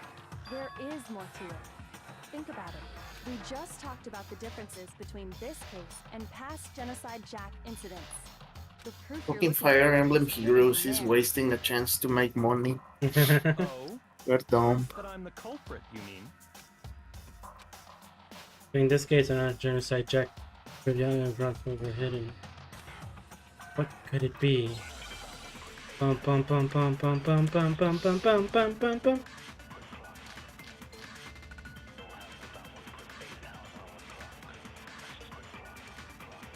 There is more to it. Think about it. We just talked about the differences between this case and past Genocide Jack incidents. The proof you're Fucking looking Fire for Emblem is Heroes hidden is there. wasting a chance to make money. Oh? We're dumb. But I'm the culprit, you mean? In this case, I'm not Genocide Jack. But young and brought over hidden. What could it be? Bum bum bum bum bum bum bum bum bum bum bum bum bum.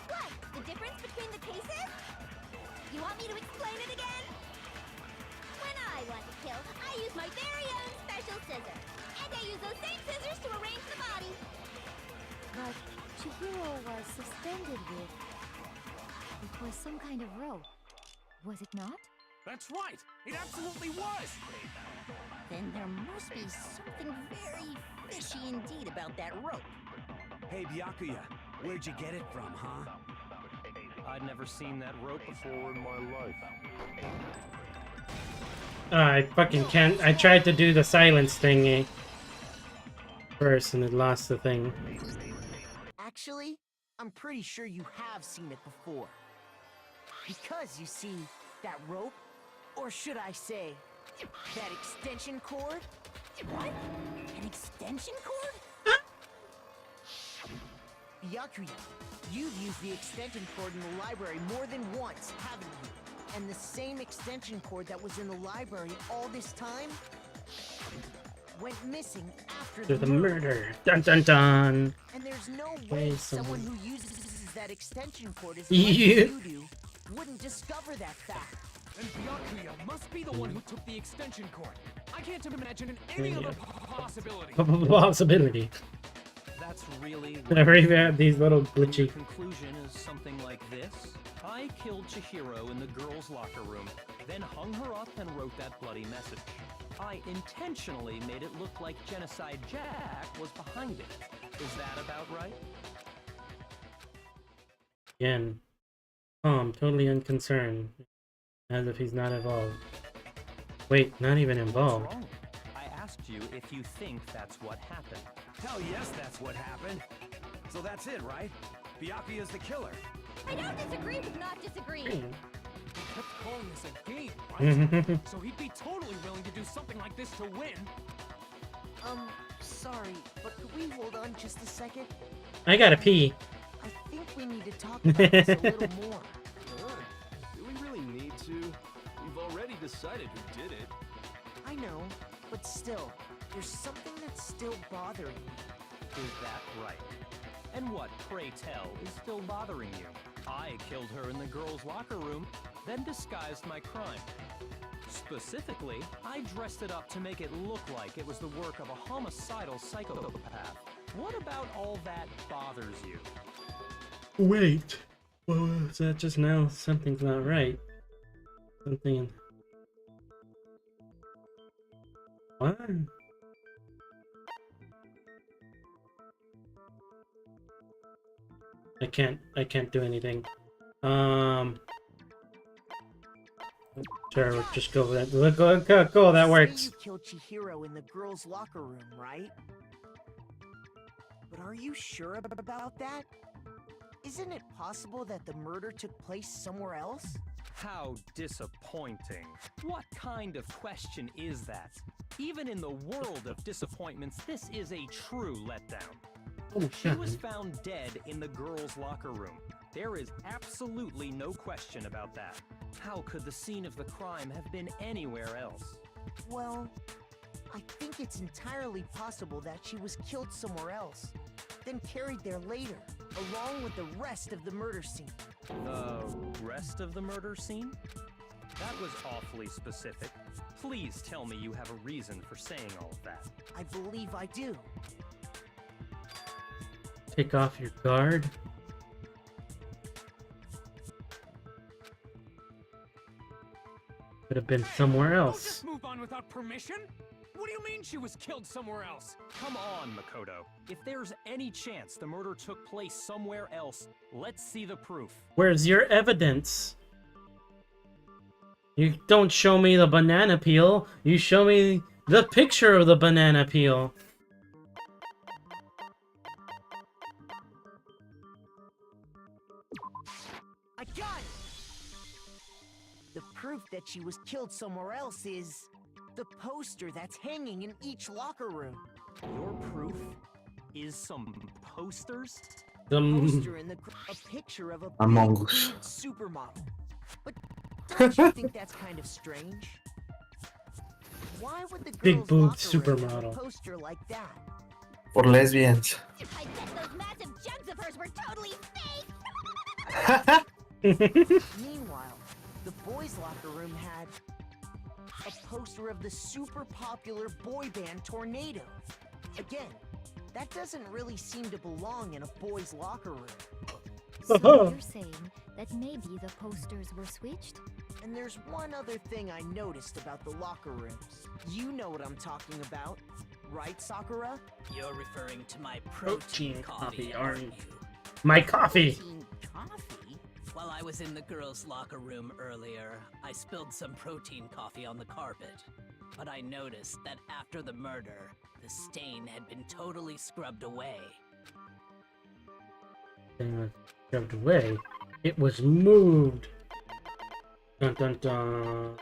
What? The difference between the cases? You want me to explain it again? When I want to kill, I use my very own special scissors. And I use those same scissors to arrange the body. But Chihiro was suspended with... It was some kind of rope. Was it not? That's right! It absolutely was! Then there must be something very fishy indeed about that rope. Hey, Byakuya, where'd you get it from, huh? I'd never seen that rope before in my life. I fucking can't. I tried to do the silence thingy first and it lost the thing. Actually, I'm pretty sure you have seen it before. Because you see, that rope, or should I say, that extension cord? What? An extension cord? Byakuya, you've used the extension cord in the library more than once, haven't you? And the same extension cord that was in the library all this time went missing after There's the murder. Dun dun dun. And there's no Way way someone someone- who uses that extension cord as Yeah. much as you do wouldn't discover that fact. And Byakuya must be the one who took the extension cord. I can't imagine any other possibility. Possibility. That's really... Whenever you have these little glitchy. The conclusion is something like this. I killed Chihiro in the girls' locker room, then hung her up and wrote that bloody message. I intentionally made it look like Genocide Jack was behind it. Is that about right? Again, calm, totally unconcerned, as if he's not involved. Wait, not even involved. What's wrong? I asked you if you think that's what happened. Hell yes, that's what happened. So that's it, right? Byakuya's the killer. I don't disagree with not disagreeing. He kept calling this a game, right? So he'd be totally willing to do something like this to win. Sorry, but could we hold on just a second? I gotta pee. I think we need to talk about this a little more. Do we really need to? We've already decided who did it. I know, but still, there's something that's still bothering me. Is that right? And what, pray tell, is still bothering you? I killed her in the girls' locker room, then disguised my crime. Specifically, I dressed it up to make it look like it was the work of a homicidal psychopath. What about all that bothers you? Wait. What was that just now? Something's not right. Something. What? I can't do anything. Sure, we'll just go with that. Go, that works. Say you killed Chihiro in the girls' locker room, right? But are you sure about that? Isn't it possible that the murder took place somewhere else? How disappointing. What kind of question is that? Even in the world of disappointments, this is a true letdown. Oh, She was found dead in the girls' locker room. There is absolutely no question about that. How could the scene of the crime have been anywhere else? Well, I think it's entirely possible that she was killed somewhere else. then carried there later, along with the rest of the murder scene. The rest of the murder scene? That was awfully specific. Please tell me you have a reason for saying all of that. I believe I do. Take off your guard. Could have been somewhere Don't else. just move on without permission? What do you mean she was killed somewhere else? Come on, Makoto. If there's any chance the murder took place somewhere else, let's see the proof. Where's your evidence? You don't show me the banana peel. You show me the picture of the banana peel. I got it! The proof that she was killed somewhere else is the poster that's hanging in each locker room. Your proof is some posters? Poster in a picture of a Among big, Us. nude supermodel. But don't you think that's kind of strange? Why would the Big girls' boob locker room have a supermodel. poster like that? For lesbians. I bet those massive jugs of hers were totally fake! Meanwhile, the boys' locker room had a poster of the super popular boy band Tornado. Again, that doesn't really seem to belong in a boys' locker room. So you're saying that maybe the posters were switched? And there's one other thing I noticed about the locker rooms. You know what I'm talking about, right, Sakura? You're referring to my protein coffee, aren't you? My coffee! Protein coffee? While I was in the girls' locker room earlier, I spilled some protein coffee on the carpet. But I noticed that after the murder, the stain had been totally scrubbed away. Thing was shoved away. It was moved. Dun dun dun.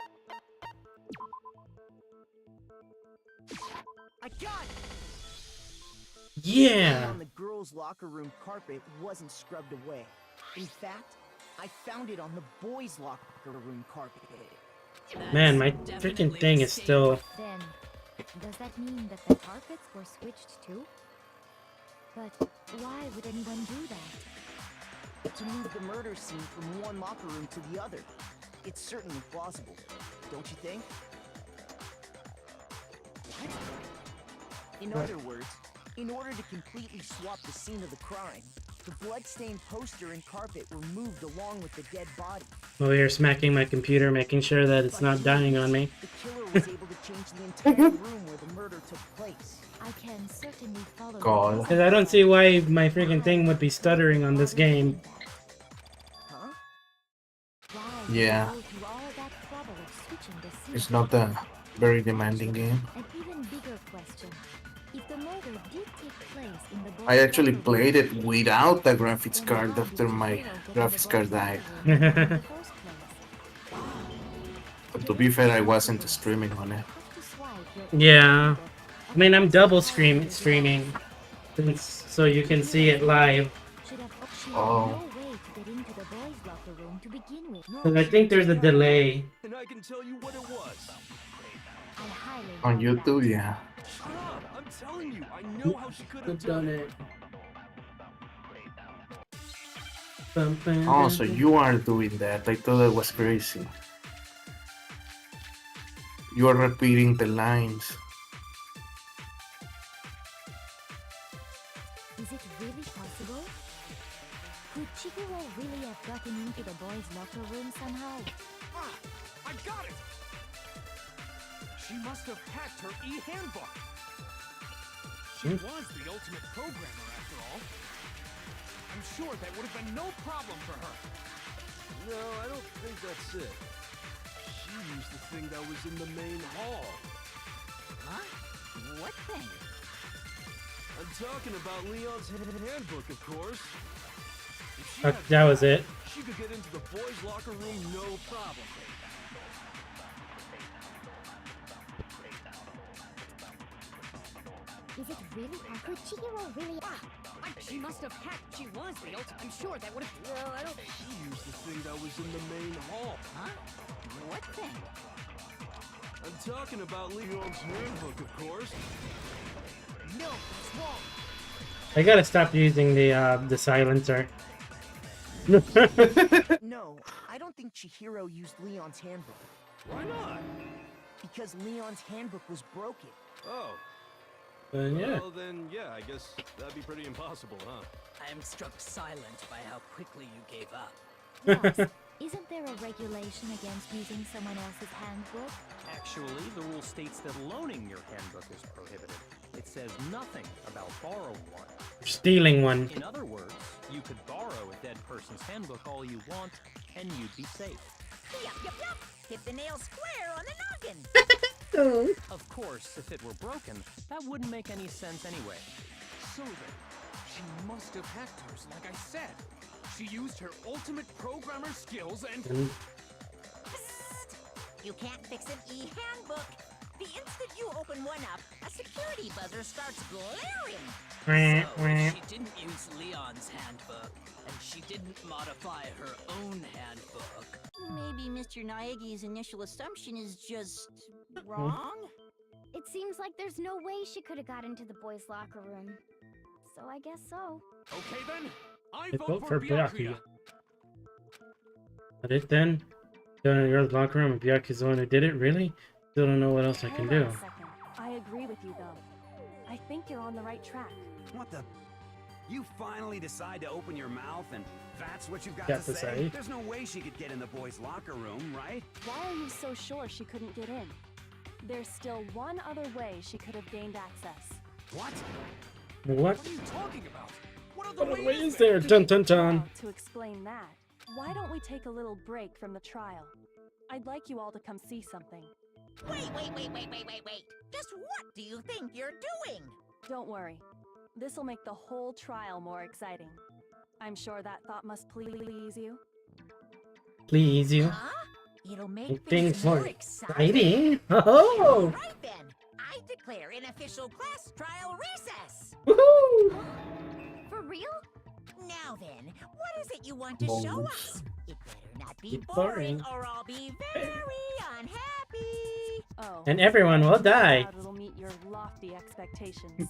I got it! Yeah! On the girls' locker room carpet wasn't scrubbed away. In fact, I found it on the boys' locker room carpet. Man, my freaking thing is still. Then, does that mean that the carpets were switched too? But why would anyone do that? To move the murder scene from one locker room to the other. It's certainly plausible, don't you think? What? In other words, in order to completely swap the scene of the crime, the blood-stained poster and carpet were moved along with the dead body. Over here smacking my computer, making sure that it's not dying on me. The killer was able to change the entire room where the murder took place. I can certainly follow. God. Because I don't see why my freaking thing would be stuttering on this game. Huh? Yeah. It's not a very demanding game. An even bigger question. If the murder did take place in the I actually played it without the graphics card after my graphics card died. But to be fair, I wasn't streaming on it. Yeah. I mean, I'm double streaming. So you can see it live. Oh. Because I think there's a delay. And I can tell you what it was. On YouTube, yeah. Shut up! I'm telling you, I know how she could have done it. Oh, so you are doing that. I thought that was crazy. You are repeating the lines. Is it really possible? Could Chihiro really have gotten into the boys' locker room somehow? Ah! I got it! She must have hacked her e-handbook. She was the ultimate programmer, after all. I'm sure that would have been no problem for her. No, I don't think that's it. She used the thing that was in the main hall. Huh? What thing? I'm talking about Leon's handbook, of course. If she That was it. She could get into the boys' locker room no problem. Is it really? Could Chihiro really? She must have hacked. She was the ultimate. I'm sure that would have. Well, I don't. She used the thing that was in the main hall. Huh? What thing? I'm talking about Leon's handbook, of course. No, it's wrong. I gotta stop using the silencer. No, I don't think Chihiro used Leon's handbook. Why not? Because Leon's handbook was broken. Oh. Yeah. Well, then, yeah, I guess that'd be pretty impossible, huh? I am struck silent by how quickly you gave up. Ross, isn't there a regulation against using someone else's handbook? Actually, the rule states that loaning your handbook is prohibited. It says nothing about borrowing one. Stealing one. In other words, you could borrow a dead person's handbook all you want, and you'd be safe. Yup, yup, yup. Hit the nail square on the noggin. Of course, if it were broken, that wouldn't make any sense anyway. So then, she must have hacked hers, like I said. She used her ultimate programmer skills and... Psst. You can't fix an e-handbook. The instant you open one up, a security buzzer starts glaring. So she didn't use Leon's handbook, and she didn't modify her own handbook. Maybe Mr. Naegi's initial assumption is just wrong? It seems like there's no way she could have got into the boys' locker room. So I guess so. Okay then, I I vote for Byakuya. But it then? Going to your locker room and Byakuya's the one who did it? Really? Still don't know what else I can do. Hold on a second. I agree with you, though. I think you're on the right track. What the? You finally decide to open your mouth and that's what you've got Got to to say? say? There's no way she could get in the boys' locker room, right? Why are you so sure she couldn't get in? There's still one other way she could have gained access. What? What? What are you talking about? What other What way way is is there? there? Dun dun dun. Well, to explain that, why don't we take a little break from the trial? I'd like you all to come see something. Wait. Just what do you think you're doing? Don't worry. This'll make the whole trial more exciting. I'm sure that thought must please you. Please you. Huh? It'll make Make things things more more exciting. exciting. Oh! Right then, I declare an official class trial recess. Woohoo! For real? Now then, what is it you want to show us? It better not be Boring. boring, or I'll be very unhappy. Oh. And everyone will die. Doubt it'll meet your lofty expectations.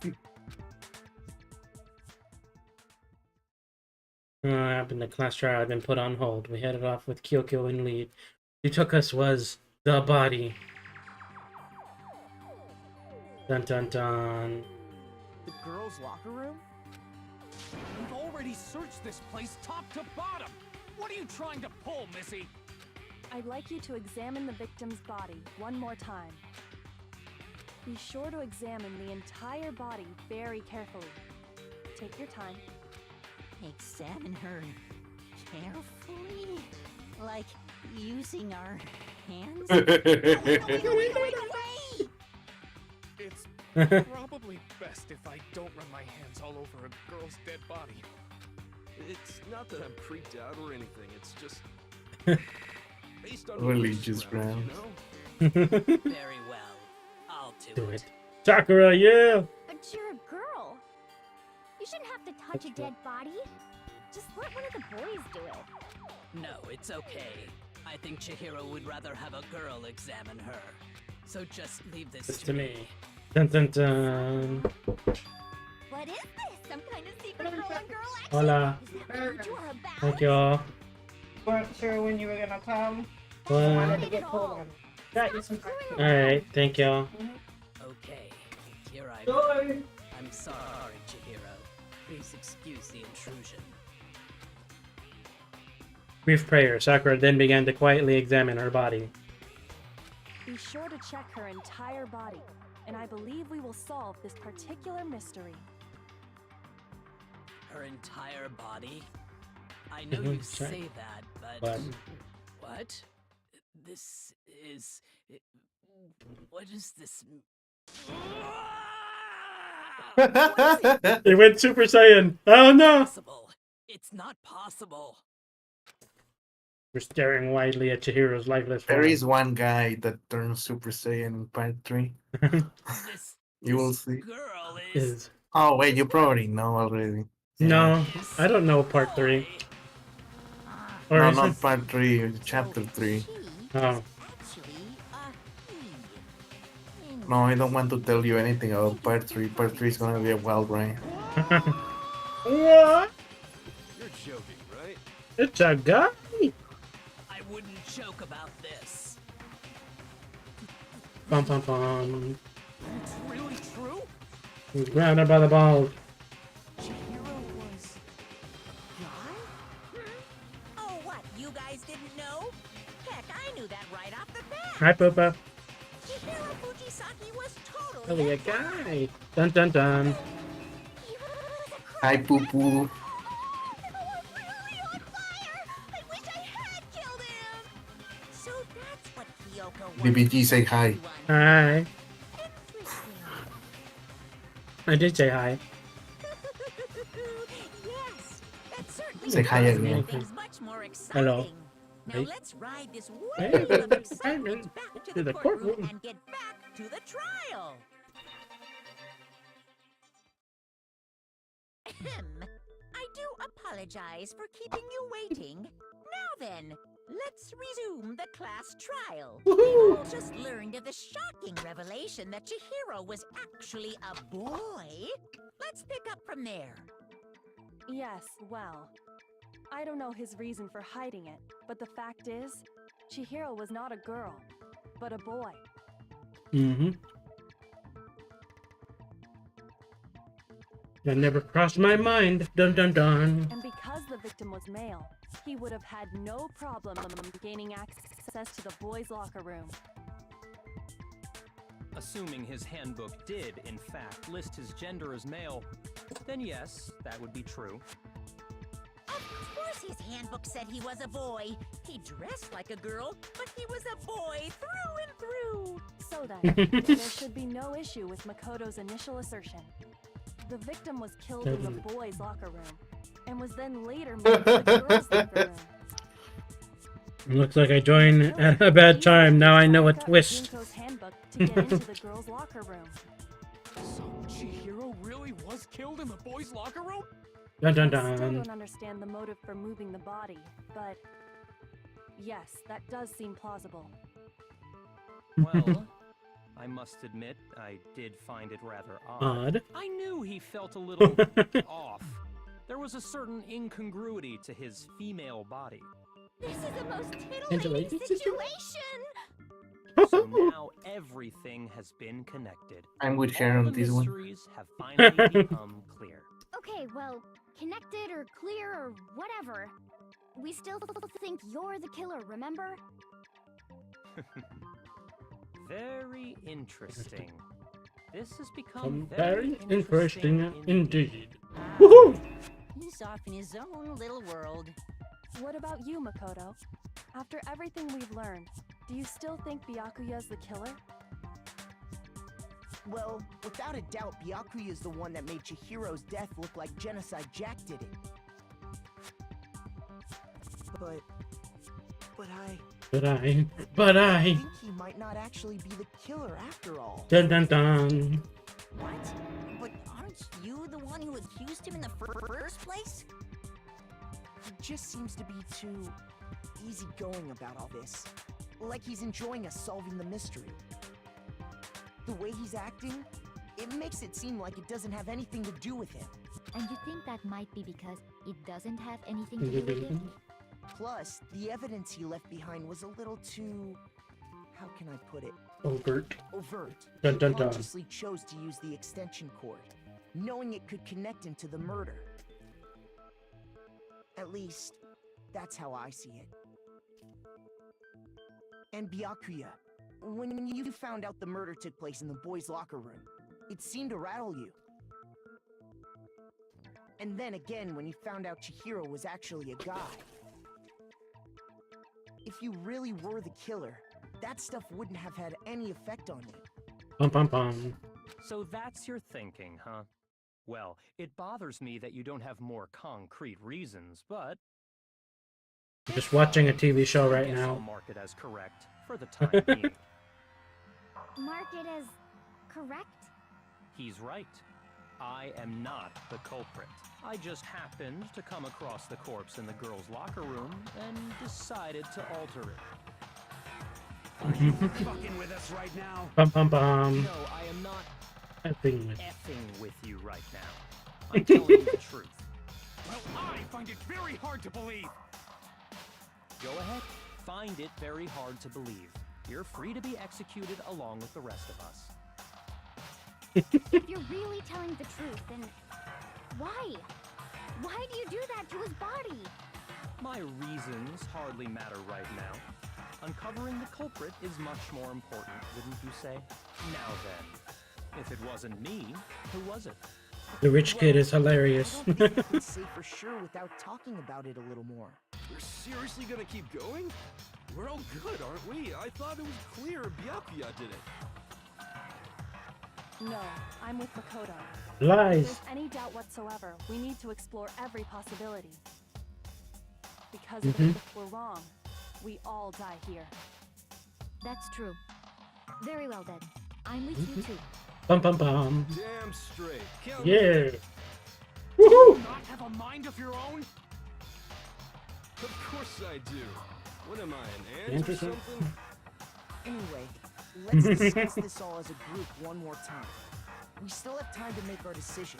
What happened? The class trial had been put on hold. We headed off with Kyoko in lead. Who took us was the body. Dun dun dun. The girls' locker room? We've already searched this place top to bottom. What are you trying to pull, Missy? I'd like you to examine the victim's body one more time. Be sure to examine the entire body very carefully. Take your time. Examine her carefully? Like using our hands? It's probably best if I don't run my hands all over a girl's dead body. It's not that I'm freaked out or anything, it's just... based on Religious grounds. you know? Very well. I'll do Do it. it. Sakura, yeah! But you're a girl. You shouldn't have to touch a dead body. Just let one of the boys do it. No, it's okay. I think Chihiro would rather have a girl examine her. So just leave this It's to to me. me. Dun dun dun. What is this? Some kind of secret girl on girl action? Hola. Is that what you're about? Thank y'all. Weren't sure when you were gonna come. What? Wanted to get pulled on. Got you some Alright, thank y'all. Okay, here I Sorry. am. I'm sorry, Chihiro. Please excuse the intrusion. Brief prayer. Sakura then began to quietly examine her body. Be sure to check her entire body, and I believe we will solve this particular mystery. Her entire body? I know Mhm, you sure. say that, but... But What? This is... What is this... it went Super Saiyan. Oh no! Possible. It's not possible. We're staring widely at Chihiro's lifeless form. There is one guy that turns Super Saiyan in part 3. This You will see. girl Is Oh, wait, you probably know already. no, I don't know part 3. Or No, is not it? part 3, chapter 3. Oh, Actually, he. No, I don't want to tell you anything about part 3. Part 3 is gonna be a wild ride. What? You're joking, right? It's a guy. I wouldn't joke about this. Bum bum bum. It's really true? He's grabbed her by the balls. Chihiro was a guy? Oh, what? You guys didn't know? Heck, I knew that right off the bat. Hi, Poopa. Chihiro Fujisaki was totally Really a guy. Dun dun dun. Hi, poo poo. I wish I had killed him. So that's what Kyoko BBG, say hi. Hi. I did say hi. Yes, that certainly Say hi does again. make things much more exciting. Hello. Now Hey. let's ride this Hey, wave of hey, excitement hey, back to to the the courtroom courtroom. and get back to the trial. Ahem. I do apologize for keeping you waiting. Now then, let's resume the class trial. Woohoo! We've all just learned of the shocking revelation that Chihiro was actually a boy. Let's pick up from there. Yes, well, I don't know his reason for hiding it, but the fact is, Chihiro was not a girl, but a boy. Mm-hmm. That never crossed my mind. Dun dun dun. And because the victim was male, he would have had no problem gaining access to the boys' locker room. Assuming his handbook did, in fact, list his gender as male, then yes, that would be true. Of course his handbook said he was a boy. He dressed like a girl, but he was a boy through and through. So then, there should be no issue with Makoto's initial assertion. The victim was killed in the boys' locker room, and was then later moved to the girls' locker room. Looks like I joined at a bad time. Now I know a twist. Junko's handbook to get into the girls' locker room. So Chihiro really was killed in the boys' locker room? Dun dun I still dun. don't understand the motive for moving the body, but yes, that does seem plausible. Well, I must admit, I did find it rather odd. Odd. I knew he felt a little off. There was a certain incongruity to his female body. This is the most Titillating titillating situation! So now everything has been connected. I'm with her All on the this one. mysteries have finally become clear. Okay, well, connected or clear or whatever. We still think you're the killer, remember? Very interesting. This has become Very very interesting indeed. Ah, Woohoo! he's off in his own little world. What about you, Makoto? After everything we've learned, do you still think Byakuya's the killer? Well, without a doubt, Byakuya is the one that made Chihiro's death look like Genocide Jack did it. But I I. think he might not actually be the killer after all. Dun dun dun. What? But aren't you the one who accused him in the first place? He just seems to be too easygoing about all this. Like he's enjoying us solving the mystery. The way he's acting, it makes it seem like it doesn't have anything to do with him. And you think that might be because it doesn't have anything to do with it? Plus, the evidence he left behind was a little too... how can I put it? Overt. Overt. Dun, dun, He dun. consciously chose to use the extension cord, knowing it could connect him to the murder. At least, that's how I see it. And Byakuya, when you found out the murder took place in the boys' locker room, it seemed to rattle you. And then again when you found out Chihiro was actually a guy. If you really were the killer, that stuff wouldn't have had any effect on you. Pum pum pum. So that's your thinking, huh? Well, it bothers me that you don't have more concrete reasons, but... Just watching a TV show right I guess I'll now. mark it as correct for the time being. Mark it as correct? He's right. I am not the culprit. I just happened to come across the corpse in the girls' locker room and decided to alter it. Are you fucking with us right now? Pum pum pum. No, I am not Effing with. effing with you right now. I'm telling you the truth. I find it very hard to believe. Go ahead. Find it very hard to believe. You're free to be executed along with the rest of us. If you're really telling the truth, then why? Why do you do that to his body? My reasons hardly matter right now. Uncovering the culprit is much more important, wouldn't you say? Now then, if it wasn't me, who was it? The rich kid is hilarious. I don't think we can say for sure without talking about it a little more. We're seriously gonna keep going? We're all good, aren't we? I thought it was clear Byakuya did it. No, I'm with Makoto. Lies. If there's any doubt whatsoever, we need to explore every possibility. Because if we're wrong, we all die here. That's true. Very well then. I'm with you too. Bum bum bum. Damn straight. Yeah. Do you not have a mind of your own? Of course I do. What am I, an ant or Interesting. something? Anyway, let's discuss this all as a group one more time. We still have time to make our decision.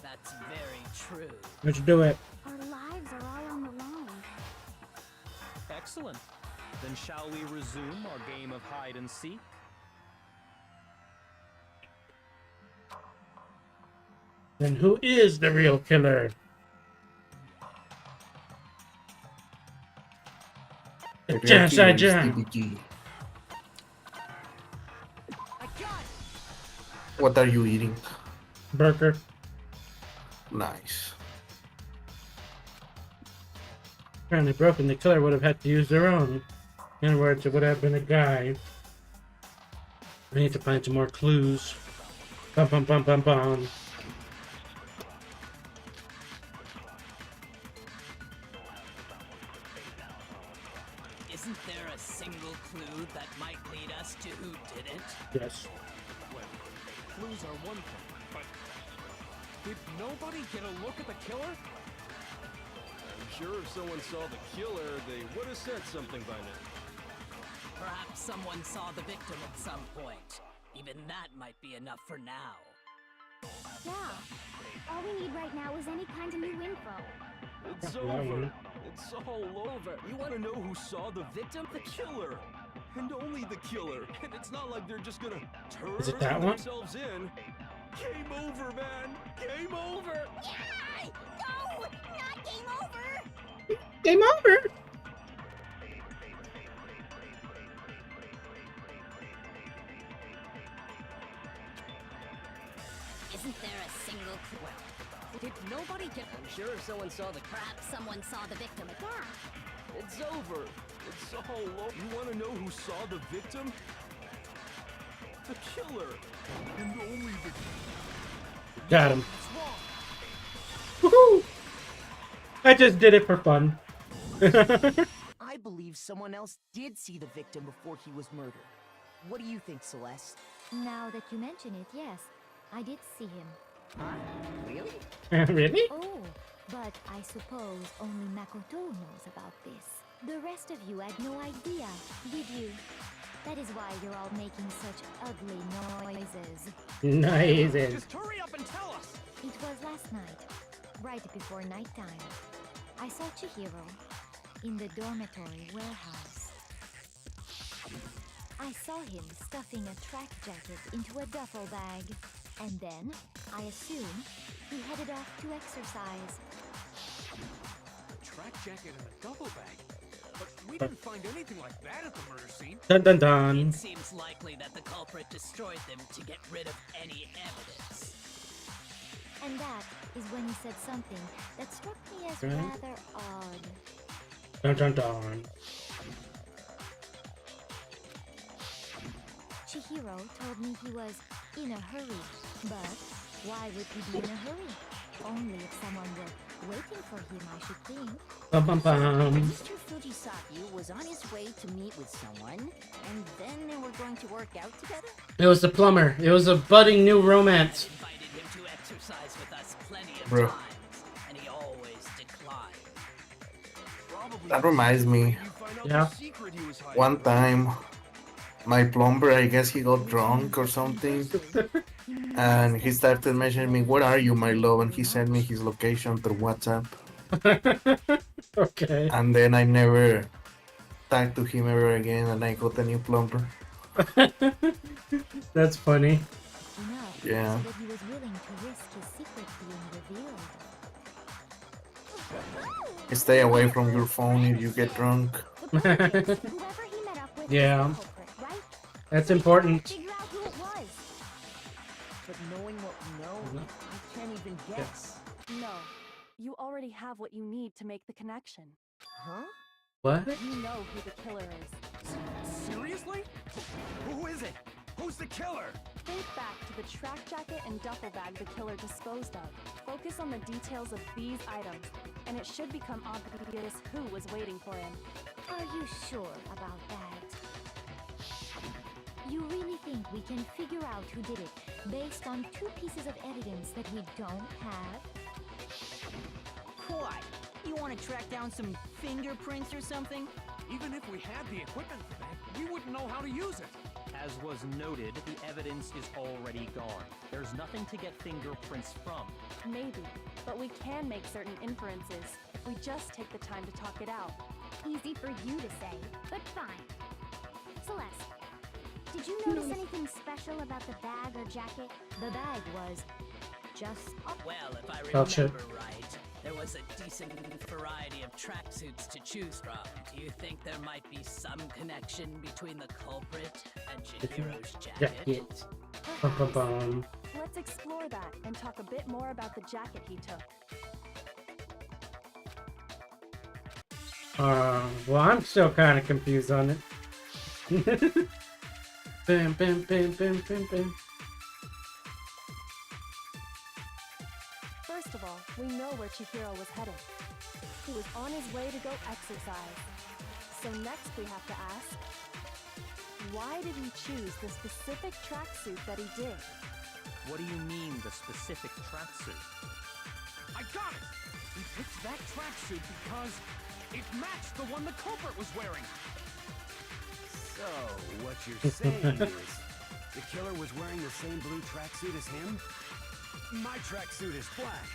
That's very true. Let's do it. Our lives are all on the line. Excellent. Then shall we resume our game of hide and seek? Then who is the real killer? DBG. What are you eating? Burger. Nice. Apparently broken. The killer would have had to use their own. In other words, it would have been a guy. We need to find some more clues. Bum bum bum bum bum. Isn't there a single clue that might lead us to who did it? Yes. Well, clues are one thing, but did nobody get a look at the killer? I'm sure if someone saw the killer, they would have said something by now. Perhaps someone saw the victim at some point. Even that might be enough for now. Yeah. All we need right now is any kind of new info. It's over. It's all over. You want to know who saw the victim? The killer. And only the killer. And it's not like they're just gonna Is it turn that one? themselves in. Game over, man. Game over. Yeah! No! Not game over! Game over! Isn't there a single clue? Did nobody get... I'm sure if someone saw the Perhaps someone saw the victim. Yeah. It's over. It's all over. You want to know who saw the victim? The killer. And only the... Got him. Woohoo! I just did it for fun. I believe someone else did see the victim before he was murdered. What do you think, Celeste? Now that you mention it, yes. I did see him. Really? Really? Oh, but I suppose only Makoto knows about this. The rest of you had no idea, did you? That is why you're all making such ugly noises. Nice. Just hurry up and tell us! It was last night, right before nighttime. I saw Chihiro in the dormitory warehouse. I saw him stuffing a track jacket into a duffel bag. And then, I assume, he headed off to exercise. A track jacket and a duffel bag? But we didn't find anything like that at the murder scene. Dun dun dun. It seems likely that the culprit destroyed them to get rid of any evidence. And that is when he said something that struck me as Right. rather odd. Dun dun dun. Chihiro told me he was in a hurry. But why would he be in a hurry? Only if someone were waiting for him, I should think. Bum bum bum. Mr. Fujisaki was on his way to meet with someone, and then they were going to work out together? It was the plumber. It was a budding new romance. Invited him to exercise with us plenty of Bro. times, and he always declined. Probably That reminds me. you find out Yeah. the secret he was hiding. One time, my plumber, I guess he got drunk or something. And he started mentioning me, "Where are you, my love?" And he sent me his location through WhatsApp. Okay. And then I never talked to him ever again, and I got a new plumber. That's funny. Enough Yeah. so that he was willing to risk his secret being revealed. Stay away from your phone if you get drunk. Whoever he met up with Yeah. was the culprit, right? That's important. Figure out who it was. But knowing what we know, I can't even guess. No. You already have what you need to make the connection. Huh? What? You know who the killer is. Seriously? Who is it? Who's the killer? Think back to the track jacket and duffel bag the killer disposed of. Focus on the details of these items, and it should become obvious who was waiting for him. Are you sure about that? You really think we can figure out who did it based on 2 pieces of evidence that we don't have? What? You want to track down some fingerprints or something? Even if we had the equipment for that, we wouldn't know how to use it. As was noted, the evidence is already gone. There's nothing to get fingerprints from. Maybe, but we can make certain inferences if we just take the time to talk it out. Easy for you to say, but fine. Celeste, did you notice anything special about the bag or jacket? The bag was just... Well, if I Oh, shit. remember right, there was a decent variety of tracksuits to choose from. Do you think there might be some connection between the culprit and Chihiro's jacket? Jacket. Bum. Let's explore that and talk a bit more about the jacket he took. Well, I'm still kind of confused on it. Bam, bam, bam, bam, bam, bam. First of all, we know where Chihiro was headed. He was on his way to go exercise. So next we have to ask, why did he choose the specific tracksuit that he did? What do you mean, the specific tracksuit? I got it! He picked that tracksuit because it matched the one the culprit was wearing. So, what you're saying is, the killer was wearing the same blue tracksuit as him? My tracksuit is black.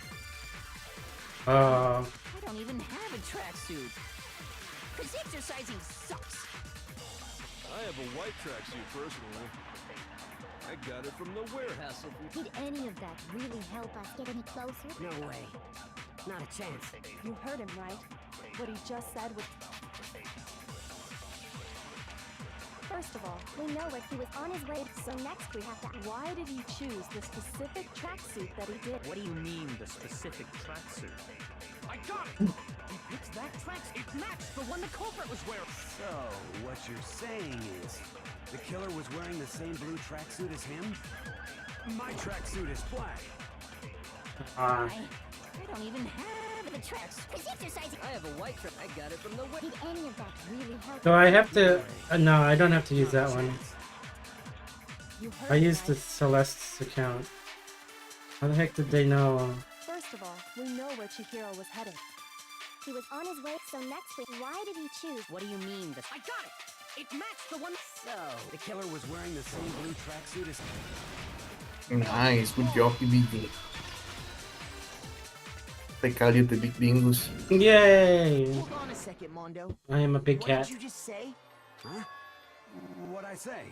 I don't even have a tracksuit. Cause exercising sucks. I have a white tracksuit personally. I got it from the warehouse. Did any of that really help us get any closer? No way. Not a chance. You heard him, right? What he just said was... First of all, We know where he was on his way, so next we have to... why did he choose the specific tracksuit that he did? What do you mean, the specific tracksuit? I got it! He picked that tracksuit. It matched the one the culprit was wearing. So, what you're saying is, the killer was wearing the same blue tracksuit as him? My tracksuit is black. I don't even have the tracks. Cause exercising... I have a white track. I got it from the Did any of that really help? So I have to... no, I don't have to use that one. You heard I him, used the right? Celeste's account. How the heck did they know? First of all, we know where Chihiro was headed. He was on his way, so next we... Why did he choose... What do you mean? I got it! It matched the one... So, the killer was wearing the same blue tracksuit as... Nice, good job, BB. They call you the Big Dingus. Yay! Hold on a second, Mondo. I am a big What cat. did you just say? Huh? What'd I say?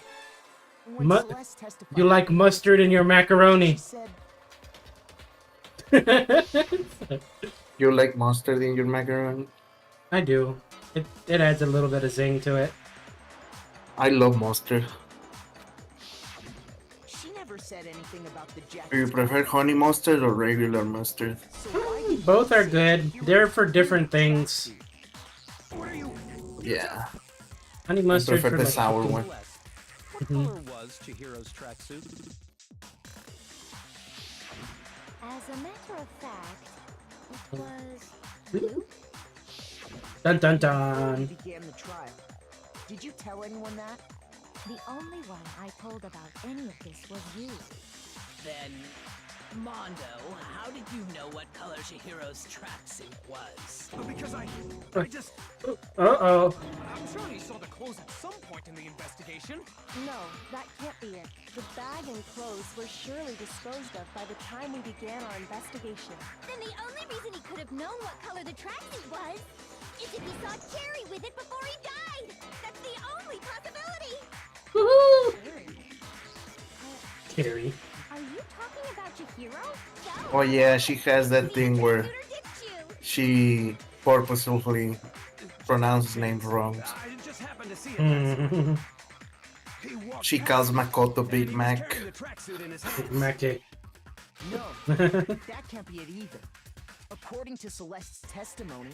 When Mu- Celeste testified, You like mustard in your macaroni. she said, You like mustard in your macaroni? I do. It adds a little bit of zing to it. I love mustard. she never said anything about the jacket. Do you prefer honey mustard or regular mustard? So why did Both you are say good. you They're were for different things. What are you... Yeah. Honey mustard prefer for the like sour cooking. one. What color was Chihiro's tracksuit? As a matter of fact, it was... blue? Dun dun you dun. began the trial? Did you tell anyone that? The only one I told about any of this was you. Then Mondo, how did you know what color Chihiro's tracksuit was? Because I just... Uh-oh. I'm sure he saw the clothes at some point in the investigation. No, that can't be it. The bag and clothes were surely disposed of by the time we began our investigation. Then the only reason he could have known what color the tracksuit was is if he saw Cherry with it before he died. That's the only possibility. Woohoo! Carrie. Are you talking about Chihiro? Oh yeah, she has that thing where she purposefully pronounces names wrong. I just happened to see it. Mm-hmm. She calls Makoto Big Mac. Big Mackey. No, that can't be it either. According to Celeste's testimony,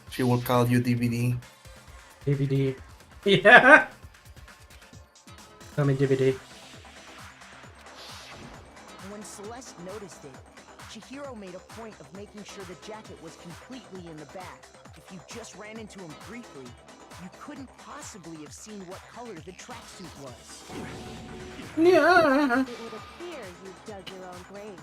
She will call you DVD. DVD. Yeah! Coming DVD. when Celeste noticed it, Chihiro made a point of making sure the jacket was completely in the bag. If you just ran into him briefly, you couldn't possibly have seen what color the tracksuit was. Yeah. It would appear you dug your own grave.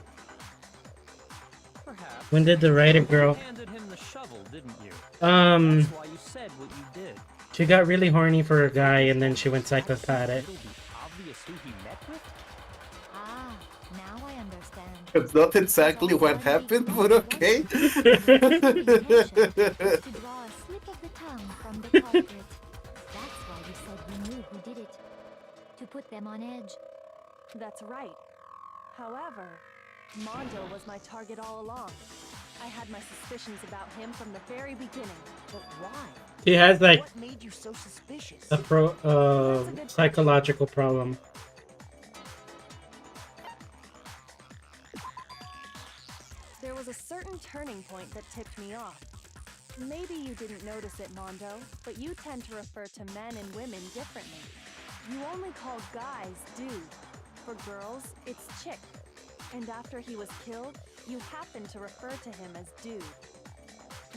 Perhaps. When did the writer girl? You handed him the shovel, didn't you? Um. That's why you said what you did. She got really horny for a guy, and then she went psychopathic. It'll be obvious who he met with? Ah, now I understand. It's not exactly what happened, but okay. To draw a slip of the tongue from the culprit. That's why you said you knew who did it. To put them on edge. That's right. However, Mondo was my target all along. I had my suspicions about him from the very beginning. But why? He has like What made you so suspicious? a psychological problem. There was a certain turning point that tipped me off. Maybe you didn't notice it, Mondo, but you tend to refer to men and women differently. You only call guys dude. For girls, it's chick. And after he was killed, you happened to refer to him as dude.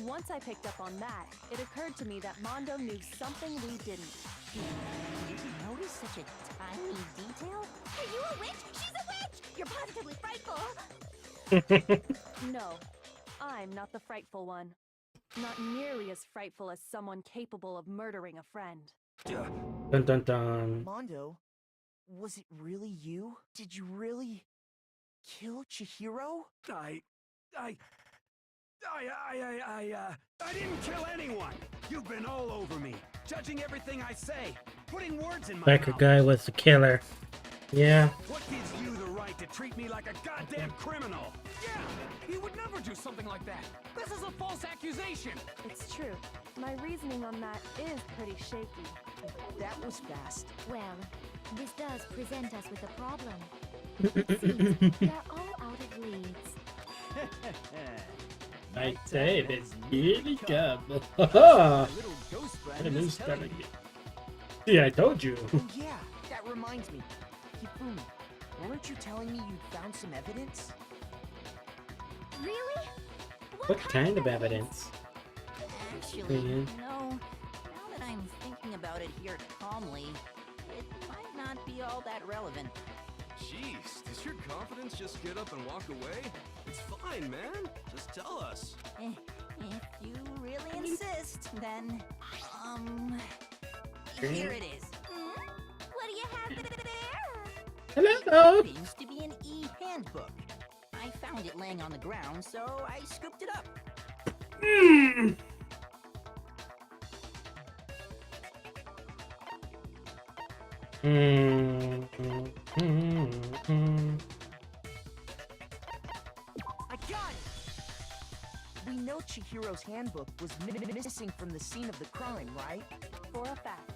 Once I picked up on that, it occurred to me that Mondo knew something we didn't. Did you notice such a tiny detail? Are you a witch? She's a witch! You're positively frightful! No, I'm not the frightful one. Not nearly as frightful as someone capable of murdering a friend. Dun dun dun. Mondo, was it really you? Did you really kill Chihiro? I didn't kill anyone. You've been all over me, judging everything I say, putting words in my Like a mouth. guy was the killer. Yeah. What gives you the right to treat me like a goddamn criminal? Yeah, he would never do something like that. This is a false accusation. It's true. My reasoning on that is pretty shaky. That was fast. Well, this does present us with a problem. It seems they're all out of leads. I say it's really come. My little ghost What a friend new is telling starting. me. Yeah, I told you. Oh yeah, that reminds me. Hifumi, weren't you telling me you'd found some evidence? Really? What kind of evidence? Actually, Mhm. no. Now that I'm thinking about it here calmly, it might not be all that relevant. Jeez, does your confidence just get up and walk away? It's fine, man. Just tell us. If you really insist, then, here it is. What do you have there? Hello. It seems to be an e-handbook. I found it laying on the ground, so I scooped it up. I got it! We know Chihiro's handbook was missing from the scene of the crime, right? For a fact.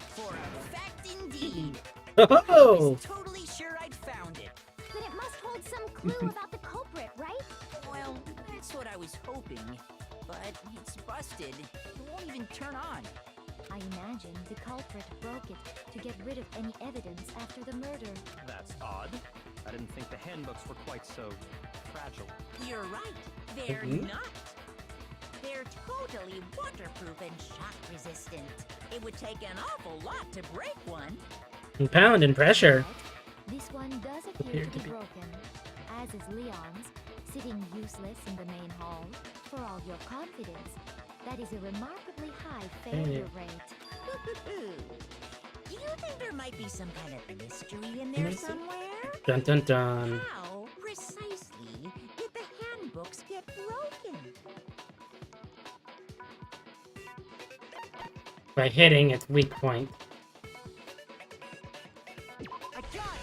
For a fact indeed. Oh. Totally sure I'd found it. Then it must hold some clue about the culprit, right? Well, that's what I was hoping. But it's busted. It won't even turn on. I imagine the culprit broke it to get rid of any evidence after the murder. That's odd. I didn't think the handbooks were quite so fragile. You're right. They're Mhm. not. They're totally waterproof and shock resistant. It would take an awful lot to break one. Pound and pressure. This one does appear to be broken. as is Leon's, sitting useless in the main hall. For all your confidence, that is a remarkably high failure rate. Do you think there might be some kind of mystery in there somewhere? Dun dun dun. How precisely did the handbooks get broken? By hitting its weak point. I got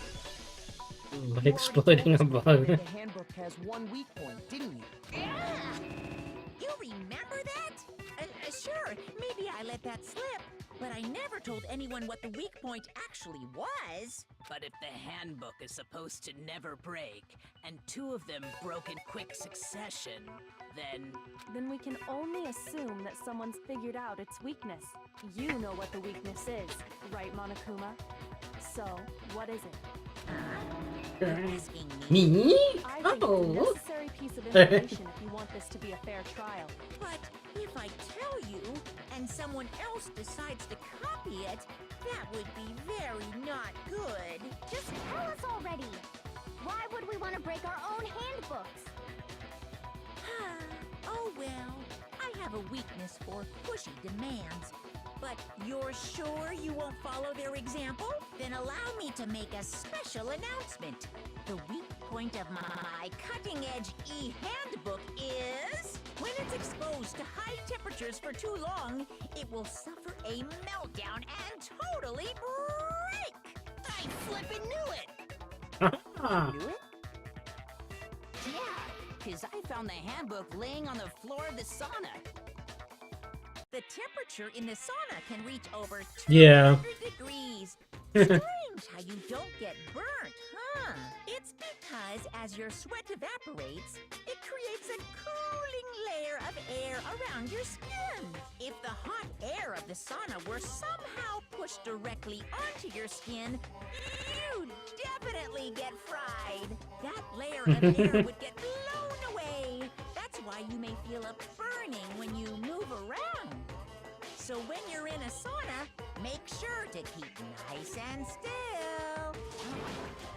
it! By exploiting a bug. The handbook has one weak point, didn't you? Yeah! You remember that? Sure, maybe I let that slip. But I never told anyone what the weak point actually was. But if the handbook is supposed to never break, and two of them broke in quick succession, then we can only assume that someone's figured out its weakness. You know what the weakness is, right, Monokuma? So, what is it? Me? I think it's a Oh. necessary piece of information if you want this to be a fair trial. But if I tell you, and someone else decides to copy it, that would be very not good. Just tell us already. Why would we want to break our own handbooks? Oh well, I have a weakness for pushy demands. But you're sure you won't follow their example? Then allow me to make a special announcement. The weak point of my cutting-edge e-handbook is... when it's exposed to high temperatures for too long, it will suffer a meltdown and totally break! I flippin' knew it! Knew it? Yeah, because I found the handbook laying on the floor of the sauna. The temperature in the sauna can reach over 200 Yeah. degrees. Strange how you don't get burnt, huh? It's because as your sweat evaporates, it creates a cooling layer of air around your skin. If the hot air of the sauna were somehow pushed directly onto your skin, you'd definitely get fried. That layer of air would get blown away. That's why you may feel a burning when you move around. So when you're in a sauna, make sure to keep nice and still.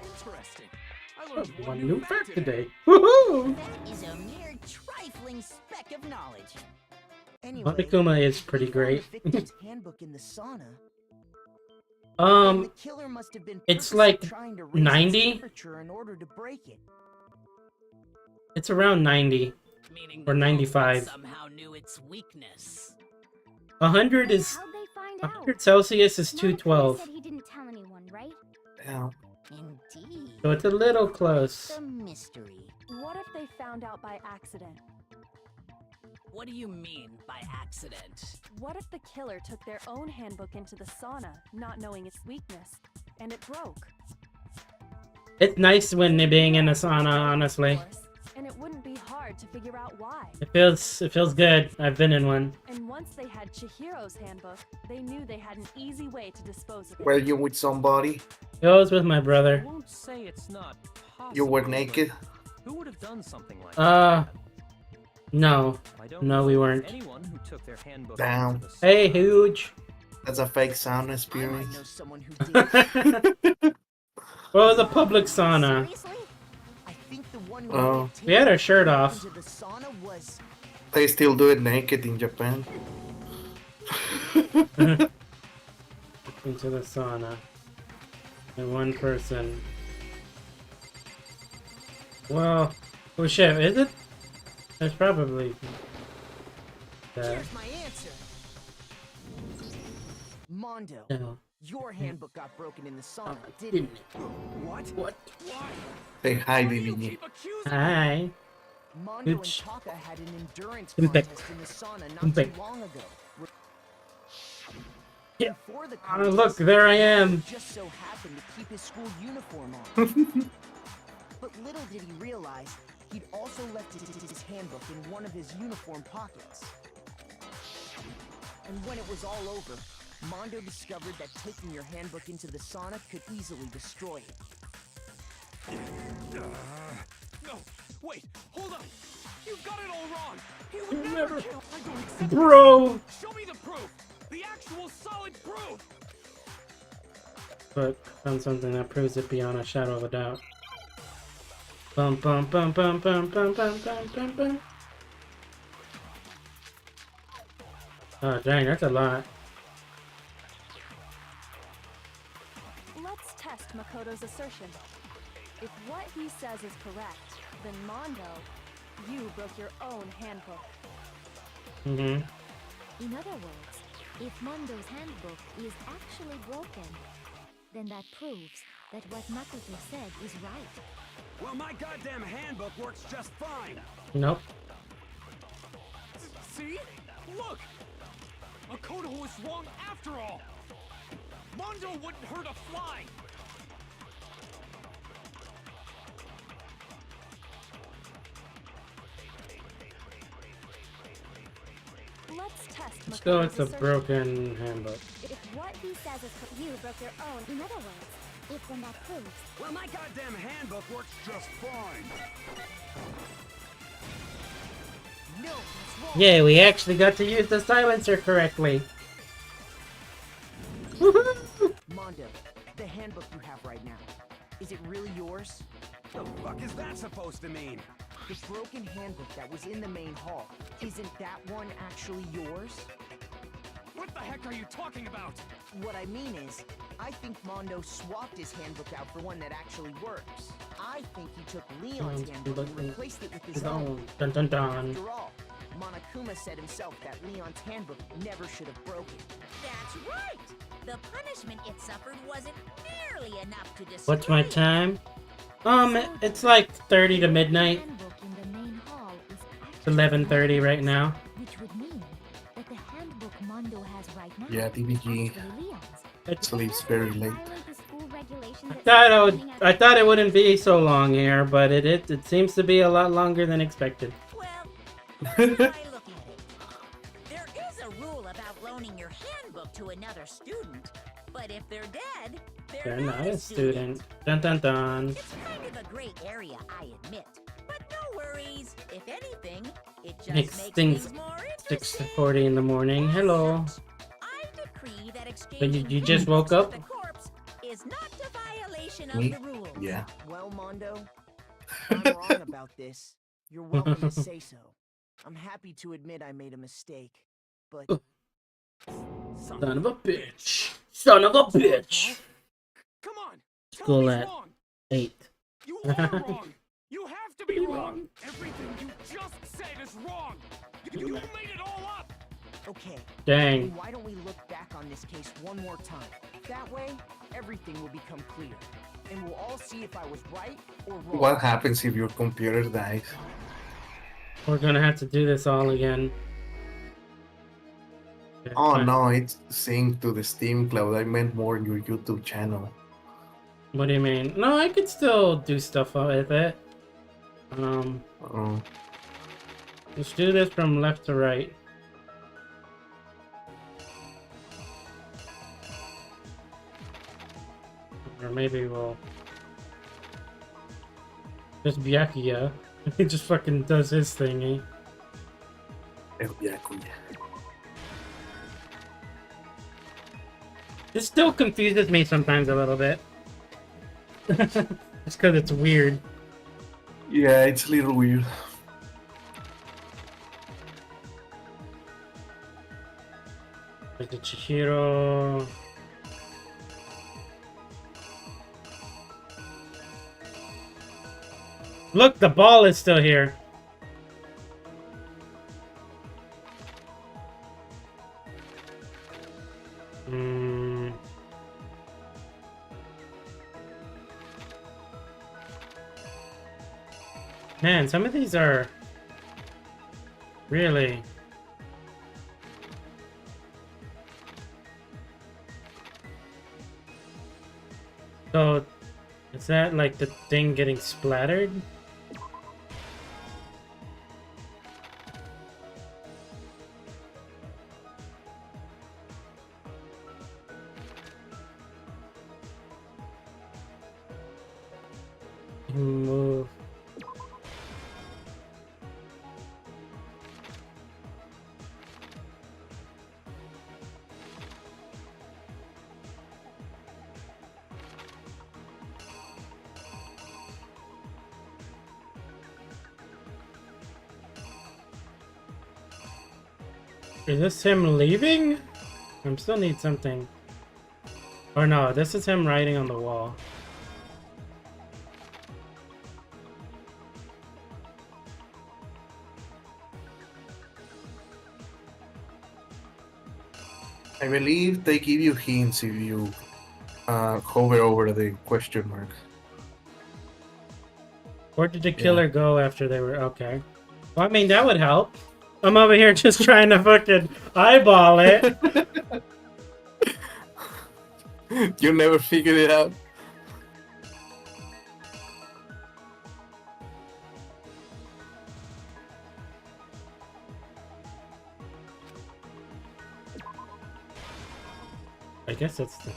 Interesting. I learned One new fact today. That Woohoo! is a mere trifling speck of knowledge. Anyway, Monokuma is pretty great. the victim's handbook in the sauna. Um, The killer must have been it's purposely like trying to raise its 90. temperature in order to break it. It's around 90 Meaning or the 95. somehow knew its weakness. 100 is How'd they find out? 100 Celsius is Monokuma 212. said he didn't tell anyone, right? Yeah. Indeed. So it's a little close. The mystery. What if they found out by accident? What do you mean by accident? What if the killer took their own handbook into the sauna, not knowing its weakness, and it broke? It's nice when they're being in a sauna, honestly. Of course, and it wouldn't be hard to figure out why. It feels good. I've been in one. And once they had Chihiro's handbook, they knew they had an easy way to dispose of it. Were you with somebody? It was with my I brother. won't say it's not possible. You were but naked? Who would have done something like Uh, that? no. I don't No, know we of weren't. Anyone who took their handbook Damn. into the Hey, sauna. Huge. That's a fake sound I might experience. know someone who did. Well, it was a public sauna. Seriously? I think the one who Oh. made We had our Taylor shirt go off. into the sauna was They still do it naked in Japan. Into the sauna. And one person. Well, oh shit, is it? There's probably that. Here's my answer. Mondo. No. Your handbook got broken in the sauna, didn't it? What? What? Why? Say hi, Why do you Vivian. keep accusing me? Hi. Mondo and Huge. Taka had an endurance Impact. contest in the sauna not Impact. too long ago. Yeah. Before the Oh, look, contest, there I am. he just so happened to keep his school uniform on. But little did he realize, he'd also left his handbook in one of his uniform pockets. And when it was all over, Mondo discovered that taking your handbook into the sauna could easily destroy it. No, wait, hold on. You've got it all wrong. He would never kill. I don't accept Bro. this. Show me the proof. The actual solid proof. But found something that proves it beyond a shadow of a doubt. Bum bum bum bum bum bum bum bum bum bum. Oh dang, that's a lot. Let's test Makoto's assertion. If what he says is correct, then Mondo, you broke your own handbook. Mm-hmm. In other words, if Mondo's handbook is actually broken, then that proves that what Makoto said is right. Well, my goddamn handbook works just fine. Nope. See? Look! Makoto was wrong after all! Mondo wouldn't hurt a fly! Let's test Let's go with Makoto's the assertion. broken handbook. If what he says is you broke your own. In other words, if then that proves. Well, my goddamn handbook works just fine. No, that's wrong. Yeah, we actually got to use the silencer correctly. Woohoo! Mondo, the handbook you have right now, is it really yours? The fuck is that supposed to mean? The broken handbook that was in the main hall, isn't that one actually yours? What the heck are you talking about? What I mean is, I think Mondo swapped his handbook out for one that actually works. I think he took Leon's handbook and replaced it with his own. Dun dun dun. After all, Monokuma said himself that Leon's handbook never should have broken. That's right! The punishment it suffered wasn't nearly enough to destroy What's my it. time? It's like 30 to midnight. Handbook in the main hall is It's 11:30 right now. which would mean that the handbook Mondo has right now Yeah, is DBG. actually Leon's. Actually, it's very late. Violate the school regulations I that thought say I running out I thought it wouldn't be so long here, but it seems to be a lot longer than expected. Well, here's how I look at it. There is a rule about loaning your handbook to another student, but if they're dead, They're not a student. Dun dun dun. It's kind of a gray area, I admit. But no worries. If anything, it just Makes makes things things more 6:40 in the morning. Hello. I decree that But exchanging you just woke handbooks up? with a corpse is not a violation of Me? the rules. Yeah. Well, Mondo, I'm wrong about this. You're welcome to say so. I'm happy to admit I made a mistake, but Son of a bitch. Son of a bitch. Come on! Tell School me at wrong! 8. You are wrong! You have to be wrong! Everything you just said is wrong! You made it all up! okay. Dang. Then why don't we look back on this case one more time? That way, everything will become clear, and we'll all see if I was right or wrong. What happens if your computer dies? We're gonna have to do this all again. Oh no, it's synced to the Steam cloud. I meant more your YouTube channel. What do you mean? No, I could still do stuff with it. Oh. Let's do this from left to right. Or maybe we'll just Byakuya. He just fucking does his thingy. El Byakuya. This still confuses me sometimes a little bit. Just because it's weird. Yeah, it's a little weird. There's the Chihiro. Look, the ball is still here. Man, some of these are really... So, is that like the thing getting splattered? Move. Is this him leaving? I still need something. Or no, this is him writing on the wall. I believe they give you hints if you hover over the question mark. Where did the killer go after they were... Okay. Well, I mean, that would help. I'm over here just trying to fucking eyeball it. You never figured it out? I guess that's the...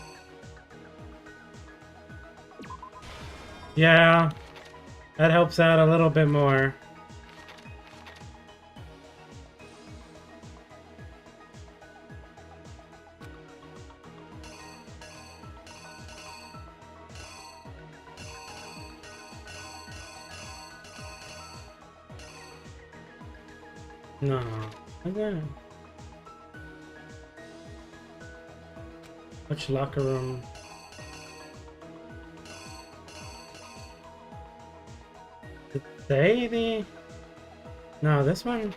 Yeah. That helps out a little bit more. No. Okay. Which locker room? Did they the... No, this one?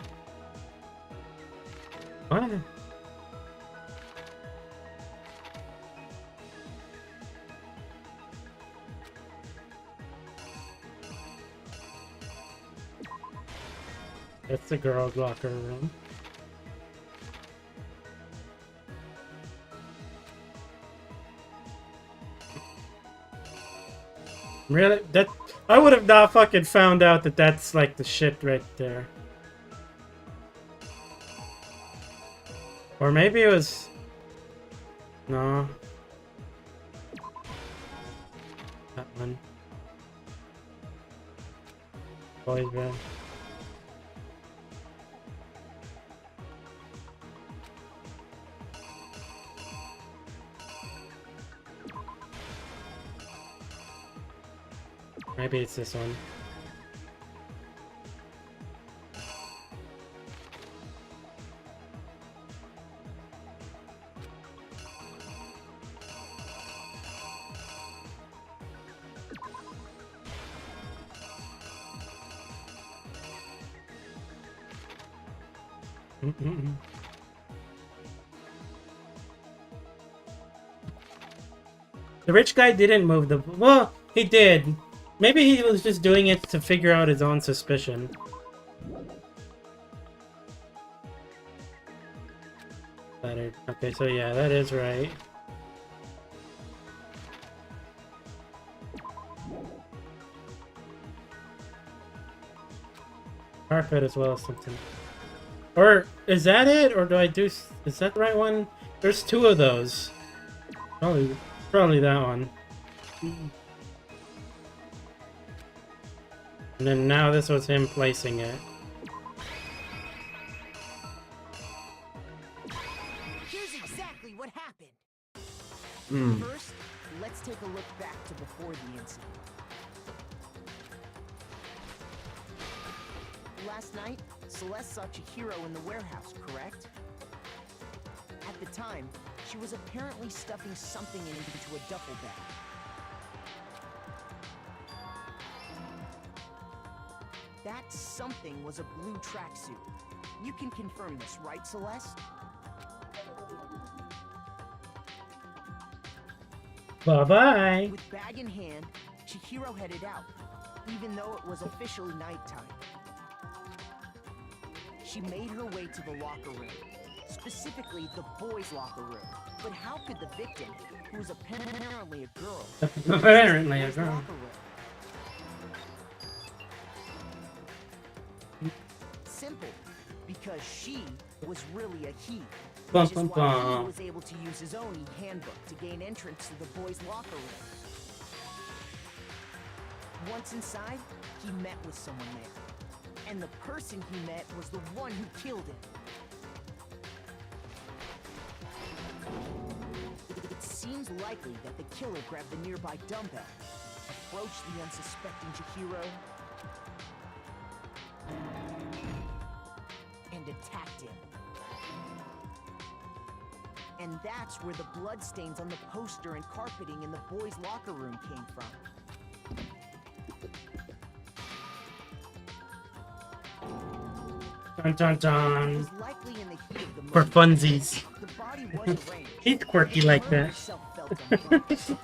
What? It's the girls' locker room. Really? That I would have not fucking found out that that's like the shit right there. Or maybe it was... No. That one. Boys bed. Maybe it's this one. The rich guy didn't move the... Well, he did. Maybe he was just doing it to figure out his own suspicion. Better. Okay, so yeah, that is right. Carpet as well as something. Or is that it? Or do I do... Is that the right one? There's two of those. Probably that one. And then now this was him placing it. Here's exactly what happened. First, let's take a look back to before the incident. Last night, Celeste saw Chihiro in the warehouse, correct? At the time, she was apparently stuffing something into a duffel bag. That something was a blue tracksuit. You can confirm this, right, Celeste? Bye-bye. With bag in hand, Chihiro headed out, even though it was officially nighttime. She made her way to the locker room, specifically the boys' locker room. But how could the victim, who was apparently a girl, apparently a girl, locker room? Simple, because she was really a he. Which is why he was able to use his own e-handbook to gain entrance to the boys' locker room. Once inside, he met with someone there. And the person he met was the one who killed him. It seems likely that the killer grabbed the nearby dumbbell, approached the unsuspecting Chihiro, and attacked him. And that's where the bloodstains on the poster and carpeting in the boys' locker room came from. Dun dun It dun. was likely in the heat of the For moment. funsies. The body was arranged. He's quirky like The murder that. itself felt unburned.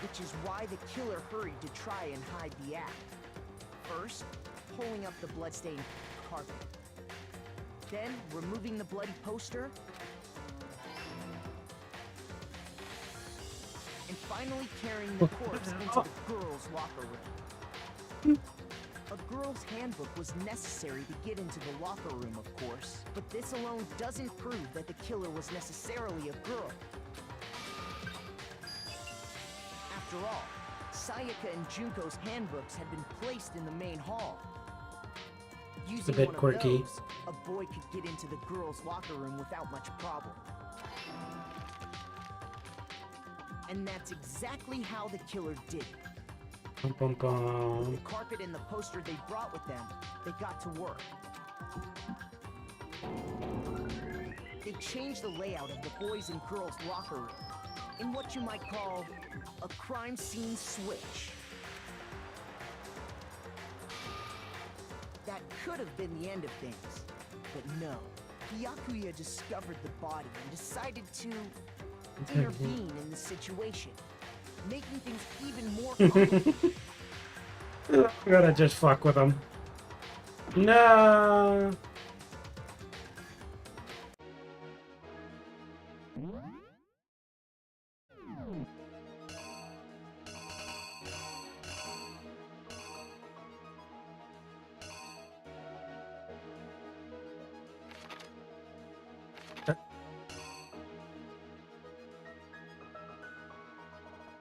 Which is why the killer hurried to try and hide the act. First, pulling up the bloodstained carpet. Then, removing the bloody poster. And finally carrying the corpse into the girls' locker room. A girl's handbook was necessary to get into the locker room, of course, but this alone doesn't prove that the killer was necessarily a girl. After all, Sayaka and Junko's handbooks had been placed in the main hall. Using bit one of quirky. those, a boy could get into the girls' locker room without much problem. And that's exactly how the killer did it. Bum, bum, With bum. the carpet and the poster they brought with them, they got to work. They changed the layout of the boys' and girls' locker room in what you might call a crime scene switch. That could have been the end of things, but no. Byakuya discovered the body and decided to intervene in the situation, making things even more complicated. I'm gonna just fuck with him. No.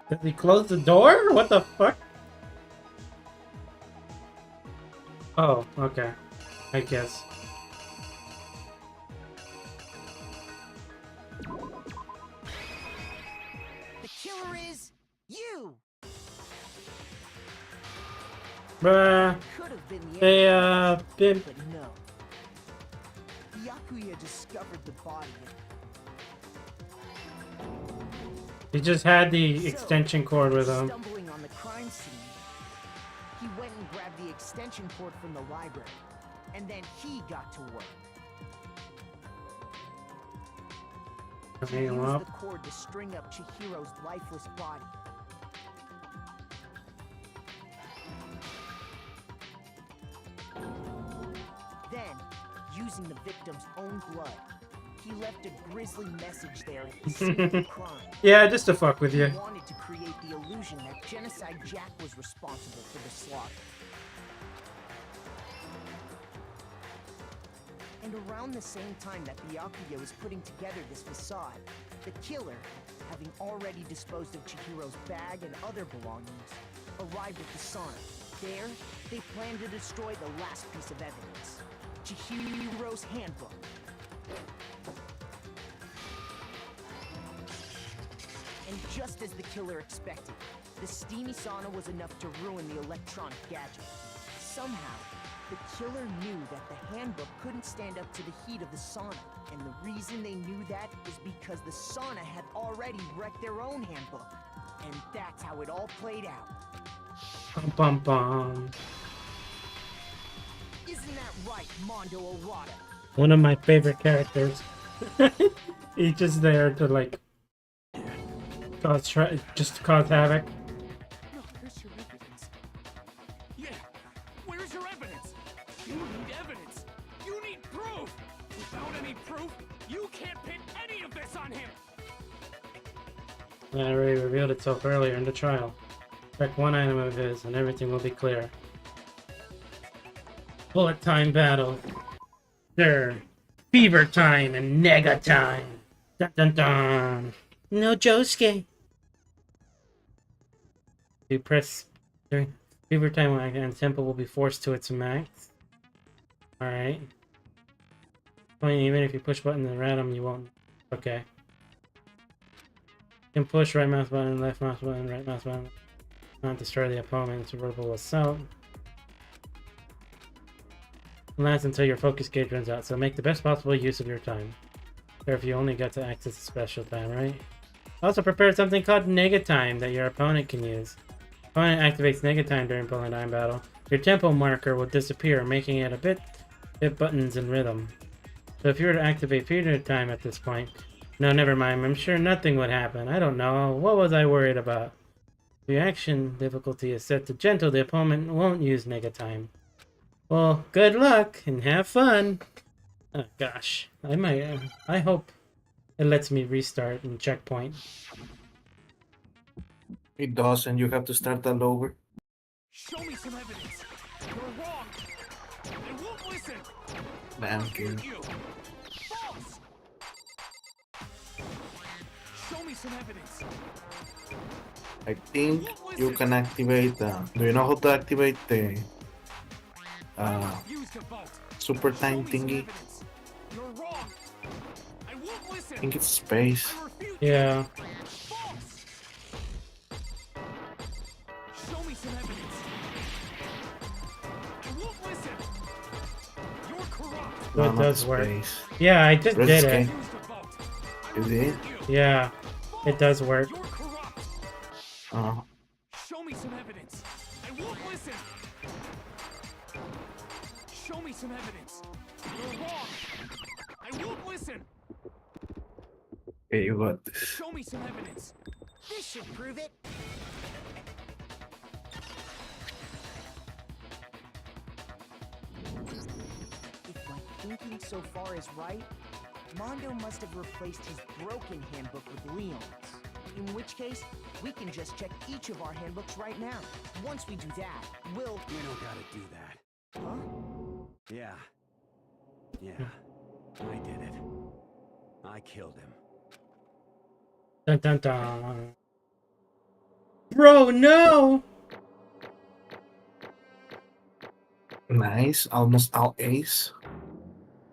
Did he close the door? What the fuck? Oh, okay. I guess. The killer is you! Bruh. Could have been the They, end of been... things, but no. Byakuya discovered the body. He just had the extension cord with him. Stumbling on the crime scene, he went and grabbed the extension cord from the library, and then he got to work. He Hang used him the up. cord to string up Chihiro's lifeless body. Then, using the victim's own blood, he left a grisly message there at the scene of the crime. Yeah, just to fuck with you. He wanted to create the illusion that Genocide Jack was responsible for the slaughter. And around the same time that Byakuya was putting together this facade, the killer, having already disposed of Chihiro's bag and other belongings, arrived at the sauna. There, they planned to destroy the last piece of evidence, Chihiro's handbook. And just as the killer expected, the steamy sauna was enough to ruin the electronic gadget. Somehow, the killer knew that the handbook couldn't stand up to the heat of the sauna. And the reason they knew that is because the sauna had already wrecked their own handbook. And that's how it all played out. Bum bum bum. Isn't that right, Mondo Orada? One of my favorite characters. He's just there to like just to cause havoc. No, where's your evidence? Yeah, where's your evidence? You need evidence. You need proof. Without any proof, you can't pin any of this on him. That already revealed itself earlier in the trial. Check one item of his and everything will be clear. Bullet time battle. Sure. Fever time and nega time. Dun dun dun. No Josuke. You press during fever time and tempo will be forced to its max. Alright. I mean, even if you push button and random, you won't. Okay. You can push right mouse button, left mouse button, right mouse button. Not destroy the opponent's verbal assault. lasts until your focus gauge runs out, so make the best possible use of your time. Or if you only got to access the special time, right? Also prepare something called Nega Time that your opponent can use. Opponent activates Nega Time during Pulling Time battle. Your tempo marker will disappear, making it a bit buttons and rhythm. So if you were to activate Feeder Time at this point... No, never mind. I'm sure nothing would happen. I don't know. What was I worried about? If your action difficulty is set to gentle, the opponent won't use Nega Time. Well, good luck and have fun. Oh gosh, I hope it lets me restart and checkpoint. It doesn't. You have to start all over. Show me some evidence. You're wrong. I won't listen. Thank you. False. Show me some evidence. I think you can activate. Do you know how to activate the super time thingy? You're wrong. I won't listen. I think it's space. Yeah. Show me some evidence. I won't listen. You're corrupt. That not does work. space. Yeah, I just did it. You did? Yeah, it does work. Show me some evidence. I won't listen. Show me some evidence. You're wrong. I won't listen. Okay, you got this. Show me some evidence. This should prove it. If my thinking so far is right, Mondo must have replaced his broken handbook with Leon's. In which case, we can just check each of our handbooks right now. Once we do that, we'll... We don't gotta do that. Huh? Yeah, I did it. I killed him. Dun dun dun. Bro, no! Nice. Almost all ace.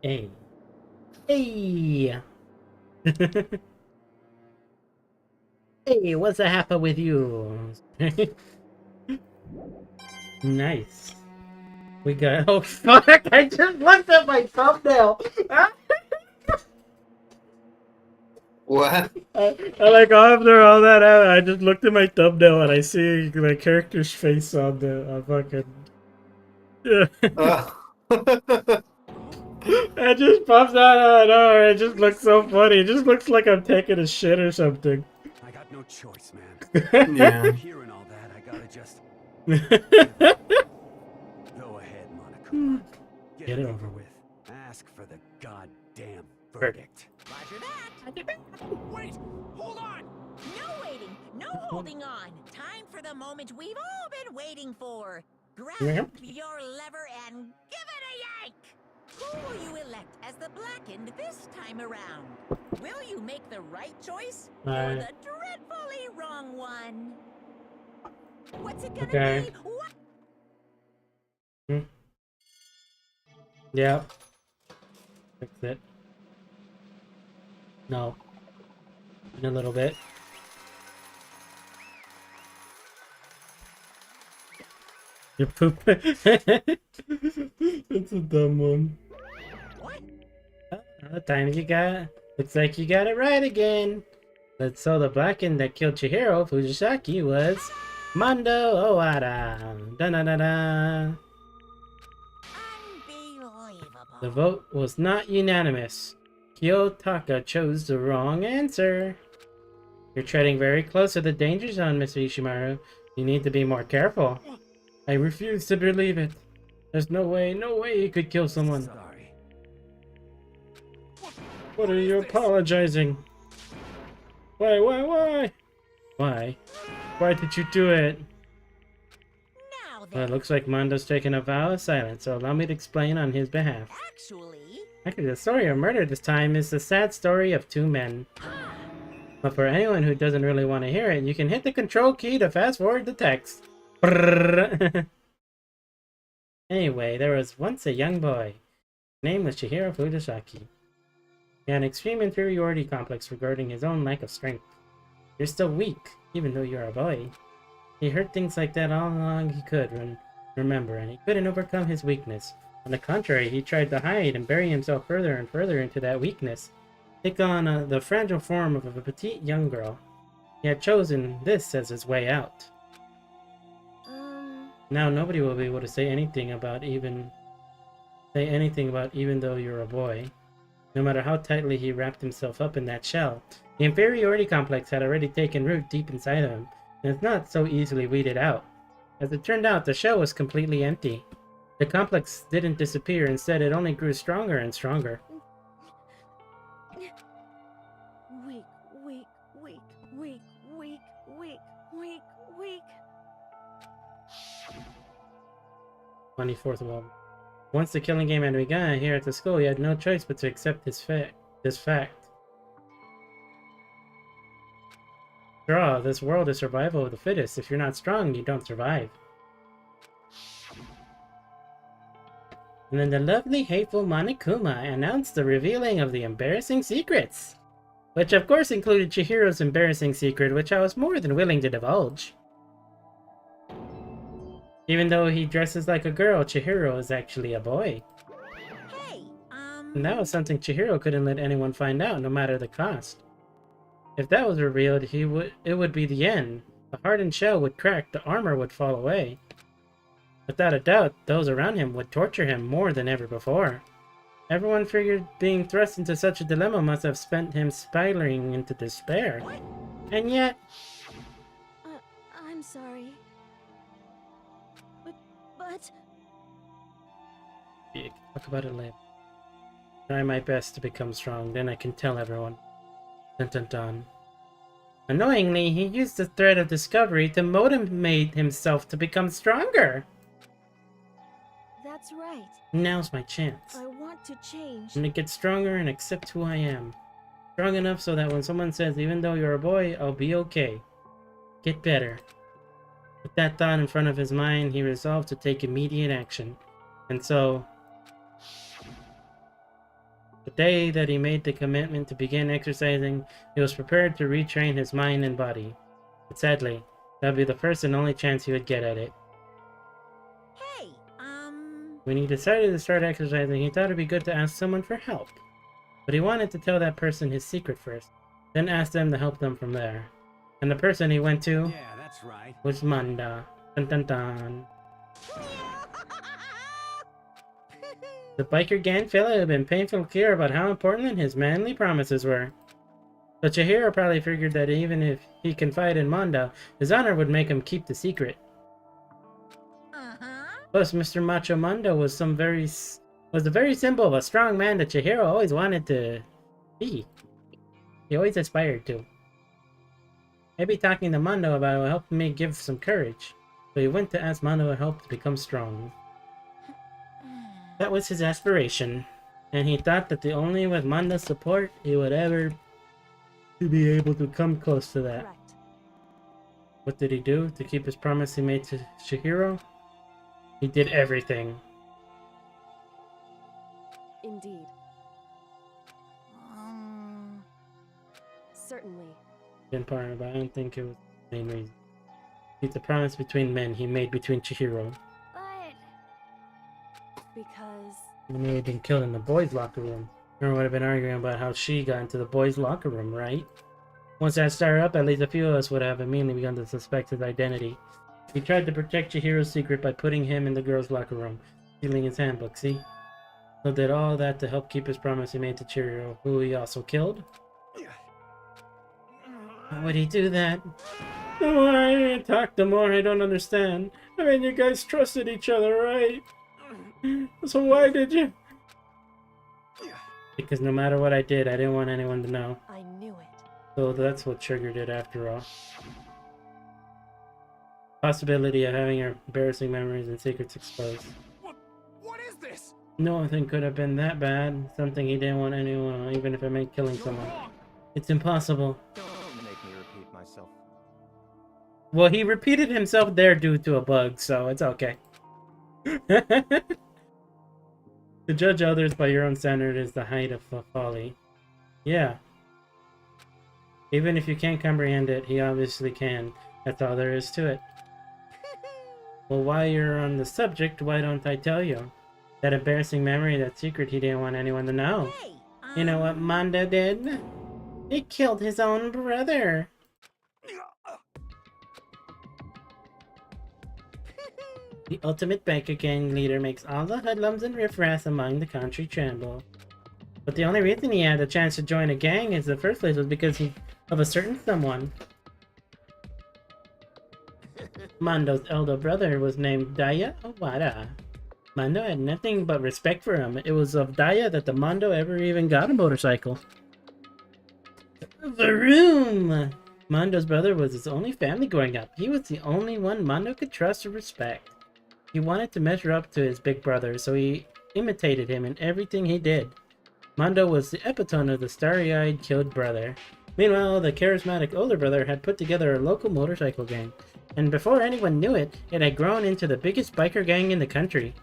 Hey. Hey! Hey, what's the happen with you? Nice. We got... Oh, fuck! I just looked at my thumbnail! What? I like after all that happened, I just looked at my thumbnail and I see my character's face on the fucking... Yeah. It just pops out of nowhere. It just looks so funny. It just looks like I'm taking a shit or something. I got no choice, man. Yeah. Hearing all that, I gotta just... Go ahead, Monokuma. Get it over with. Ask for the goddamn verdict. Roger that. Wait! Hold on! No waiting. No holding on. Time for the moment we've all been waiting for. Grab Yep. your lever and give it a yank. Who will you elect as the Blackened this time around? Will you make the right choice or the dreadfully wrong one? What's it gonna be? What? Yeah. Fix it. No. In a little bit. You're pooping. It's a dumb one. The time you got. Looks like you got it right again. Let's so the Blackened that killed Chihiro Fujisaki was Mondo Owada. Da da da da. The vote was not unanimous. Kiyotaka chose the wrong answer. You're treading very close to the danger zone, Mr. Ishimaru. You need to be more careful. I refuse to believe it. There's no way you could kill someone. Sorry. What are you apologizing? Why? Why did you do it? Well, it looks like Mondo's taking a vow of silence, so allow me to explain on his behalf. Actually, the story of murder this time is the sad story of two men. But for anyone who doesn't really want to hear it, you can hit the control key to fast forward the text. Anyway, there was once a young boy. His name was Chihiro Fujisaki. He had an extreme inferiority complex regarding his own lack of strength. You're still weak, even though you're a boy. He heard things like that all along he could remember, and he couldn't overcome his weakness. On the contrary, he tried to hide and bury himself further and further into that weakness, take on the fragile form of a petite young girl. He had chosen this as his way out. Now nobody will be able to say anything about even though you're a boy. No matter how tightly he wrapped himself up in that shell, the inferiority complex had already taken root deep inside of him, and it's not so easily weeded out. As it turned out, the shell was completely empty. The complex didn't disappear, instead it only grew stronger and stronger. Weak, weak, weak, weak, weak, weak, weak, weak. 24th wall. Once the killing game had begun here at the school, he had no choice but to accept this fact. After all, this world is survival of the fittest. If you're not strong, you don't survive. And then the lovely, hateful Monokuma announced the revealing of the embarrassing secrets. Which of course included Chihiro's embarrassing secret, which I was more than willing to divulge. Even though he dresses like a girl, Chihiro is actually a boy. Hey, And that was something Chihiro couldn't let anyone find out, no matter the cost. If that was revealed, it would be the end. The hardened shell would crack, the armor would fall away. Without a doubt, those around him would torture him more than ever before. Everyone figured being thrust into such a dilemma must have sent him spiraling into despair. And yet... I'm sorry. But... Talk about it later. Try my best to become strong, then I can tell everyone. Dun dun dun. Annoyingly, he used the thread of discovery to motivate himself to become stronger. That's right. Now's my chance. I want to change. I'm gonna get stronger and accept who I am. Strong enough so that when someone says, even though you're a boy, I'll be okay. Get better. With that thought in front of his mind, he resolved to take immediate action. And so... the day that he made the commitment to begin exercising, he was prepared to retrain his mind and body. But sadly, that would be the first and only chance he would get at it. hey, When he decided to start exercising, he thought it'd be good to ask someone for help. But he wanted to tell that person his secret first, then ask them to help them from there. And the person he went to was Manda. Dun dun dun. The biker gang fellow had been painfully clear about how important his manly promises were. But Chihiro probably figured that even if he confided in Manda, his honor would make him keep the secret. Plus, Mr. Macho Manda was the very symbol of a strong man that Chihiro always wanted to be. He always aspired to. Maybe talking to Mando about it will help me give some courage. So he went to ask Mando for help to become strong. That was his aspiration, and he thought that only with Manda's support he would ever be able to come close to that. Correct. What did he do to keep his promise he made to Chihiro? He did everything. Indeed. Certainly. In part, but I don't think it was the main reason. It's a promise between men he made between Chihiro. Because... When he had been killed in the boys' locker room. Everyone would have been arguing about how she got into the boys' locker room, right? Once that started up, at least a few of us would have immediately begun to suspect his identity. He tried to protect Chihiro's secret by putting him in the girls' locker room, stealing his handbook, see? So did all that to help keep his promise he made to Chihiro, who he also killed? Why would he do that? The more I talk, the more I don't understand. I mean, you guys trusted each other, right? So why did you? Because no matter what I did, I didn't want anyone to know. I knew it. So that's what triggered it after all. Possibility of having our embarrassing memories and secrets exposed. What is this? Nothing could have been that bad. Something he didn't want anyone to know, even if it meant killing someone. It's impossible. Don't make me repeat myself. Well, he repeated himself there due to a bug, so it's okay. To judge others by your own standard is the height of folly. Yeah. Even if you can't comprehend it, he obviously can. That's all there is to it. Well, while you're on the subject, why don't I tell you? That embarrassing memory, that secret he didn't want anyone to know. You know what Mondo did? He killed his own brother. The ultimate biker gang leader makes all the hoodlums and riffraffs among the country tremble. But the only reason he had a chance to join a gang in the first place was because of a certain someone. Mondo's elder brother was named Daya Owada. Mondo had nothing but respect for him. It was of Daya that the Mondo ever even got a motorcycle. Vroom! Mondo's brother was his only family growing up. He was the only one Mondo could trust or respect. He wanted to measure up to his big brother, so he imitated him in everything he did. Mondo was the epitome of the starry-eyed killed brother. Meanwhile, the charismatic older brother had put together a local motorcycle gang, and before anyone knew it, it had grown into the biggest biker gang in the country.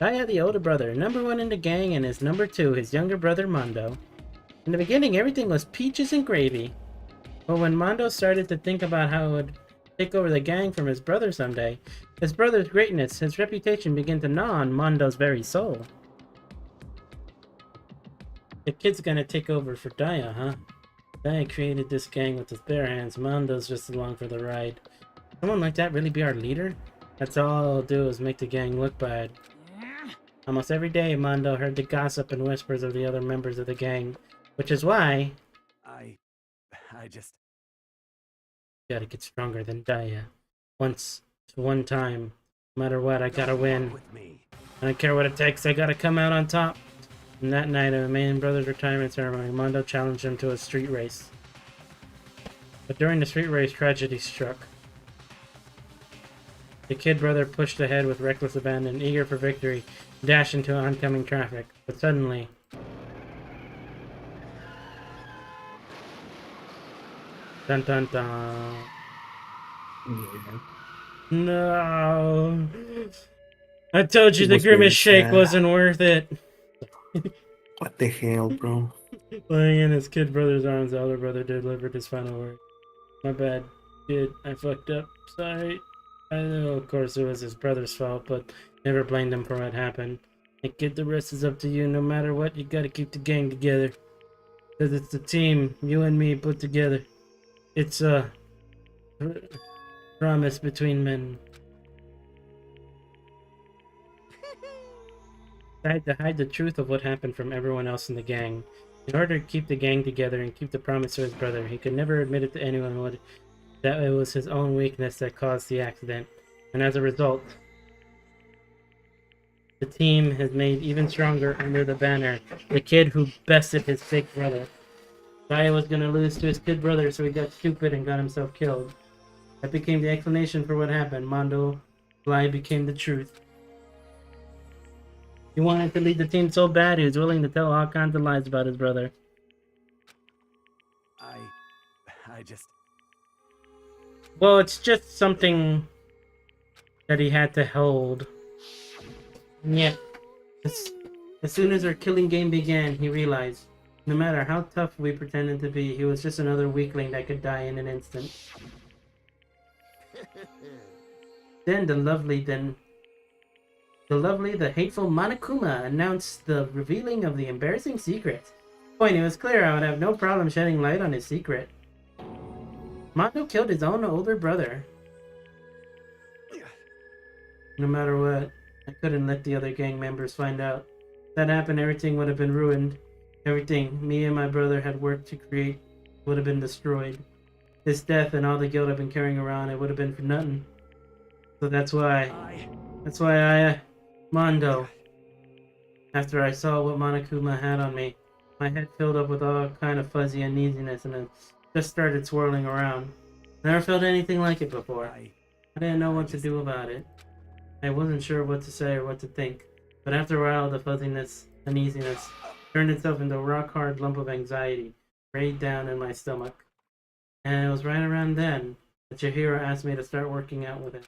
Daya, the older brother, #1 in the gang, and his #2, his younger brother Mondo. In the beginning, everything was peaches and gravy. But when Mondo started to think about how he would take over the gang from his brother someday, his brother's greatness, his reputation began to gnaw on Mondo's very soul. The kid's gonna take over for Daya, huh? Daya created this gang with his bare hands. Mondo's just along for the ride. Someone like that really be our leader? That's all he'll do is make the gang look bad. Almost every day, Mondo heard the gossip and whispers of the other members of the gang, which is why I just gotta get stronger than Daya. One time. No matter what, I gotta win. I don't care what it takes, I gotta come out on top. And that night, at a main brother's retirement ceremony, Mondo challenged him to a street race. But during the street race, tragedy struck. The kid brother pushed ahead with reckless abandon, eager for victory, dashed into oncoming traffic. But suddenly, dun dun dun. Yeah. No. I told you It the was very Grimace Shake sad. wasn't worth it. What the hell, bro? Laying in his kid brother's arms, the elder brother delivered his final word. My bad, kid. I fucked up. Sorry. I know, of course, it was his brother's fault, but never blamed him for what happened. And kid, the rest is up to you. No matter what, you gotta keep the gang together. Because it's the team, you and me, put together. It's a promise between men. I had to hide the truth of what happened from everyone else in the gang. In order to keep the gang together and keep the promise to his brother, he could never admit it to anyone that it was his own weakness that caused the accident. And as a result, the team has made even stronger under the banner, the kid who bested his big brother. Daya was gonna lose to his kid brother, so he got stupid and got himself killed. That became the explanation for what happened. Mondo lie became the truth. He wanted to lead the team so bad, he was willing to tell all kinds of lies about his brother. I just... Well, it's just something that he had to hold. And yet, as soon as our killing game began, he realized, no matter how tough we pretended to be, he was just another weakling that could die in an instant. Then the hateful Monokuma announced the revealing of the embarrassing secret. Point, it was clear I would have no problem shedding light on his secret. Mondo killed his own older brother. No matter what, I couldn't let the other gang members find out. If that happened, everything would have been ruined. Everything me and my brother had worked to create would have been destroyed. His death and all the guilt I've been carrying around, it would have been for nothing. So that's why I, Mondo, after I saw what Monokuma had on me, my head filled up with all kind of fuzzy uneasiness and it just started swirling around. Never felt anything like it before. I didn't know what to do about it. I wasn't sure what to say or what to think, but after a while the fuzziness, uneasiness, turned itself into a rock-hard lump of anxiety, right down in my stomach. And it was right around then that Chihiro asked me to start working out with him.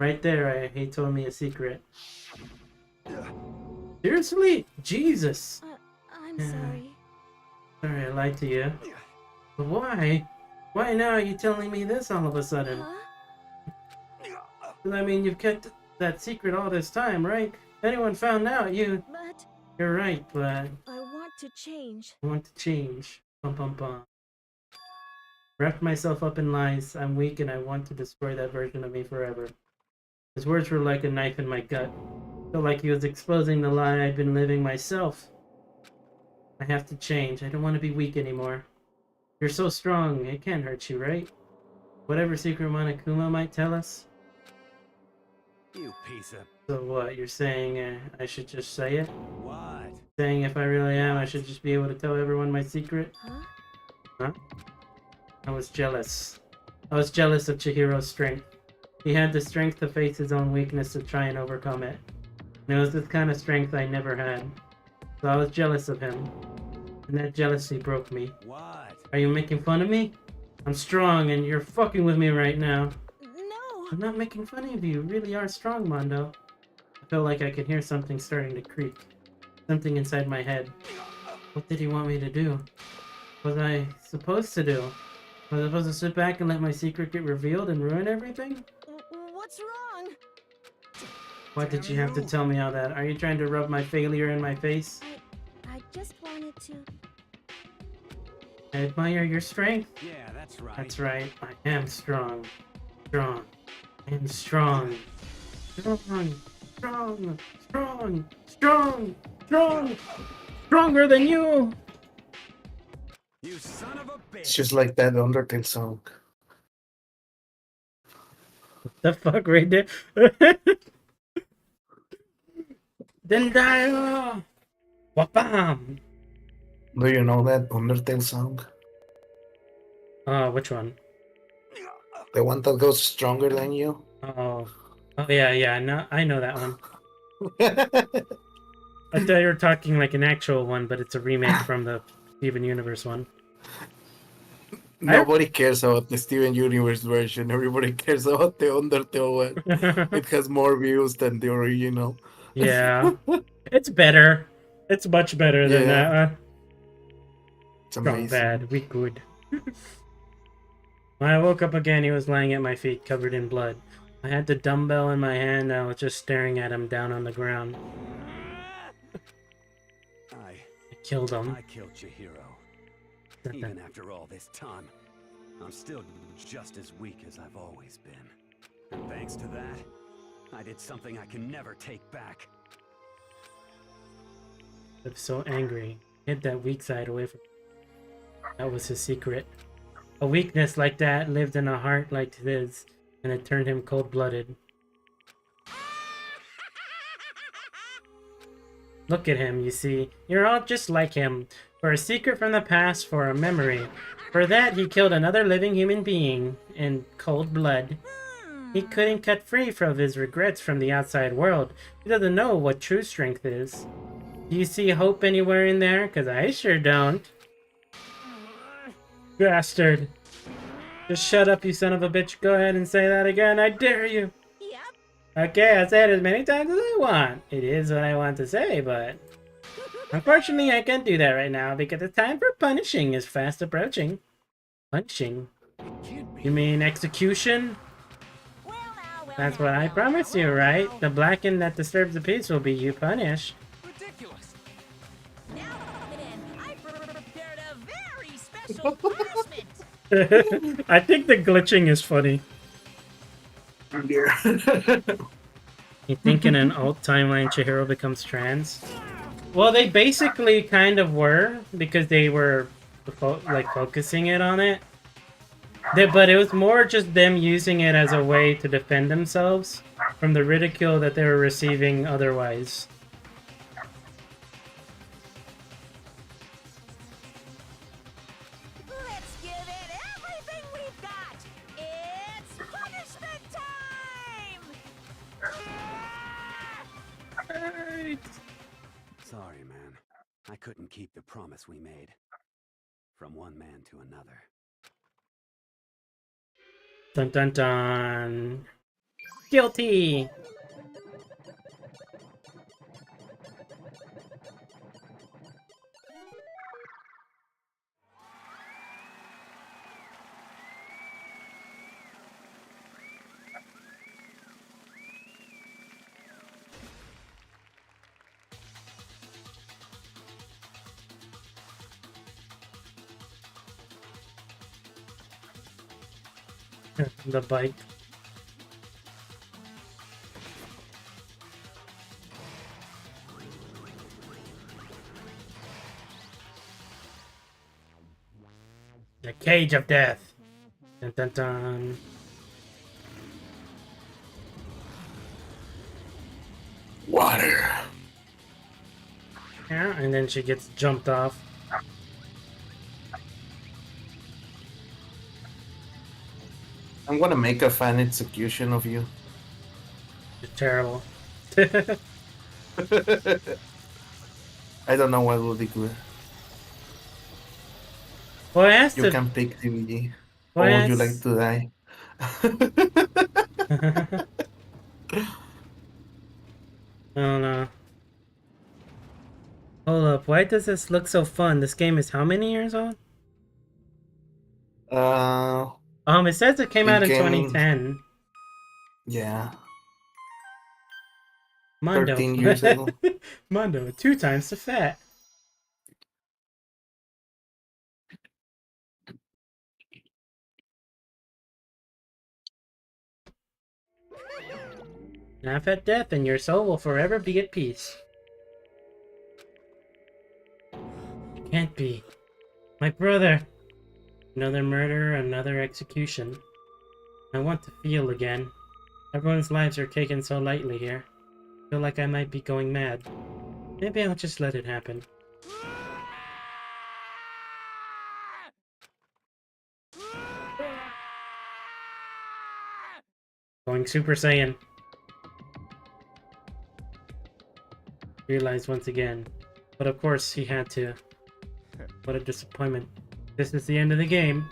Right there, he told me a secret. Seriously? Jesus! I'm sorry. Sorry I lied to you. But why? Why now are you telling me this all of a sudden? I mean, you've kept that secret all this time, right? If anyone found out, you're right, but I want to change. I want to change. Bum bum bum. Wrapped myself up in lies. I'm weak and I want to destroy that version of me forever. His words were like a knife in my gut. Felt like he was exposing the lie I'd been living myself. I have to change. I don't want to be weak anymore. You're so strong. It can't hurt you, right? Whatever secret Monokuma might tell us. You piece of... So what? You're saying I should just say it? What? Saying if I really am, I should just be able to tell everyone my secret? Huh? I was jealous. I was jealous of Chihiro's strength. He had the strength to face his own weakness to try and overcome it. And it was this kind of strength I never had. So I was jealous of him. And that jealousy broke me. What? Are you making fun of me? I'm strong and you're fucking with me right now. No! I'm not making fun of you. You really are strong, Mondo. I felt like I could hear something starting to creak. Something inside my head. What did he want me to do? What was I supposed to do? Was I supposed to sit back and let my secret get revealed and ruin everything? What's wrong? Why did you have to tell me all that? Are you trying to rub my failure in my face? I just wanted to... I admire your strength. Yeah, that's right. That's right. I am strong. Strong. I am strong. Strong. Strong. Strong. Strong. Strong. Stronger than you. You son of a bitch. It's just like that Undertale song. What the fuck right there? Dendai! Wapam! Do you know that Undertale song? Which one? The one that goes stronger than you? Oh yeah, no, I know that one. I thought you were talking like an actual one, but it's a remake from the Steven Universe one. Nobody cares about the Steven Universe version. Everybody cares about the Undertale one. It has more views than the original. Yeah. It's better. It's much better than Yeah. that one. It's Strong amazing. bad, weak good. When I woke up again, he was lying at my feet, covered in blood. I had the dumbbell in my hand, and I was just staring at him down on the ground. I killed him. I killed Chihiro. Even after all this time, I'm still just as weak as I've always been. And thanks to that, I did something I can never take back. I was so angry. Hid that weak side away from me. That was his secret. A weakness like that lived in a heart like his, and it turned him cold-blooded. Look at him, you see. You're all just like him. For a secret from the past, for a memory. For that, he killed another living human being in cold blood. He couldn't cut free from his regrets from the outside world. He doesn't know what true strength is. Do you see hope anywhere in there? 'Cause I sure don't. Bastard. Just shut up, you son of a bitch. Go ahead and say that again. I dare you. Okay, I'll say it as many times as I want. It is what I want to say, but... Unfortunately, I can't do that right now because the time for punishing is fast approaching. Punishing? You mean execution? That's what I promised you, right? The blackened that disturbs the peace will be you punished. Ridiculous. Now then, I prepared a very special punishment. I think the glitching is funny. You think in an alt timeline Chihiro becomes trans? Well, they basically kind of were, because they were focusing it on it. But it was more just them using it as a way to defend themselves from the ridicule that they were receiving otherwise. Let's give it everything we've got. It's punishment time. Sorry, man. I couldn't keep the promise we made. From one man to another. Dun dun dun. Guilty! The bike. The cage of death. Dun dun dun. Water. Yeah, and then she gets jumped off. I'm gonna make a fan execution of you. You're terrible. I don't know what will be good. Well, I asked You if... can pick TVG. Well, Or I would you like asked- to die? Oh no. Hold up, why does this look so fun? This game is how many years old? It says it came out in 2010. Yeah. Mondo. 13 years ago. Mondo, 2 times the fat. Laugh at death and your soul will forever be at peace. Can't be. My brother! Another murder, another execution. I want to feel again. Everyone's lives are taken so lightly here. I feel like I might be going mad. Maybe I'll just let it happen. Going Super Saiyan. Realized once again. But of course he had to. What a disappointment. This is the end of the game.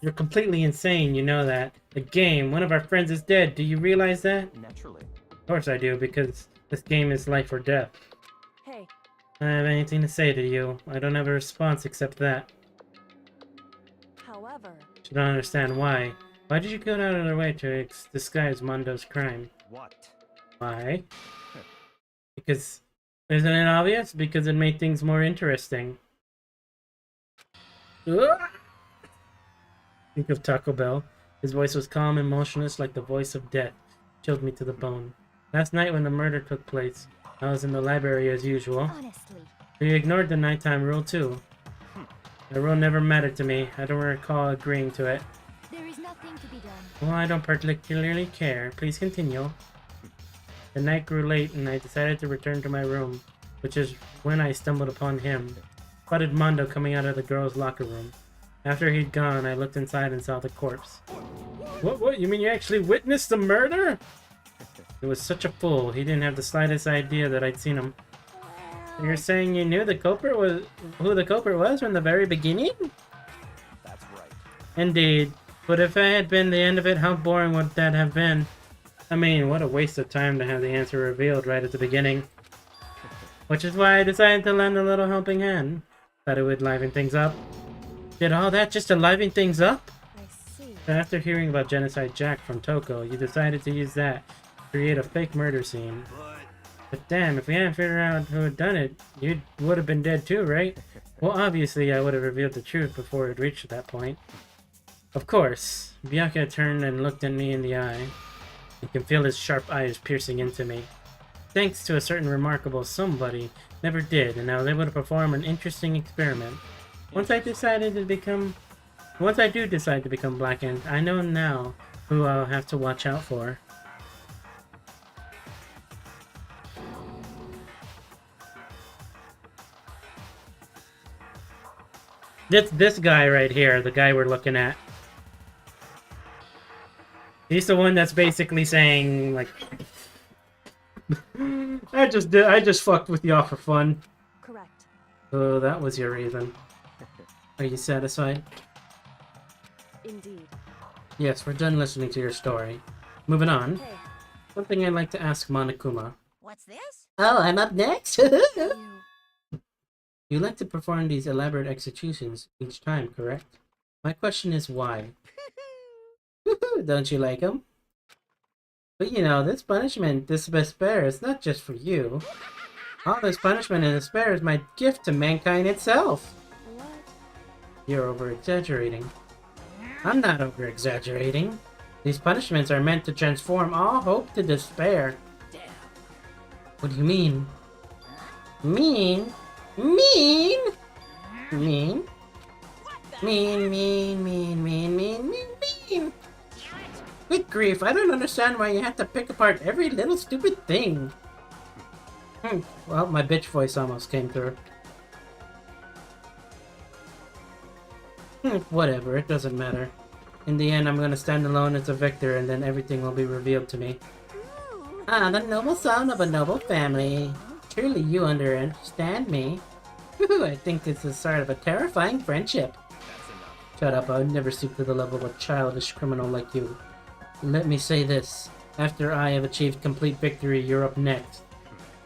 You're completely insane, you know that. The game, one of our friends is dead. Do you realize that? Naturally. Of course I do, because this game is life or death. Hey. I don't have anything to say to you. I don't have a response except that. However... You don't understand why. Why did you go out of their way to disguise Mondo's crime? What? Why? Because... Isn't it obvious? Because it made things more interesting. Think of Taco Bell. His voice was calm and motionless like the voice of death. Chilled me to the bone. Last night when the murder took place, I was in the library as usual. Honestly. We ignored the nighttime rule too. The rule never mattered to me. I don't recall agreeing to it. There is nothing to be done. Well, I don't particularly care. Please continue. The night grew late and I decided to return to my room, which is when I stumbled upon him. Spotted Mondo coming out of the girls' locker room. After he'd gone, I looked inside and saw the corpse. What? You mean you actually witnessed the murder? He was such a fool. He didn't have the slightest idea that I'd seen him. You're saying you knew the culprit was who the culprit was from the very beginning? That's right. Indeed. But if it had been the end of it, how boring would that have been? I mean, what a waste of time to have the answer revealed right at the beginning. Which is why I decided to lend a little helping hand. Thought it would liven things up. Did all that just to liven things up? I see. After hearing about Genocide Jack from Toko, you decided to use that to create a fake murder scene. But damn, if we hadn't figured out who had done it, you would have been dead too, right? Well, obviously I would have revealed the truth before it reached that point. Of course. Byakuya turned and looked at me in the eye. You can feel his sharp eyes piercing into me. Thanks to a certain remarkable somebody, never did, and I was able to perform an interesting experiment. Once I do decide to become Blackened, I know now who I'll have to watch out for. This guy right here, the guy we're looking at. He's the one that's basically saying, like, I just fucked with y'all for fun. Correct. So that was your reason. Are you satisfied? Indeed. Yes, we're done listening to your story. Moving on. Hey. Something I'd like to ask Monokuma. What's this? Oh, I'm up next? You like to perform these elaborate executions each time, correct? My question is why? Don't you like them? But you know, this punishment, this despair, is not just for you. All this punishment and despair is my gift to mankind itself. What? You're over-exaggerating. I'm not over-exaggerating. These punishments are meant to transform all hope to despair. What do you mean? Mean? Mean? Mean? Mean. Good grief, I don't understand why you have to pick apart every little stupid thing. Well, my bitch voice almost came through. Whatever, it doesn't matter. In the end, I'm gonna stand alone as a victor, and then everything will be revealed to me. Ah, the noble son of a noble family. Truly you understand me. I think this is the start of a terrifying friendship. Shut up, I would never stoop to the level of a childish criminal like you. Let me say this. After I have achieved complete victory, you're up next.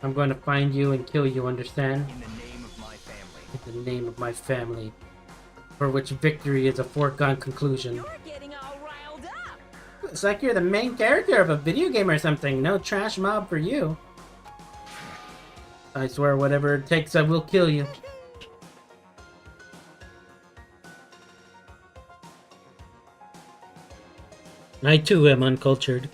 I'm going to find you and kill you, understand? In the name of my family. In the name of my family. For which victory is a foregone conclusion. You're getting all riled up. It's like you're the main character of a video game or something. No trash mob for you. I swear, whatever it takes, I will kill you. I too am uncultured.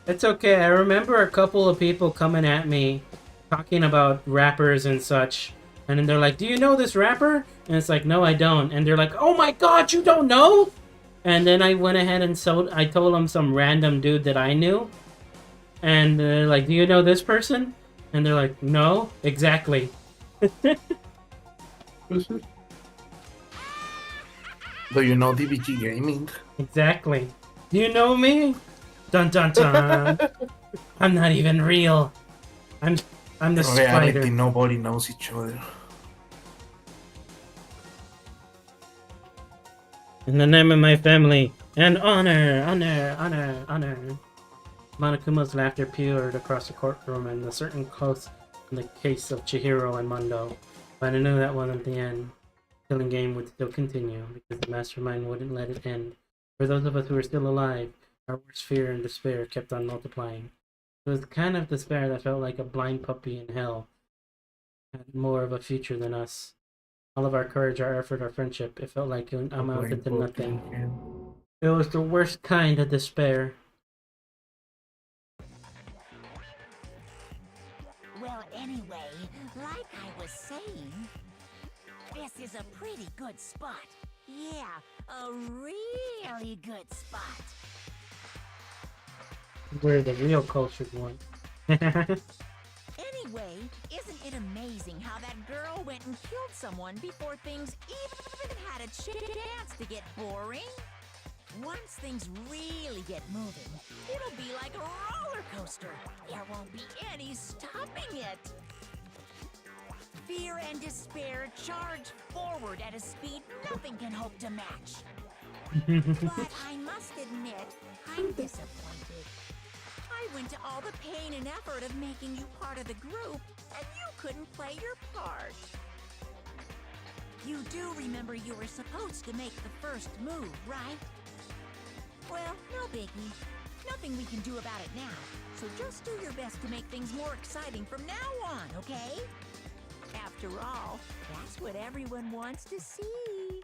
It's okay, I remember a couple of people coming at me talking about rappers and such, and then they're like, do you know this rapper? And it's like, no, I don't. And they're like, oh my god, you don't know? And then I went ahead and I told them some random dude that I knew, and they're like, do you know this person? And they're like, no, exactly. Do you know DBG Gaming? Exactly. Do you know me? Dun dun dun. I'm not even real. I'm the In reality, spider. nobody knows each other. In the name of my family, and honor. Monokuma's laughter pealed across the courtroom, and a certain close in the case of Chihiro and Mundo. But I knew that wasn't the end. The killing game would still continue, because the mastermind wouldn't let it end. For those of us who were still alive, our worst fear and despair kept on multiplying. It was the kind of despair that felt like a blind puppy in hell had more of a future than us. All of our courage, our effort, our friendship, it felt like it amounted to nothing. It was the worst kind of despair. Well, anyway, like I was saying, this is a pretty good spot. Yeah, a really good spot. We're the real cultured one. Anyway, isn't it amazing how that girl went and killed someone before things even had a chance to get boring? Once things really get moving, it'll be like a roller coaster. There won't be any stopping it. Fear and despair charge forward at a speed nothing can hope to match. But I must admit, I'm disappointed. I went to all the pain and effort of making you part of the group, and you couldn't play your part. You do remember you were supposed to make the first move, right? Well, no biggie. Nothing we can do about it now, so just do your best to make things more exciting from now on, okay? After all, that's what everyone wants to see.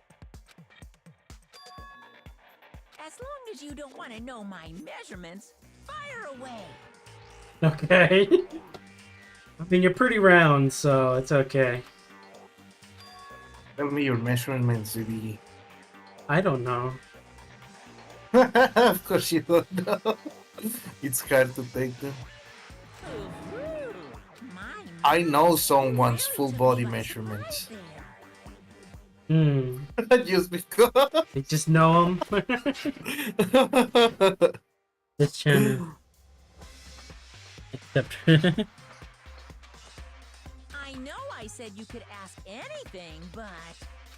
As long as you don't want to know my measurements, fire away. Okay. I mean, you're pretty round, so it's okay. Tell me your measurements, DBG. I don't know. Of course you don't know. It's hard to take them. I know someone's full body measurements. Just because. They just know him. This channel. Except. I know I said you could ask anything, but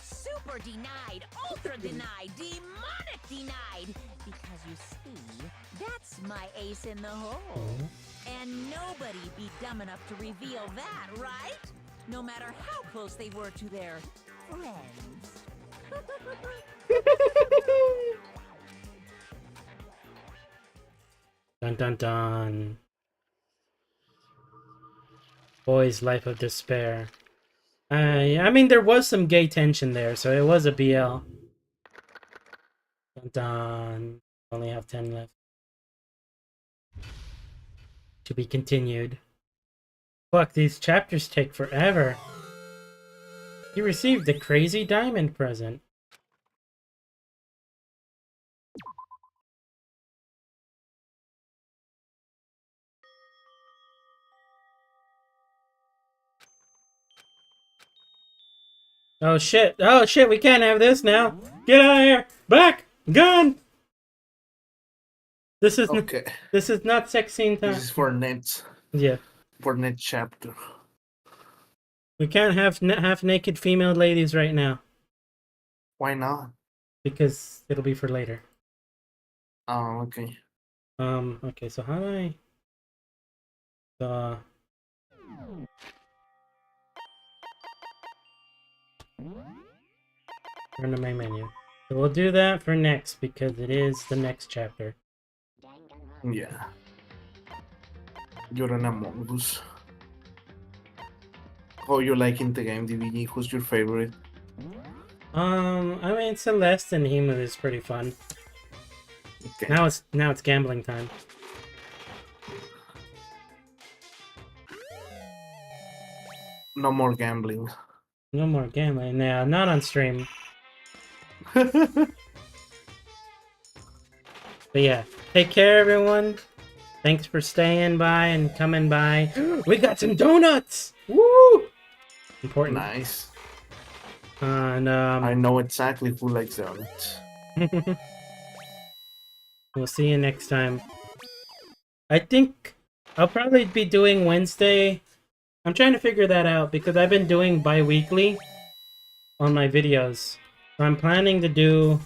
super denied, ultra denied, demonic denied. Because you see, that's my ace in the hole. And nobody be dumb enough to reveal that, right? No matter how close they were to their friends. Dun dun dun. Boy's life of despair. I mean, there was some gay tension there, so it was a BL. Dun, dun. Only have 10 left. To be continued. Fuck, these chapters take forever. You received a crazy diamond present. Oh shit, we can't have this now. Get out of here! Back! Gun! This is Okay. This is not sex scene time. This is for next. Yeah. For next chapter. We can't have half-naked female ladies right now. Why not? Because it'll be for later. Oh, okay. Okay, so how do I... Turn to my menu. So we'll do that for next, because it is the next chapter. Yeah. You're an Among Us. How you liking the game, DVD? Who's your favorite? I mean, Celeste and Himu is pretty fun. Okay. Now it's gambling time. No more gambling. No more gambling. Nah, not on stream. But yeah, take care, everyone. Thanks for staying by and coming by. We got some donuts! Woo! Important. Nice. And I know exactly who likes donuts. We'll see you next time. I think I'll probably be doing Wednesday. I'm trying to figure that out because I've been doing bi-weekly on my videos. So I'm planning to do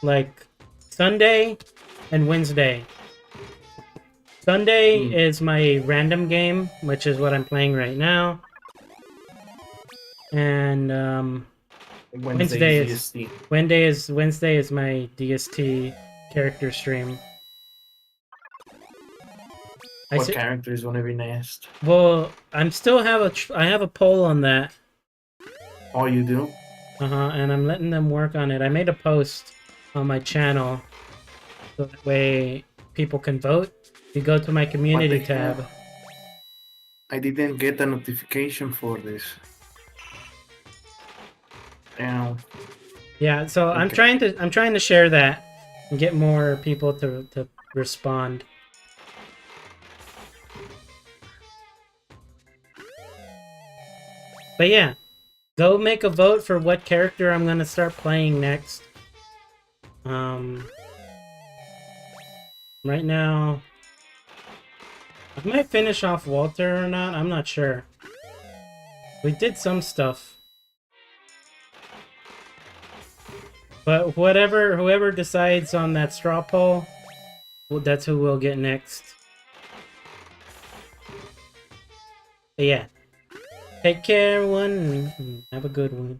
like Sunday and Wednesday. Sunday is my random game, which is what I'm playing right now. And Wednesday is my DST character stream. What character is gonna be next? Well, I still have I have a poll on that. Oh, you do? And I'm letting them work on it. I made a post on my channel so that way people can vote. You go to my community tab. I didn't get a notification for this. Yeah, so I'm trying to share that and get more people to respond. But yeah, go make a vote for what character I'm gonna start playing next. Right now, I might finish off Walter or not. I'm not sure. We did some stuff. But whoever decides on that straw poll, well, that's who we'll get next. But yeah. Take care, everyone, and have a good one.